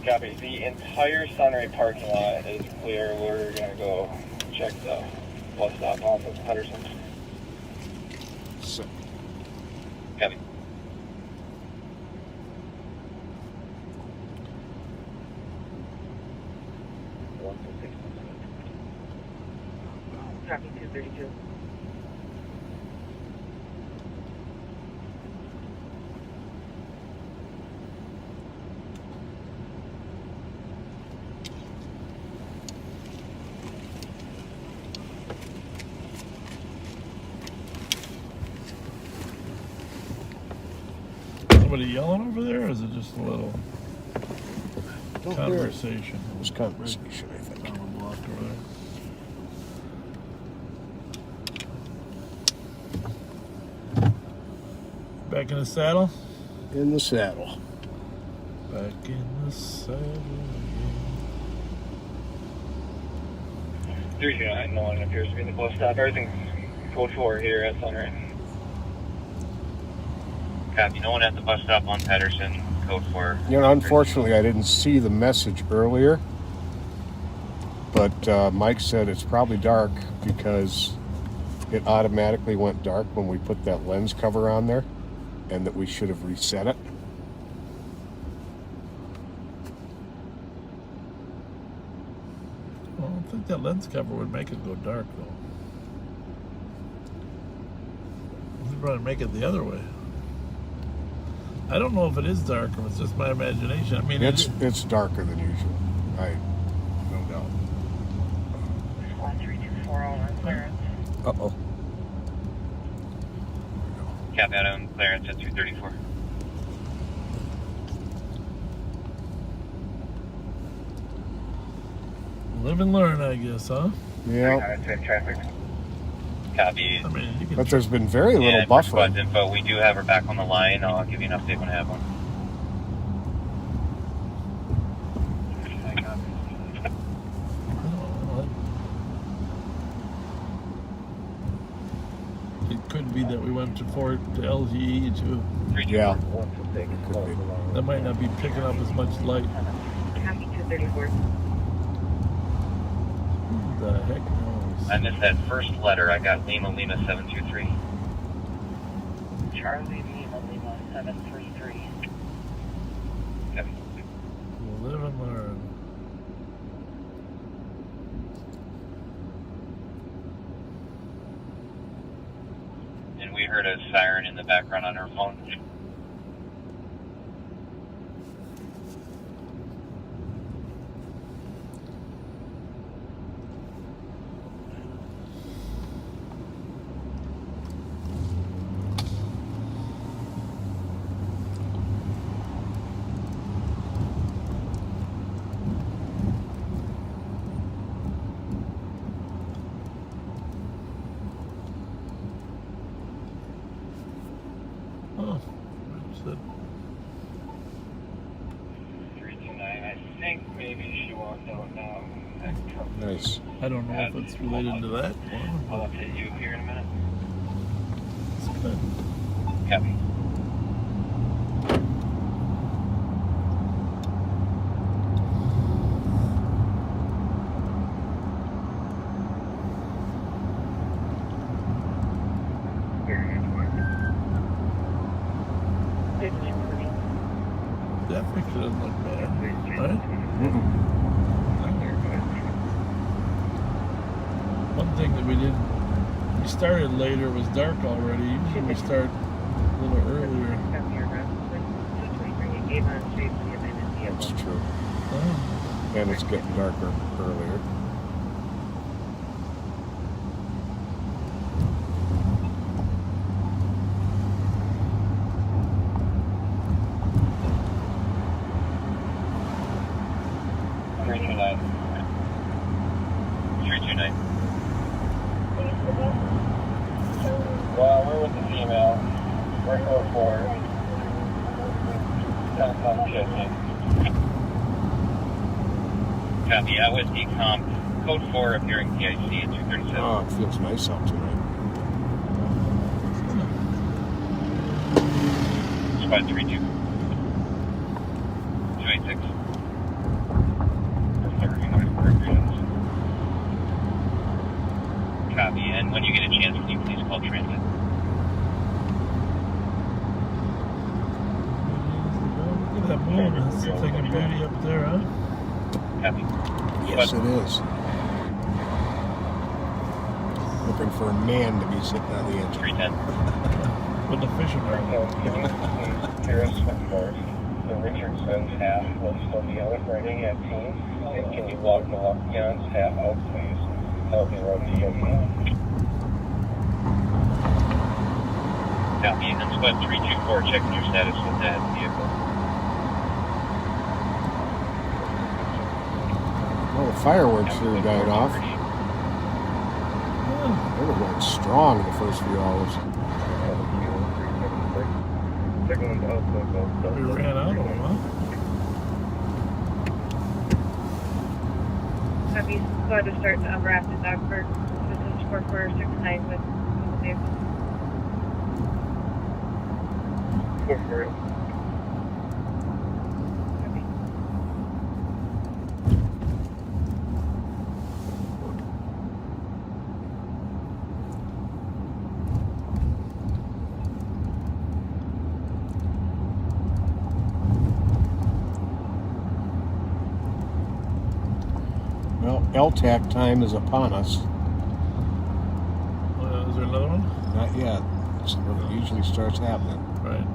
Copy. The entire Sunray parking lot is clear. We're gonna go check the bus stop off of Pedersen. set. Copy. Copy 232. Somebody yelling over there, or is it just a little Don't hear it. conversation? It was conversation, I think. Down the block over there. Back in the saddle? In the saddle. Back in the saddle. 329, no one appears to be in the bus stop. Everything's code 4 here at Sunray. Copy, no one at the bus stop on Patterson, code 4. You know, unfortunately, I didn't see the message earlier, but Mike said it's probably dark because it automatically went dark when we put that lens cover on there, and that we should have reset it. Well, I don't think that lens cover would make it go dark, though. We'd probably make it the other way. I don't know if it is dark or it's just my imagination. I mean, It's darker than usual. No doubt. 13240 on clearance. Uh-oh. Copy, out on clearance at 234. live and learn, I guess, huh? Yeah. Traffic. Copy. I mean, you can But there's been very little buffering. Squad's info. We do have her back on the line. I'll give you an update when I have one. It could be that we went to LGE too. Yeah. That might not be picking up as much light. Copy 234. Who the heck knows? I missed that first letter. I got Lima 723. Charlie Lima 733. Copy. We'll live and learn. And we heard a siren in the background on her phone. Oh, 329. I think maybe she wants out now. Nice. I don't know if it's related to that one. I'll update you here in a minute. It's good. Copy. That picture doesn't look bad, right? One thing that we started later, it was dark already. Usually we start a little earlier. That's true. And it's getting darker earlier. Well, we're with the female. We're code 4. Telecom kissing. Copy. Out with decomp. Code 4 appearing PIC at 237. Oh, it feels nice out tonight. Squad 32. 286. Copy. And when you get a chance, can you please call transit? that moon. That's the thing of beauty up there, huh? Copy. Yes, it is. Looking for a man to be sitting on the edge. 310. With the fishing rod. The Richardson's half will still be on it running at team. And can you log Milwaukee's half out, please? That'll be road DOE. Copy. And then squad 324, checking your status with that vehicle. Well, the fireworks here died off. They were going strong the first few hours. We ran out of them, huh? Have you got to start to unwrap the Oxford? This is 4469 with the vehicle. Go for it. Well, LTAC time is upon us. Is there another one? Not yet. It's when it usually starts happening. Right.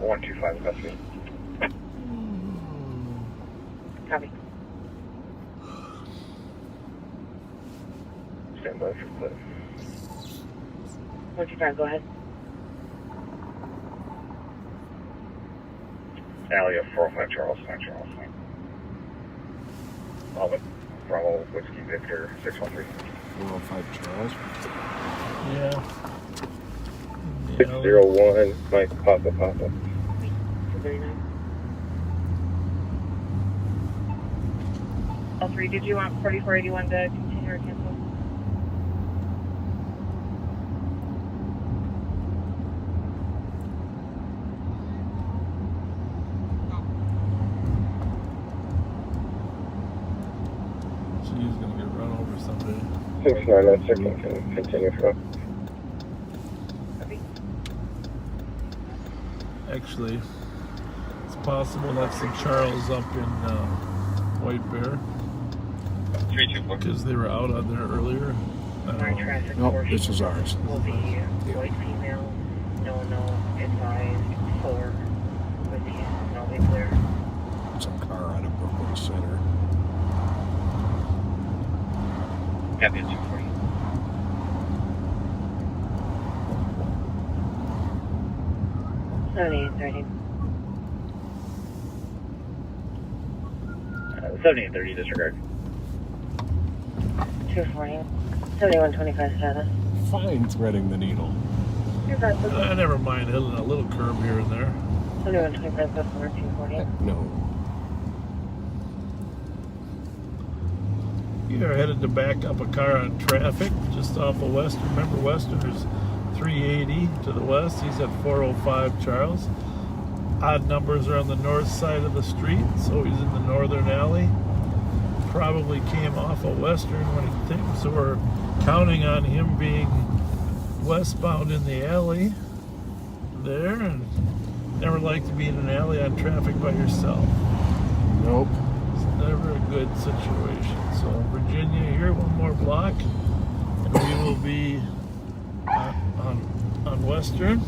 One, 2-5, that's me. Copy. Stand by for cliff. 125, go ahead. Alley of 405 Charles. Bravo, Whiskey Victor, 613. 405 Charles. Yeah. 601, Mike, Papa. 239. All three, did you want 4481 to continue or cancel? She's gonna get run over someday. 6996, and can continue for Actually, it's possible that's the Charles up in White Bear. 324. Because they were out on there earlier. Nope, this is ours. Will be white female, no, advised, 4 with the no be clear. It's a car out of Brooklyn Center. Copy at 240. $78.30. 7830, disregard. 240. 7125 status. Fine threading the needle. You're back with I never mind hitting a little curve here and there. 7125 before 240. No. You're headed to back up a car on traffic just off of Western. Remember, Western is 380 to the west. He's at 405 Charles. Odd numbers are on the north side of the street, so he's in the northern alley. Probably came off of Western when he thinks, so we're counting on him being westbound in the alley there. And never like to be in an alley on traffic by yourself. Nope. It's never a good situation. So Virginia here, one more block, and we will be on Western.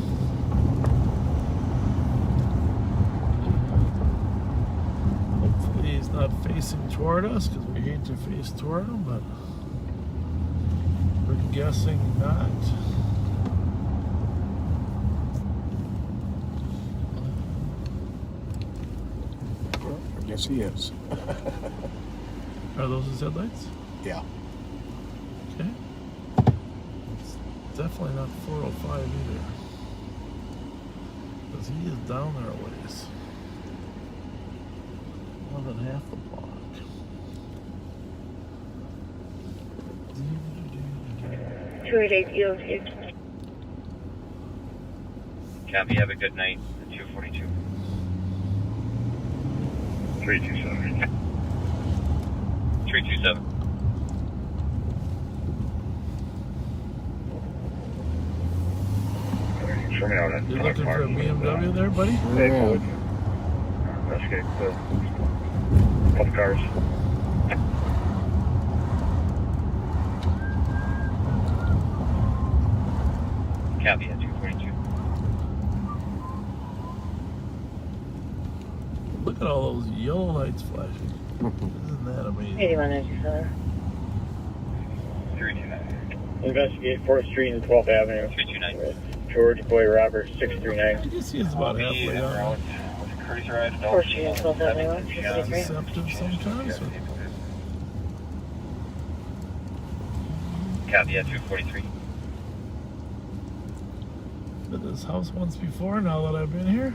Hopefully he's not facing toward us, because we hate to face toward him, but we're guessing not. Well, I guess he is. Are those his headlights? Yeah. Okay. It's definitely not 405 either. Because he is down there a ways. More than half the block. 288 EOT. Copy, have a good night. 242. 327. 327. Show me out at You looking for a BMW there, buddy? Hey, forward. Investigate the couple cars. Copy at 242. Look at all those yellow lights flashing. Isn't that amazing? 8194. 329. Investigate 4th Street and 12th Avenue. 329. George Boy Robert 639. I guess he is about halfway down. Curtis Ride, 4th Street and 12th Avenue. 63. Deceptive sometimes. Copy at 243. Been to this house once before now that I've been here.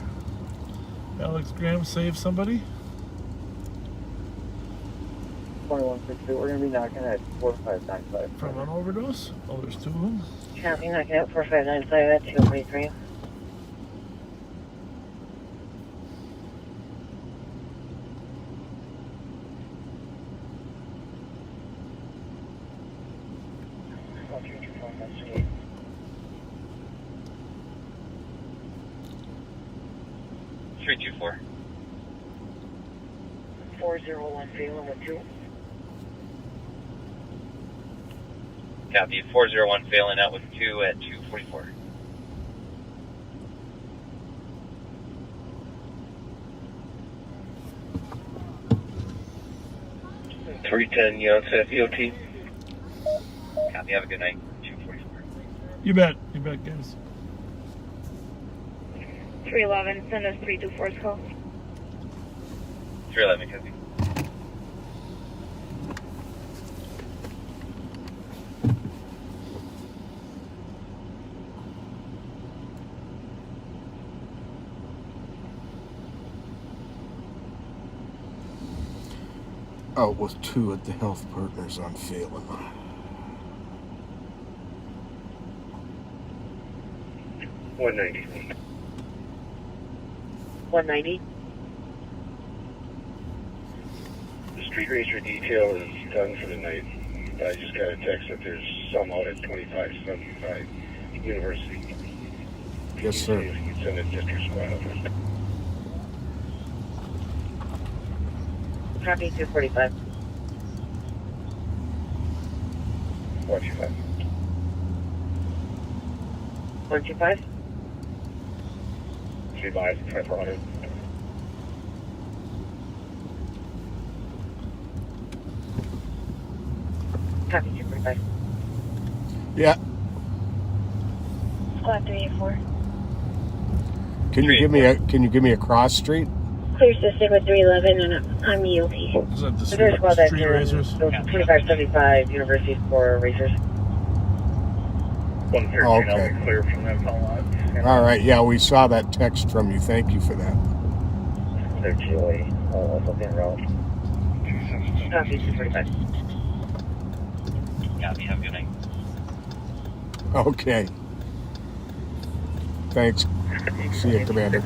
Alex Graham saved somebody. 2162. We're going to be knocking at 4595. From an overdose? Oh, there's two of them. Copy, knocking out 4595 at 243. Investigate. 324. 401 Phelan with 2. Copy at 401 failing out with 2 at 244. EOT. Copy, have a good night. 244. You bet, guys. 311, send us 324's call. 311, copy. Out with 2 at the Health Partners on Phelan. 190. 190. The street racer detail is done for the night. I just got a text that there's some out at 2575 University. Yes, sir. If you could send a district squad over. Copy 245. 125. 125. 3 miles, 2400. Copy 245. Yeah. Squad 384. Can you give me a cross street? Clear system with 311 and I'm EOT. Is that the There's squad that's street racers? 2575 University for racers. 113, Okay. I'll be clear from them all out. All right, yeah, we saw that text from you. Thank you for that. They're Chile. Also being route. Copy 245. Copy, have a good night. Okay. Thanks. See you, Commander.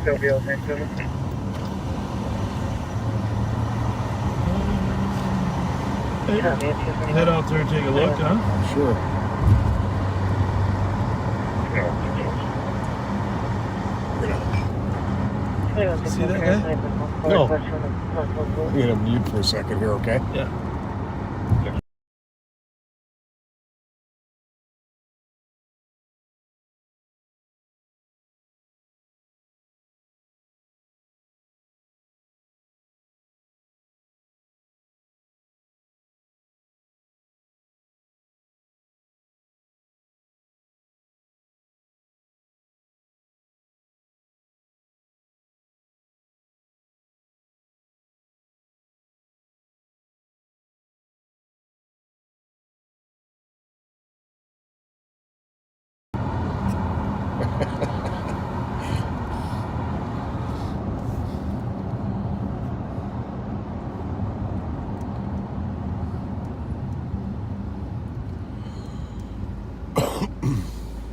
Hey, head out there and take a look, huh? Sure. See that guy? No. I'm going to mute for a second here, okay? Yeah.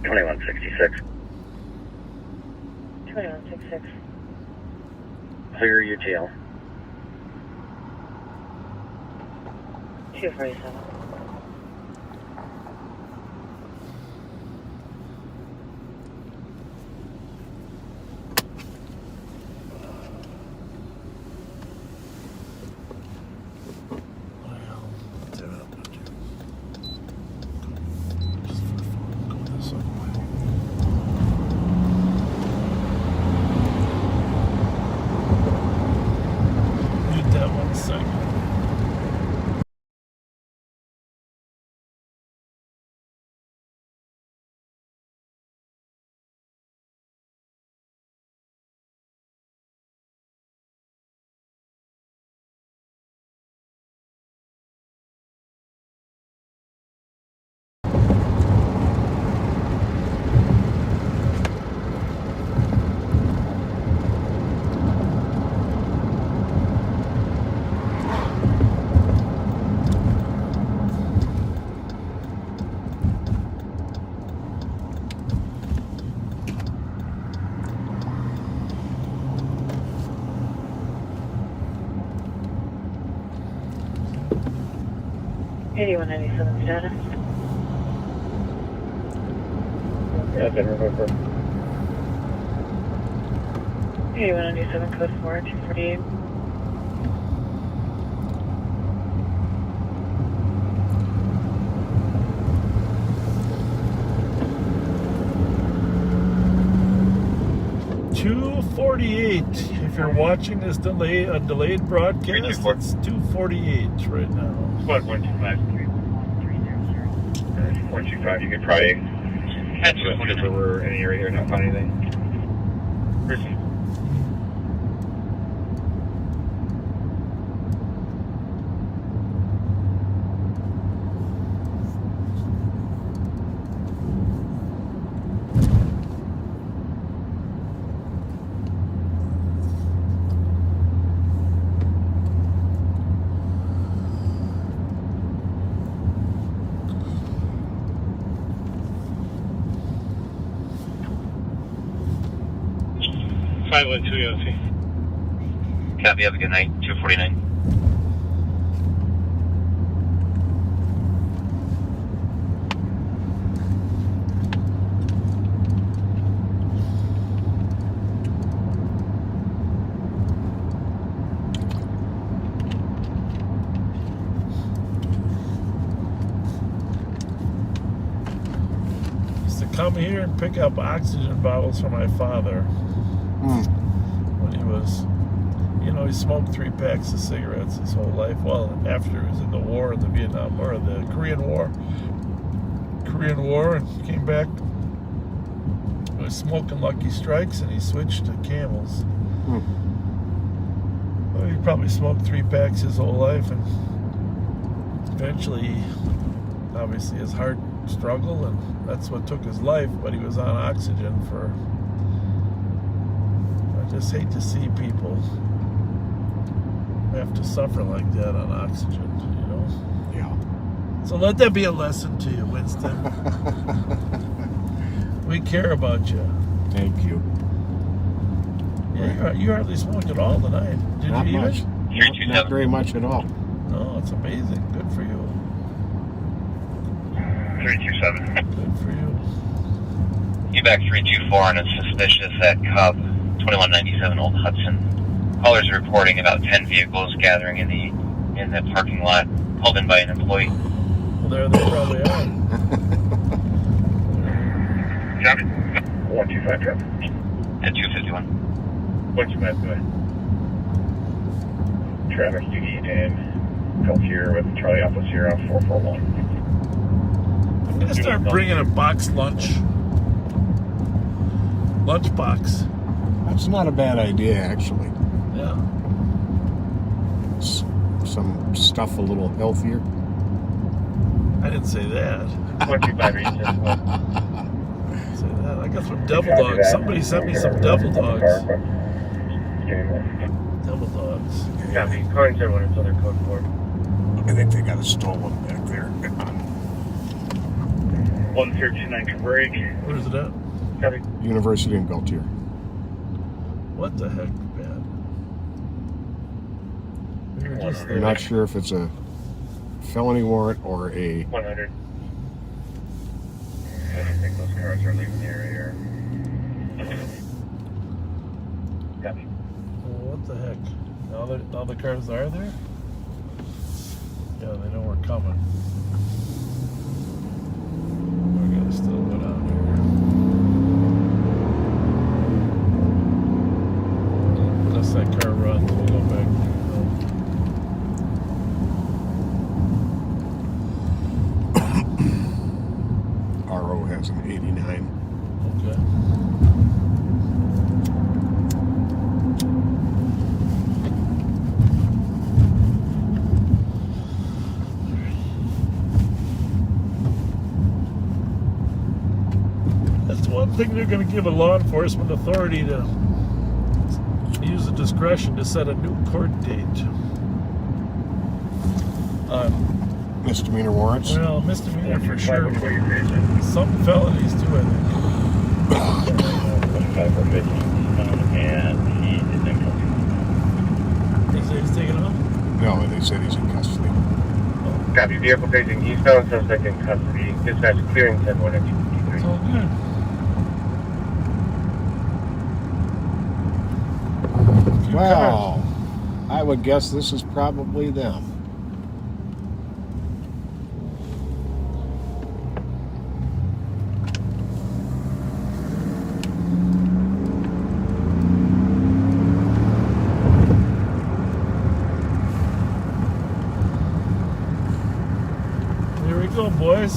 $21.66. 2166. Clear your tail. 247. Mute that 1 second. Eighty-one 97 status. Yeah, Denver, 81 97 code 4 248. $2.48. If you're watching this delayed broadcast, it's $2.48 right now. Squad 1253. 125, you could probably look if there were any area here, not find anything. Received. Copy, have a good night. 249. Used to come here and pick up oxygen bottles for my father when he was, he smoked 3 packs of cigarettes his whole life. Well, after he was in the war, the Vietnam War, the Korean War, and came back. He was smoking Lucky Strikes, and he switched to Camels. Well, he probably smoked 3 packs his whole life, and eventually, obviously, his heart struggled, and that's what took his life. But he was on oxygen for. I just hate to see people have to suffer like that on oxygen, Yeah. So let that be a lesson to you, Winston. We care about you. Thank you. Yeah, you hardly smoked at all tonight. Did Not you much. even? Not very much at all. No, it's amazing. Good for you. 327. Good for you. UBAC 324 on a suspicious at Cub 2197 Old Hudson. Callers are reporting about 10 vehicles gathering in the parking lot, pulled in by an employee. Well, there they probably are. Copy. 125 traffic. At 251. 125 away. Traffic, you need in Fletcher with Charlie Alpha Sierra 441. I'm going to start bringing a box lunch. Lunch box. That's not a bad idea, actually. Yeah. Some stuff a little healthier. I didn't say that. 125 Say that. I got some devil dogs. Somebody sent me some devil dogs. Devil dogs. Copy. Calling 01 in Southern Code 4. I think they got a stolen back there. 1329 can break. Where is it at? Copy. University in Beltier. What the heck, man? We were just I'm there. not sure if it's a felony warrant or a 100. I don't think those cars are leaving the area here. Copy. Well, what the heck? All the cars are there? Yeah, they know we're coming. We gotta still go down here. Unless that car runs, we'll go back. RO has an 89. Okay. That's one thing they're going to give a law enforcement authority to use the discretion to set a new court date. Misdemeanor warrants? Well, misdemeanor for sure. Some felonies too, I think. And he is in custody. They say he's taken off? No, they said he's in custody. Copy. Vehicle facing eastbound, suspect in custody. Dispatch clearing 10-1 at 253. It's all good. Well, I would guess this is probably them. Here we go, boys.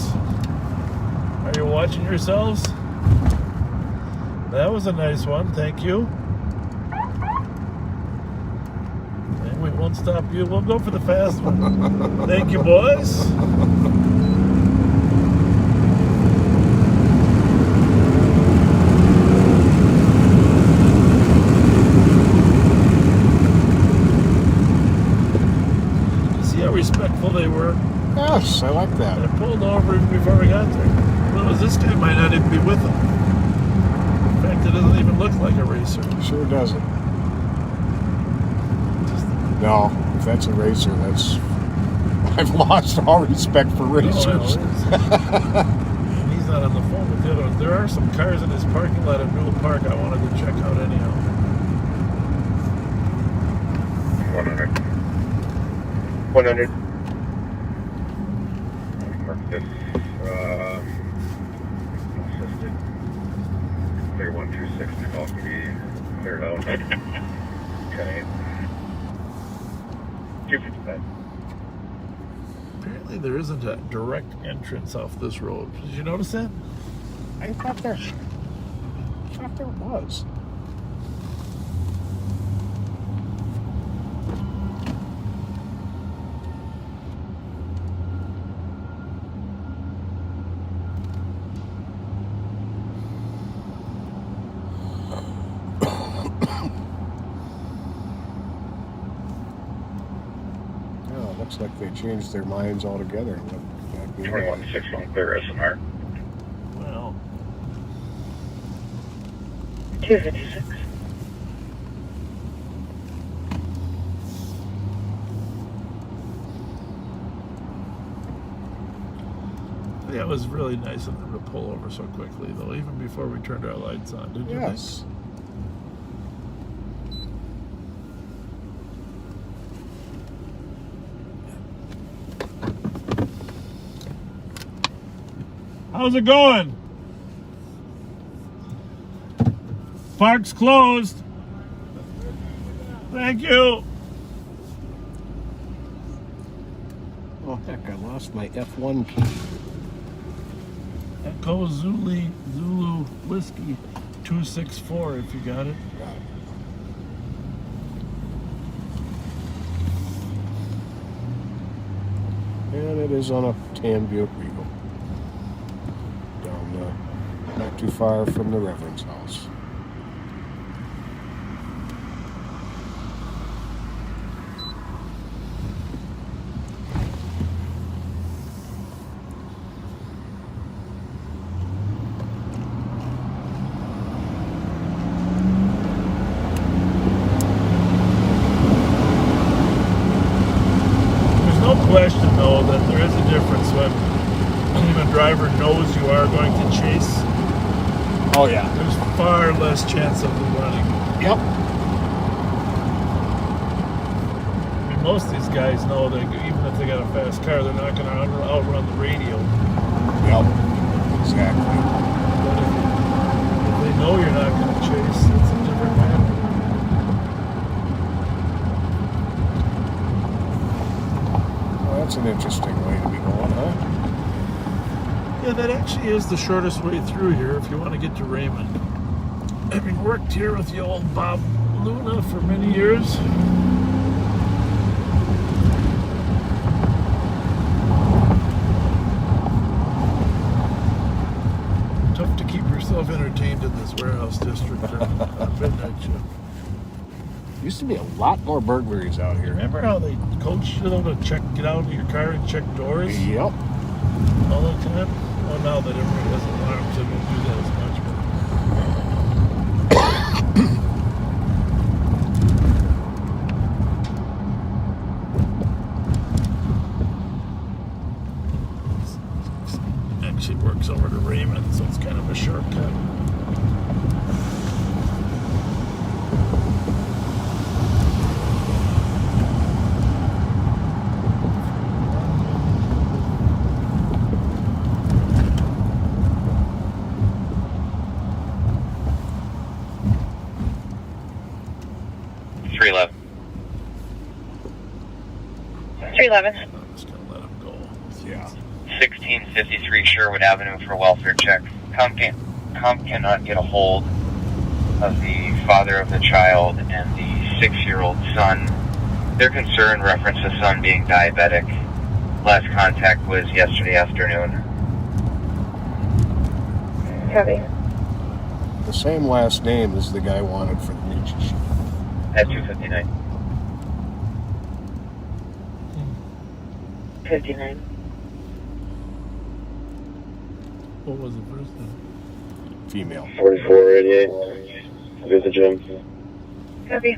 Are you watching yourselves? That was a nice one, thank you. And we won't stop you. We'll go for the fast one. Thank you, boys. See how respectful they were? Yes, I like that. I pulled over even before we got there. Well, this guy might not even be with them. In fact, it doesn't even look like a racer. Sure doesn't. No, if that's a racer, that's... I've lost all respect for racers. Oh, he's not on the phone with the other ones. There are some cars in his parking lot at Newell Park I wanted to check out anyhow. 100. 100. Mark this. Assisted. Clear 126 to call can be cleared out. 10-8. 255. Apparently there isn't a direct entrance off this road. Did you notice that? I thought there was. Looks like they changed their minds altogether. 21-6 on clear SMR. Well. 256. Yeah, it was really nice of them to pull over so quickly, though, even before we turned our lights on, didn't you? Yes. How's it going? Park's closed. Thank you. Oh, heck, I lost my F1 key. Echo Zulu Whiskey 264 if you got it. Got it. And it is on a tan Buick Regal. Not too far from the Reverend's house. There's no question, though, that difference when a driver knows you are going to chase. Oh yeah. There's far less chance of them running. Yep. I mean, most of these guys know that even if they got a fast car, they're not going to outrun the radio. Yep. Exactly. But if they know you're not going to chase, it's a different matter. Well, that's an interesting way to be going, huh? Yeah, that actually is the shortest way through here if you want to get to Raymond. Having worked here with the old Bob Luna for many years. Tough to keep yourself entertained in this warehouse district on midnight shift. Used to be a lot more burglaries out here. Remember how they coached you though to get out of your car and check doors? Yep. All the time? Well, now that everybody has alarms, they don't do that as much. But actually works over to Raymond, so it's kind of a shortcut. I'm just gonna let him go. Yeah. 1653 Sherwood Avenue for welfare check. Comp cannot get a hold of the father of the child and the 6-year-old son. Their concern referenced the son being diabetic. Last contact was yesterday afternoon. Copy. The same last name as the guy wanted for the Nietzsche. At 259. 59. What was the first name? Female. 4488. Visit Jim. Copy.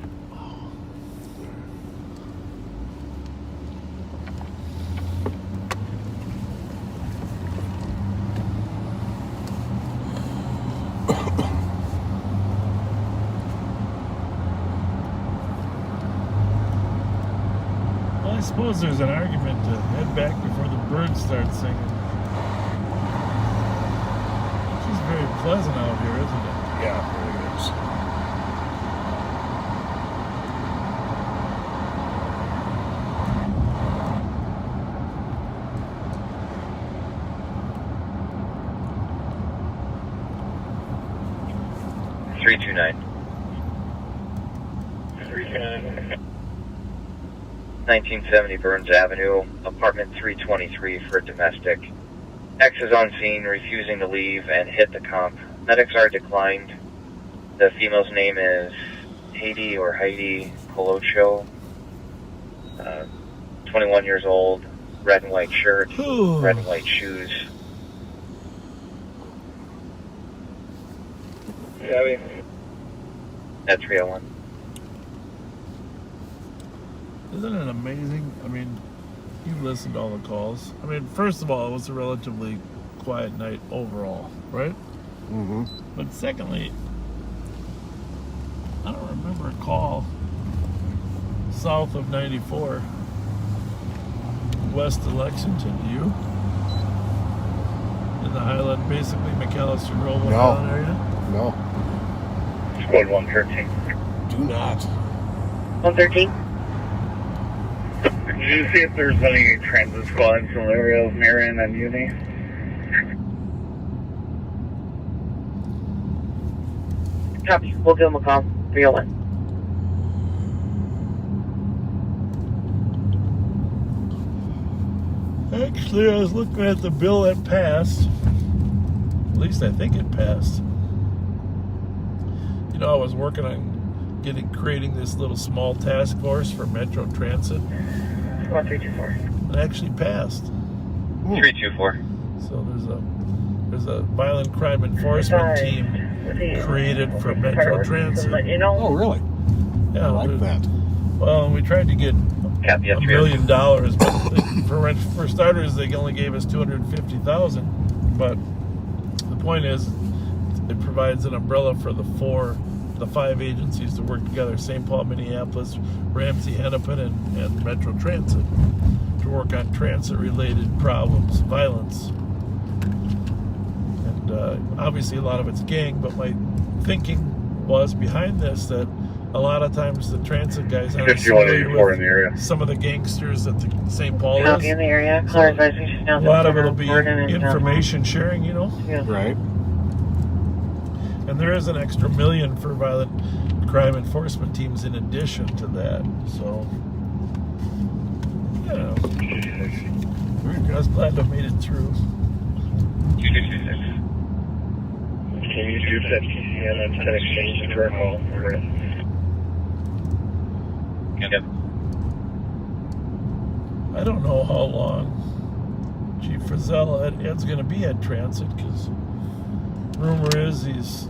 Well, I suppose there's an argument to head back before the birds start singing. It's just very pleasant out here, isn't it? Yeah, it is. $329. 1970 Burns Avenue, apartment 323 for domestic. X is on scene, refusing to leave and hit the comp. Medics are declined. The female's name is Heidi Colocho. 21 years old, red and white shirt, red and white shoes. At 301. Isn't it amazing? I mean, you've listened to all the calls. I mean, first of all, it was a relatively quiet night overall, right? Mm-hmm. But secondly, I don't remember a call south of 94, west of Lexington. Do you? In the Highland, basically McAllister Grove, Highland area? No. Squad 113. Do not. 113. Did you see if there's any transit squads in the area of Marion and Uni? Copy. We'll give him a call. 301. Actually, I was looking at the bill that passed. At least I think it passed. You know, I was working on creating this little small task force for Metro Transit. 1324. It actually passed. 324. So there's a violent crime enforcement team created for Metro Transit. Oh, really? Yeah, I like that. Well, we tried to get $1 million, but For starters, they only gave us $250,000, but the point is, it provides an umbrella for the 5 agencies to work together: St. Paul, Minneapolis, Ramsey, Hennepin, and Metro Transit, to work on transit-related problems, violence, and obviously a lot of it's gang. But my thinking was behind this that a lot of times the transit guys aren't familiar with some of the gangsters that the St. Paul is. In the area. So a lot of it'll be information sharing, you know. Yeah. Right. And there is an extra $1 million for violent crime enforcement teams in addition to that. So, yeah. I was glad I made it through. 266. Can you do that TCN and 10 exchange into our call? Yep. I don't know how long Chief Frizzell Ed's going to be at Transit, because rumor is he's a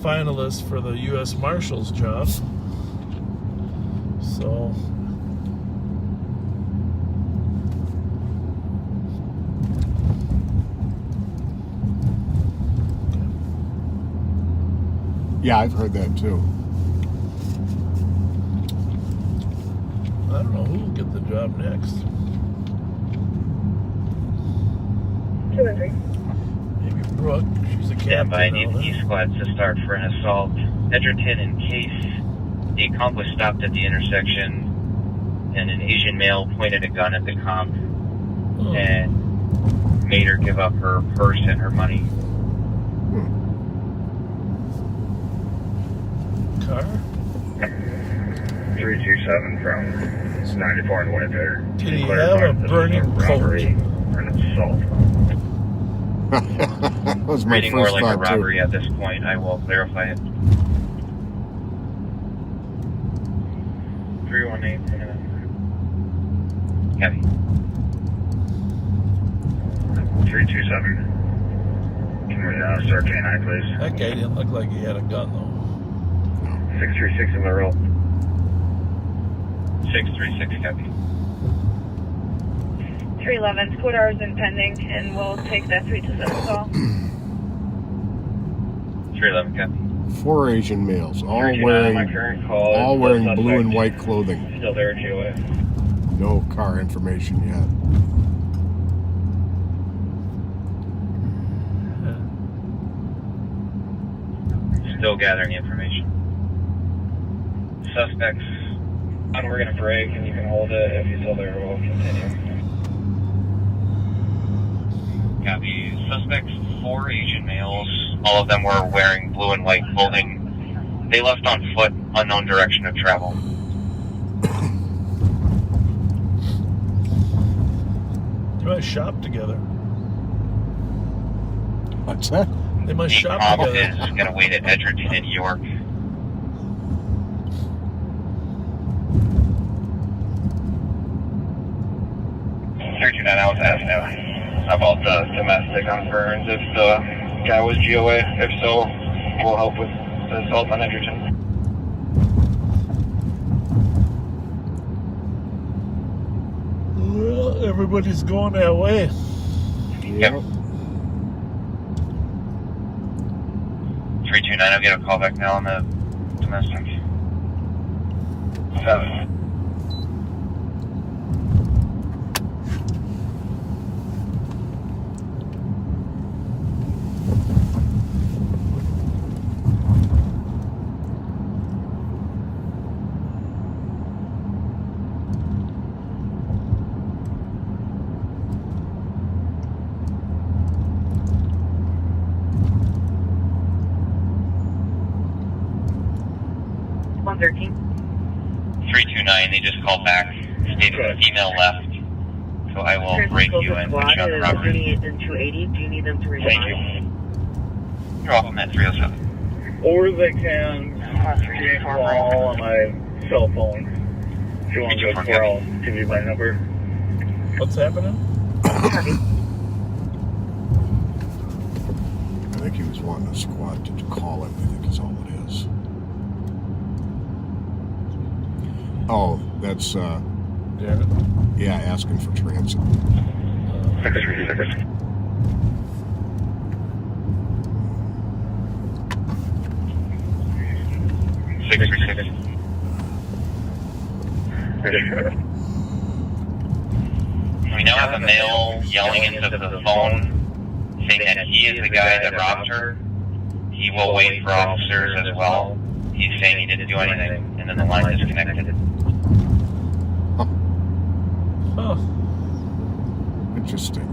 finalist for the U.S. Marshal's job. So yeah, I've heard that too. I don't know who will get the job next. 2 and 3. Maybe Brooke. She's a captain. Stand by. I need the E squads to start for an assault. Edgerton, in case the accomplice stopped at the intersection and an Asian male pointed a gun at the comp and made her give up her purse and her money. Car? 327 from 94 and Winnipeg. Did he have a burning coat? Robbery and assault. That was my Reading first more like a thought, robbery too. at this point. I will clarify it. 318. Heavy. 327. Can we start K9, please? That guy didn't look like he had a gun, though. 636 in the roll. 636 copy. 311, code hours and pending, and we'll take that 327 call. 311 copy. 4 Asian males, all 329, my wearing current call is blue suspect and white clothing. Still there, GOA. No car information yet. Still gathering information. Suspects, and we're gonna break, and you can hold it. If he's still there, we'll continue. Copy. Suspects, 4 Asian males. All of them were wearing blue and white clothing. They left on foot, unknown direction of travel. They must shop together. What's that? They must shop Comp together. is going to wait at Edgerton in York. And I was asking about the domestic on Burns, if the guy was GOA. If so, we'll help with the assault on Edgerton. Well, everybody's going that way. Yep. 329, I'll get a call back now on the domestic. 7. They just called back, stated a female left, so I will break you and put you on the robbery. 280. Do you need them to respond? Thank you. You're off on that 307. Or they can give me a call on my cell phone. If you want to go for, I'll give you my number. What's happening? I think he was wanting a squad to call him, I think is all it is. Oh, that's Did Darren. Yeah, asking for transit. 636. We now have a male yelling into the phone, saying that he is the guy that robbed her. He will wait for officers as well. He's saying he didn't do anything, and then the line disconnected. Oh. Interesting.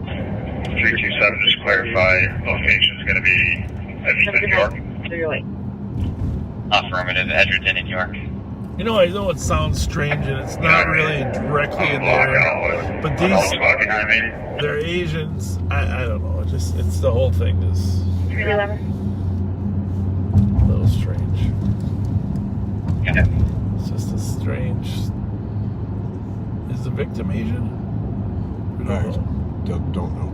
327, just clarify, location's going to be Edgerton, New York. Affirmative, Edgerton in New York. You know, I know it sounds strange and it's not really directly in there, but these, they're Asians. I don't know. It's the whole thing is a little strange. Yeah. It's just a strange. Is the victim Asian? We don't know.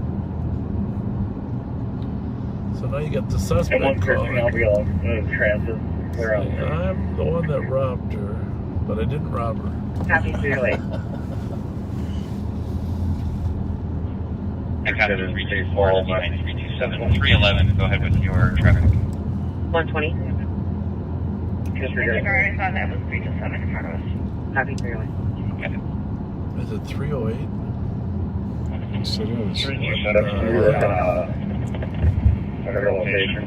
So now you got the suspect calling. I'll be on transit. I'm the one that robbed her, but I didn't rob her. Happy to do it. I got it 324, 311. Go ahead with your traffic. 120. Sorry, I thought that was 327 in front of us. Happy to do it. Is it 308? Yes, it is. Set up your location.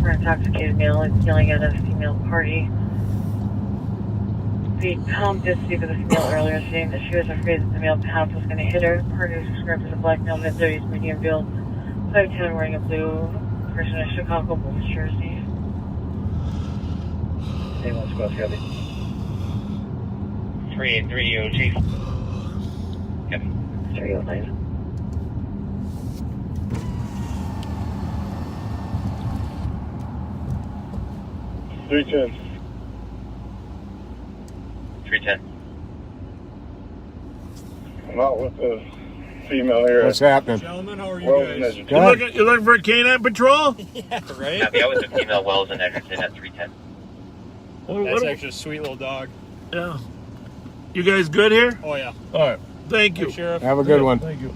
For intoxicated male is yelling at a female party. The pump did speak with the female earlier, saying that she was afraid that the male pump was going to hit her. Party was described as a black male, mid-30s, medium build, 5'10", wearing a blue person in Chicago Bulls jersey. Hey, let's go, Scotty. 383 EOG. Yep. 309. $310. 310. I'm out with the female here. What's happening? Gentlemen, how are you guys? You looking for a canine patrol? Yeah, right? Happy, I was a female Wells in Edgerton at 310. That's actually a sweet little dog. Yeah. You guys good here? Oh, yeah. All right. Thank you. Hey, Sheriff. Have a good one. Thank you.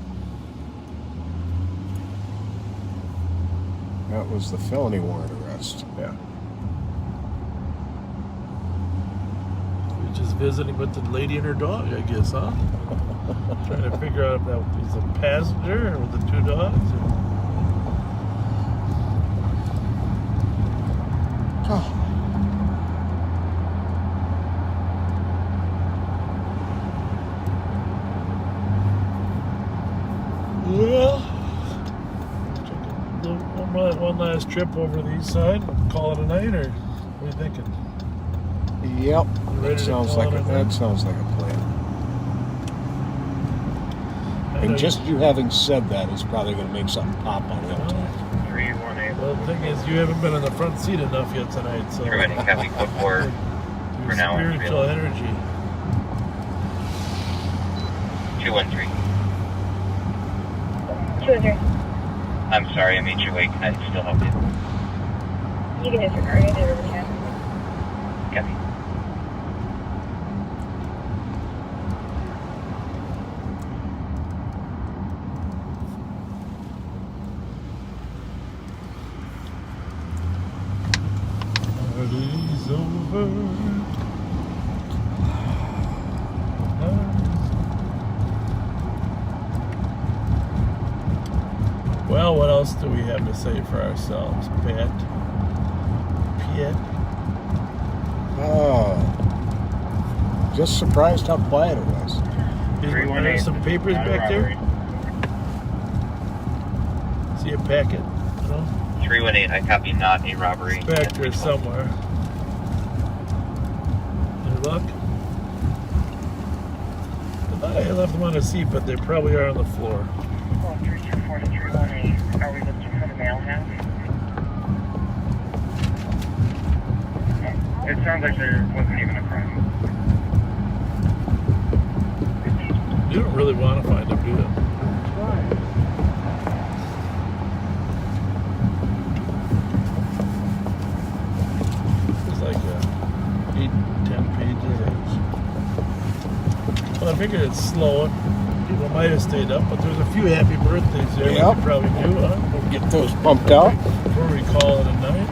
That was the felony warrant arrest. Yeah. We're just visiting with the lady and her dog, I guess, huh? Trying to figure out if that was a passenger or with the two dogs. Oh. Well, one last trip over the east side. Call it a night, or what are you thinking? Yep. That sounds like a plan. And just you having said that is probably going to make something pop on Hilltop. 318. Well, the thing is, you haven't been in the front seat enough yet tonight, so. Everybody, copy code 4 for now. Spiritual energy. 213. 200. I'm sorry, I made you wait. Can I still help you? You can disregard it, whatever you can. Copy. Party's over. Well, what else do we have to say for ourselves, Pat? Oh. Just surprised how quiet it was. Are there some papers back there? See a packet? No? 318, I copy not a robbery. It's back there somewhere. Any luck? I thought I left them on the seat, but they probably are on the floor. 324 to 318. Are we looking for the male house? It sounds like there wasn't even a crime. You don't really want to find them, do you? I figured it's slow. People might have stayed up, but there's a few happy birthdays there. Yep. We could probably do, huh? Get those pumped out. Before we call it a night.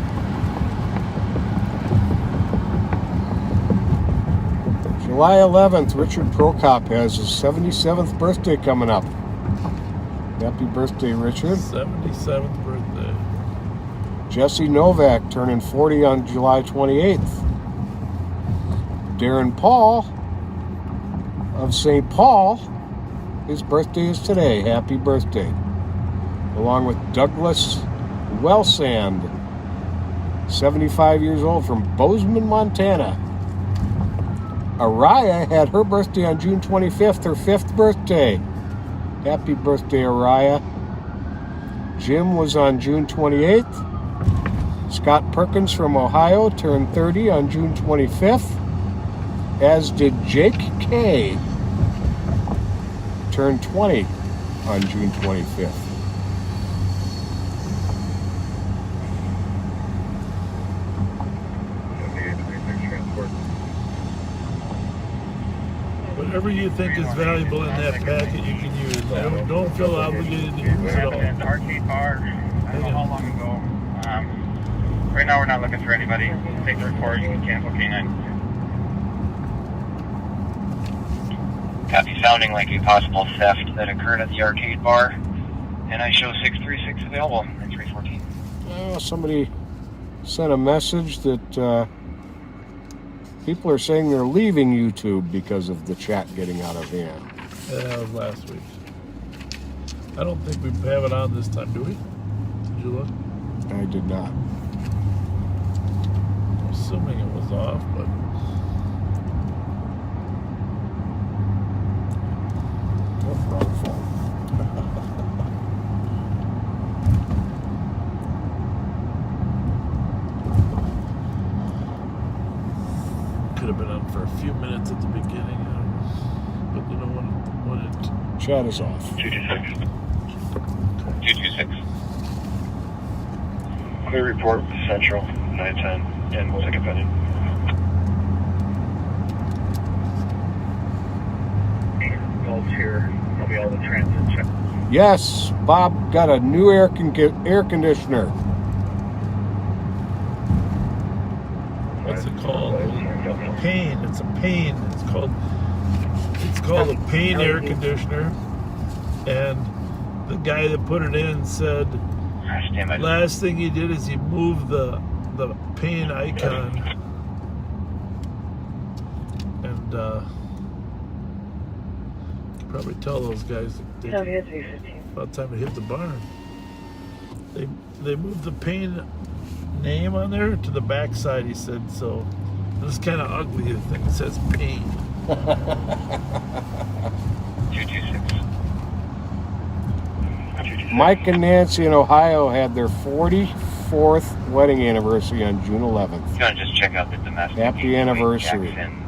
July 11th, Richard Prokop has his 77th birthday coming up. Happy birthday, Richard. 77th birthday. Jesse Novak turning 40 on July 28th. Darren Paul of St. Paul, his birthday is today. Happy birthday. Along with Douglas Wellsand, 75 years old from Bozeman, Montana. Araya had her birthday on June 25th, her 5th birthday. Happy birthday, Araya. Jim was on June 28th. Scott Perkins from Ohio turned 30 on June 25th, as did Jake K. Turned 20 on June 25th. Whatever you think is valuable in that packet, you can use. Don't feel obligated to use it all. An arcade bar. I don't know how long ago. Right now we're not looking for anybody. Take the report. You can cancel K9. Copy, sounding like a possible theft that occurred at the arcade bar. And I show 636 available and 314. Somebody sent a message that people are saying they're leaving YouTube because of the chat getting out of hand. Yeah, that was last week. I don't think we have it on this time, do we? Did you look? I did not. I'm assuming it was off, but... Wrong phone. Could have been on for a few minutes at the beginning, but you know when it... Chat is off. 226. 226. Clear report Central 910 and second pending. Gulch here. I'll be all the transit check. Yes, Bob got a new air conditioner. What's it called? Pain. It's a Pain. It's called a Pain air conditioner. And the guy that put it in said, last thing he did is he moved the Pain icon. And you can probably tell those guys about time to hit the barn. They moved the Pain name on there to the back side, he said, so it's kind of ugly. The thing says Pain. 226. Mike and Nancy in Ohio had their 44th wedding anniversary on June 11th. You want to just check out the domestic. Happy anniversary. Jackson.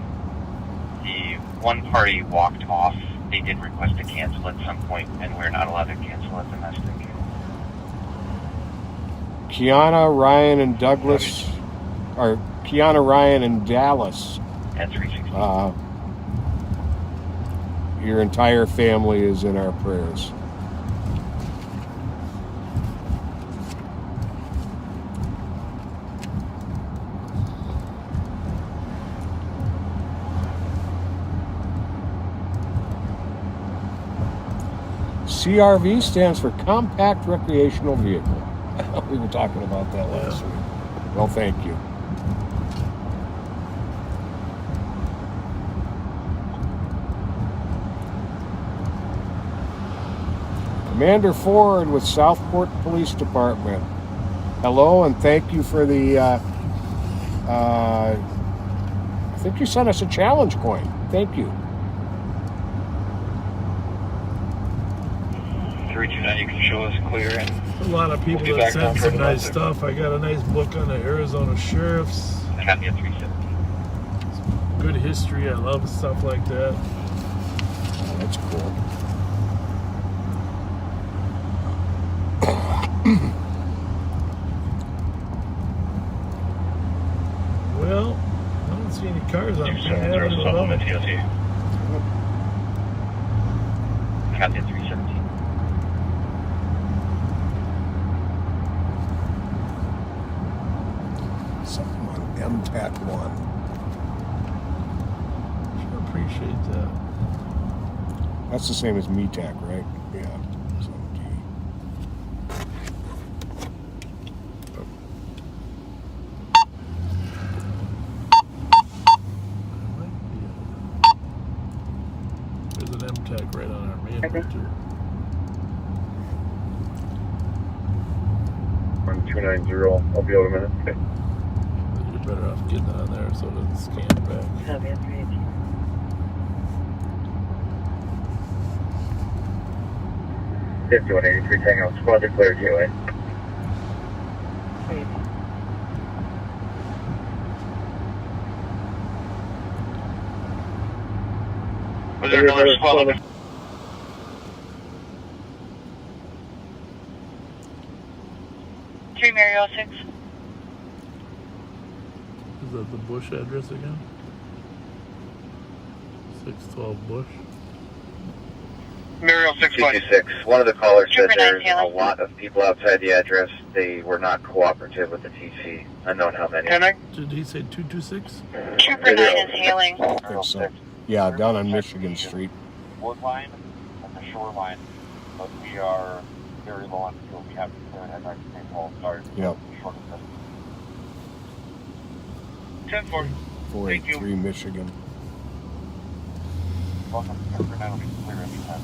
The one party walked off. They did request to cancel at some point, and we're not allowed to cancel at domestic. Kiana, Ryan, and Douglas, or Kiana, Ryan, and Dallas. At 360. Your entire family is in our prayers. CRV stands for Compact Recreational Vehicle. We were talking about that last week. Well, thank you. Commander Ford with Southport Police Department. Hello, and thank you for the, I think you sent us a challenge coin. Thank you. 329, you can show us clear and A lot of people that sent some nice stuff. I got a nice book on the Arizona Sheriffs. Copy at 370. Good history. I love stuff like that. Oh, that's cool. Well, I don't see any cars on Penn Avenue. Copy at 317. Something on MTAT1. Sure appreciate that. That's the same as METAC, right? Yeah. There's an MTAC right on our main route too. 1290, I'll be out a minute. Okay. You're better off getting on there so it doesn't scan back. Copy at 318. $5183 Tango, squad declared gateway. Was there another squad? Three Mario 6. Is that the Bush address again? 612 Bush. Muriel 226. One of the callers said Trooper there's 9 a lot of people outside the address. They were not cooperative with the TC. Unknown how many. Did he say 226? Trooper 9 is hailing. I think so. Yeah, down on Michigan Street. Woodline and the shoreline, but we are very low on fuel. We have to clear an headlight to St. Paul. Sorry. Yep. Short of 10-4. 483 Michigan. welcome. Trooper 9 will be clear every time.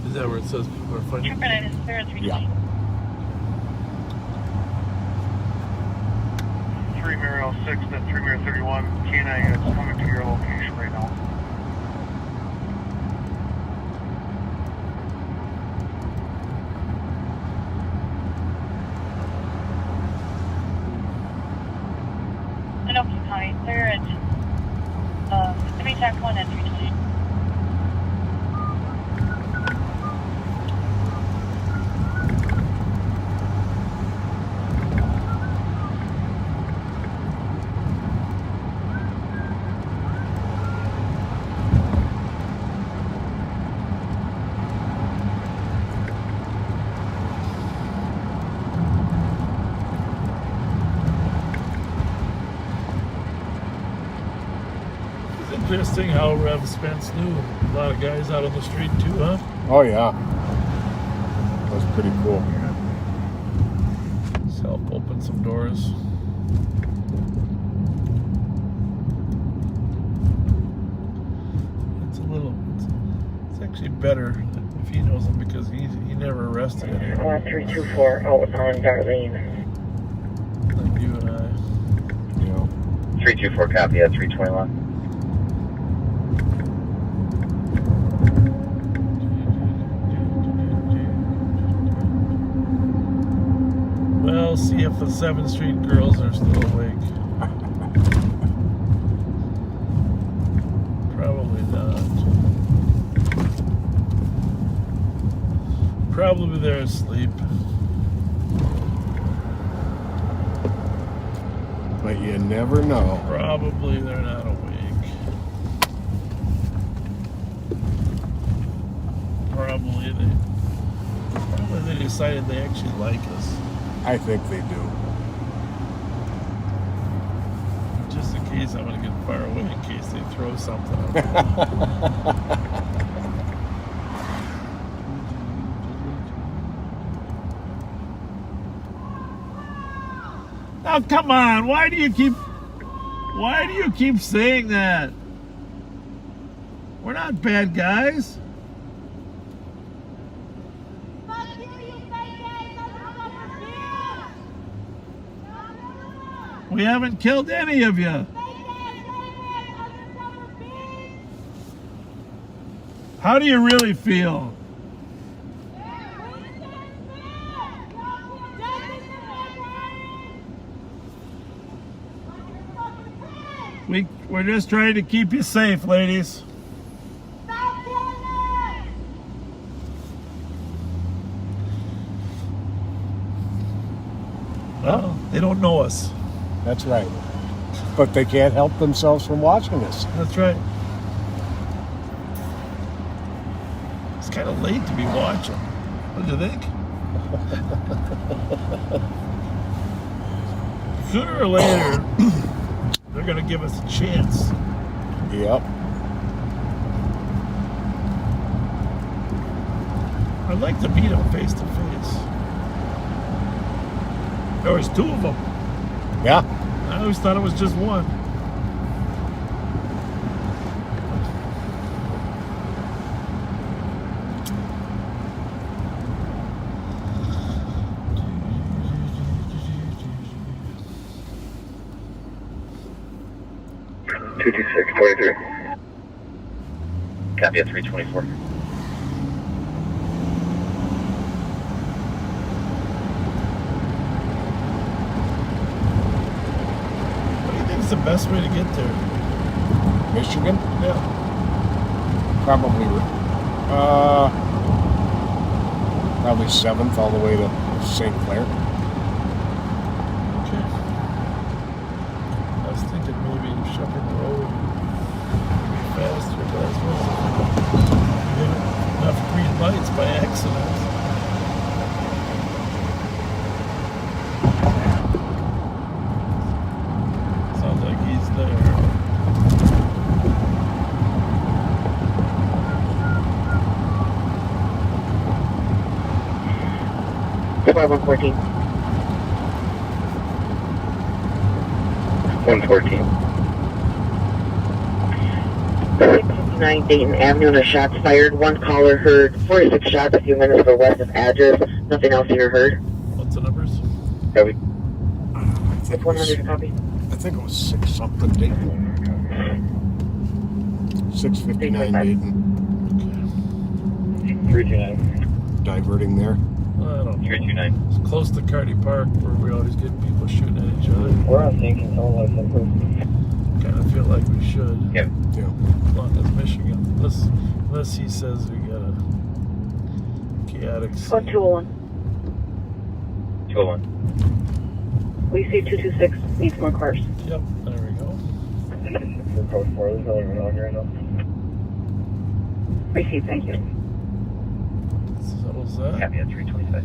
Is that where it says people are fighting? Trooper 9 is clear at 320. Yeah. 3 Muriel 6, then 3 Muriel 31. K9 is coming to your location right now. Anoki County, clear at METAC 1 at 320. Interesting how Rev Spence knew a lot of guys out on the street too, huh? Oh yeah. That was pretty cool. Let's help open some doors. It's actually better if he knows them because he never arrested anyone. Squad 324 out on Darlene. Like you and I. 324 copy at 321. Well, see if the 7th Street girls are still awake. Probably not. Probably they're asleep. But you never know. Probably they're not awake. Probably they decided they actually like us. I think they do. Just in case I'm going to get far away in case they throw something up. Now come on, why do you keep saying that? We're not bad guys. We haven't killed any of you. How do you really feel? We're just trying to keep you safe, ladies. Well, they don't know us. That's right. But they can't help themselves from watching us. That's right. It's kind of late to be watching. What do you think? Sooner or later, they're going to give us a chance. Yep. I'd like to meet them face to face. There was two of them. Yeah. I always thought it was just one. Copy at 324. What do you think is the best way to get there? Michigan? Yeah. Probably 7th all the way to St. Clair. Okay. I was thinking maybe Shepherd Road would be faster, but I suppose we get enough green lights by accident. Sounds like he's there. 114. 114. 659 Dayton Avenue, and shots fired. One caller heard 46 shots a few minutes ago west of address. Nothing else here heard. What's the numbers? Copy. It's 100 copy. I think it was 6 something Dayton. 659 Dayton. 329. Diverting there. I don't know. 329. It's close to Carty Park where we always get people shooting at each other. We're on sync control license. Kind of feel like we should. Yep. Yeah. As long as Michigan. Unless he says we got a chaotic scene. 201. 201. We see 226. Needs more cars. Yep, there we go. For code 4, there's no one on right now. Receive, thank you. Settles that. Copy at 325.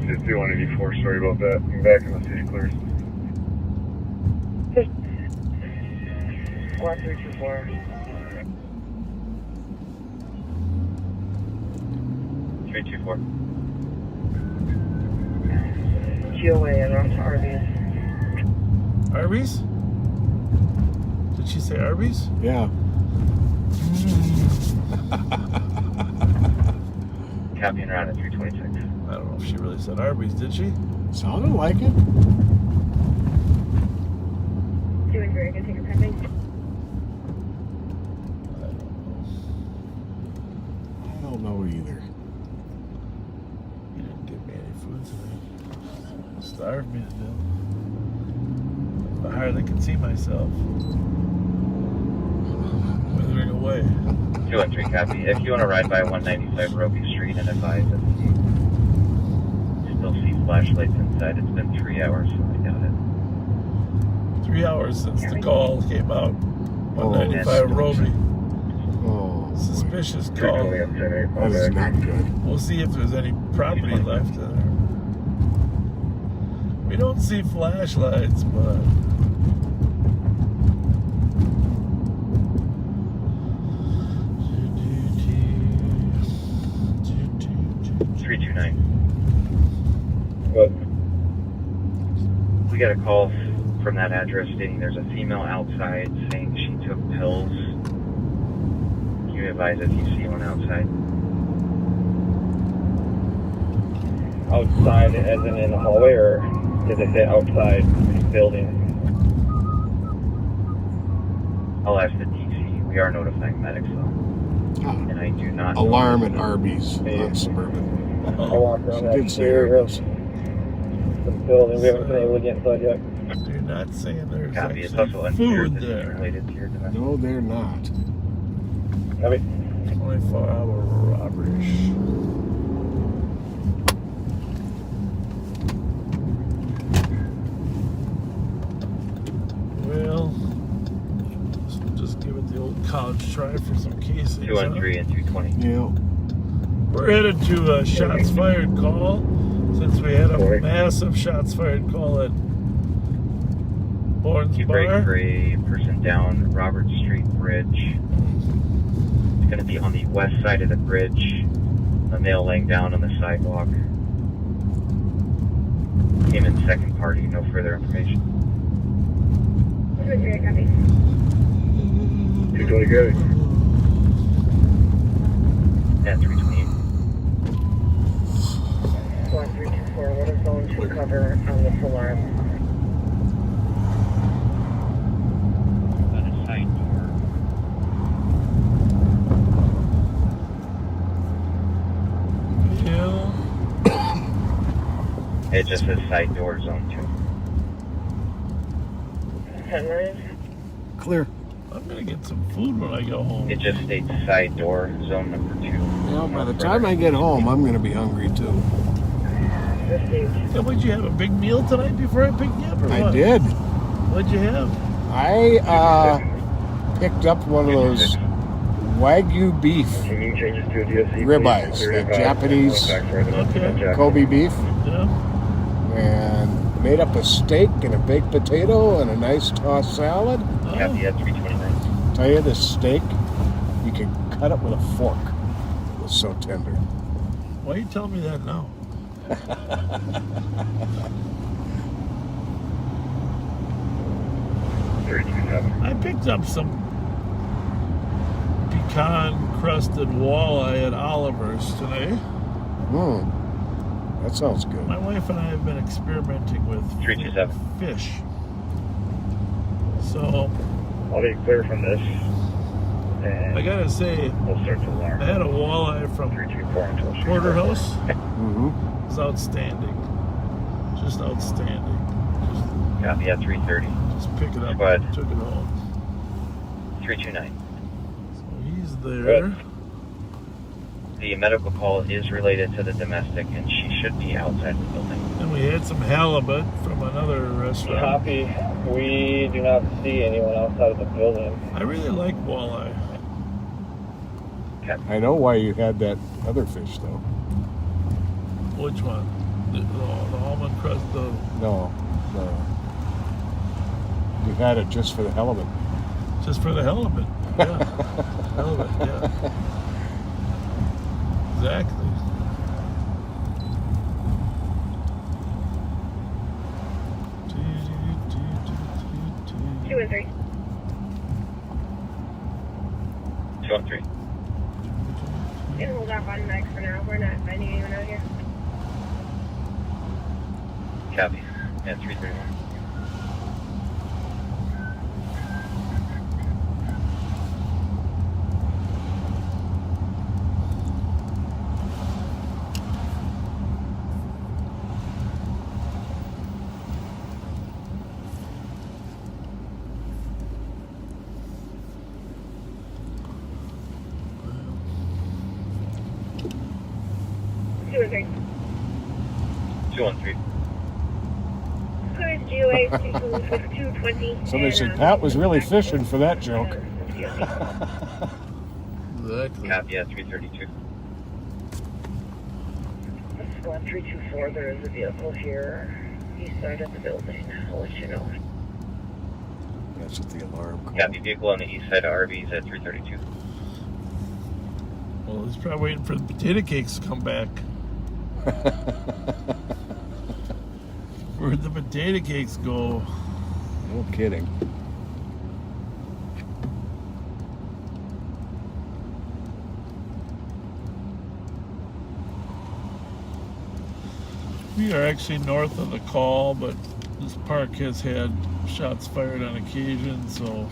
Just do 184, sorry about that. I'm back in the city clears. 1324. GOA and on to Arby's. Arby's? Did she say Arby's? Yeah. Copy and route at 326. I don't know if she really said Arby's, did she? Sounded like it. Doing very good. Take your pending. I don't know either. You didn't give me any food tonight. Starved me to death. I hardly can see myself. Withering away. 213 copy. If you want to ride by 195 Roby Street and advise that you still see flashlights inside, it's been 3 hours, so I doubt it. 3 hours since the call came out. 195 Roby. Oh, suspicious call. That is not good. We'll see if there's any property left in there. We don't see flashlights, but 329. But we got a call from that address stating there's a female outside saying she took pills. Can you advise if you see one outside? Outside as in the hallway, or did they say outside building? I'll ask the DC. We are notifying medics though. And I do not Alarm at Arby's on Suburban. I walked around that exterior of the building. We haven't been able to get inside yet. You're not saying there's Copy. It's actually also unclear if food this is there. related to your domestic. No, they're not. Copy. 24-hour robbery. Well, college try for some casings. 213 and 220. Yeah. We're headed to a shots fired call since we had a massive shots fired call at Bourne's Keep Bar. break for a person down Robert Street Bridge. It's going to be on the west side of the bridge. A male laying down on the sidewalk. Came in second party, no further information. 220 good. And 328. 1324, what is zone 2 cover on this alarm? On a side door. Yeah. It just says side door, zone 2. 10-9. Clear. I'm gonna get some food when I go home. It just states side door, zone number 2. Well, by the time I get home, I'm going to be hungry too. So would you have a big meal tonight before I picked you up, or I what? did. What'd you have? I picked up one of those Wagyu beef ribeyes, that Japanese Kobe beef, and made up a steak and a baked potato and a nice tossed salad. Yeah, 329. Tell you, this steak, you can cut it with a fork. It was so tender. Why are you telling me that now? I picked up some pecan-crusted walleye at Oliver's today. That sounds good. My wife and I have been experimenting with 327 fish. So I'll be clear from this. I gotta say, We'll start to alarm. I had a walleye from 324 until she Porterhouse. Mm-hmm. It's outstanding. Just outstanding. Copy at 330. Just pick it up Squad. and took it home. 329. So he's there. The medical call is related to the domestic, and she should be outside the building. And we had some halibut from another restaurant. Copy. We do not see anyone outside of the building. I really like walleye. I know why you had that other fish, though. Which one? The almond crust, No. You had it just for the hell of it. just for the halibut. Yeah. Halibut, yeah. Exactly. Two and 3. 2 and 3. You can hold off on Mike for now. We're not finding anyone out here. Copy. And 331. Two and 3. 2 and 3. Clear GOA 220. Somebody said Pat was really fishing for that joke. Exactly. Copy at 332. Squad 324, there is a vehicle here, east side of the building. I'll let you know. That's what the alarm called. Copy. Vehicle on the east side of RVs at 332. Well, he's probably waiting for the potato cakes to come back. Where'd the potato cakes go? No kidding. We are actually north of the call, but this park has had shots fired on occasion, so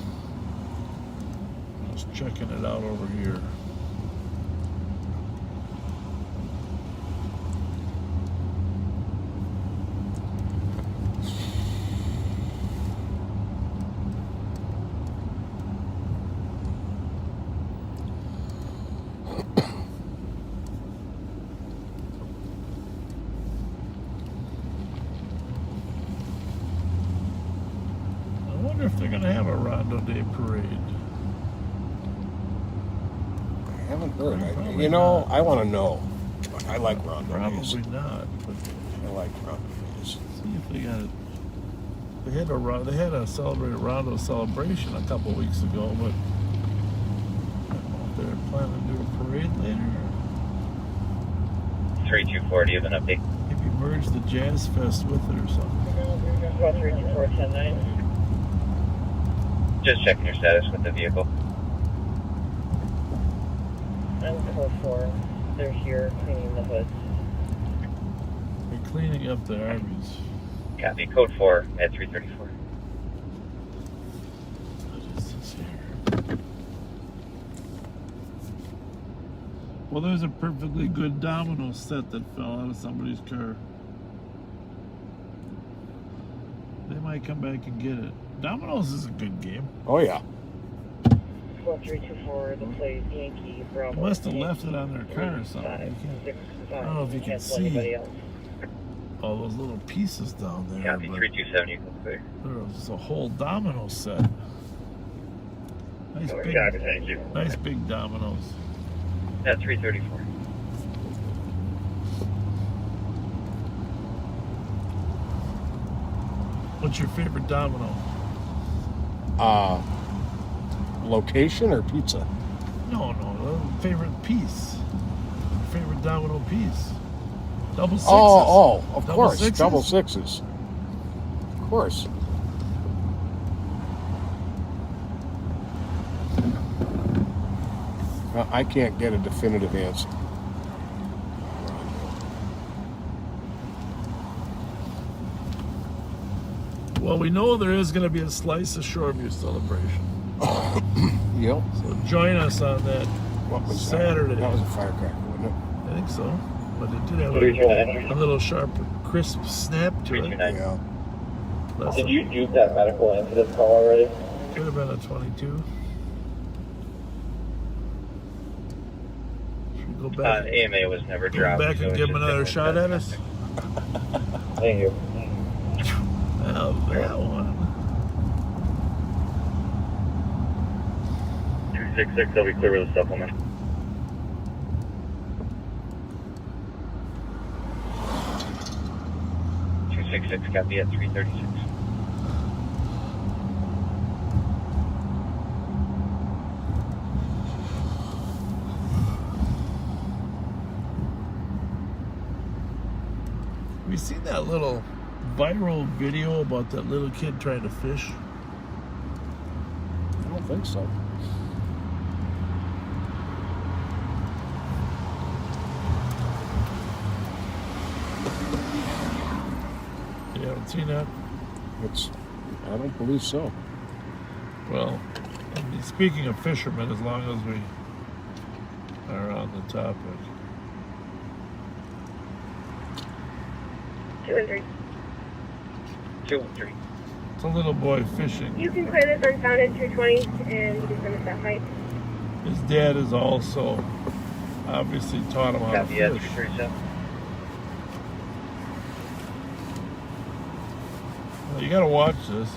just checking it out over here. I wonder if they're going to have a Rondo Day parade. haven't heard. I want to know. I like rendezvous. Probably not. But I like rendezvous. see if they got it. They had a celebrated rondo celebration a couple weeks ago, but I don't know if they're planning to do a parade later. 3240, you have an update. Maybe merge the Jazz Fest with it or something. 324-10-9. Just checking your status with the vehicle. I'm code 4. They're here cleaning the hoods. They're cleaning up the Arby's. Copy. Code 4 at 334. What is this here? Well, there's a perfectly good domino set that fell out of somebody's car. They might come back and get it. Dominoes is a good game. Oh, yeah. 324, the place Yankee Bravo. They must have left it on their car or something. I don't know if you can see all those little pieces down there. Copy. 327, you can clear. There's a whole domino set. Nice big, Copy, thank you. nice big dominoes. At 334. What's your favorite domino? Location or pizza? No, favorite piece. Favorite domino piece. Double sixes. Of Double course. sixes? Double sixes. Of course. I can't get a definitive answer. Well, we know there is going to be a Slice of Shoreview celebration. Yep. So join us on that Saturday. That was a firecracker, wasn't it? I think so. But it did have a little sharp, crisp snap to it. Yeah. Did you do that medical incident call already? Could have been a 22. Should we go back? AMA was never Go dropped. back so and it's give him just another different. shot at us? Thank you. Oh, that one. 266, I'll be clear with a supplement. Copy at 336. Have you seen that little viral video about that little kid trying to fish? I don't think so. You haven't seen that? I don't believe so. Well, I mean, speaking of fishermen, as long as we are on the topic. 2 and 3. 2 and 3. It's a little boy fishing. You can clear this unfounded 220 and you can send us that height. His dad is also obviously taught him how to Copy at fish. 337. Well, you got to watch this.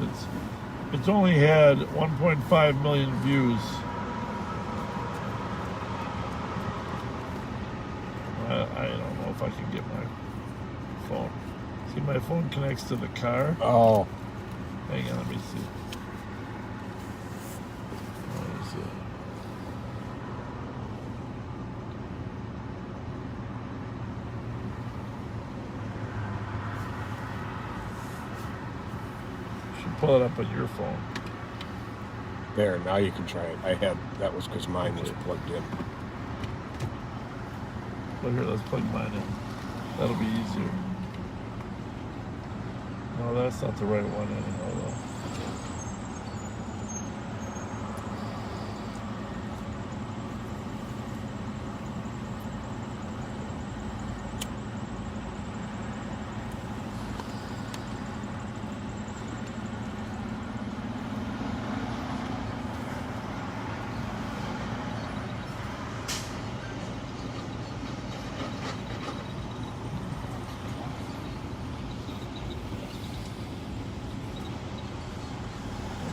It's only had 1.5 million views. I don't know if I can get my phone. See, my phone connects to the car. Oh. Hang on, let me see. What is it? You should pull it up on your phone. There, now you can try it. That was because mine was plugged in. Well, here, let's plug mine in. That'll be easier. No, that's not the right one anyhow, though.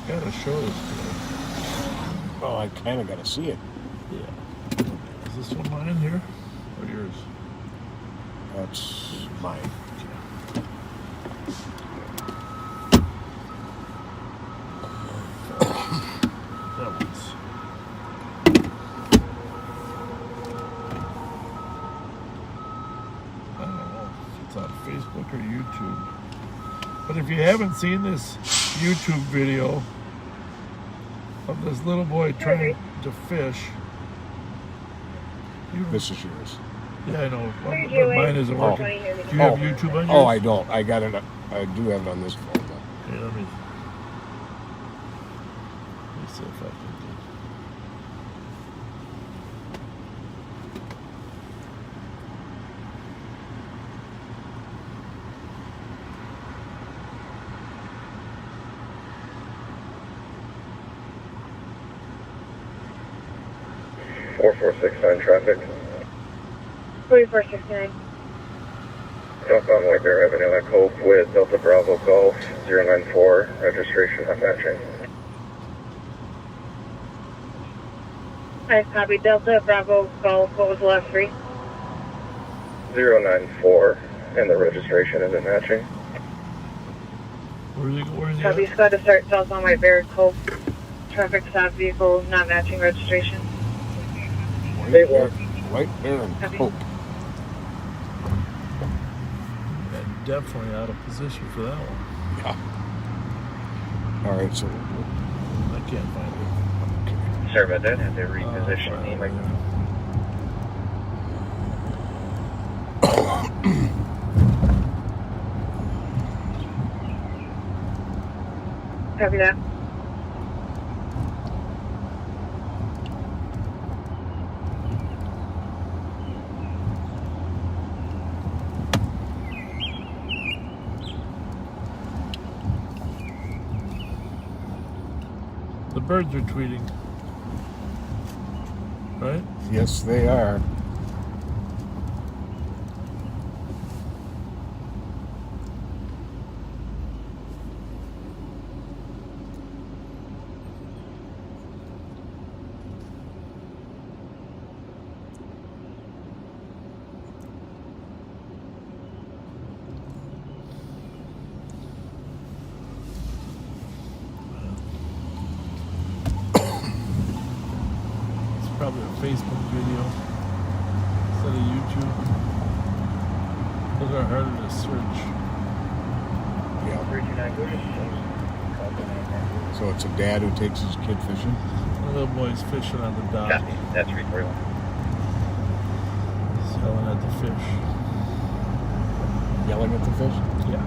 Gotta show this to you. Oh, I kind of got to see it. Yeah. Is this one mine here? Or yours? That's mine. That one's. I don't know if it's on Facebook or YouTube. But if you haven't seen this YouTube video of this little boy trying to fish. This is yours. Yeah, I know. But mine isn't working. Do you have YouTube on yours? Oh, I don't. I got it. I do have it on this phone, though. Okay, let me see if I can do it. on traffic. 4469. Southbound White Bear Avenue at Cove with Delta Bravo Golf 094, registration of matching. I copied Delta Bravo Golf. What was the last three? 094, and the registration isn't matching. Where's Copy squad to start southbound White Bear Cove. Traffic stop vehicle not matching registration. White Bear and Cove. Definitely out of position for that one. Yeah. All right, so I can't find it. Sorry about that. Had to reposition the Copy that. The birds are tweeting. Right? Yes, they are. Probably a Facebook video instead of YouTube. Those are harder to search. Yeah. So it's a dad who takes his kid fishing? The little boy's fishing on the dock. That's recording. He's yelling at the fish. Yelling at the fish? Yeah.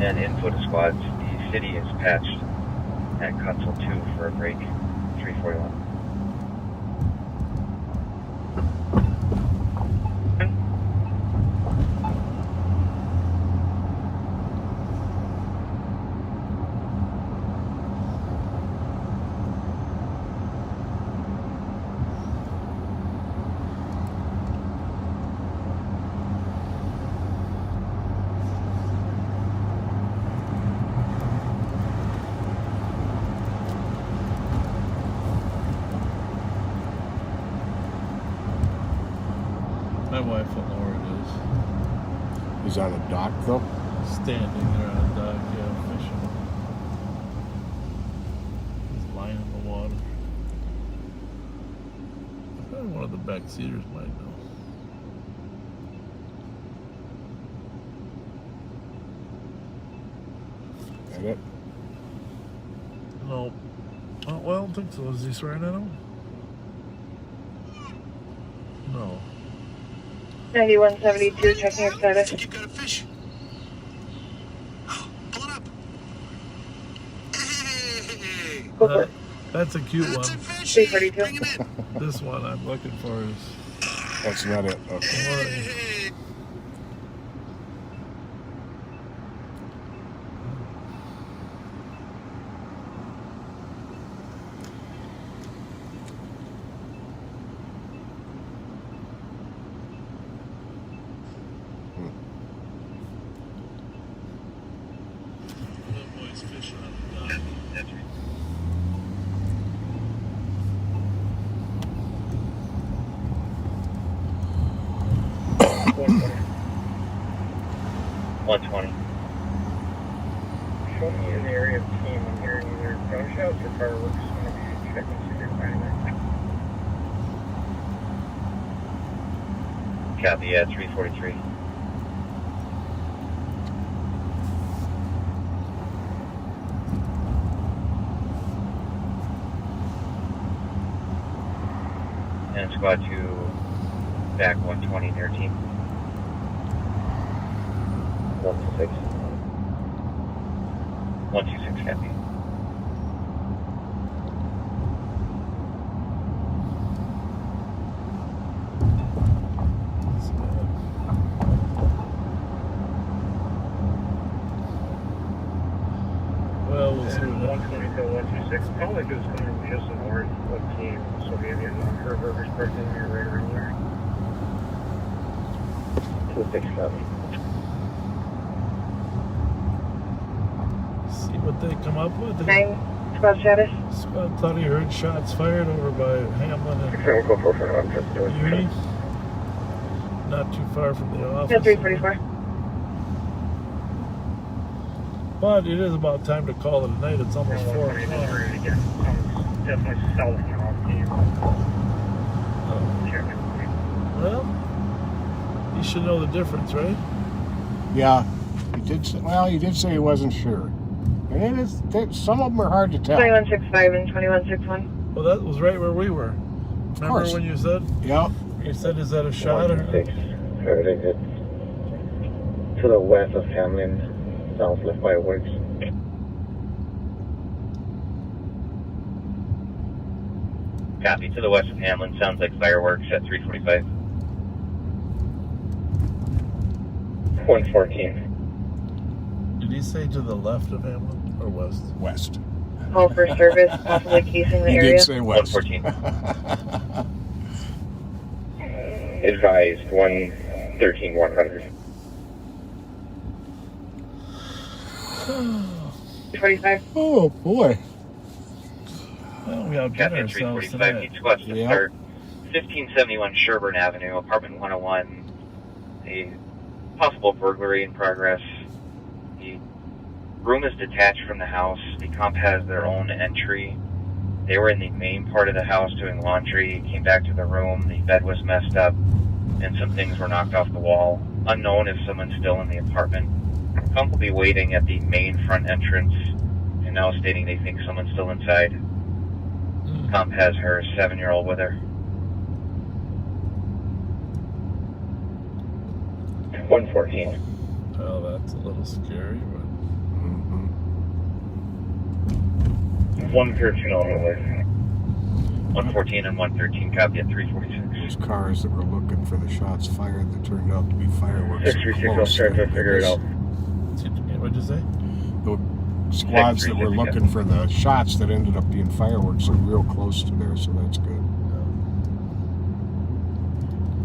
And info to squads, the city is patched at console 2 for a break, 341. My wife will know where it is. He's on a dock, though? Standing there on a dock, yeah, fishing. He's lying in the water. Probably one of the backseaters might know. That it? No. Oh, well, I don't think so. Is he swearing at him? No. 9172, checking your status. You've got a fish. Pull it up. Hey! That's a cute one. 342. This one I'm looking for is... That's not it. Okay. 120. Show me an area of team. I'm hearing either gunshots or fireworks. I'm going to be checking to see if they're finding it. Copy, yeah, 343. And squad 2 back 120 near team. 126. 126 copy. Well, we'll see what 120 to 126. Probably just going to be just an orange team. So maybe I'm not sure burgers person in your radar anywhere. 26 copy. See what they come up with. 9 squad status. Squad thought he heard shots fired over by Hamlin and Uni. Not too far from the office. Yeah, 344. But it is about time to call it a night. It's almost 4 o'clock. Definitely south now. Well, you should know the difference, right? Yeah, he did say, well, he did say he wasn't sure. And it is, some of them are hard to tell. 2165 and 2161. Well, that was right where we were. Remember when you said? Yep. You said, is that a shot or? Everything is to the west of Hamlin, south left fireworks. Copy, to the west of Hamlin. Sounds like fireworks at 345. 114. Did he say to the left of Hamlin or west? West. Call for service, possibly casing the He area. did say west. 114. Advised 113 100. 25. Oh boy. Well, we outdid Captain ourselves 345 tonight. needs squads to start 1571 Sherburne Avenue, apartment 101. A possible burglary in progress. The room is detached from the house. The comp has their own entry. They were in the main part of the house doing laundry, came back to the room, the bed was messed up, and some things were knocked off the wall. Unknown if someone's still in the apartment. Comp will be waiting at the main front entrance, and now stating they think someone's still inside. Comp has her 7-year-old with her. 114. Well, that's a little scary, but 113 on the way. 114 and 113 copy at 346. Those cars that were looking for the shots fired that turned out to be fireworks. 636, I'll start to figure it out. What'd you say? The squads that were looking for the shots that ended up being fireworks are real close to there, so that's good.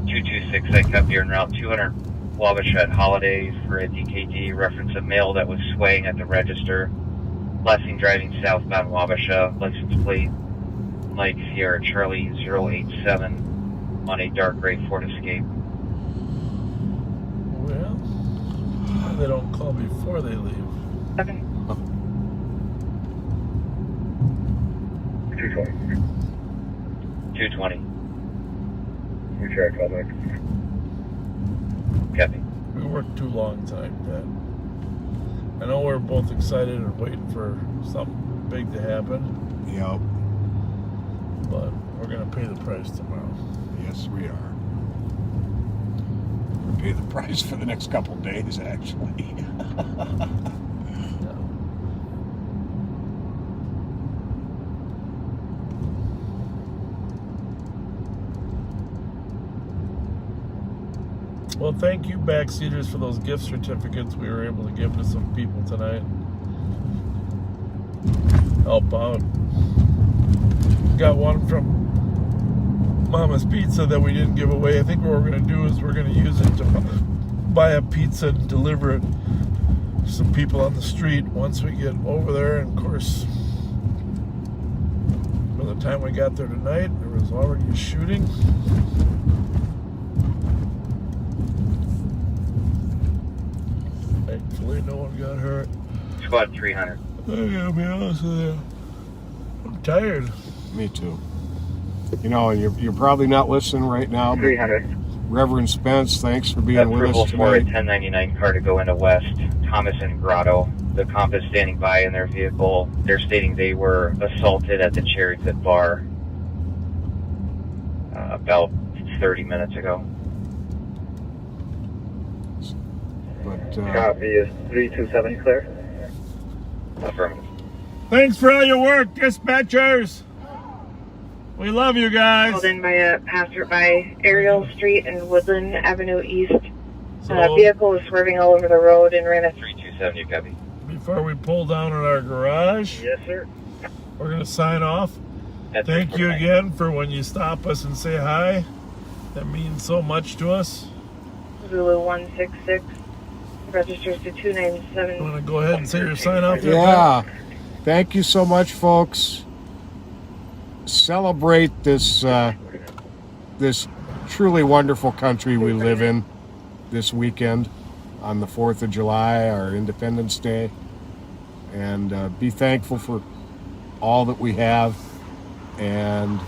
226, I copy en route 200 Wabasha Holiday for a DKD. Reference a male that was swaying at the register. Last seen driving southbound Wabasha. License plate Mike Sierra Charlie 087 on a dark gray Ford Escape. Well, they don't call before they leave. Okay. 220. 220. We check all that. Copy. We worked too long tonight, Pat. I know we're both excited and waiting for something big to happen. Yep. But we're going to pay the price tomorrow. Yes, we are. We'll pay the price for the next couple of days, actually. Well, thank you, backseaters, for those gift certificates we were able to give to some people tonight. Help out. Got one from Mama's Pizza that we didn't give away. I think what we're going to do is we're going to use it to buy a pizza and deliver it to some people on the street once we get over there. And, of course, by the time we got there tonight, there was already a shooting. got hurt. Squad 300. I gotta be honest with you. I'm tired. Me too. You know, and you're probably not listening right now, but 300. Reverend Spence, thanks for being with Approval us for a tonight. 1099 car to go into West Thomas and Grotto. The comp is standing by in their vehicle. They're stating they were assaulted at the Cherry Pit Bar about 30 minutes ago. But Copy is 327 clear. Affirmative. Thanks for all your work, dispatchers. We love you guys. Called in by a passerby, Ariel Street and Woodland Avenue East. So- Vehicle was swerving all over the road and ran a 327, you copy. Before we pull down in our garage, Yes, sir. we're going to sign off. That's Thank you 349. again for when you stop us and say hi. That means so much to us. Zulu 166. Registers to 297. You want to go ahead and say your sign off there, yeah, thank you so much, folks. Celebrate this this truly wonderful country we live in this weekend on the 4th of July, our Independence Day, and be thankful for all that we have, and